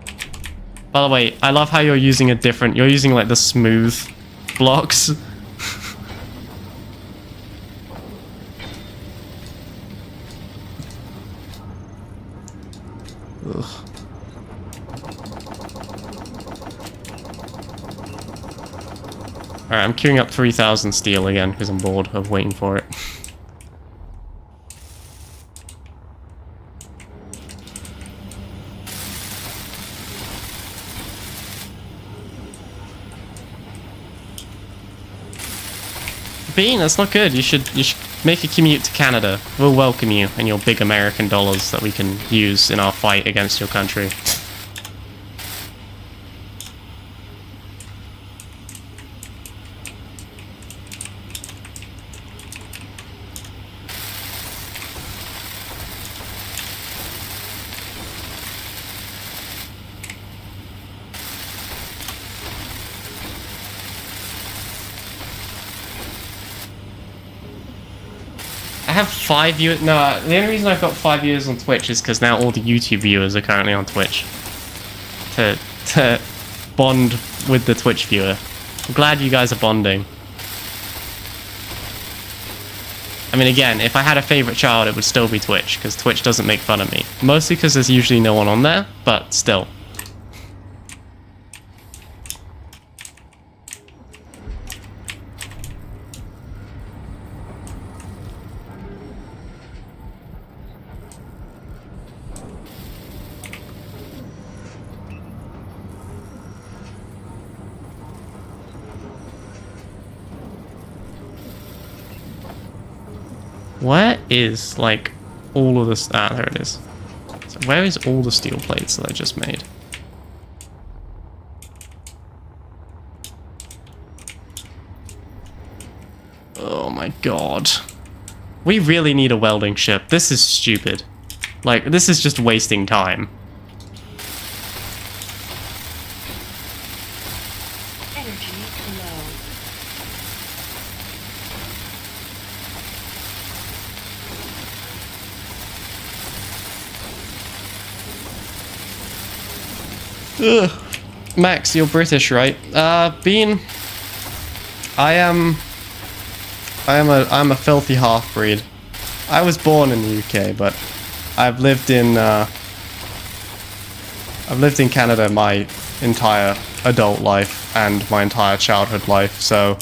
By the way, I love how you're using you're using, like, the smooth blocks. Ugh. Alright, I'm queuing up 3,000 steel again because I'm bored of waiting for it. Bean, that's not good. You should make a commute to Canada. We'll welcome you and your big American dollars that we can use in our fight against your country. I have 5 viewers. No, the only reason I've got 5 viewers on Twitch is because now all the YouTube viewers are currently on Twitch. To bond with the Twitch viewer. I'm glad you guys are bonding. I mean, again, if I had a favorite child, it would still be Twitch, because Twitch doesn't make fun of me. Mostly because there's usually no one on there, but still. Where is, like, all of this? Ah, there it is. So where is all the steel plates that I just made? my god. We really need a welding ship. This is stupid. Like, this is just wasting time. Energy low. Ugh. Max, you're British, right? Bean, I'm a filthy half-breed. I was born in the UK, but I've lived in Canada my entire adult life and my entire childhood life, so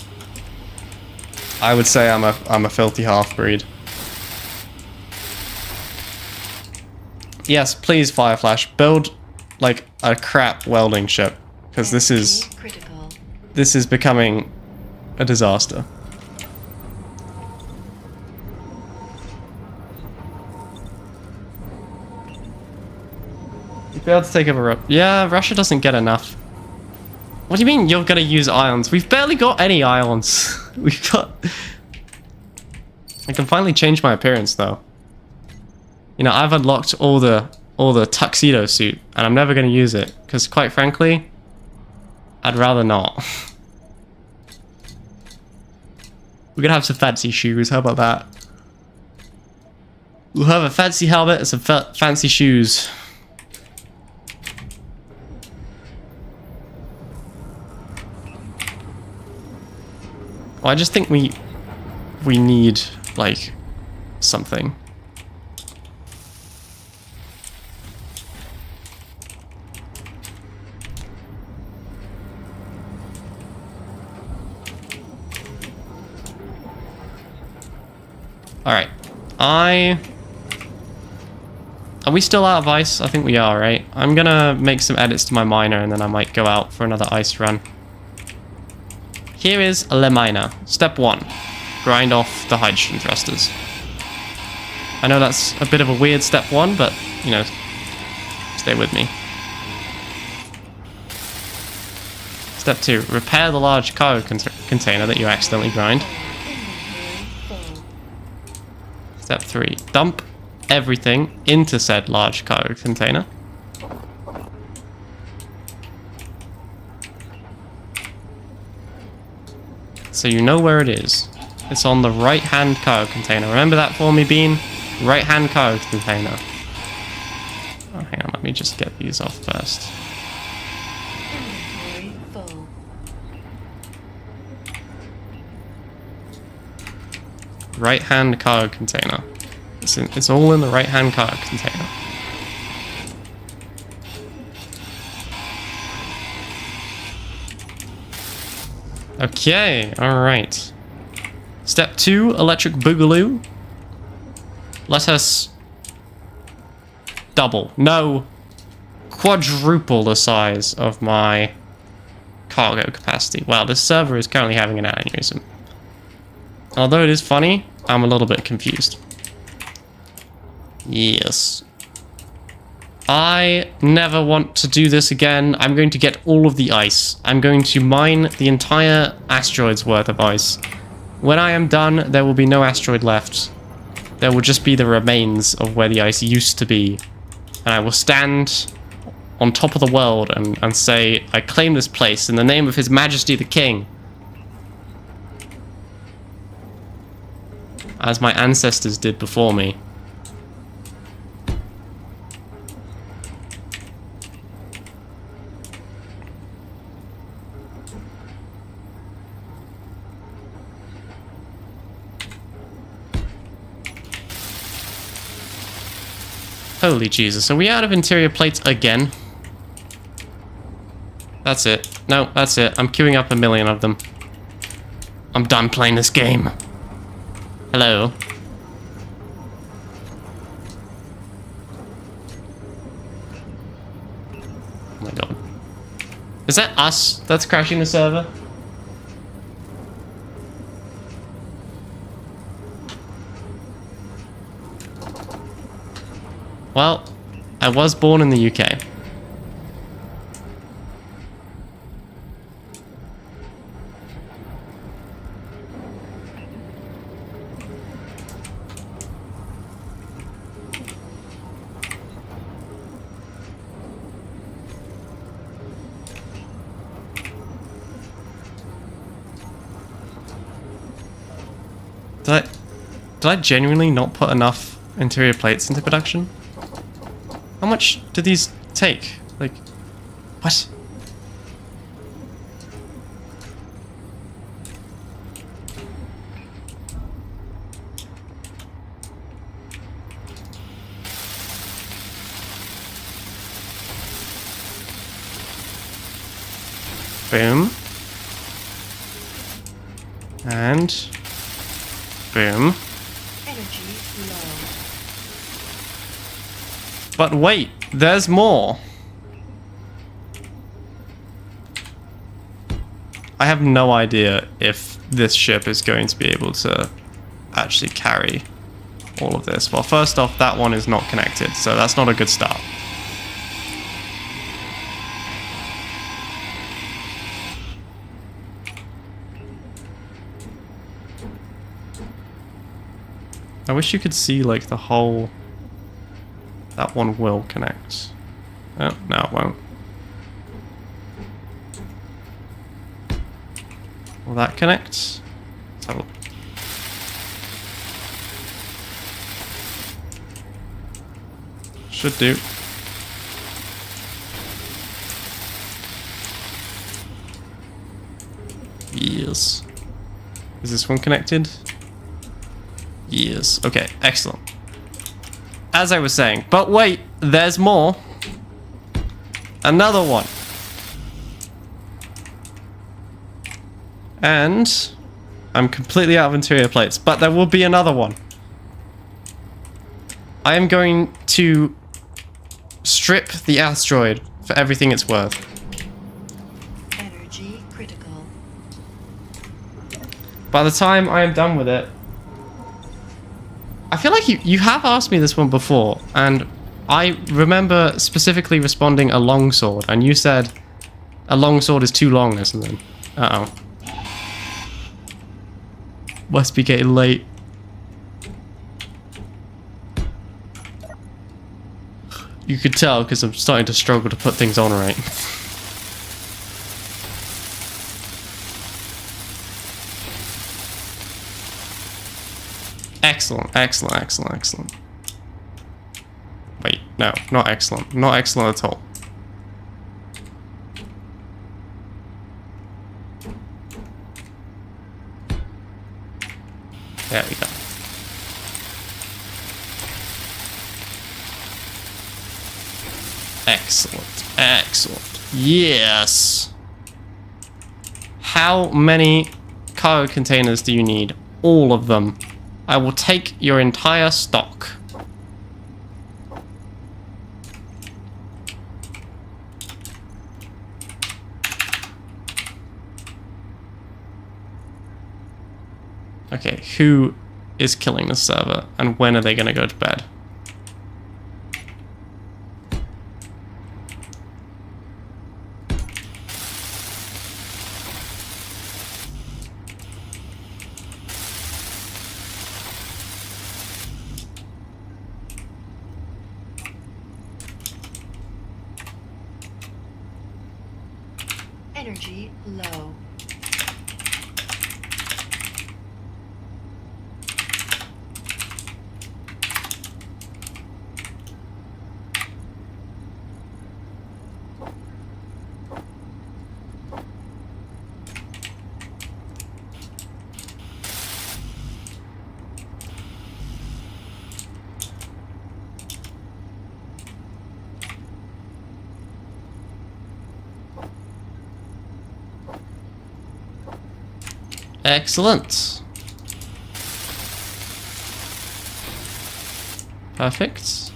I would say I'm a filthy half-breed. Yes, please, Fireflash, build like a crap welding ship, because this is Critical. becoming a disaster. You'd be able to take over. Yeah, Russia doesn't get enough. What do you mean you're gonna use ions? We've barely got any ions. We've got. I can finally change my appearance though. You know, I've unlocked all the tuxedo suit, and I'm never gonna use it because, quite frankly, I'd rather not. We're gonna have some fancy shoes. How about that? We'll have a fancy helmet and some fancy shoes. Well, I just think we need like something. Alright, are we still out of ice? I think we are, right? I'm gonna make some edits to my miner and then I might go out for another ice run. Here is a Le Miner. Step 1. Grind off the hydrogen thrusters. I know that's a bit of a weird step 1, but, you know, stay with me. Step 2. Repair the large cargo container that you accidentally grind. Inventory full. Step 3. Dump everything into said large cargo container. So you know where it is. It's on the right-hand cargo container. Remember that for me, Bean? Right-hand cargo container. Oh, hang on, let me just get these off first. Inventory full. Right-hand cargo container. It's all in the right-hand cargo container. Okay, alright. Step 2, electric boogaloo. Let us double, no, quadruple the size of my cargo capacity. Wow, this server is currently having an aneurysm. Although it is funny, I'm a little bit confused. Yes. I never want to do this again. I'm going to get all of the ice. I'm going to mine the entire asteroid's worth of ice. When I am done, there will be no asteroid left. There will just be the remains of where the ice used to be. And I will stand on top of the world and say, I claim this place in the name of His Majesty the King. As my ancestors did before me. Holy Jesus, are we out of interior plates again? That's it. No, that's it. I'm queuing up a million of them. I'm done playing this game. Hello. Oh my god. Is that us that's crashing the server? Well, I was born in the UK. Did I genuinely not put enough interior plates into production? How much do these take? Like, what? Boom. And boom. Energy low. But wait, there's more. I have no idea if this ship is going to be able to actually carry all of this. Well, first off, that one is not connected, so that's not a good start. I wish you could see, like, the whole... That one will connect. Oh, no, it won't. Will that connect? Let's have a look. Should do. Yes. Is this one connected? Yes. Okay, excellent. As I was saying, but wait, there's more. Another one. And I'm completely out of interior plates, but there will be another one. I am going to strip the asteroid for everything it's worth. Energy critical. By the time I am done with it, I feel like you have asked me this one before, and I remember specifically responding a longsword, and you said a longsword is too long or something. Uh-oh. Must be getting late. You could tell because I'm starting to struggle to put things on right. Excellent, excellent, excellent, excellent. Wait, no, not excellent. Not excellent at all. There we go. Excellent, excellent. Yes! How many cargo containers do you need? All of them. I will take your entire stock. Okay, who is killing the server and when are they going to go to bed? Energy low. Excellent. Perfect.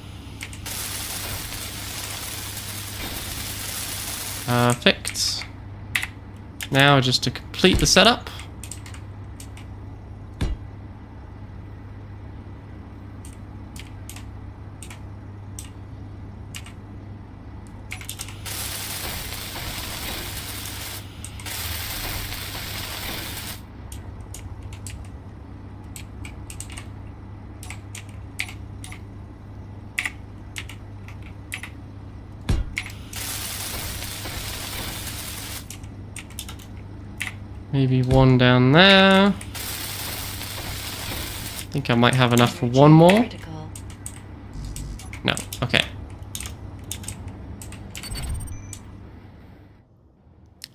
Perfect. Now just to complete the setup. Maybe one down there. think I might have enough for one more. Critical. No, okay.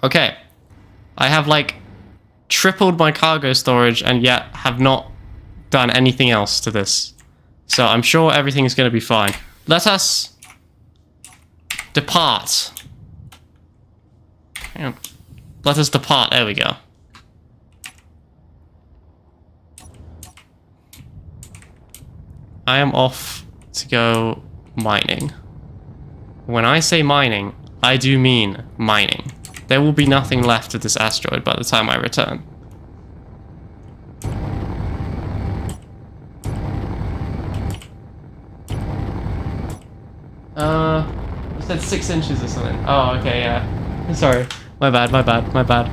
Okay. I have like tripled my cargo storage and yet have not done anything else to this. So I'm sure everything is going to be fine. Let us depart. Hang on. Let us depart. There we go. I am off to go mining. When I say mining, I do mean mining. There will be nothing left of this asteroid by the time I return. You said 6 inches or something. Oh, okay, yeah. Sorry. My bad, my bad, my bad.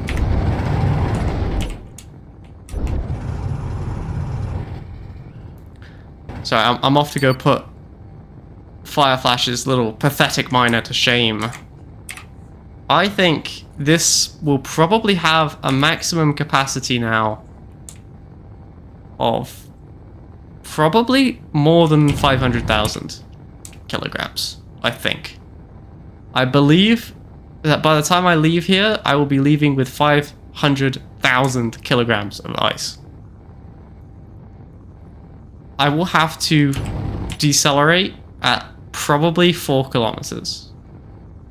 Sorry, I'm off to go put Fireflash's little pathetic miner to shame. I think this will probably have a maximum capacity now of probably more than 500,000 kilograms, I think. I believe that by the time I leave here, I will be leaving with 500,000 kilograms of ice. I will have to decelerate at probably 4 kilometers.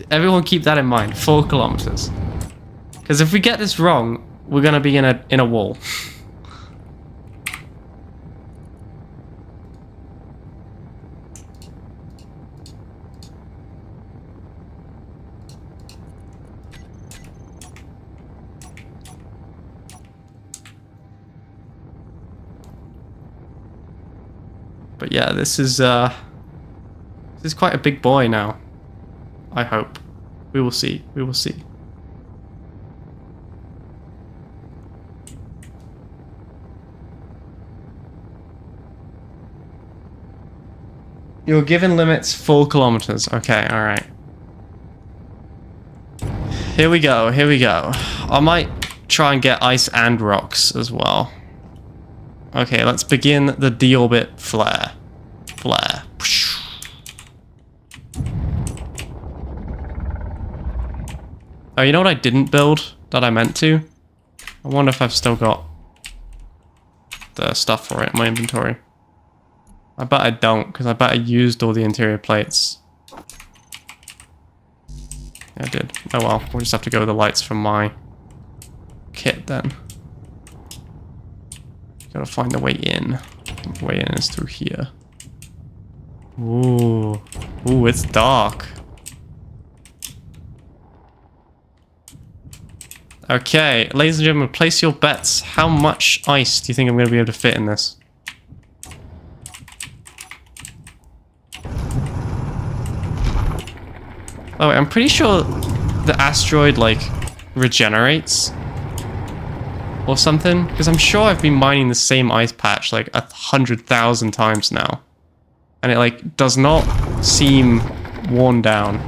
Everyone keep that in mind, 4 kilometers. Because if we get this wrong, we're gonna be in a wall. But yeah, this is quite a big boy now. I hope. We will see. We will see. You're given limits 4 kilometers. Okay, alright. Here we go, here we go. I might try and get ice and rocks as well. Okay, let's begin the deorbit flare. Flare. Oh, you know what I didn't build that I meant to? I wonder if I've still got the stuff for it in my inventory. I bet I don't, because I bet I used all the interior plates. Yeah, I did. Oh well, we'll just have to go with the lights from my kit then. Gotta find the way in. I think the way in is through here. Ooh. Ooh, it's dark. Okay, ladies and gentlemen, place your bets. How much ice do you think I'm going to be able to fit in this? Oh, wait, I'm pretty sure the asteroid, like, regenerates or something, because I'm sure I've been mining the same ice patch like 100,000 times now, and it like does not seem worn down,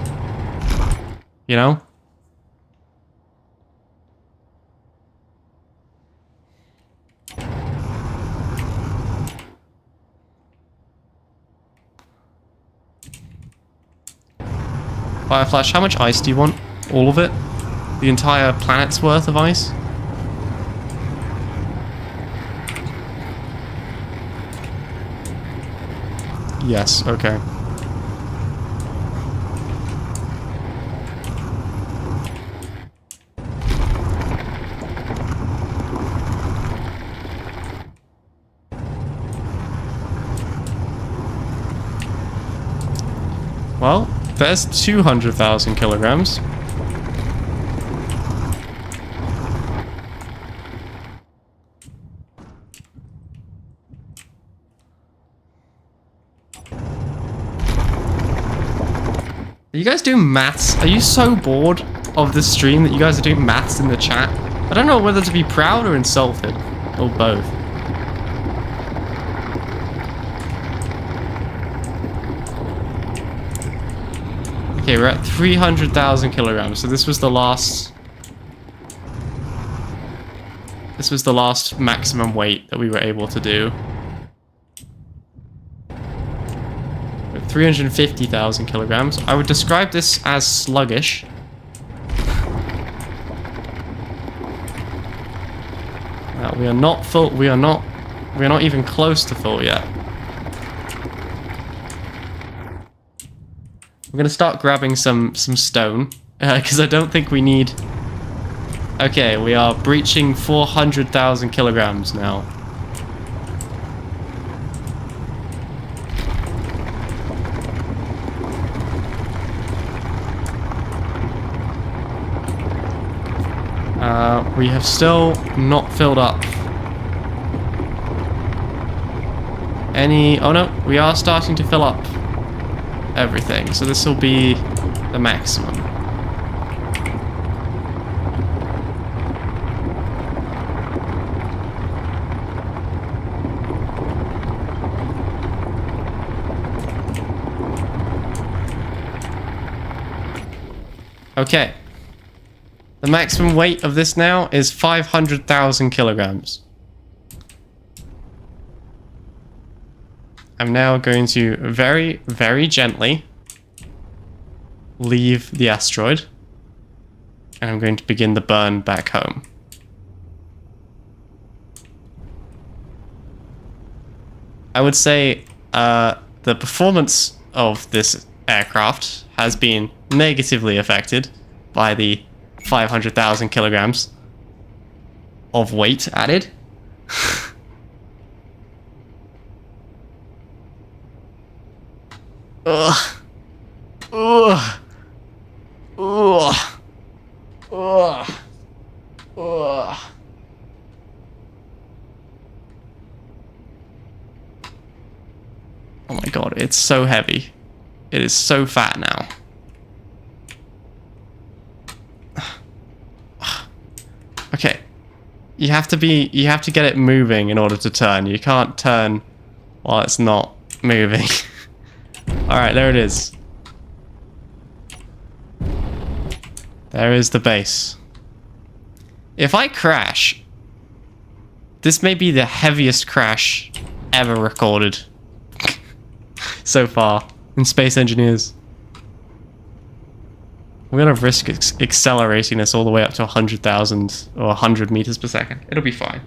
you know? Fireflash, how much ice do you want? All of it? The entire planet's worth of ice? Yes, okay. Well, there's 200,000 kilograms. Are you guys doing maths? Are you so bored of this stream that you guys are doing maths in the chat? I don't know whether to be proud or insulted, or both. Okay, we're at 300,000 kilograms, so this was the last... This was the last maximum weight that we were able to do. 350,000 kilograms. I would describe this as sluggish. We are not full. We are not even close to full yet. I'm gonna start grabbing some stone because I don't think we need. Okay, we are breaching 400,000 kilograms now. We have still not filled up any... Oh no, we are starting to fill up everything. So this will be the maximum. Okay. The maximum weight of this now is 500,000 kilograms. I'm now going to very, very gently leave the asteroid. And I'm going to begin the burn back home. I would say the performance of this aircraft has been negatively affected by the 500,000 kilograms of weight added. Ugh. Ugh. Ugh. Ugh. Ugh. Oh my god, it's so heavy. It is so fat now. Okay. You have to get it moving in order to turn. You can't turn while it's not moving. Alright, there it is. There is the base. If I crash, this may be the heaviest crash ever recorded so far in Space Engineers. We're gonna risk accelerating this all the way up to 100,000 or 100 meters per second. It'll be fine.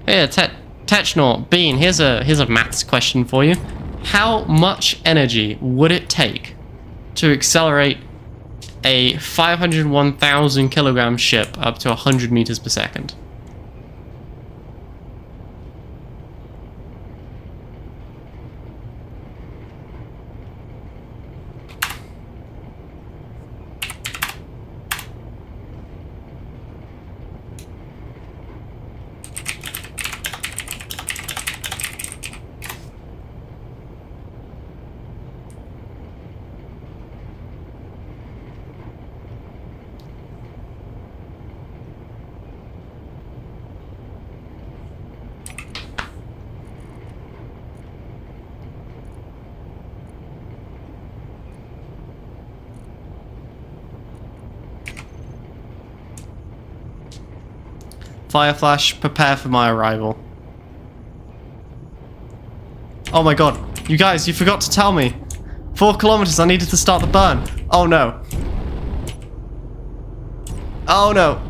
Here, Technaut Bean, here's a maths question for you. How much energy would it take to accelerate a 501,000 kilogram ship up to 100 meters per second? Fire flash, prepare for my arrival. Oh my god, you guys, you forgot to tell me. 4 kilometers, I needed to start the burn. Oh no. Oh no.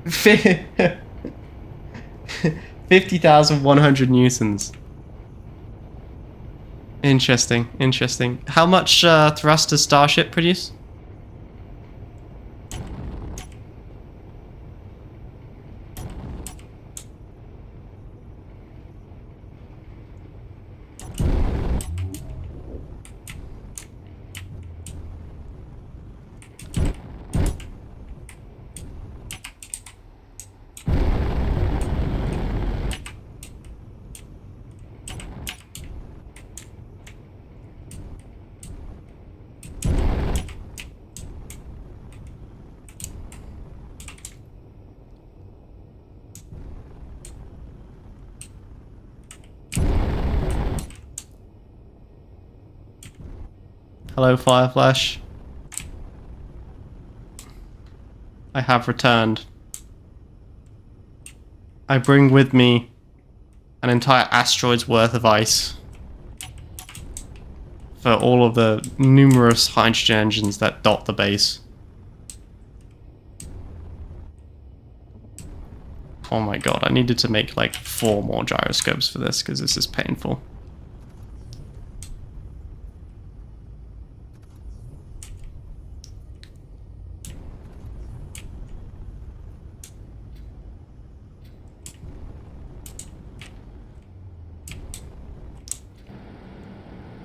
$50,100 newtons. Interesting, interesting. How much thrust does Starship produce? Hello, Fireflash. I have returned. I bring with me an entire asteroid's worth of ice for all of the numerous hydrogen engines that dot the base. Oh my god, I needed to make like 4 more gyroscopes for this because this is painful.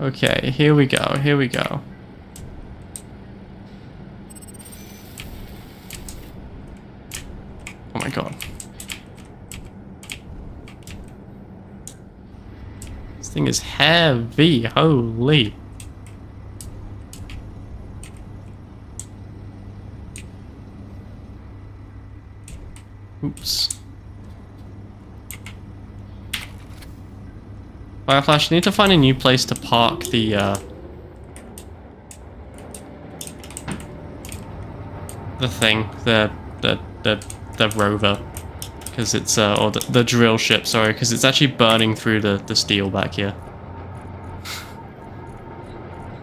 Okay, here we go, here we go. Oh my god. This thing is heavy, holy. Oops. Fireflash, you need to find a new place to park the thing, the rover, because it's or the drill ship, sorry, because it's actually burning through the steel back here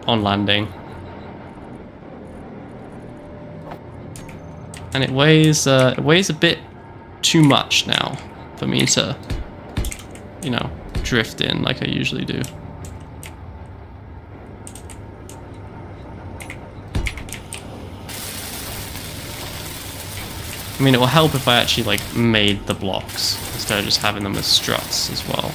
on landing, and it weighs a bit too much now for me to, you know, drift in like I usually do. I mean, it will help if I actually like made the blocks instead of just having them as struts as well.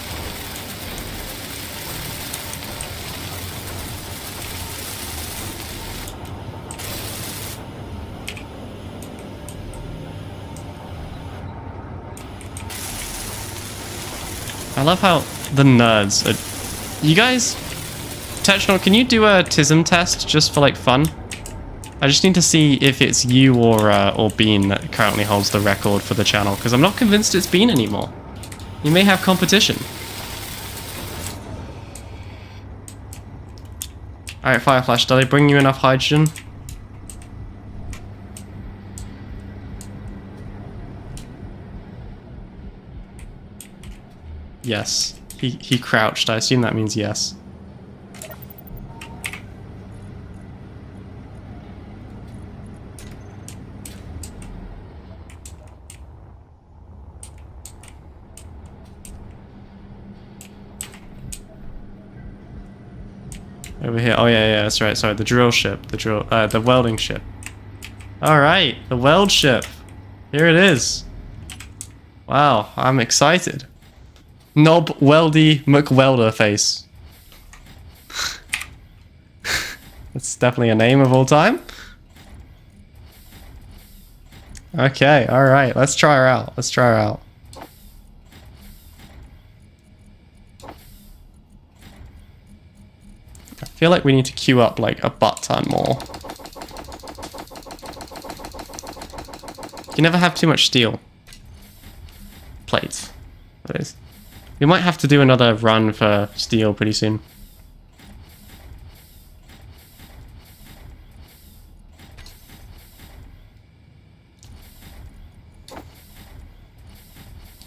I love how the nerds are... You guys... Technol, can you do a TISM test just for like fun? I just need to see if it's you or Bean that currently holds the record for the channel, because I'm not convinced it's Bean anymore. You may have competition. Alright, Fireflash, did I bring you enough hydrogen? Yes. He crouched. I assume that means yes. Over here. Oh yeah, that's right. Sorry, the drill ship. The welding ship. Alright, the weld ship. Here it is. Wow, I'm excited. Knob Weldy McWelder face. That's definitely a name of all time. Okay, alright, let's try her out. Let's try her out. I feel like we need to queue up like a butt ton more. You never have too much steel. Plates. That is. We might have to do another run for steel pretty soon.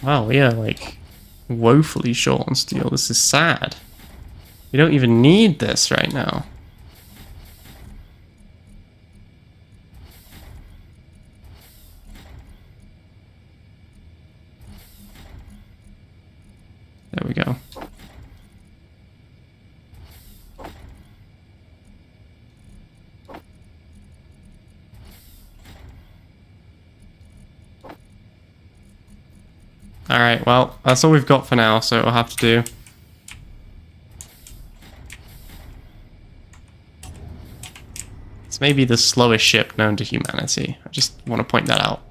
Wow, we are like woefully short on steel. This is sad. We don't even need this right now. There we go. Alright, well, that's all we've got for now, so it'll have to do. It's maybe the slowest ship known to humanity. I just want to point that out.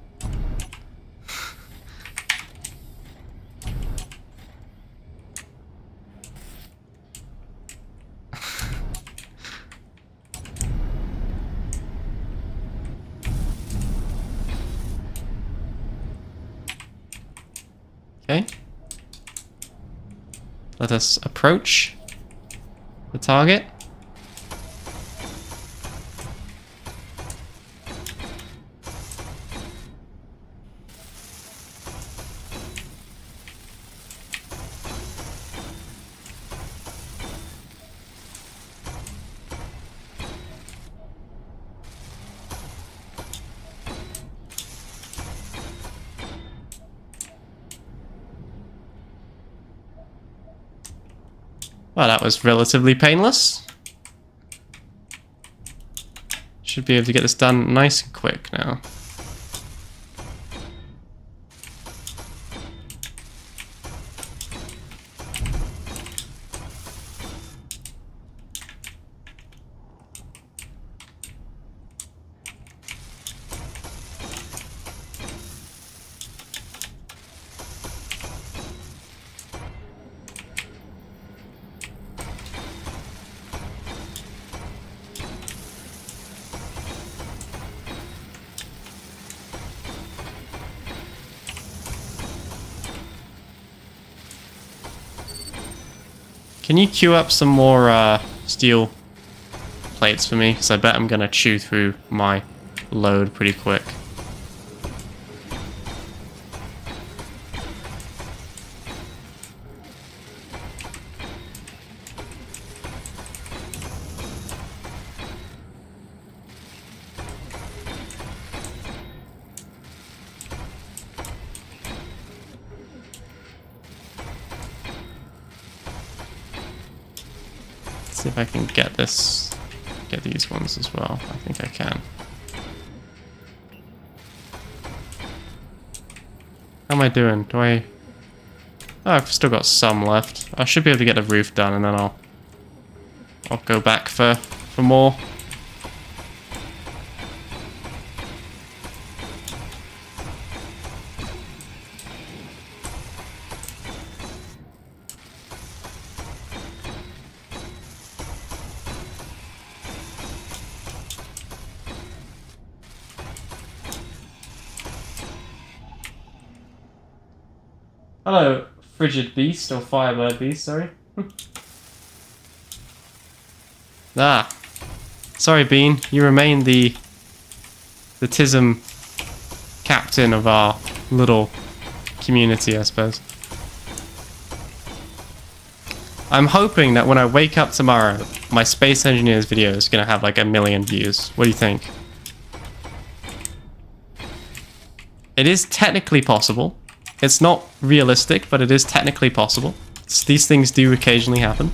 Okay. Let us approach the target. Well, that was relatively painless. Should be able to get this done nice and quick now. Can you queue up some more steel plates for me? Because I bet I'm going to chew through my load pretty quick. See if I can get these ones as well. I think I can. How am I doing? Do I... Oh, I've still got some left. I should be able to get the roof done and then I'll go back for more. Hello, frigid beast, or firebird beast, sorry. Ah. Sorry, Bean. You remain the TISM captain of our little community, I suppose. I'm hoping that when I wake up tomorrow, my Space Engineers video is going to have like 1 million views. What do you think? It is technically possible. It's not realistic, but it is technically possible. These things do occasionally happen.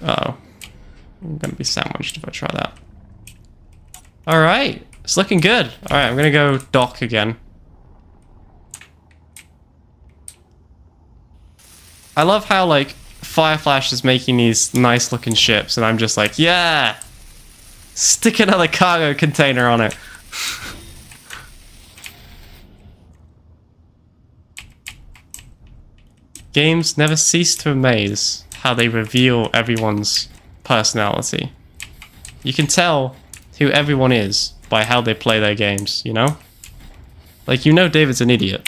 Uh-oh. I'm gonna be sandwiched if I try that. Alright, it's looking good. Alright, I'm gonna go dock again. I love how, like, Fireflash is making these nice looking ships and I'm just like, yeah! Stick another cargo container on it. Games never cease to amaze how they reveal everyone's personality. You can tell who everyone is by how they play their games, you know? Like, you know David's an idiot.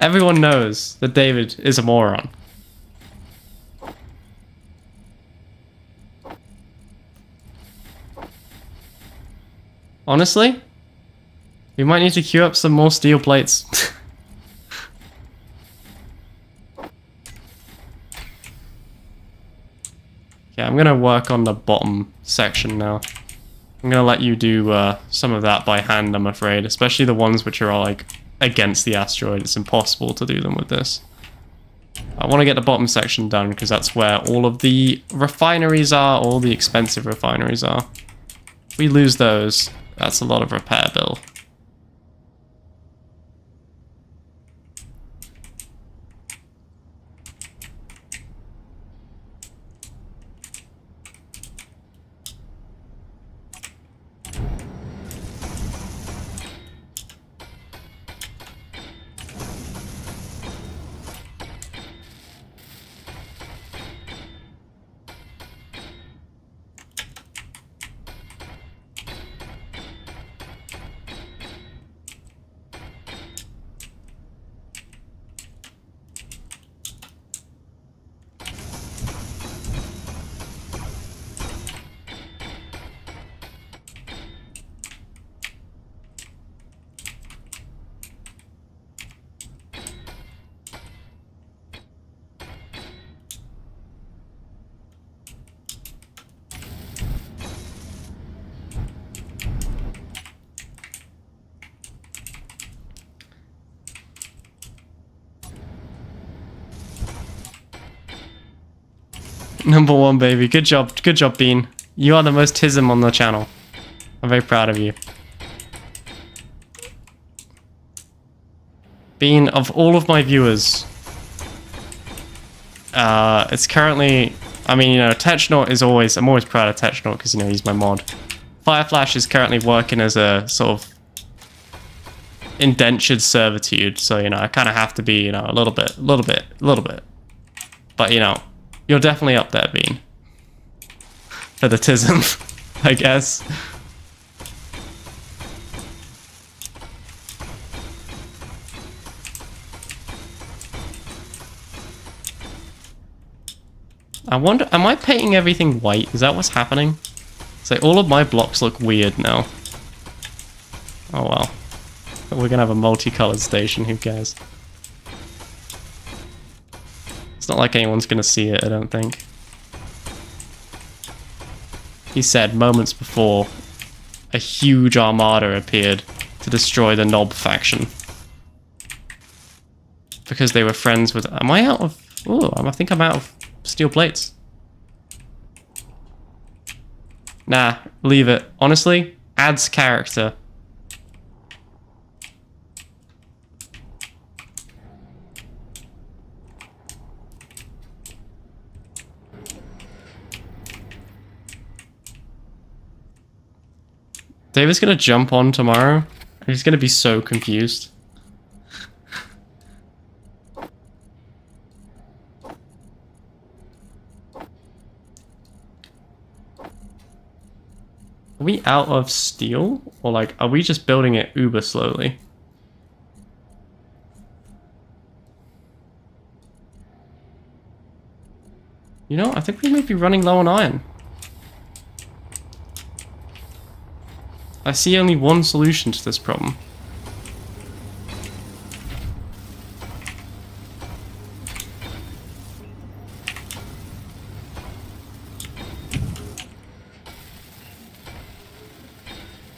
Everyone knows that David is a moron. Honestly, we might need to queue up some more steel plates. Yeah, I'm gonna work on the bottom section now. I'm gonna let you do some of that by hand, I'm afraid. Especially the ones which are all, like, against the asteroid. It's impossible to do them with this. I want to get the bottom section done because that's where all of the refineries are, all the expensive refineries are. If we lose those, that's a lot of repair bill. Number one, baby. Good job, Bean. You are the most tism on the channel. I'm very proud of you. Bean, of all of my viewers, it's currently, I mean, you know, Technaut is always, I'm always proud of Technaut because, you know, he's my mod. Fireflash is currently working as a sort of indentured servitude, so, you know, I kind of have to be, you know, a little bit. But, you know, you're definitely up there, Bean. For the tism, I guess. I wonder, am I painting everything white? Is that what's happening? It's like all of my blocks look weird now. Oh well. We're gonna have a multicolored station, who cares? It's not like anyone's gonna see it, I don't think. He said moments before, a huge armada appeared to destroy the Knob faction. Because they were friends with... Am I out of... Oh, I think I'm out of steel plates. Nah, leave it. Honestly, adds character. David's gonna jump on tomorrow. And he's gonna be so confused. Are we out of steel? Or like, are we just building it uber slowly? You know, I think we may be running low on iron. I see only one solution to this problem.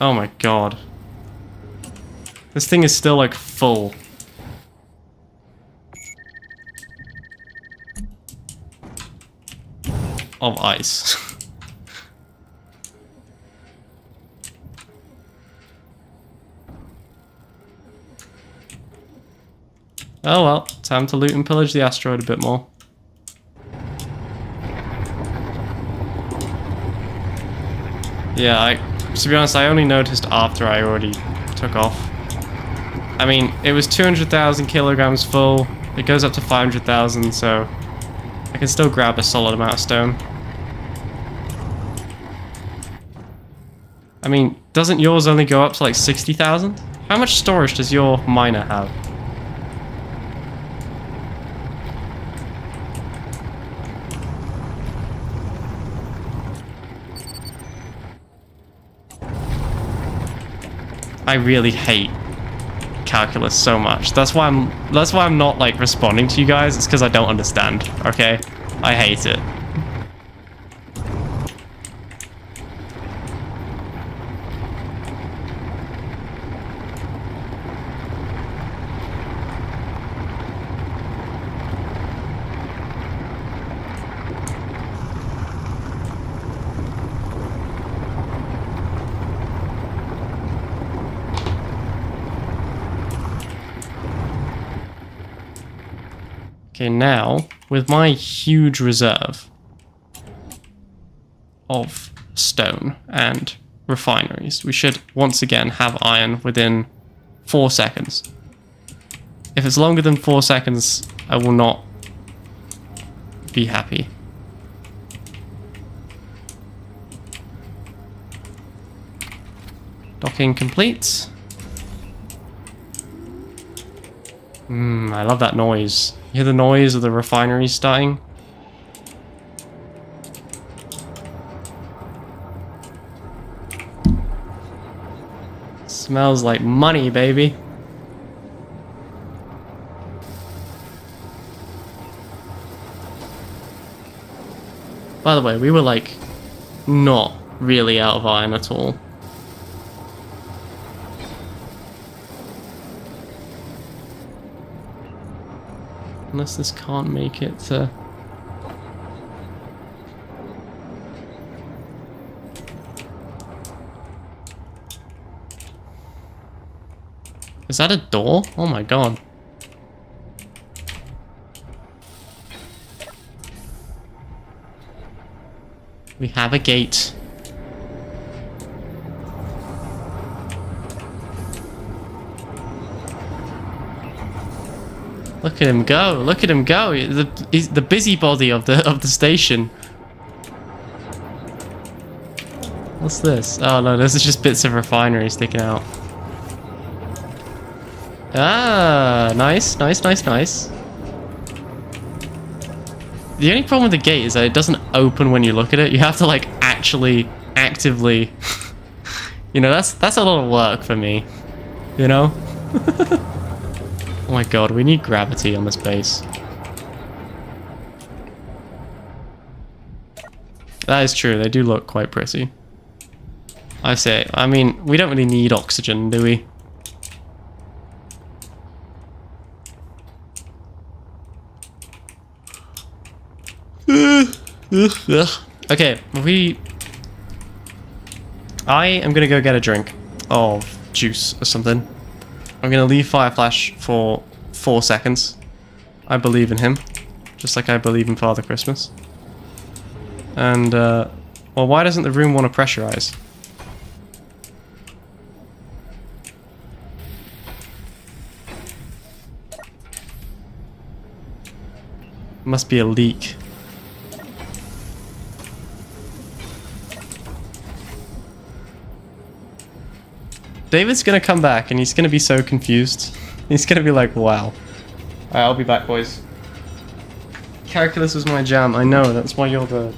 Oh my god. This thing is still like full. Of ice. Oh well, time to loot and pillage the asteroid a bit more. Yeah, to be honest, I only noticed after I already took off. I mean, it was 200,000 kilograms full. It goes up to 500,000, so I can still grab a solid amount of stone. I mean, doesn't yours only go up to like 60,000? How much storage does your miner have? I really hate calculus so much. That's why I'm not like responding to you guys. It's because I don't understand, okay? I hate it. Okay, now, with my huge reserve of stone and refineries, we should once again have iron within 4 seconds. If it's longer than 4 seconds, I will not be happy. Docking complete. I love that noise. You hear the noise of the refinery starting? Smells like money, baby. By the way, we were like not really out of iron at all. Unless this can't make it to... Is that a door? Oh my god. We have a gate. Look at him go! Look at him go! He's the busybody of the station. What's this? Oh no, this is just bits of refinery sticking out. Ah, nice, nice, nice, nice. The only problem with the gate is that it doesn't open when you look at it. You have to like actually, actively, you know, that's a lot of work for me, you know? Oh my god, we need gravity on this base. That is true, they do look quite pretty. I mean, we don't really need oxygen, do we? Okay, I am gonna go get a drink of juice or something. I'm gonna leave Fire Flash for 4 seconds. I believe in him, just like I believe in Father Christmas. And, well, why doesn't the room want to pressurize? Must be a leak. David's gonna come back and he's gonna be so confused. He's gonna be like, wow. Alright, I'll be back, boys. Calculus was my jam. I know, that's why you're the...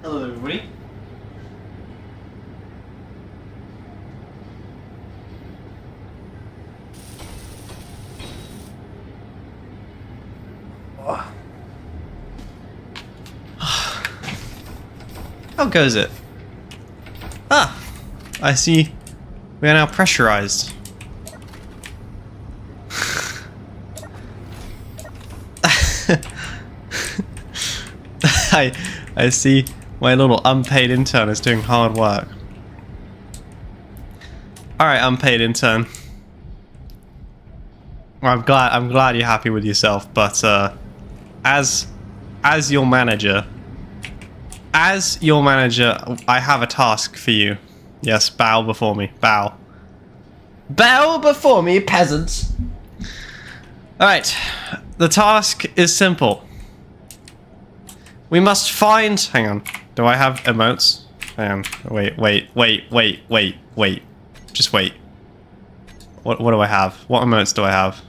Hello, everybody. How goes it? Ah, I see. We are now pressurized. I see my little unpaid intern is doing hard work. Alright, unpaid intern. Well, I'm glad you're happy with yourself, but as your manager, I have a task for you. Yes, bow before me. Bow. Bow before me, peasants. Alright, the task is simple. We must find... Hang on. Do I have emotes? Hang on. Wait. Just wait. What do I have? What emotes do I have?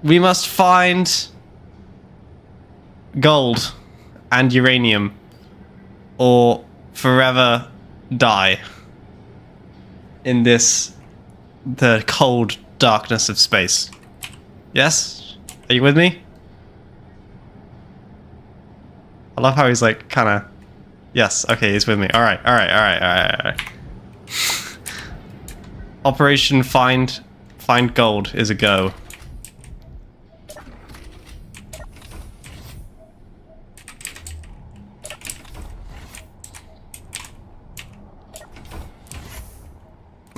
We must find gold and uranium or forever die in the cold darkness of space. Yes? Are you with me? I love how he's like kind of... Yes, okay, he's with me. Alright. Operation Find Gold is a go.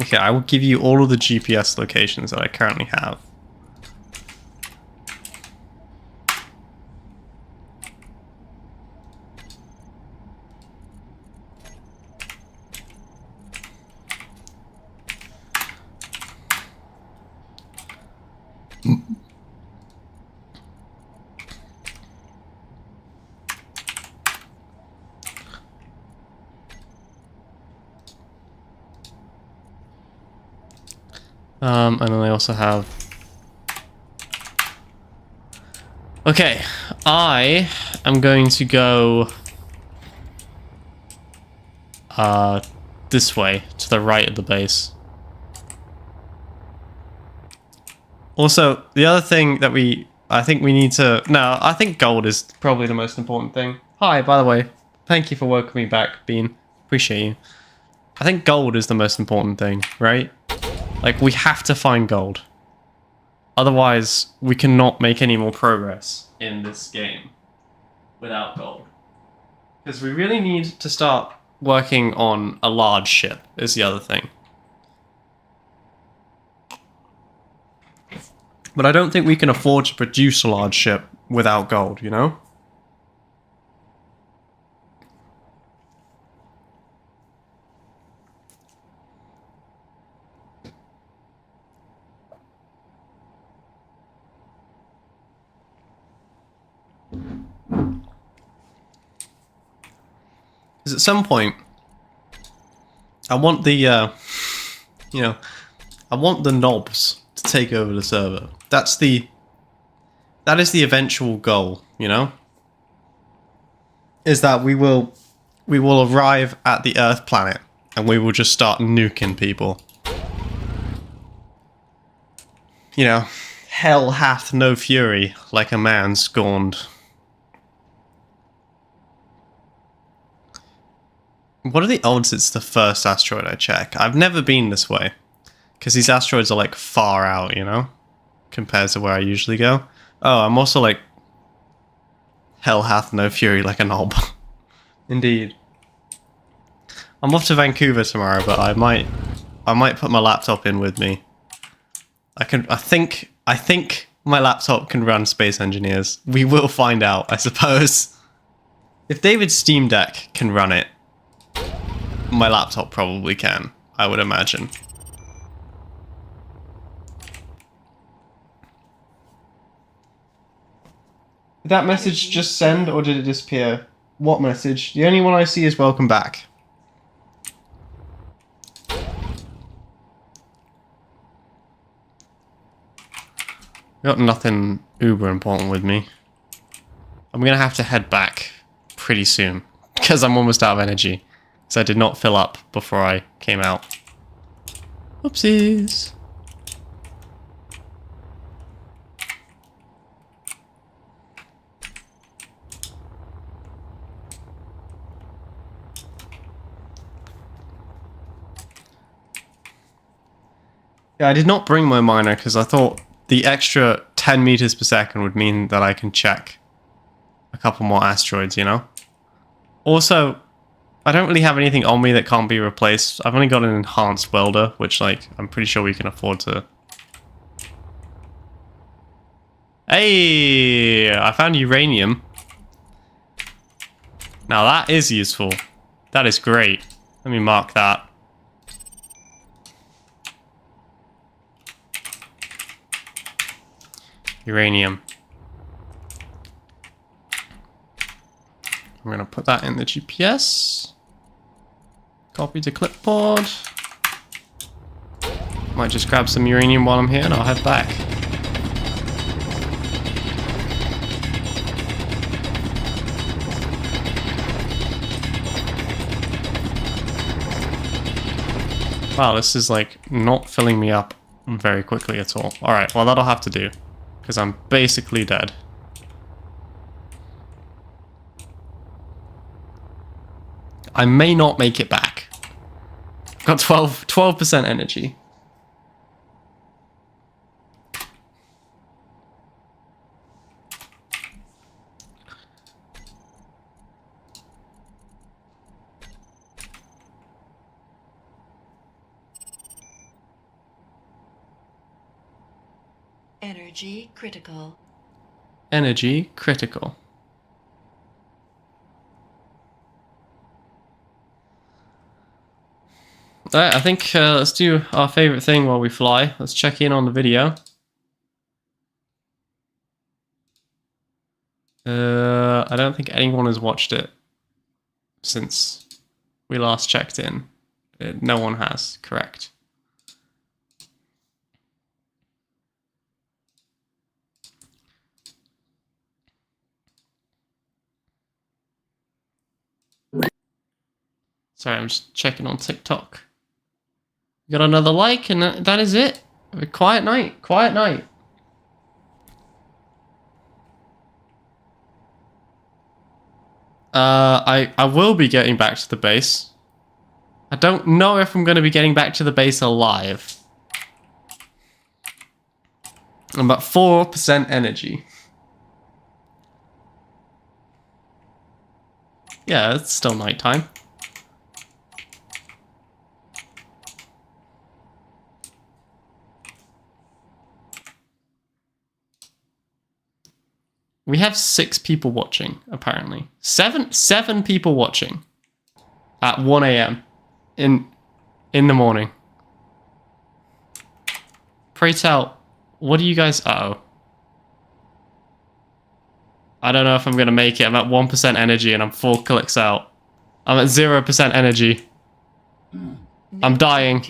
Okay, I will give you all of the GPS locations that I currently have. And then I also have... Okay, I am going to go... this way, to the right of the base. Also, the other thing that I think we need to... No, I think gold is probably the most important thing. Hi, by the way. Thank you for welcoming me back, Bean. Appreciate you. I think gold is the most important thing, right? Like, we have to find gold. Otherwise, we cannot make any more progress in this game without gold. Because we really need to start working on a large ship, is the other thing. But I don't think we can afford to produce a large ship without gold, you know? Because at some point, I want the, you know, I want the knobs to take over the server. That is the eventual goal, you know? Is that we will arrive at the Earth planet and we will just start nuking people. You know, hell hath no fury like a man scorned. What are the odds it's the first asteroid I check? I've never been this way. Because these asteroids are like far out, you know? Compared to where I usually go. Oh, I'm also like... Hell hath no fury like a knob. Indeed. I'm off to Vancouver tomorrow, but I might put my laptop in with me. I think my laptop can run Space Engineers. We will find out, I suppose. If David's Steam Deck can run it, my laptop probably can, I would imagine. Did that message just send or did it disappear? What message? The only one I see is welcome back. Got nothing uber important with me. I'm gonna have to head back pretty soon because I'm almost out of energy. Because I did not fill up before I came out. Oopsies. Yeah, I did not bring my miner because I thought the extra 10 meters per second would mean that I can check a couple more asteroids, you know? Also, I don't really have anything on me that can't be replaced. I've only got an enhanced welder, which, like, I'm pretty sure we can afford to... Hey! I found uranium. Now that is useful. That is great. Let me mark that. Uranium. I'm going to put that in the GPS. Copy to clipboard. Might just grab some uranium while I'm here and I'll head back. Wow, this is like not filling me up very quickly at all. Alright, well that'll have to do. Because I'm basically dead. I may not make it back. Got 12% energy. Energy critical. Energy critical. Alright, I think let's do our favorite thing while we fly. Let's check in on the video. I don't think anyone has watched it since we last checked in. No one has, correct. Sorry, I'm just checking on TikTok. Got another like, and that is it. A quiet night. Quiet night. I will be getting back to the base. I don't know if I'm going to be getting back to the base alive. I'm at 4% energy. Yeah, it's still nighttime. We have 6 people watching, apparently. Seven people watching at 1 a.m. in the morning. Pray tell, what do you guys... Uh-oh. I don't know if I'm going to make it. I'm at 1% energy and I'm 4 clicks out. I'm at 0% energy. I'm dying.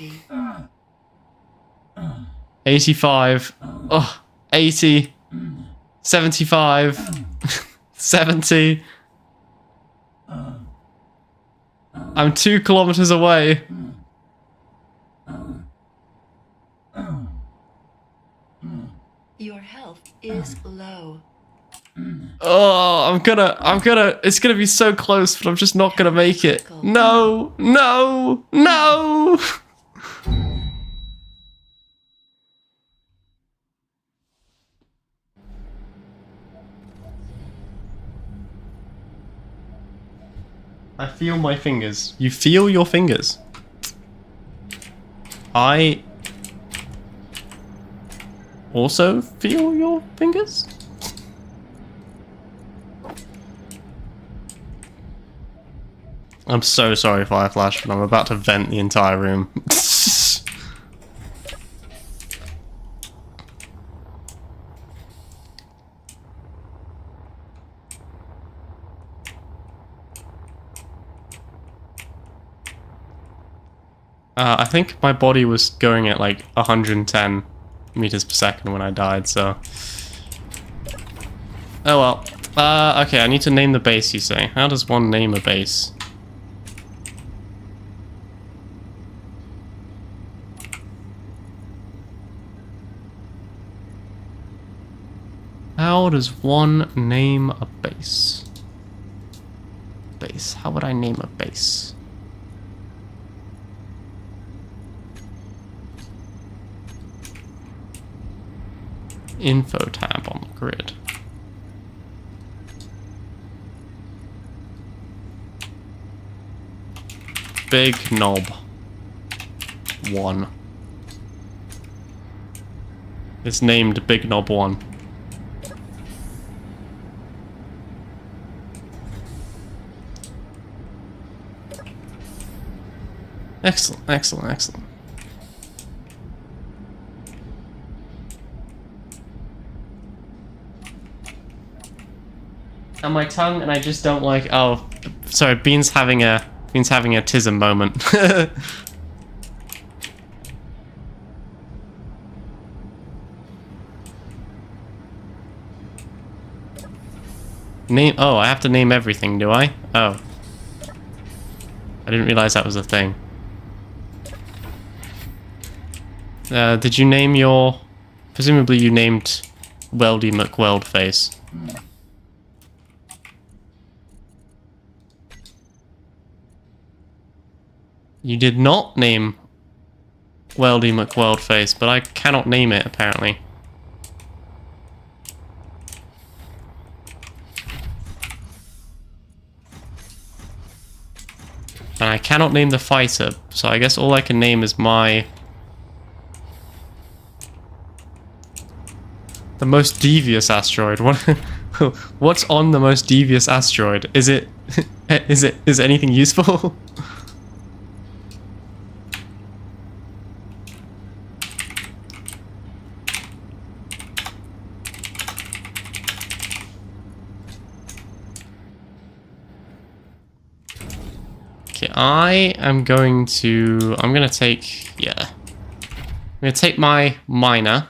85. Oh, 80. 75. 70. I'm 2 kilometers away. Your health is low. Oh, it's gonna be so close, but I'm just not gonna make it. No, no, no! I feel my fingers. You feel your fingers? I also feel your fingers? I'm so sorry, Fireflash, but I'm about to vent the entire room. I think my body was going at like 110 meters per second when I died, so... Oh well. Okay, I need to name the base, you say. How does one name a base? How does one name a base? Base. How would I name a base? Info tab on the grid. Big knob. 1. It's named Big Knob 1. Excellent, excellent, excellent. And my tongue, and I just don't like. Oh, sorry. Bean's having a tism moment. Name. Oh, I have to name everything, do I? Oh, I didn't realize that was a thing. Did you name your... Presumably you named Weldy McWeldface. You did not name Weldy McWeldface, but I cannot name it, apparently. And I cannot name the fighter, so I guess all I can name is my... The most devious asteroid. What? What's on the most devious asteroid? Is it? Is it anything useful? Okay, I'm gonna take. Yeah. I'm gonna take my miner.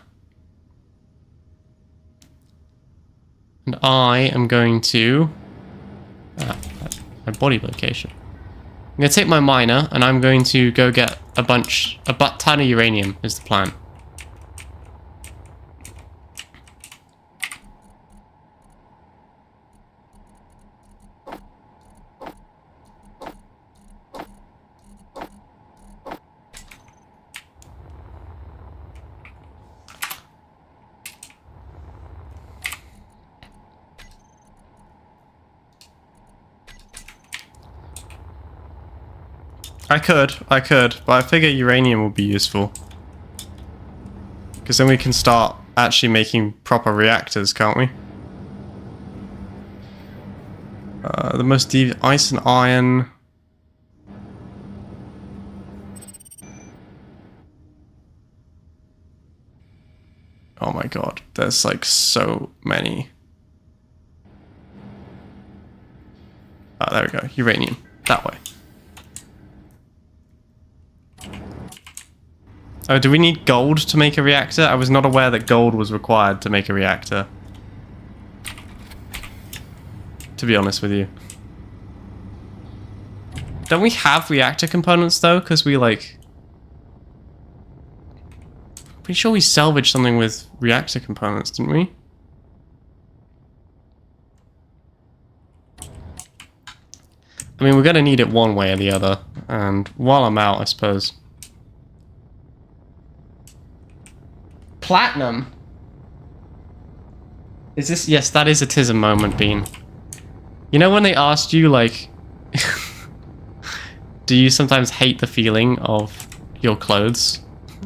And I am going to... my body location. I'm going to take my miner, and I'm going to go get a butt ton of uranium, is the plan. I could, but I figure uranium will be useful. Because then we can start actually making proper reactors, can't we? The most deviant... Ice and iron... Oh my god, there's like so many. Ah, there we go, uranium. That way. Oh, do we need gold to make a reactor? I was not aware that gold was required to make a reactor. To be honest with you. Don't we have reactor components though? Because we like... Pretty sure we salvaged something with reactor components, didn't we? I mean, we're gonna need it one way or the other. And while I'm out, I suppose... Platinum? Is this... Yes, that is a tism moment, Bean. You know when they asked you, like... do you sometimes hate the feeling of your clothes?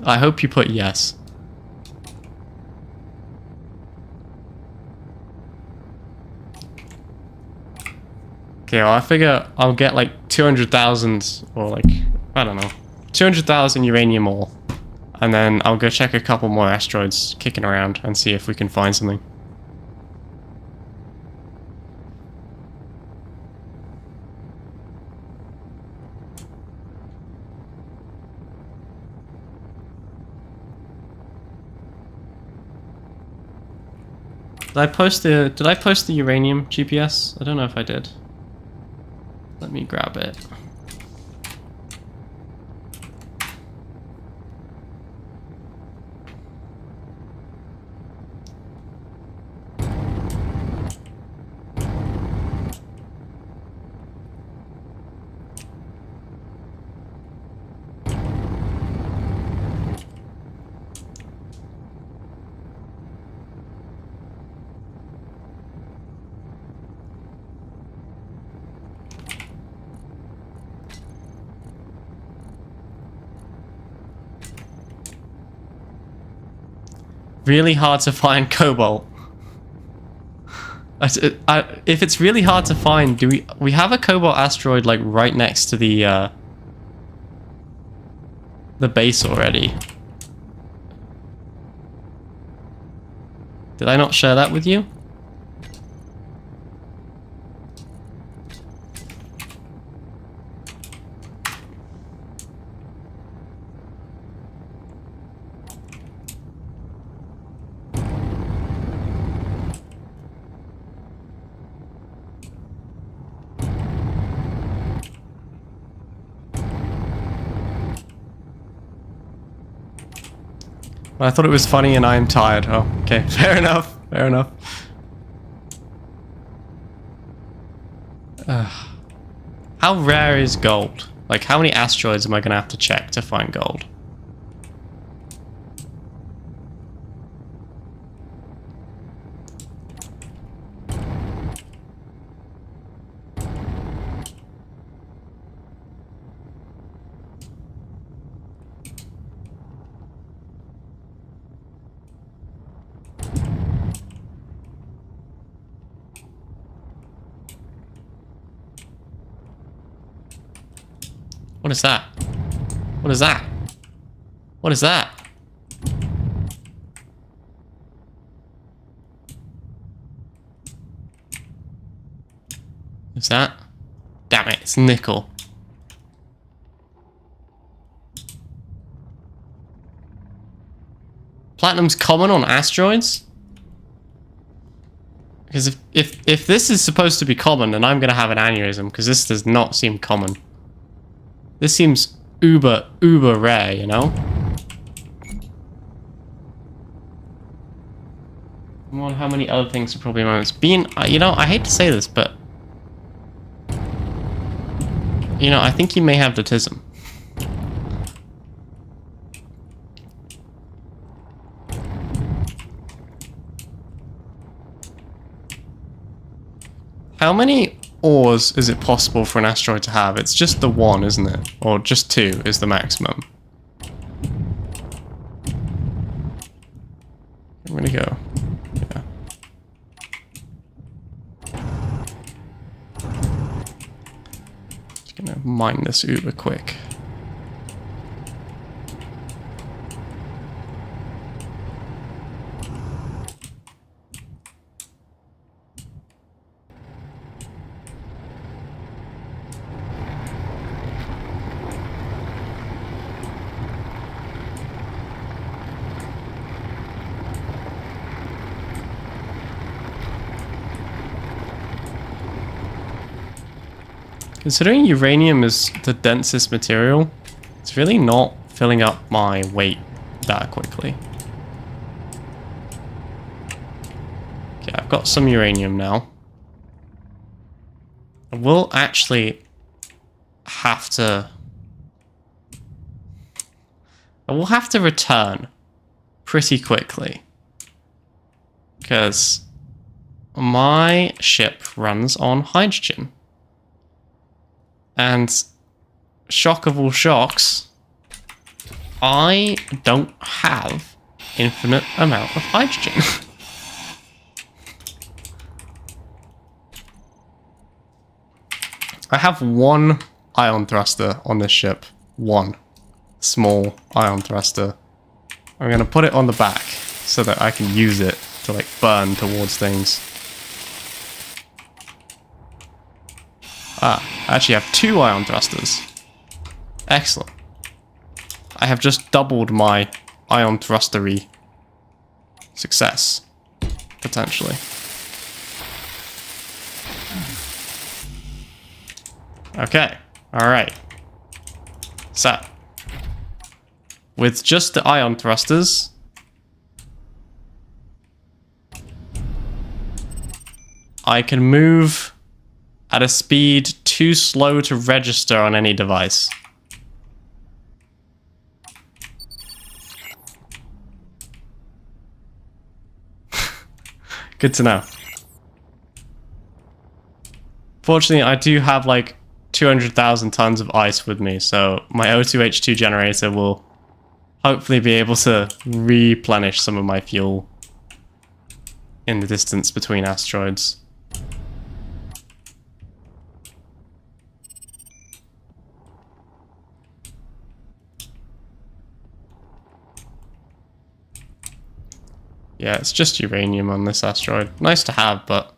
I hope you put yes. Okay, well I figure I'll get like 200,000 or like, I don't know, 200,000 uranium ore. And then I'll go check a couple more asteroids kicking around and see if we can find something. Did I post the uranium GPS? I don't know if I did. Let me grab it. Really hard to find cobalt. If it's really hard to find, do we have a cobalt asteroid like right next to the base already? Did I not share that with you? I thought it was funny and I am tired. Oh, okay. Fair enough. Fair enough. How rare is gold? Like, how many asteroids am I going to have to check to find gold? What is that? What is that? What is that? Is that? Damn it, it's nickel. Platinum's common on asteroids? Because if this is supposed to be common, then I'm gonna have an aneurysm, because this does not seem common. This seems uber rare, you know? I wonder how many other things are probably moments. You know, I hate to say this, but you know, I think you may have autism. How many ores is it possible for an asteroid to have? It's just the one, isn't it? Or just two is the maximum. I'm gonna go. Yeah. Just gonna mine this uber quick. Considering uranium is the densest material, it's really not filling up my weight that quickly. Okay, I've got some uranium now. I will actually have to... I will have to return pretty quickly. Because my ship runs on hydrogen. And shock of all shocks, I don't have infinite amount of hydrogen. I have one ion thruster on this ship. One small ion thruster. I'm going to put it on the back so that I can use it to like burn towards things. Ah, I actually have two ion thrusters. Excellent. I have just doubled my ion thrustery success. potentially. Okay, alright. So, with just the ion thrusters, I can move at a speed too slow to register on any device. Good to know. Fortunately, I do have like 200,000 tons of ice with me, so my O2H2 generator will hopefully be able to replenish some of my fuel in the distance between asteroids. Yeah, it's just uranium on this asteroid. Nice to have, but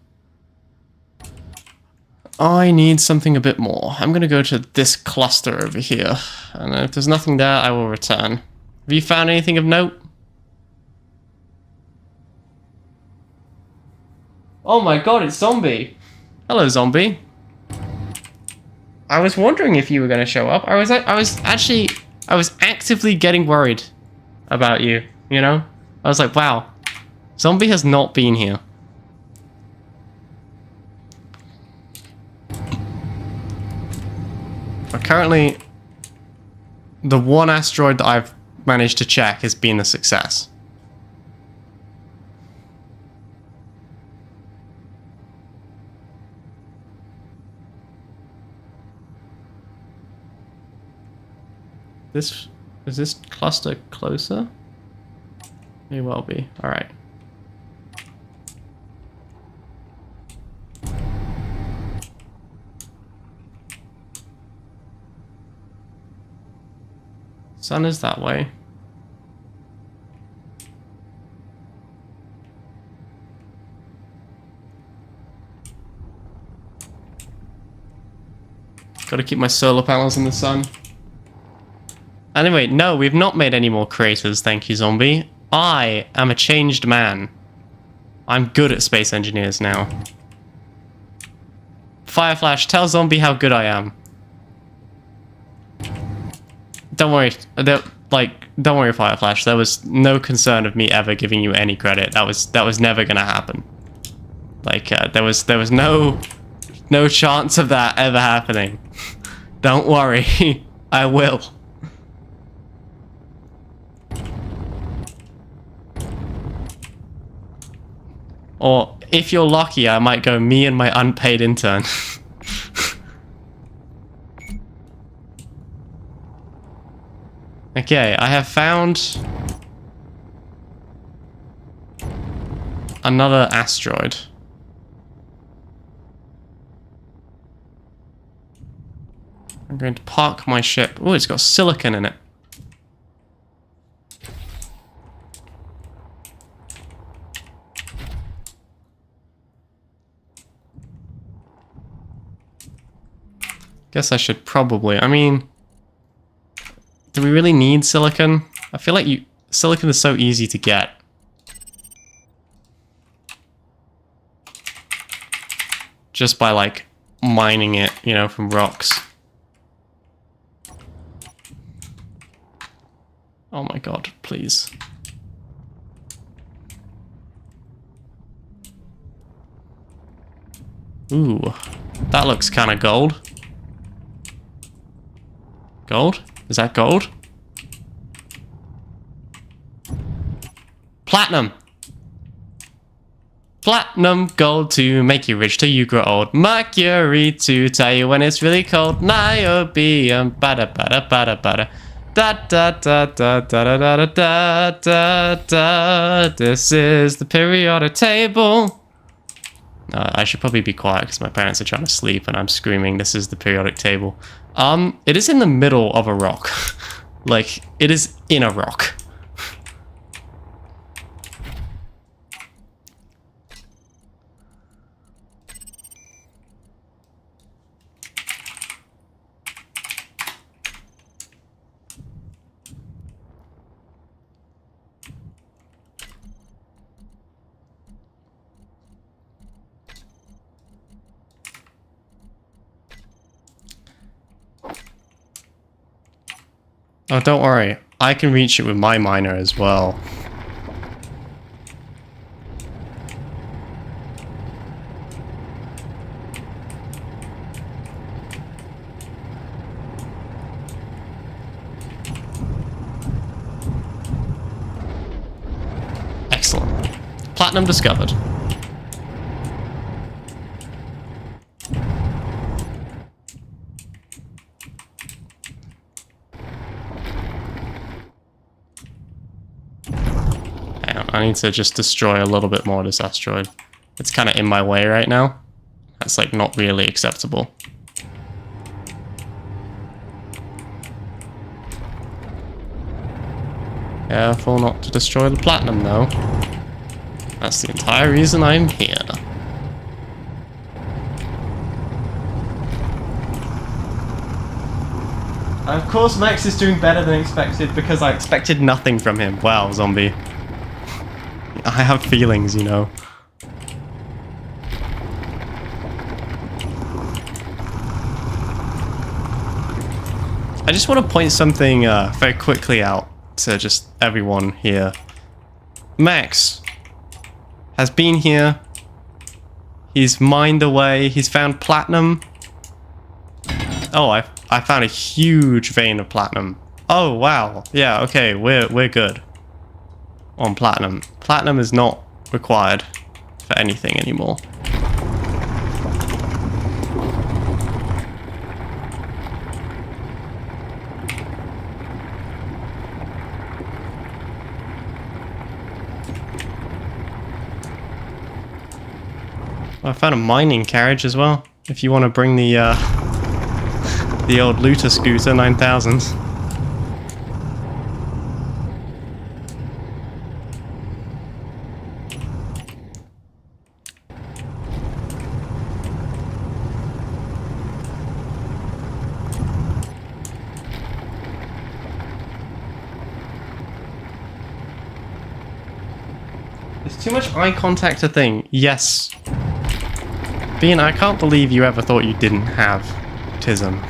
I need something a bit more. I'm gonna go to this cluster over here, and if there's nothing there, I will return. Have you found anything of note? Oh my god, it's Zombie! Hello, Zombie. I was wondering if you were gonna show up. I was actively getting worried about you, you know? I was like, wow, Zombie has not been here. But currently, the one asteroid that I've managed to check has been a success. Is this cluster closer? May well be. All right. Sun is that way. Got to keep my solar panels in the sun. Anyway, no, we've not made any more craters, thank you, Zombie. I am a changed man. I'm good at space engineers now. Fireflash, tell Zombie how good I am. Don't worry, don't worry, Fireflash. There was no concern of me ever giving you any credit. That was never gonna happen. Like, there was no chance of that ever happening. Don't worry, I will. Or, if you're lucky, I might go me and my unpaid intern. Okay, I have found another asteroid. I'm going to park my ship. Oh, it's got silicon in it. Guess I should probably, I mean, do we really need silicon? I feel like silicon is so easy to get. Just by like mining it, you know, from rocks. Oh my god, please. Ooh, that looks kind of gold. Gold? Is that gold? Platinum! Platinum, gold to make you rich till you grow old. Mercury to tell you when it's really cold. Niobium, bada bada bada bada. Da da da da da da da da da da. This is the periodic table. I should probably be quiet because my parents are trying to sleep and I'm screaming, this is the periodic table. It is in the middle of a rock. Like, it is in a rock. Oh, don't worry. I can reach it with my miner as well. Excellent. Platinum discovered. Hang on, I need to just destroy a little bit more of this asteroid. It's kind of in my way right now. That's like not really acceptable. Careful not to destroy the platinum though. That's the entire reason I'm here. And of course Max is doing better than expected because I expected nothing from him. Wow, zombie. I have feelings, you know. I just want to point something very quickly out to just everyone here. Max has been here. He's mined away. He's found platinum. Oh, I found a huge vein of platinum. Oh wow. Yeah, okay, we're good on platinum. Platinum is not required for anything anymore. I found a mining carriage as well. If you want to bring the old looter scooter 9000. There's too much eye contact a thing. Yes. Bean, I can't believe you ever thought you didn't have autism.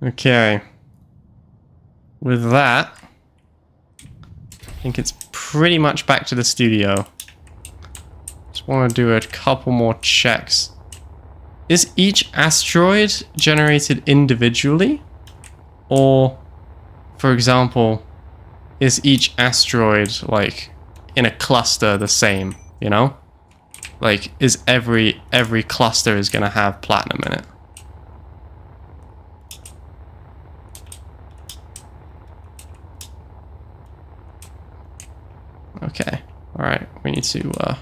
Okay. With that, I think it's pretty much back to the studio. Just want to do a couple more checks. Is each asteroid generated individually? Or, for example, is each asteroid, like, in a cluster the same, you know? Like, is every cluster is going to have platinum in it? Okay, alright, we need to,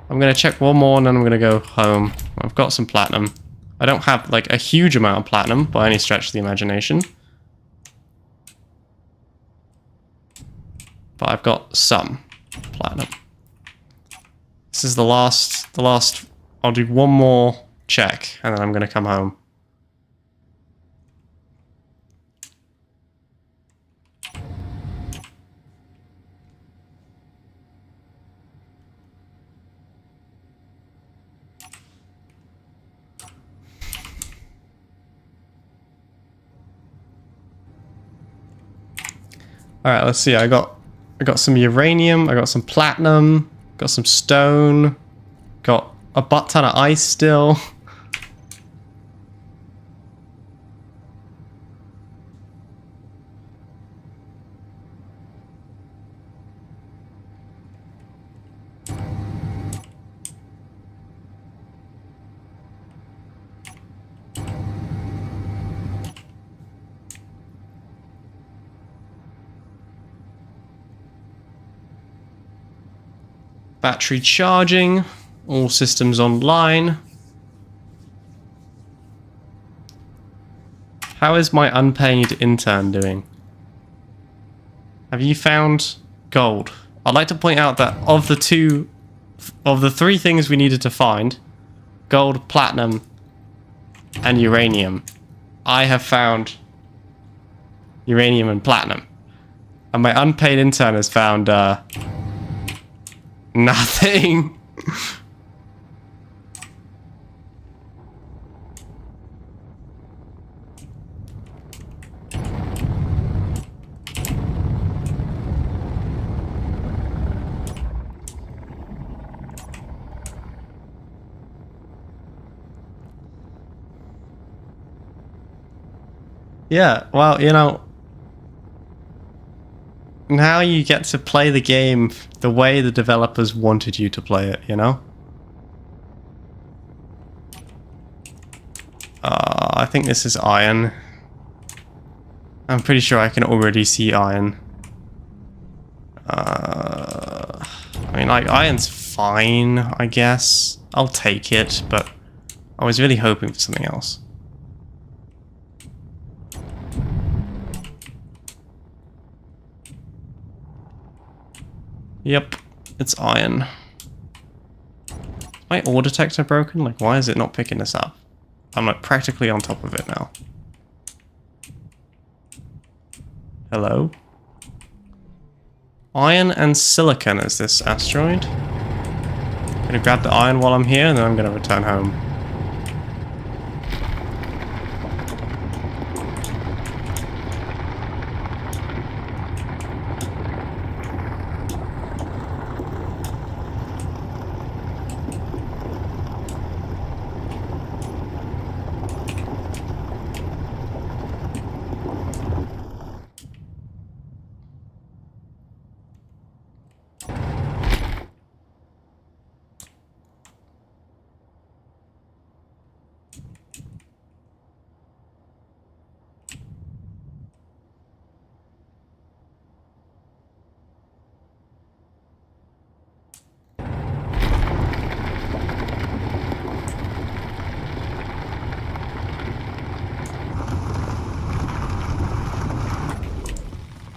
I'm gonna check one more and then I'm gonna go home. I've got some platinum. I don't have, like, a huge amount of platinum by any stretch of the imagination. But I've got some platinum. This is the last, I'll do one more check and then I'm gonna come home. All right, let's see. I got some uranium. I got some platinum. Got some stone. Got a butt ton of ice still. Battery charging, all systems online. How is my unpaid intern doing? Have you found gold? I'd like to point out that of the three things we needed to find, gold, platinum, and uranium, I have found uranium and platinum. And my unpaid intern has found nothing. Yeah, well, you know, now you get to play the game the way the developers wanted you to play it, you know? I think this is iron. I'm pretty sure I can already see iron. I mean, like, iron's fine, I guess. I'll take it, but I was really hoping for something else. Yep, it's iron. Is my ore detector broken? Like, why is it not picking this up? I'm like practically on top of it now. Hello? Iron and silicon is this asteroid. I'm gonna grab the iron while I'm here and then I'm gonna return home.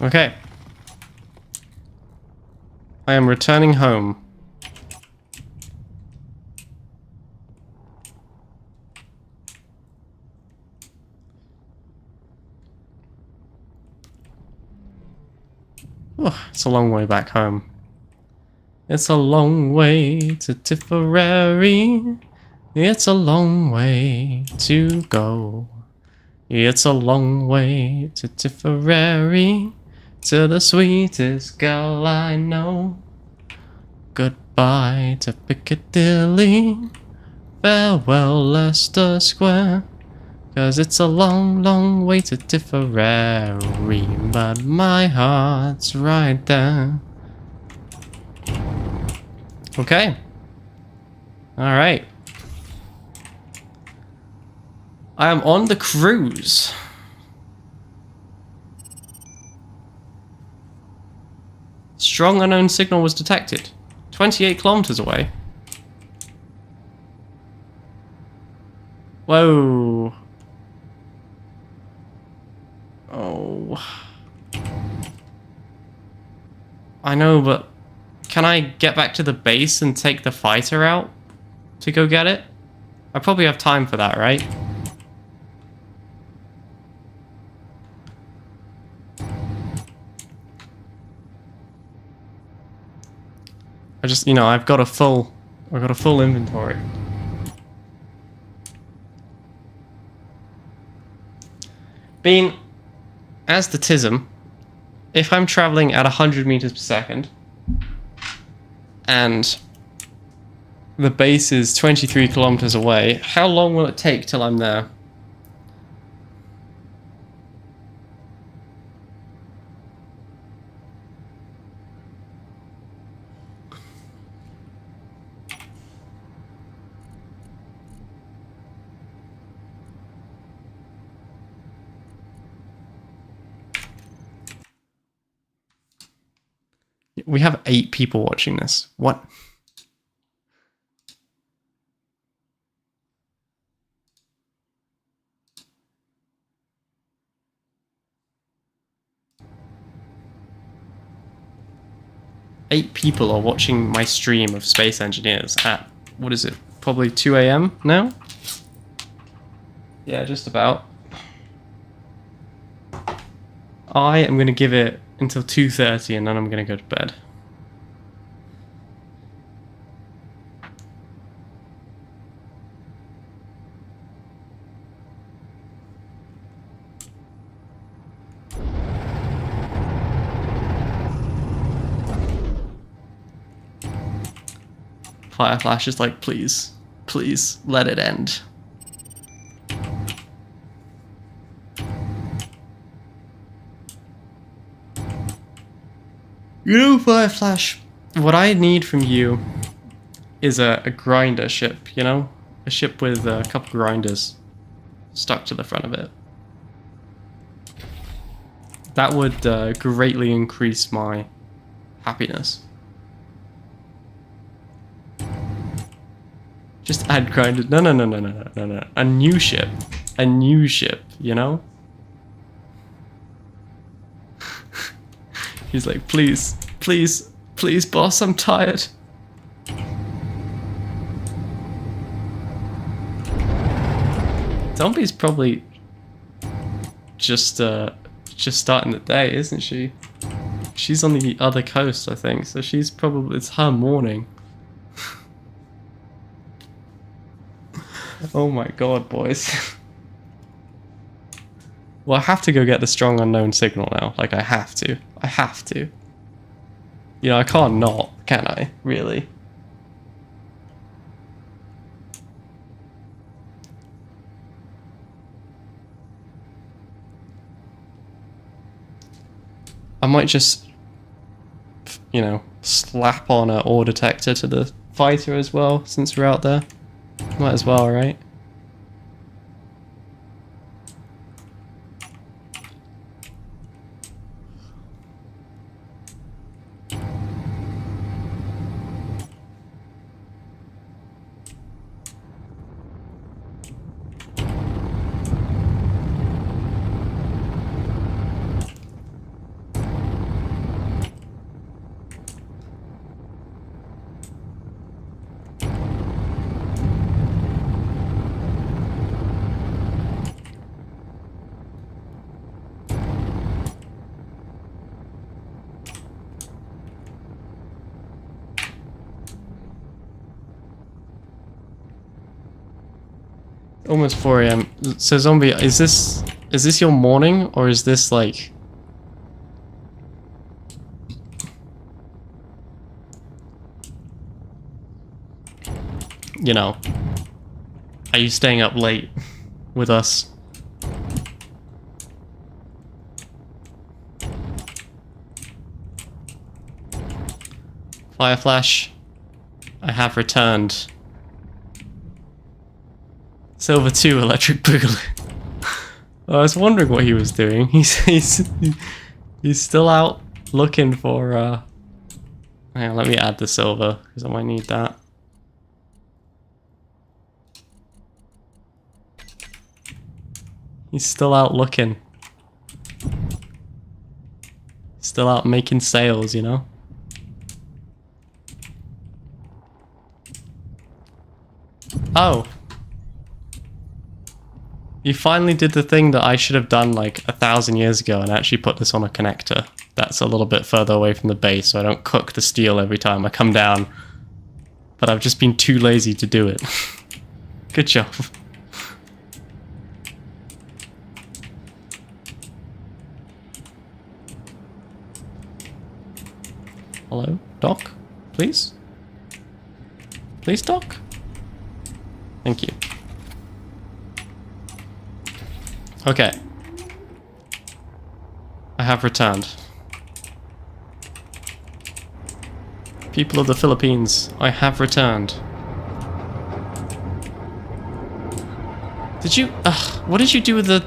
Okay. I am returning home. Oh, it's a long way back home. It's a long way to Tipperary. It's a long way to go. It's a long way to Tipperary, to the sweetest girl I know. Goodbye to Piccadilly, farewell Leicester Square, 'cause it's a long, long way to Tipperary, but my heart's right there. Okay. Alright. I am on the cruise. Strong unknown signal was detected. 28 kilometers away. Whoa. Oh. I know, but can I get back to the base and take the fighter out to go get it? I probably have time for that, right? I just, you know, I've got a full inventory. Being, as the TISM, if I'm traveling at 100 meters per second, and the base is 23 kilometers away, how long will it take till I'm there? We have 8 people watching this. What? 8 people are watching my stream of Space Engineers at, what is it, probably 2 a.m. now? Yeah, just about. I am going to give it until 2:30 and then I'm going to go to bed. Fireflash is like, please, please, let it end. You know, Fireflash, what I need from you is a grinder ship, you know? A ship with a couple grinders stuck to the front of it. That would greatly increase my happiness. Just add grinders. No, no, no, no, no, no, no, no. A new ship. A new ship, you know? He's like, please, please, please, boss, I'm tired. Zombie's probably just starting the day, isn't she? She's on the other coast, I think, so she's probably, it's her morning. Oh my god, boys. Well, I have to go get the strong unknown signal now. Like, I have to. I have to. You know, I can't not, can I? Really? I might just, you know, slap on an ore detector to the fighter as well, since we're out there. Might as well, right? Almost 4 a.m. So Zombie, is this your morning, or is this like, you know, are you staying up late with us? Fireflash, I have returned. Silver 2 Electric Boogaloo. I was wondering what he was doing. He's still out looking for hang on, let me add the silver because I might need that. He's still out looking. Still out making sales, you know? Oh. You finally did the thing that I should have done like 1,000 years ago and actually put this on a connector. That's a little bit further away from the base so I don't cook the steel every time I come down. But I've just been too lazy to do it. Good job. Hello, Doc? Please? Please, Doc? Thank you. Okay. I have returned. People of the Philippines, I have returned. Did you... what did you do with the...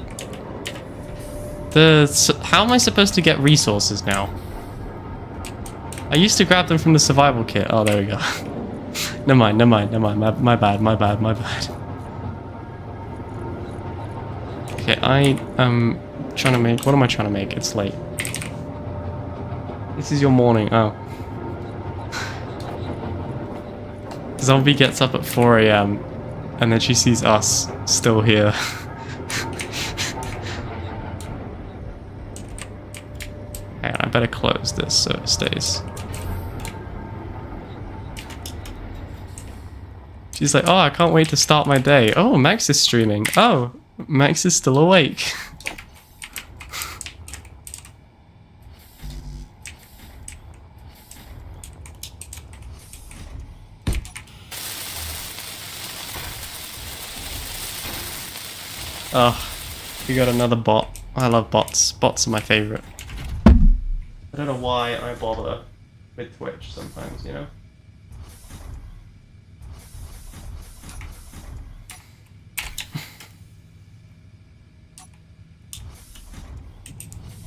How am I supposed to get resources now? I used to grab them from the survival kit. Oh, there we go. Never mind, never mind, never mind. My bad, my bad, my bad. Okay, I am trying to make... What am I trying to make? It's late. This is your morning. Oh. Zombie gets up at 4 a.m. and then she sees us still here. Hang on, I better close this so it stays. She's like, oh, I can't wait to start my day. Oh, Max is streaming. Oh, Max is still awake. Oh, we got another bot. I love bots. Bots are my favorite. I don't know why I bother with Twitch sometimes, you know?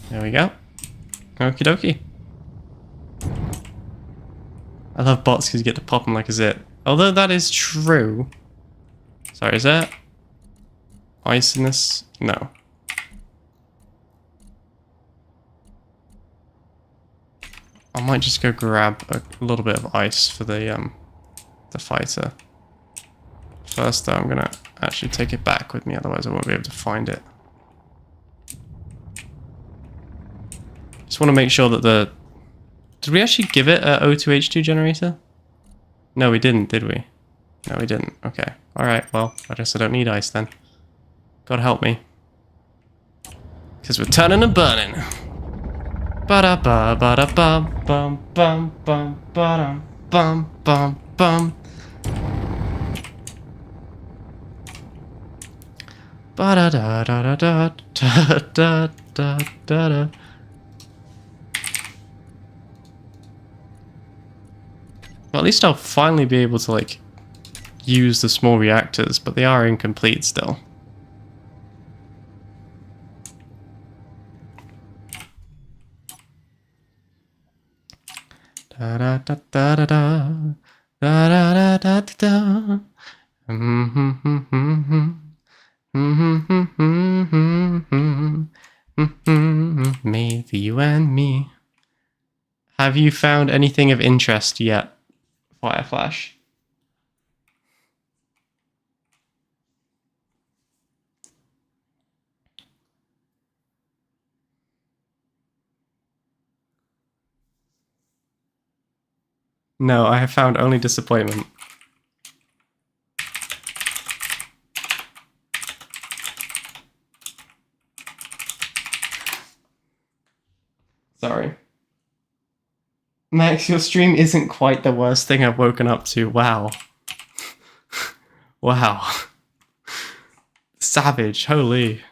There we go. Okie dokie. I love bots because you get to pop them like a zit. Although that is true. Sorry, is there ice in this? No. I might just go grab a little bit of ice for the fighter. First though, I'm gonna actually take it back with me, otherwise I won't be able to find it. Just want to make sure that the... Did we actually give it a O2H2 generator? No, we didn't, did we? No, we didn't. Okay. Alright, well, I guess I don't need ice then. God help me. Because we're turning and burning. Ba-da-ba, ba-da-bum, bum, bum, bum, ba-dum, bum, bum, bum. Ba-da-da-da-da-da-da-da-da-da. Well, at least I'll finally be able to, like, use the small reactors, but they are incomplete still. Da da da da da da da da da da. Maybe you and me. Have you found anything of interest yet, Fireflash? No, I have found only disappointment. Sorry. Max, your stream isn't quite the worst thing I've woken up to. Wow. Wow. Savage, holy.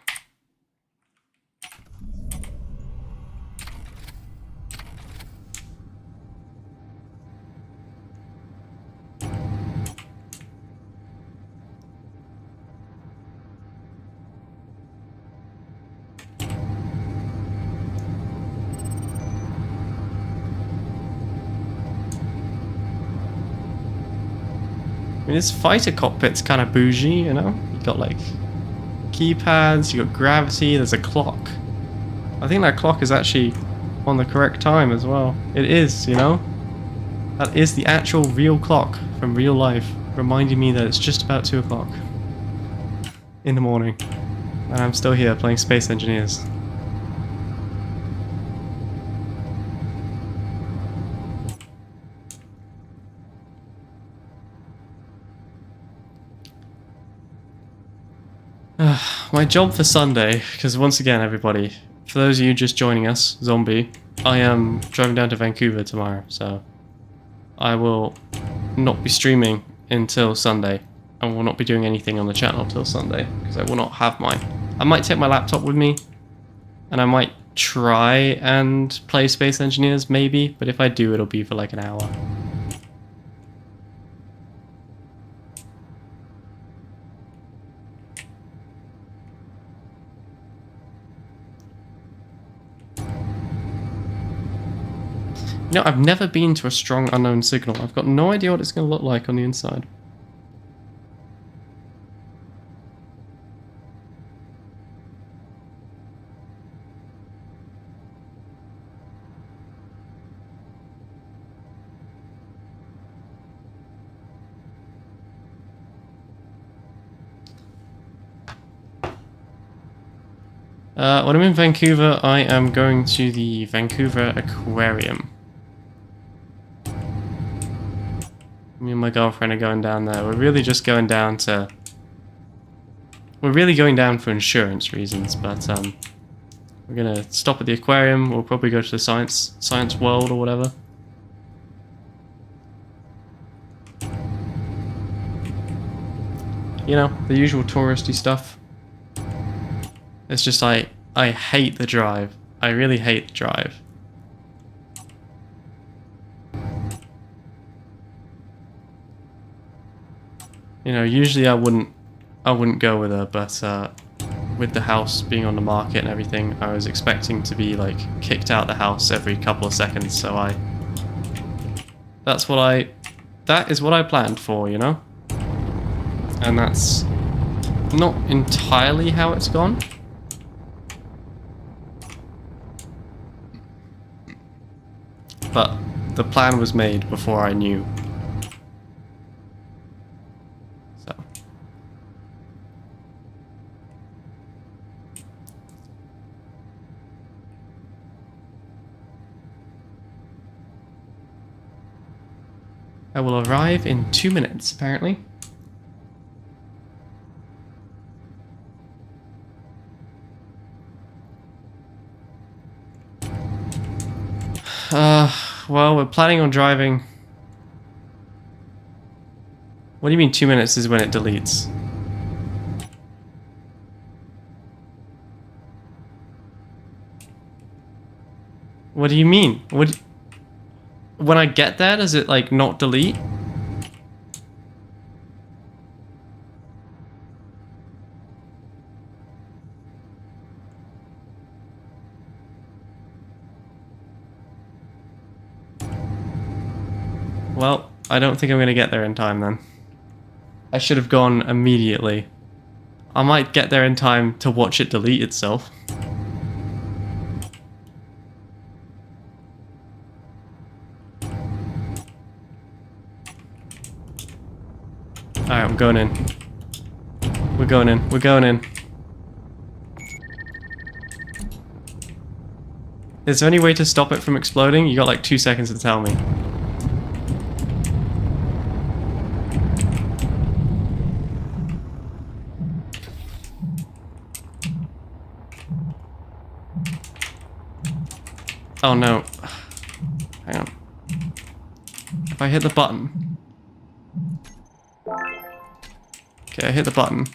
I mean, this fighter cockpit's kind of bougie, you know? You got like keypads, you got gravity, there's a clock. I think that clock is actually on the correct time as well. It is, you know? That is the actual real clock from real life, reminding me that it's just about 2 o'clock in the morning. And I'm still here playing Space Engineers. My job for Sunday, because once again, everybody, for those of you just joining us, Zombie, I am driving down to Vancouver tomorrow, so I will not be streaming until Sunday. I will not be doing anything on the channel till Sunday, because I will not have my... I might take my laptop with me, and I might try and play Space Engineers, maybe, but if I do, it'll be for like an hour. You know, I've never been to a strong unknown signal. I've got no idea what it's going to look like on the inside. When I'm in Vancouver, I am going to the Vancouver Aquarium. Me and my girlfriend are going down there. We're really just going down to... We're really going down for insurance reasons, but we're gonna stop at the aquarium. We'll probably go to the science world or whatever. You know, the usual touristy stuff. It's just I hate the drive. I really hate the drive. You know, usually I wouldn't go with her, but with the house being on the market and everything, I was expecting to be like kicked out the house every couple of seconds, so that is what I planned for, you know? And that's not entirely how it's gone. But the plan was made before I knew. So. I will arrive in 2 minutes, apparently. Well, we're planning on driving. What do you mean 2 minutes is when it deletes? What do you mean? When I get there, does it like not delete? Well, I don't think I'm gonna get there in time then. I should have gone immediately. I might get there in time to watch it delete itself. Alright, I'm going in. We're going in. We're going in. Is there any way to stop it from exploding? You got like 2 seconds to tell me. Oh no. Hang on. If I hit the button. Okay, I hit the button.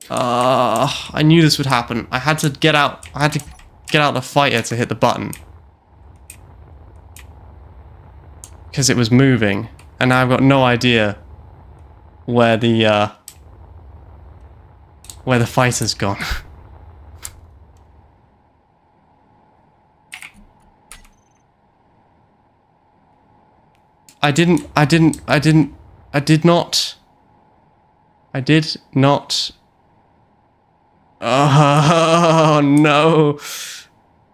I knew this would happen. I had to get out. I had to get out the fighter to hit the button. Because it was moving. And now I've got no idea where the fighter's gone. I did not. Oh no.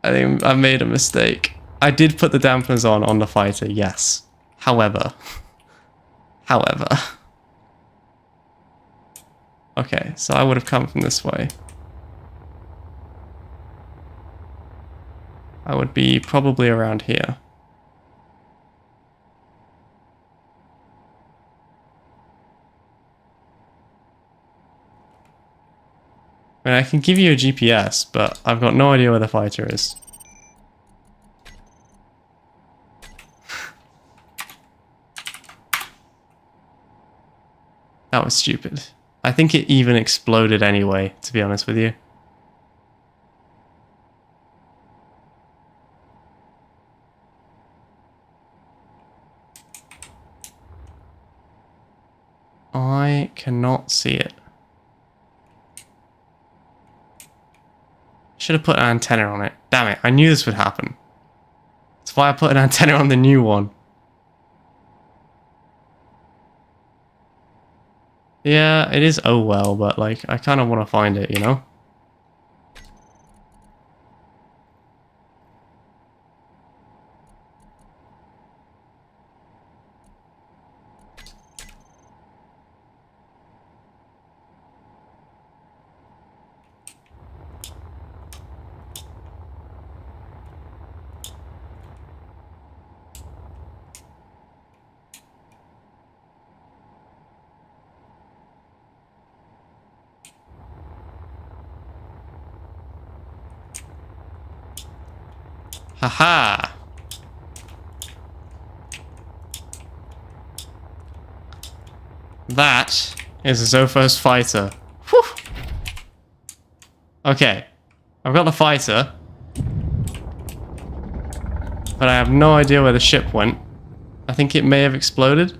I think I made a mistake. I did put the dampeners on the fighter, yes. However. Okay, so I would have come from this way. I would be probably around here. I mean, I can give you a GPS, but I've got no idea where the fighter is. That was stupid. I think it even exploded anyway, to be honest with you. I cannot see it. Should have put an antenna on it. Damn it, I knew this would happen. That's why I put an antenna on the new one. Yeah, it is oh well, but like, I kind of want to find it, you know? Haha. That is a Zophos fighter. Whew. Okay. I've got the fighter. But I have no idea where the ship went. I think it may have exploded.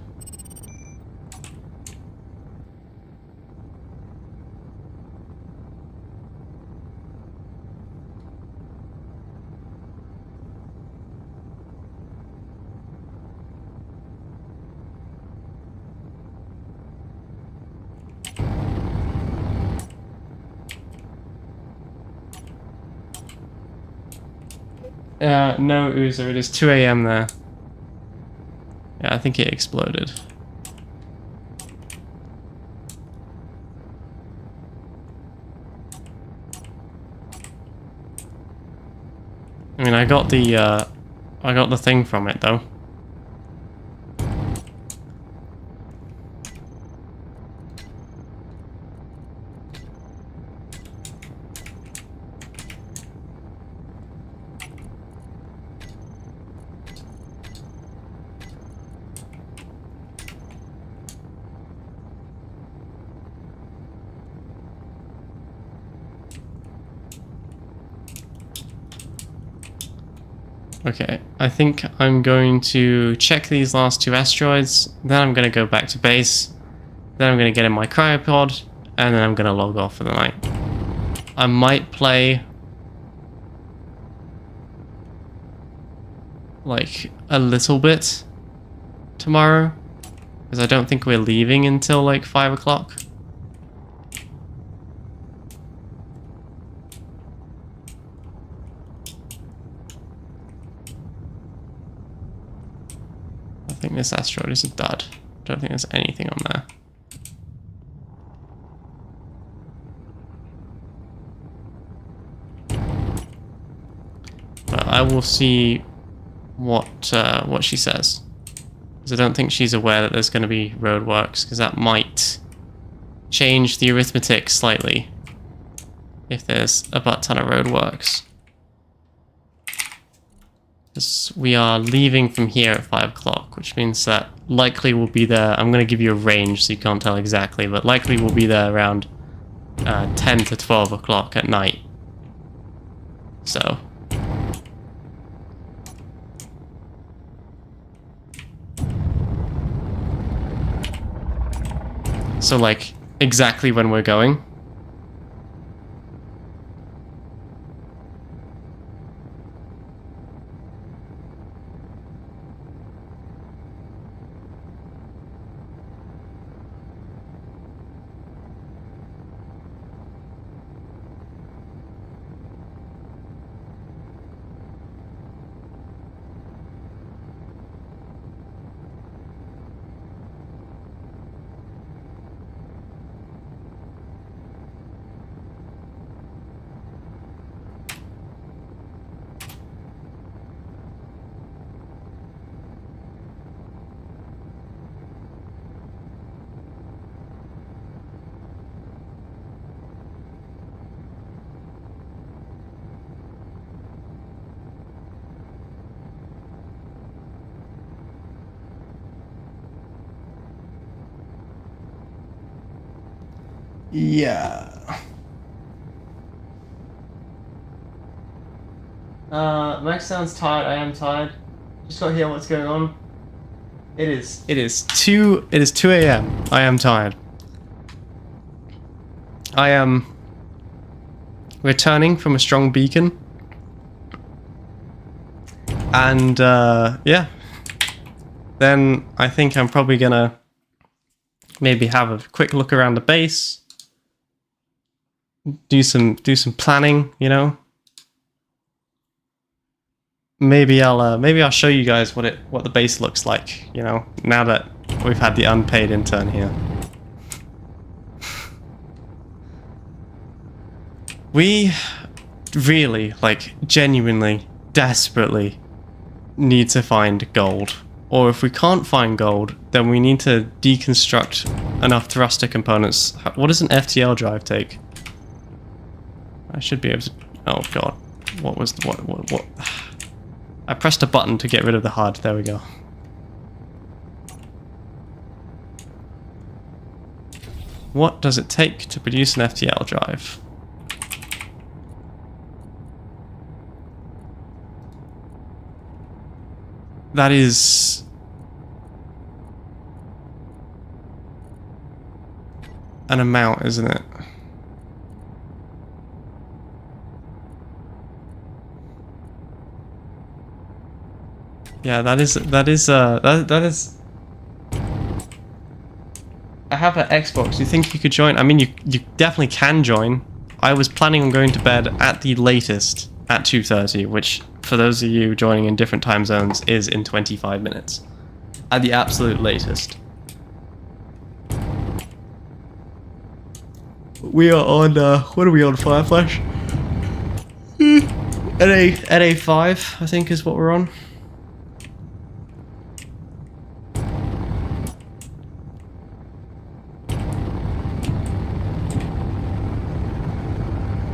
No, Uzo, it is 2 a.m. there. Yeah, I think it exploded. I mean, I got the thing from it though. Okay, I think I'm going to check these last 2 asteroids, then I'm going to go back to base, then I'm going to get in my cryopod, and then I'm going to log off for the night. I might play like a little bit tomorrow, because I don't think we're leaving until like 5 o'clock. I think this asteroid is a dud. Don't think there's anything on there. But I will see what she says, because I don't think she's aware that there's going to be roadworks, because that might change the arithmetic slightly if there's a butt ton of roadworks. Because we are leaving from here at 5 o'clock, which means that likely we'll be there. I'm going to give you a range so you can't tell exactly, but likely we'll be there around 10 to 12 o'clock at night. So like exactly when we're going. Yeah. Max sounds tired. I am tired. Just got to hear what's going on. It is 2 a.m. I am tired. I am returning from a strong beacon. And yeah. Then I think I'm probably gonna maybe have a quick look around the base. Do some planning, you know. Maybe I'll show you guys what the base looks like, you know, now that we've had the unpaid intern here. We really, like, genuinely, desperately need to find gold. Or if we can't find gold, then we need to deconstruct enough thruster components. What does an FTL drive take? I should be able to... Oh god. What? I pressed a button to get rid of the HUD. There we go. What does it take to produce an FTL drive? That is... an amount, isn't it? Yeah, that is I have an Xbox. Do you think you could join? I mean, you definitely can join. I was planning on going to bed at the latest at 2:30, which for those of you joining in different time zones is in 25 minutes. At the absolute latest. We are on, what are we on, Fireflash? NA5, I think is what we're on.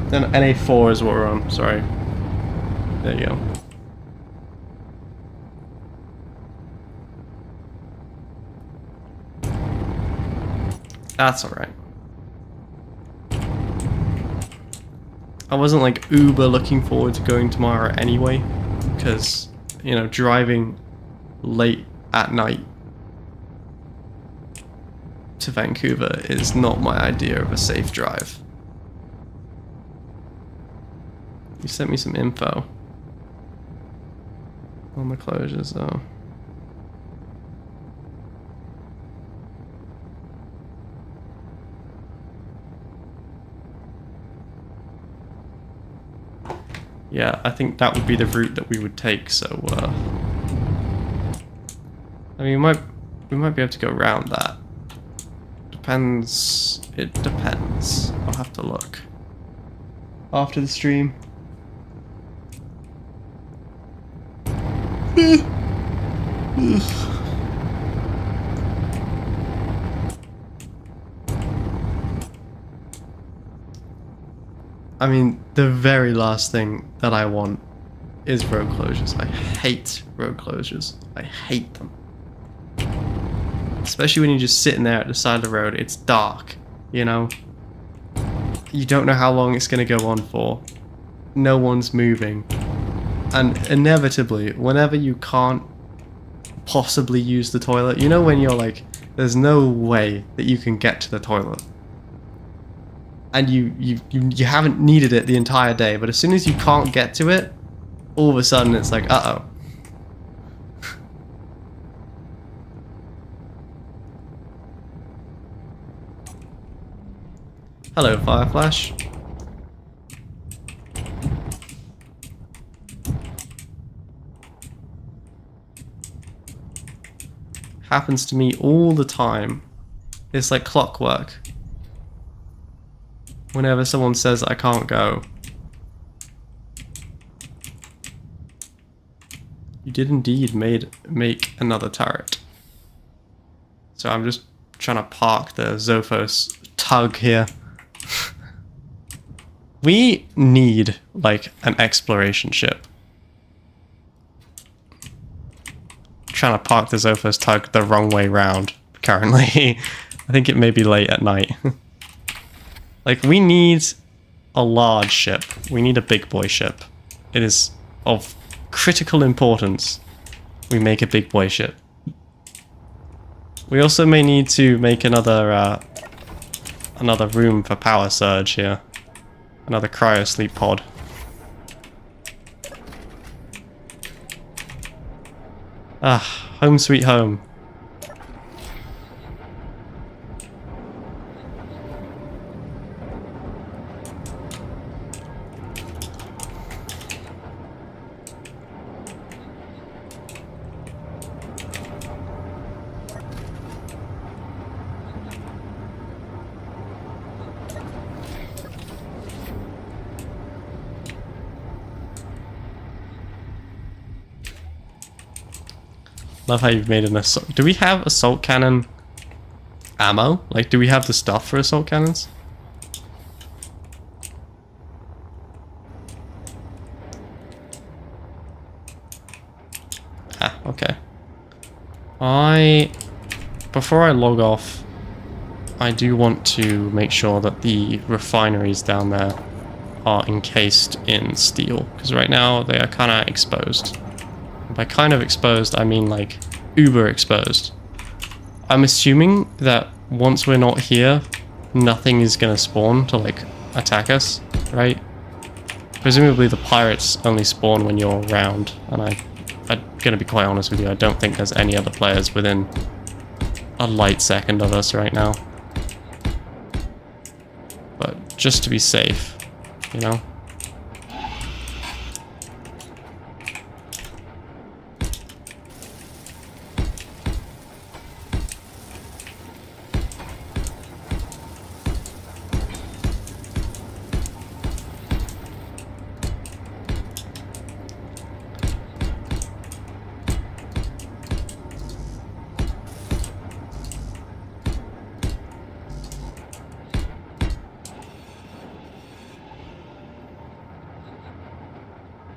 Then NA4 is what we're on, sorry. There you go. That's alright. I wasn't like uber looking forward to going tomorrow anyway, because, you know, driving late at night to Vancouver is not my idea of a safe drive. You sent me some info on the closures though. Yeah, I think that would be the route that we would take, so I mean we might be able to go around that. Depends. It depends. I'll have to look. After the stream. I mean, the very last thing that I want is road closures. I hate road closures. I hate them. Especially when you're just sitting there at the side of the road. It's dark, you know? You don't know how long it's going to go on for. No one's moving. And inevitably, whenever you can't possibly use the toilet, you know when you're like, there's no way that you can get to the toilet. And you haven't needed it the entire day, but as soon as you can't get to it, all of a sudden it's like, uh-oh. Hello, Fireflash. Happens to me all the time. It's like clockwork. Whenever someone says I can't go. You did indeed make another turret. So I'm just trying to park the Zophos tug here. We need, like, an exploration ship. Trying to park the Zophos tug the wrong way round, currently. I think it may be late at night. Like, we need a large ship. We need a big boy ship. It is of critical importance we make a big boy ship. We also may need to make another room for power surge here. Another cryo sleep pod. Ah, home sweet home. Love how you've made an assault. Do we have assault cannon ammo? Like, do we have the stuff for assault cannons? Okay. Before I log off, I do want to make sure that the refineries down there are encased in steel, because right now they are kind of exposed. By kind of exposed, I mean like uber exposed. I'm assuming that once we're not here, nothing is going to spawn to like attack us, right? Presumably the pirates only spawn when you're around, and I'm going to be quite honest with you, I don't think there's any other players within a light second of us right now. But just to be safe, you know?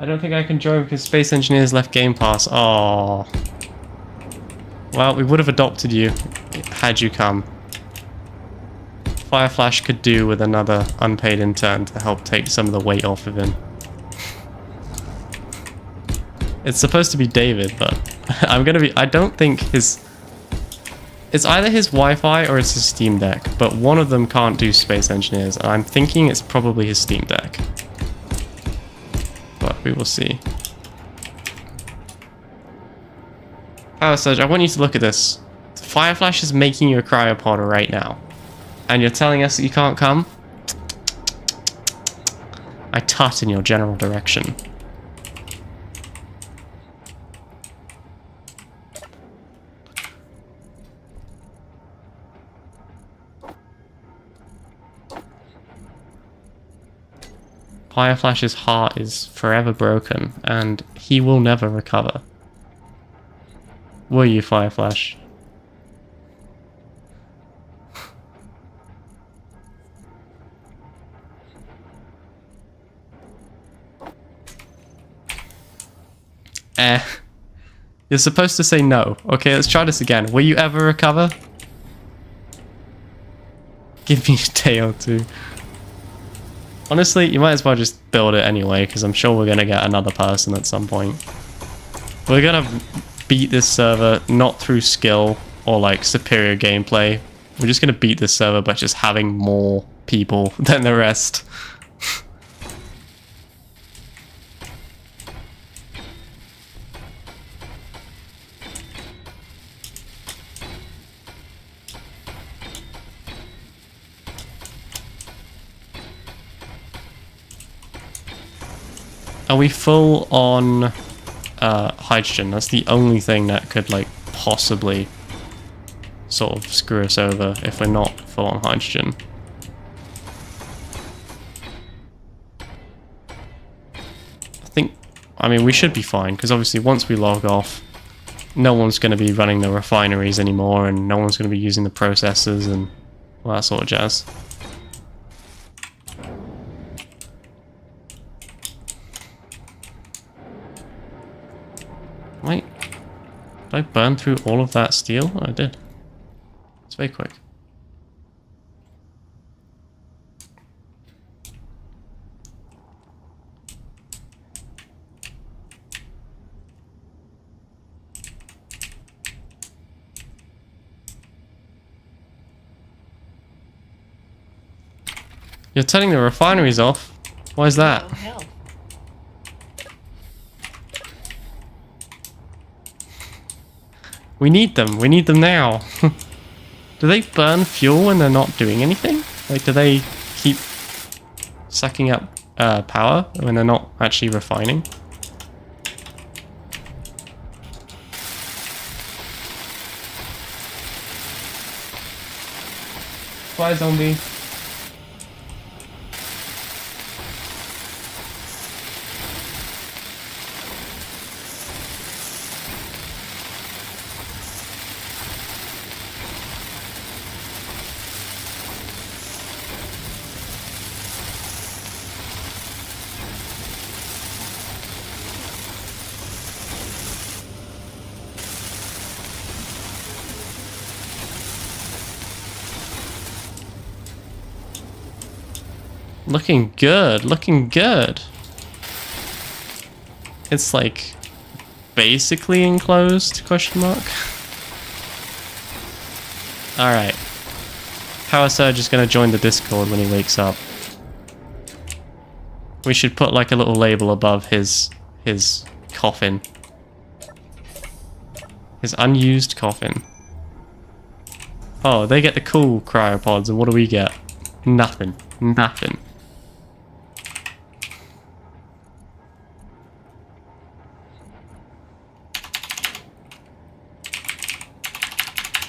I don't think I can join because Space Engineers left Game Pass. Oh. Well, we would have adopted you had you come. Fireflash could do with another unpaid intern to help take some of the weight off of him. It's supposed to be David, but I don't think his... It's either his Wi-Fi or it's his Steam Deck, but one of them can't do Space Engineers, and I'm thinking it's probably his Steam Deck. But we will see. Power Surge, I want you to look at this. Fireflash is making you a cryopod right now. And you're telling us that you can't come? I tut in your general direction. Fireflash's heart is forever broken, and he will never recover. Will you, Fireflash? You're supposed to say no. Okay, let's try this again. Will you ever recover? Give me a day or two. Honestly, you might as well just build it anyway, because I'm sure we're going to get another person at some point. We're going to beat this server not through skill or like superior gameplay. We're just going to beat this server by just having more people than the rest. Are we full on hydrogen? That's the only thing that could like possibly sort of screw us over if we're not full on hydrogen. I mean, we should be fine, because obviously once we log off, no one's going to be running the refineries anymore, and no one's going to be using the processors and all that sort of jazz. Wait, did I burn through all of that steel? Oh, I did. It's very quick. You're turning the refineries off? Why is that? No help. We need them. We need them now. Do they burn fuel when they're not doing anything? Like, do they keep sucking up power when they're not actually refining? Fly zombie. Looking good, looking good. It's like basically enclosed, question mark. Alright. Power Surge is going to join the Discord when he wakes up. We should put like a little label above his coffin. His unused coffin. Oh, they get the cool cryopods, and what do we get? Nothing. Nothing.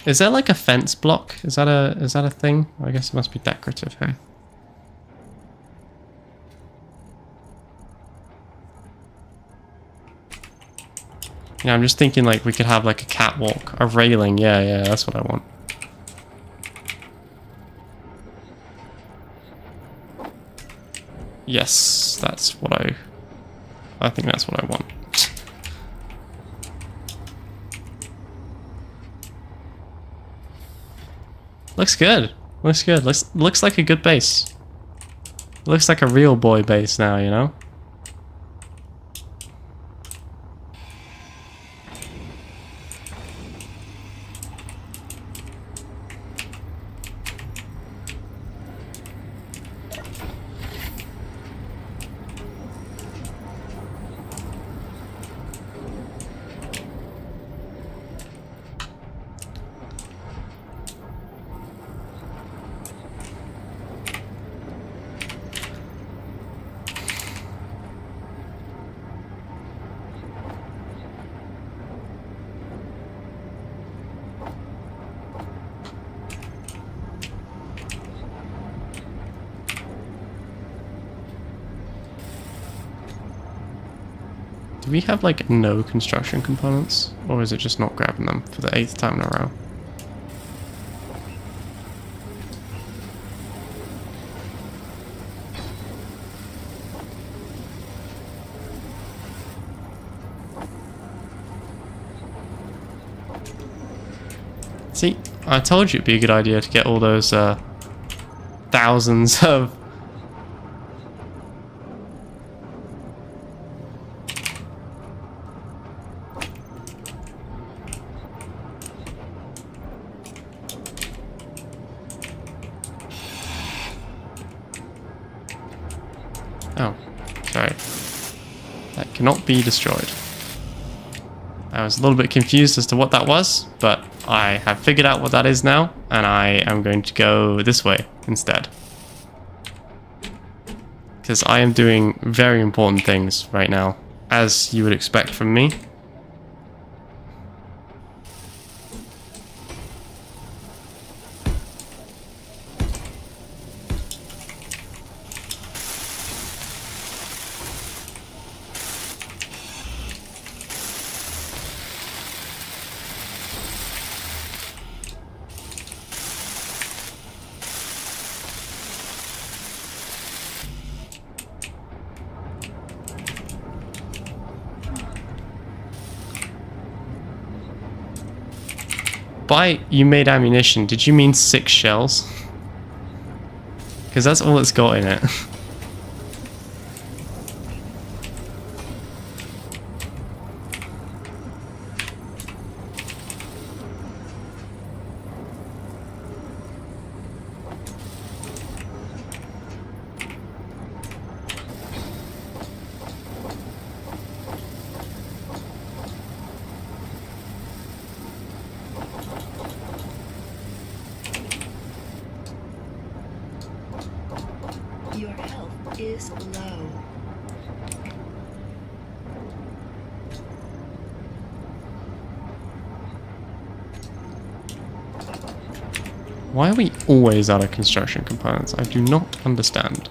Is there like a fence block? Is that a thing? I guess it must be decorative, hey? Yeah, I'm just thinking like we could have like a catwalk, a railing. Yeah, that's what I want. Yes, that's what I think that's what I want. Looks good. Looks good. Looks like a good base. Looks like a real boy base now, you know? Do we have like no construction components? Or is it just not grabbing them for the 8th time in a row? See, I told you it'd be a good idea to get all those thousands of... Oh, sorry. That cannot be destroyed. I was a little bit confused as to what that was, but I have figured out what that is now, and I am going to go this way instead. Because I am doing very important things right now, as you would expect from me. By you made ammunition, did you mean 6 shells? Because that's all it's got in it. Your health is low. Why are we always out of construction components? I do not understand.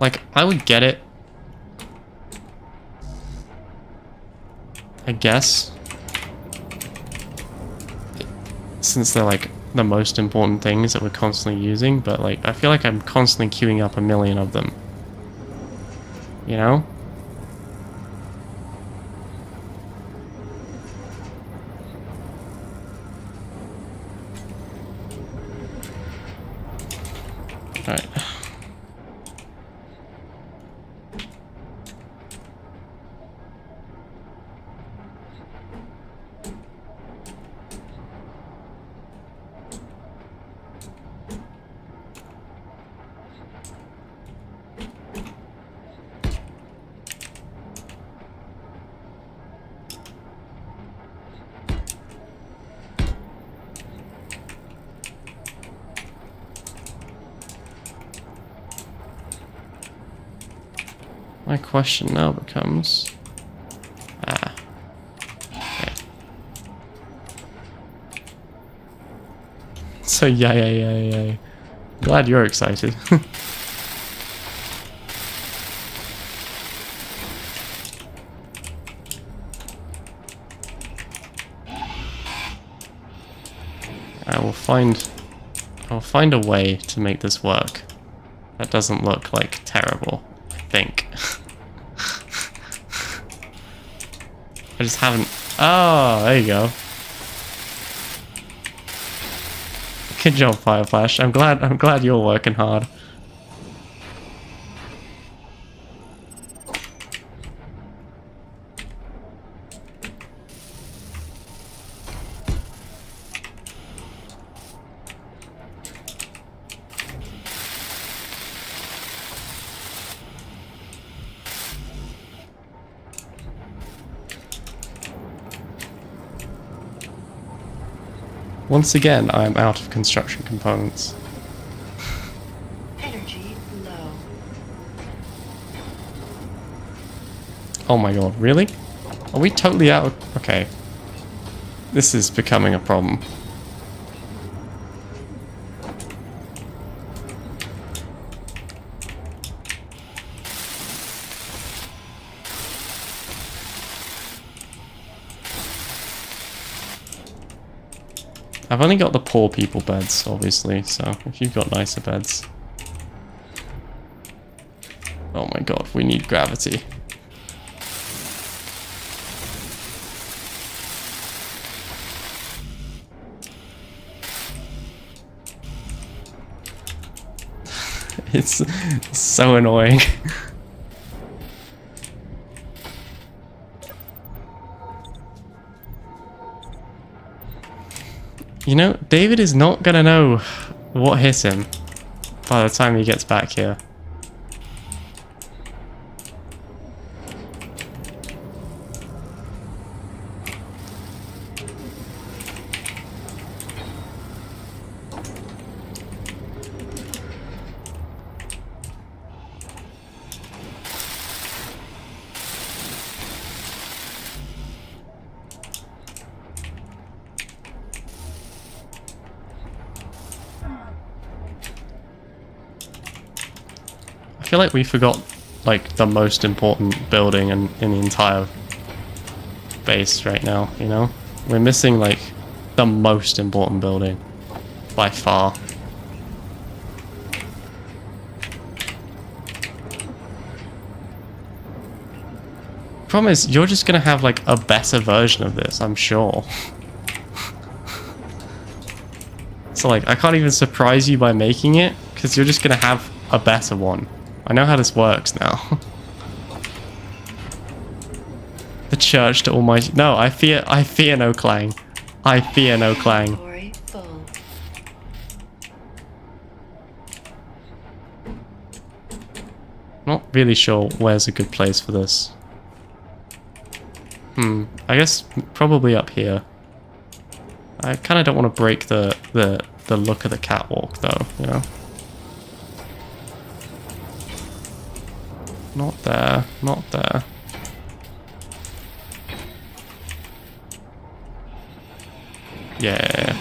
Like, I would get it. I guess. Since they're like the most important things that we're constantly using, but like I feel like I'm constantly queuing up a million of them. You know? Alright. My question now becomes... Ah. Okay. So yeah. Glad you're excited. I'll find a way to make this work. That doesn't look like terrible, I think. I just haven't... Oh, there you go. Good job, Fireflash. I'm glad you're working hard. Once again, I am out of construction components. Energy low. Oh my god, really? Are we totally out of... Okay. This is becoming a problem. I've only got the poor people beds, obviously, so if you've got nicer beds... Oh my god, we need gravity. It's so annoying. You know, David is not gonna know what hit him by the time he gets back here. I feel like we forgot, like, the most important building in the entire base right now, you know? We're missing, like, the most important building. By far. Problem is, you're just gonna have, like, a better version of this, I'm sure. So, like, I can't even surprise you by making it, because you're just gonna have a better one. I know how this works now. The church to almighty... No, I fear no clang. I fear no clang. Inventory full. Not really sure where's a good place for this. I guess probably up here. I kind of don't want to break the look of the catwalk though, you know? Not there, not there. Yeah.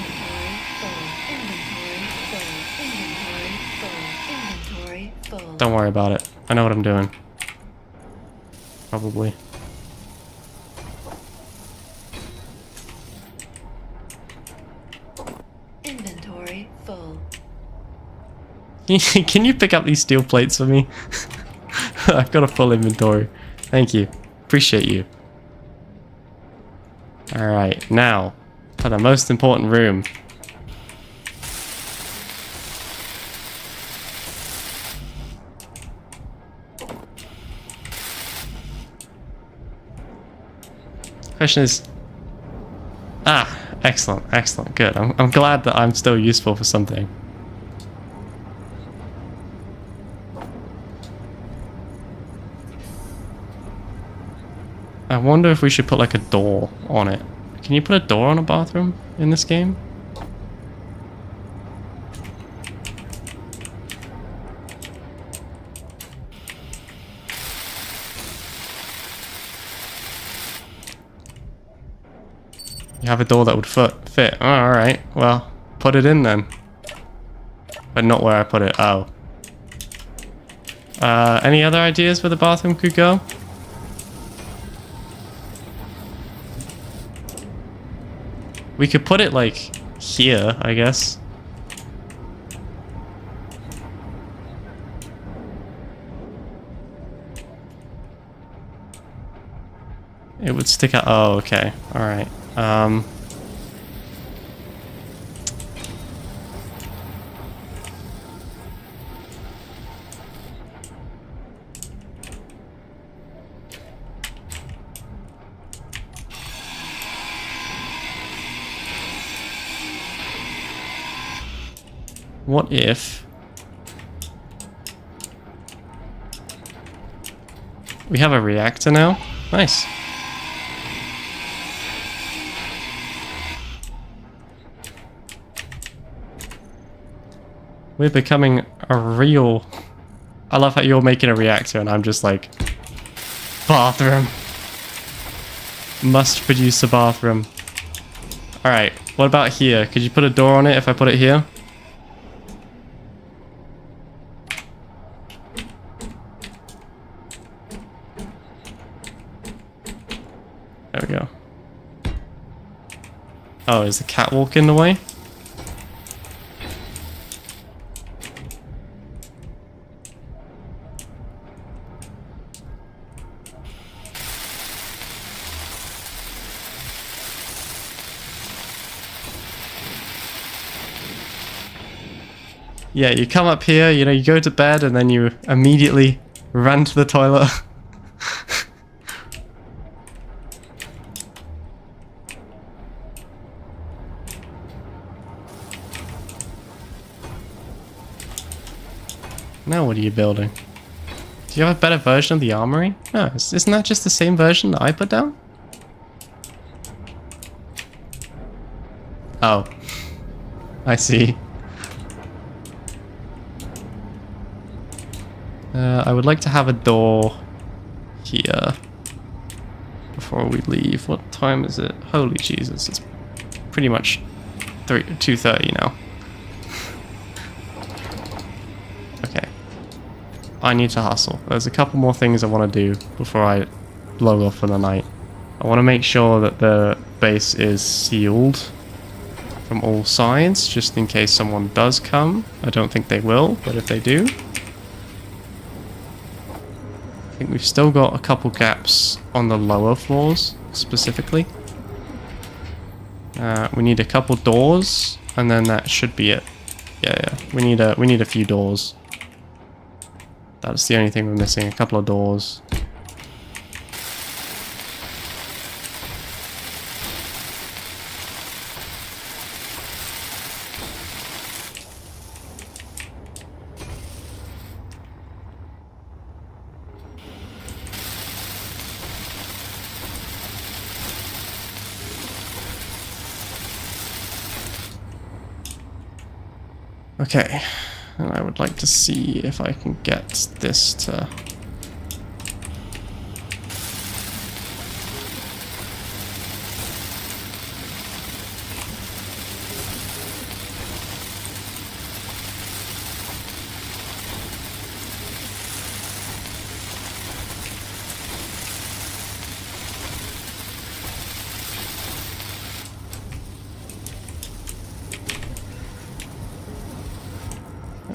Inventory full. Don't worry about it. I know what I'm doing. Probably. Inventory full. Can you pick up these steel plates for me? I've got a full inventory. Thank you. Appreciate you. Alright, now, for the most important room. Question is... Ah, excellent, excellent, good. I'm glad that I'm still useful for something. I wonder if we should put like a door on it. Can you put a door on a bathroom in this game? You have a door that would fit. Oh, alright, well, put it in then. But not where I put it. Oh. Any other ideas where the bathroom could go? We could put it, like, here, I guess. It would stick out. Oh, okay. Alright. What if we have a reactor now? Nice. We're becoming a real... I love how you're making a reactor and I'm just like... Bathroom. Must produce a bathroom. Alright, what about here? Could you put a door on it if I put it here? There we go. Oh, is the catwalk in the way? Yeah, you come up here, you know, you go to bed and then you immediately run to the toilet. Now what are you building? Do you have a better version of the armory? No, isn't that just the same version that I put down? Oh. I see. I would like to have a door here before we leave. What time is it? Holy Jesus, it's pretty much 2:30 now. Okay. I need to hustle. There's a couple more things I want to do before I log off for the night. I want to make sure that the base is sealed from all sides, just in case someone does come. I don't think they will, but if they do... I think we've still got a couple gaps on the lower floors, specifically. We need a couple doors, and then that should be it. Yeah. We need a few doors. That's the only thing we're missing. A couple of doors. Okay, and I would like to see if I can get this to...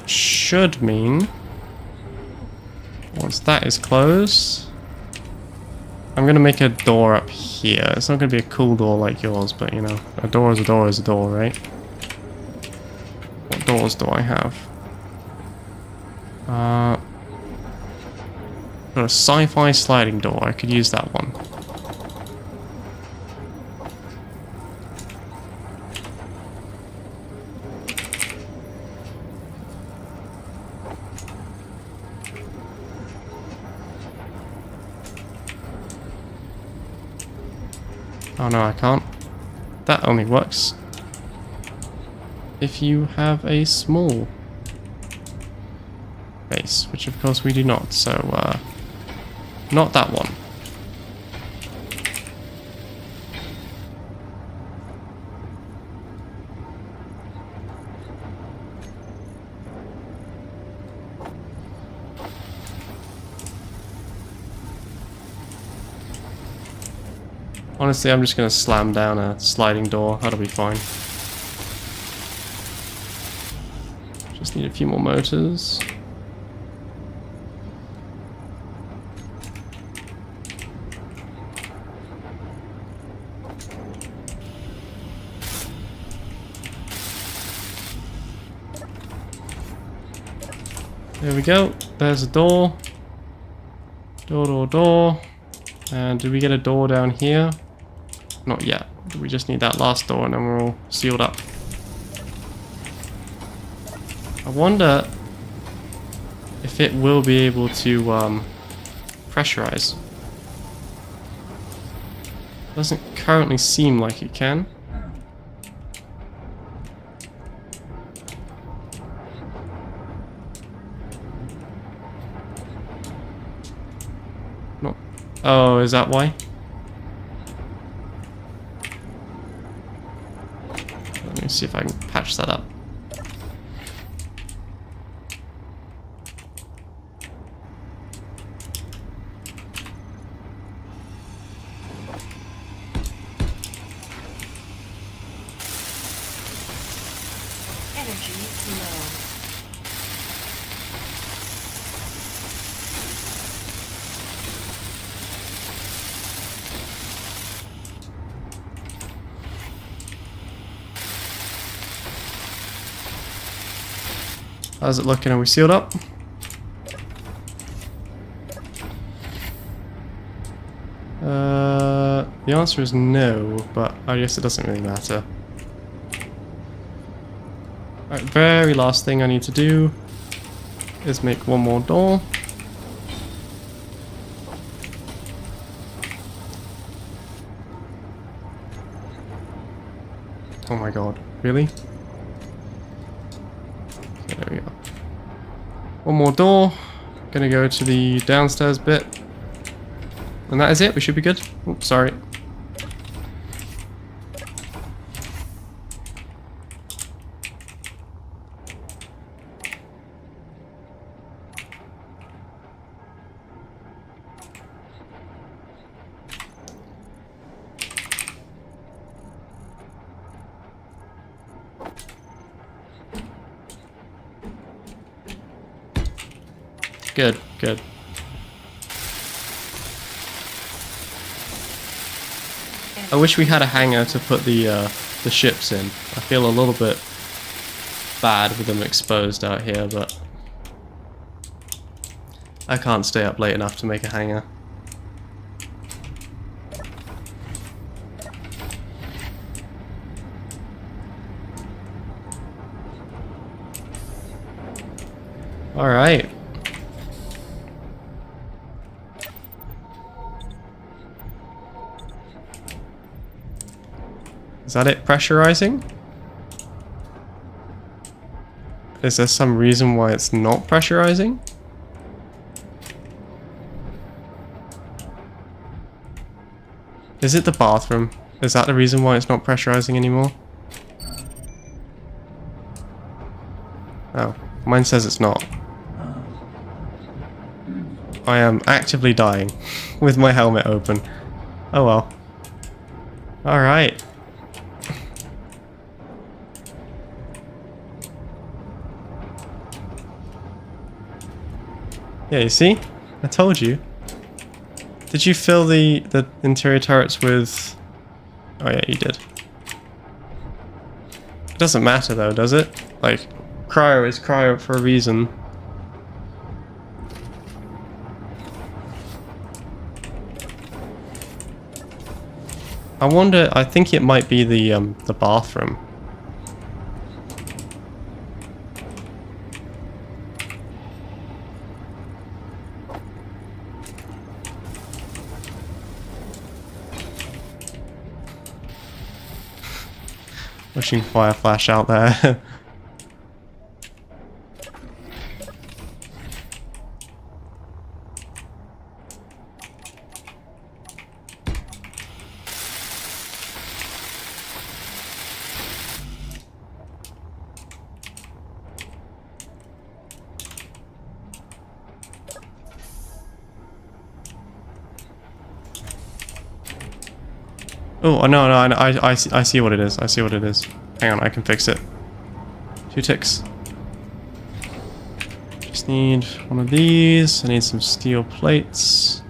should mean once that is closed, I'm gonna make a door up here. It's not gonna be a cool door like yours, but you know, a door is a door is a door, right? What doors do I have? Got a sci-fi sliding door. I could use that one. Oh no, I can't. That only works if you have a small base, which of course we do not, so not that one. Honestly, I'm just going to slam down a sliding door. That'll be fine. Just need a few more motors. There we go. There's a door. Door. And do we get a door down here? Not yet. We just need that last door and then we're all sealed up. I wonder if it will be able to pressurize. Doesn't currently seem like it can. Not. Oh, is that why? Let me see if I can patch that up. Energy low. How's it looking? Are we sealed up? The answer is no, but I guess it doesn't really matter. Alright, very last thing I need to do is make one more door. Oh my god, really? Okay, there we go. One more door. Gonna go to the downstairs bit. And that is it, we should be good. Oops, sorry. Good, good. I wish we had a hangar to put the ships in. I feel a little bit bad with them exposed out here, but I can't stay up late enough to make a hangar. All right. Is that it pressurizing? Is there some reason why it's not pressurizing? Is it the bathroom? Is that the reason why it's not pressurizing anymore? Oh, mine says it's not. I am actively dying with my helmet open. Oh well. Alright. Yeah, you see? I told you. Did you fill the interior turrets with... Oh yeah, you did. It doesn't matter though, does it? Like, cryo is cryo for a reason. I wonder, I think it might be the bathroom. Pushing fire flash out there. Oh, no, I see what it is. I see what it is. Hang on, I can fix it. 2 ticks. Just need one of these. I need some steel plates.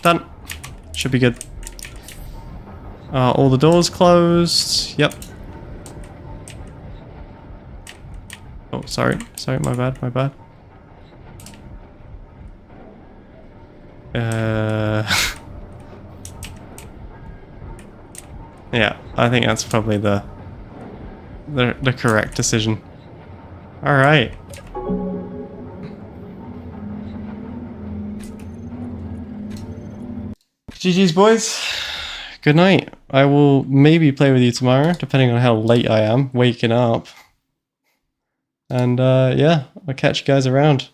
Done. Should be good. All the doors closed. Yep. Oh, sorry. Sorry, my bad, my bad. Yeah, I think that's probably the correct decision. All right. GG's, boys. Good night. I will maybe play with you tomorrow, depending on how late I am waking up. And yeah, I'll catch you guys around.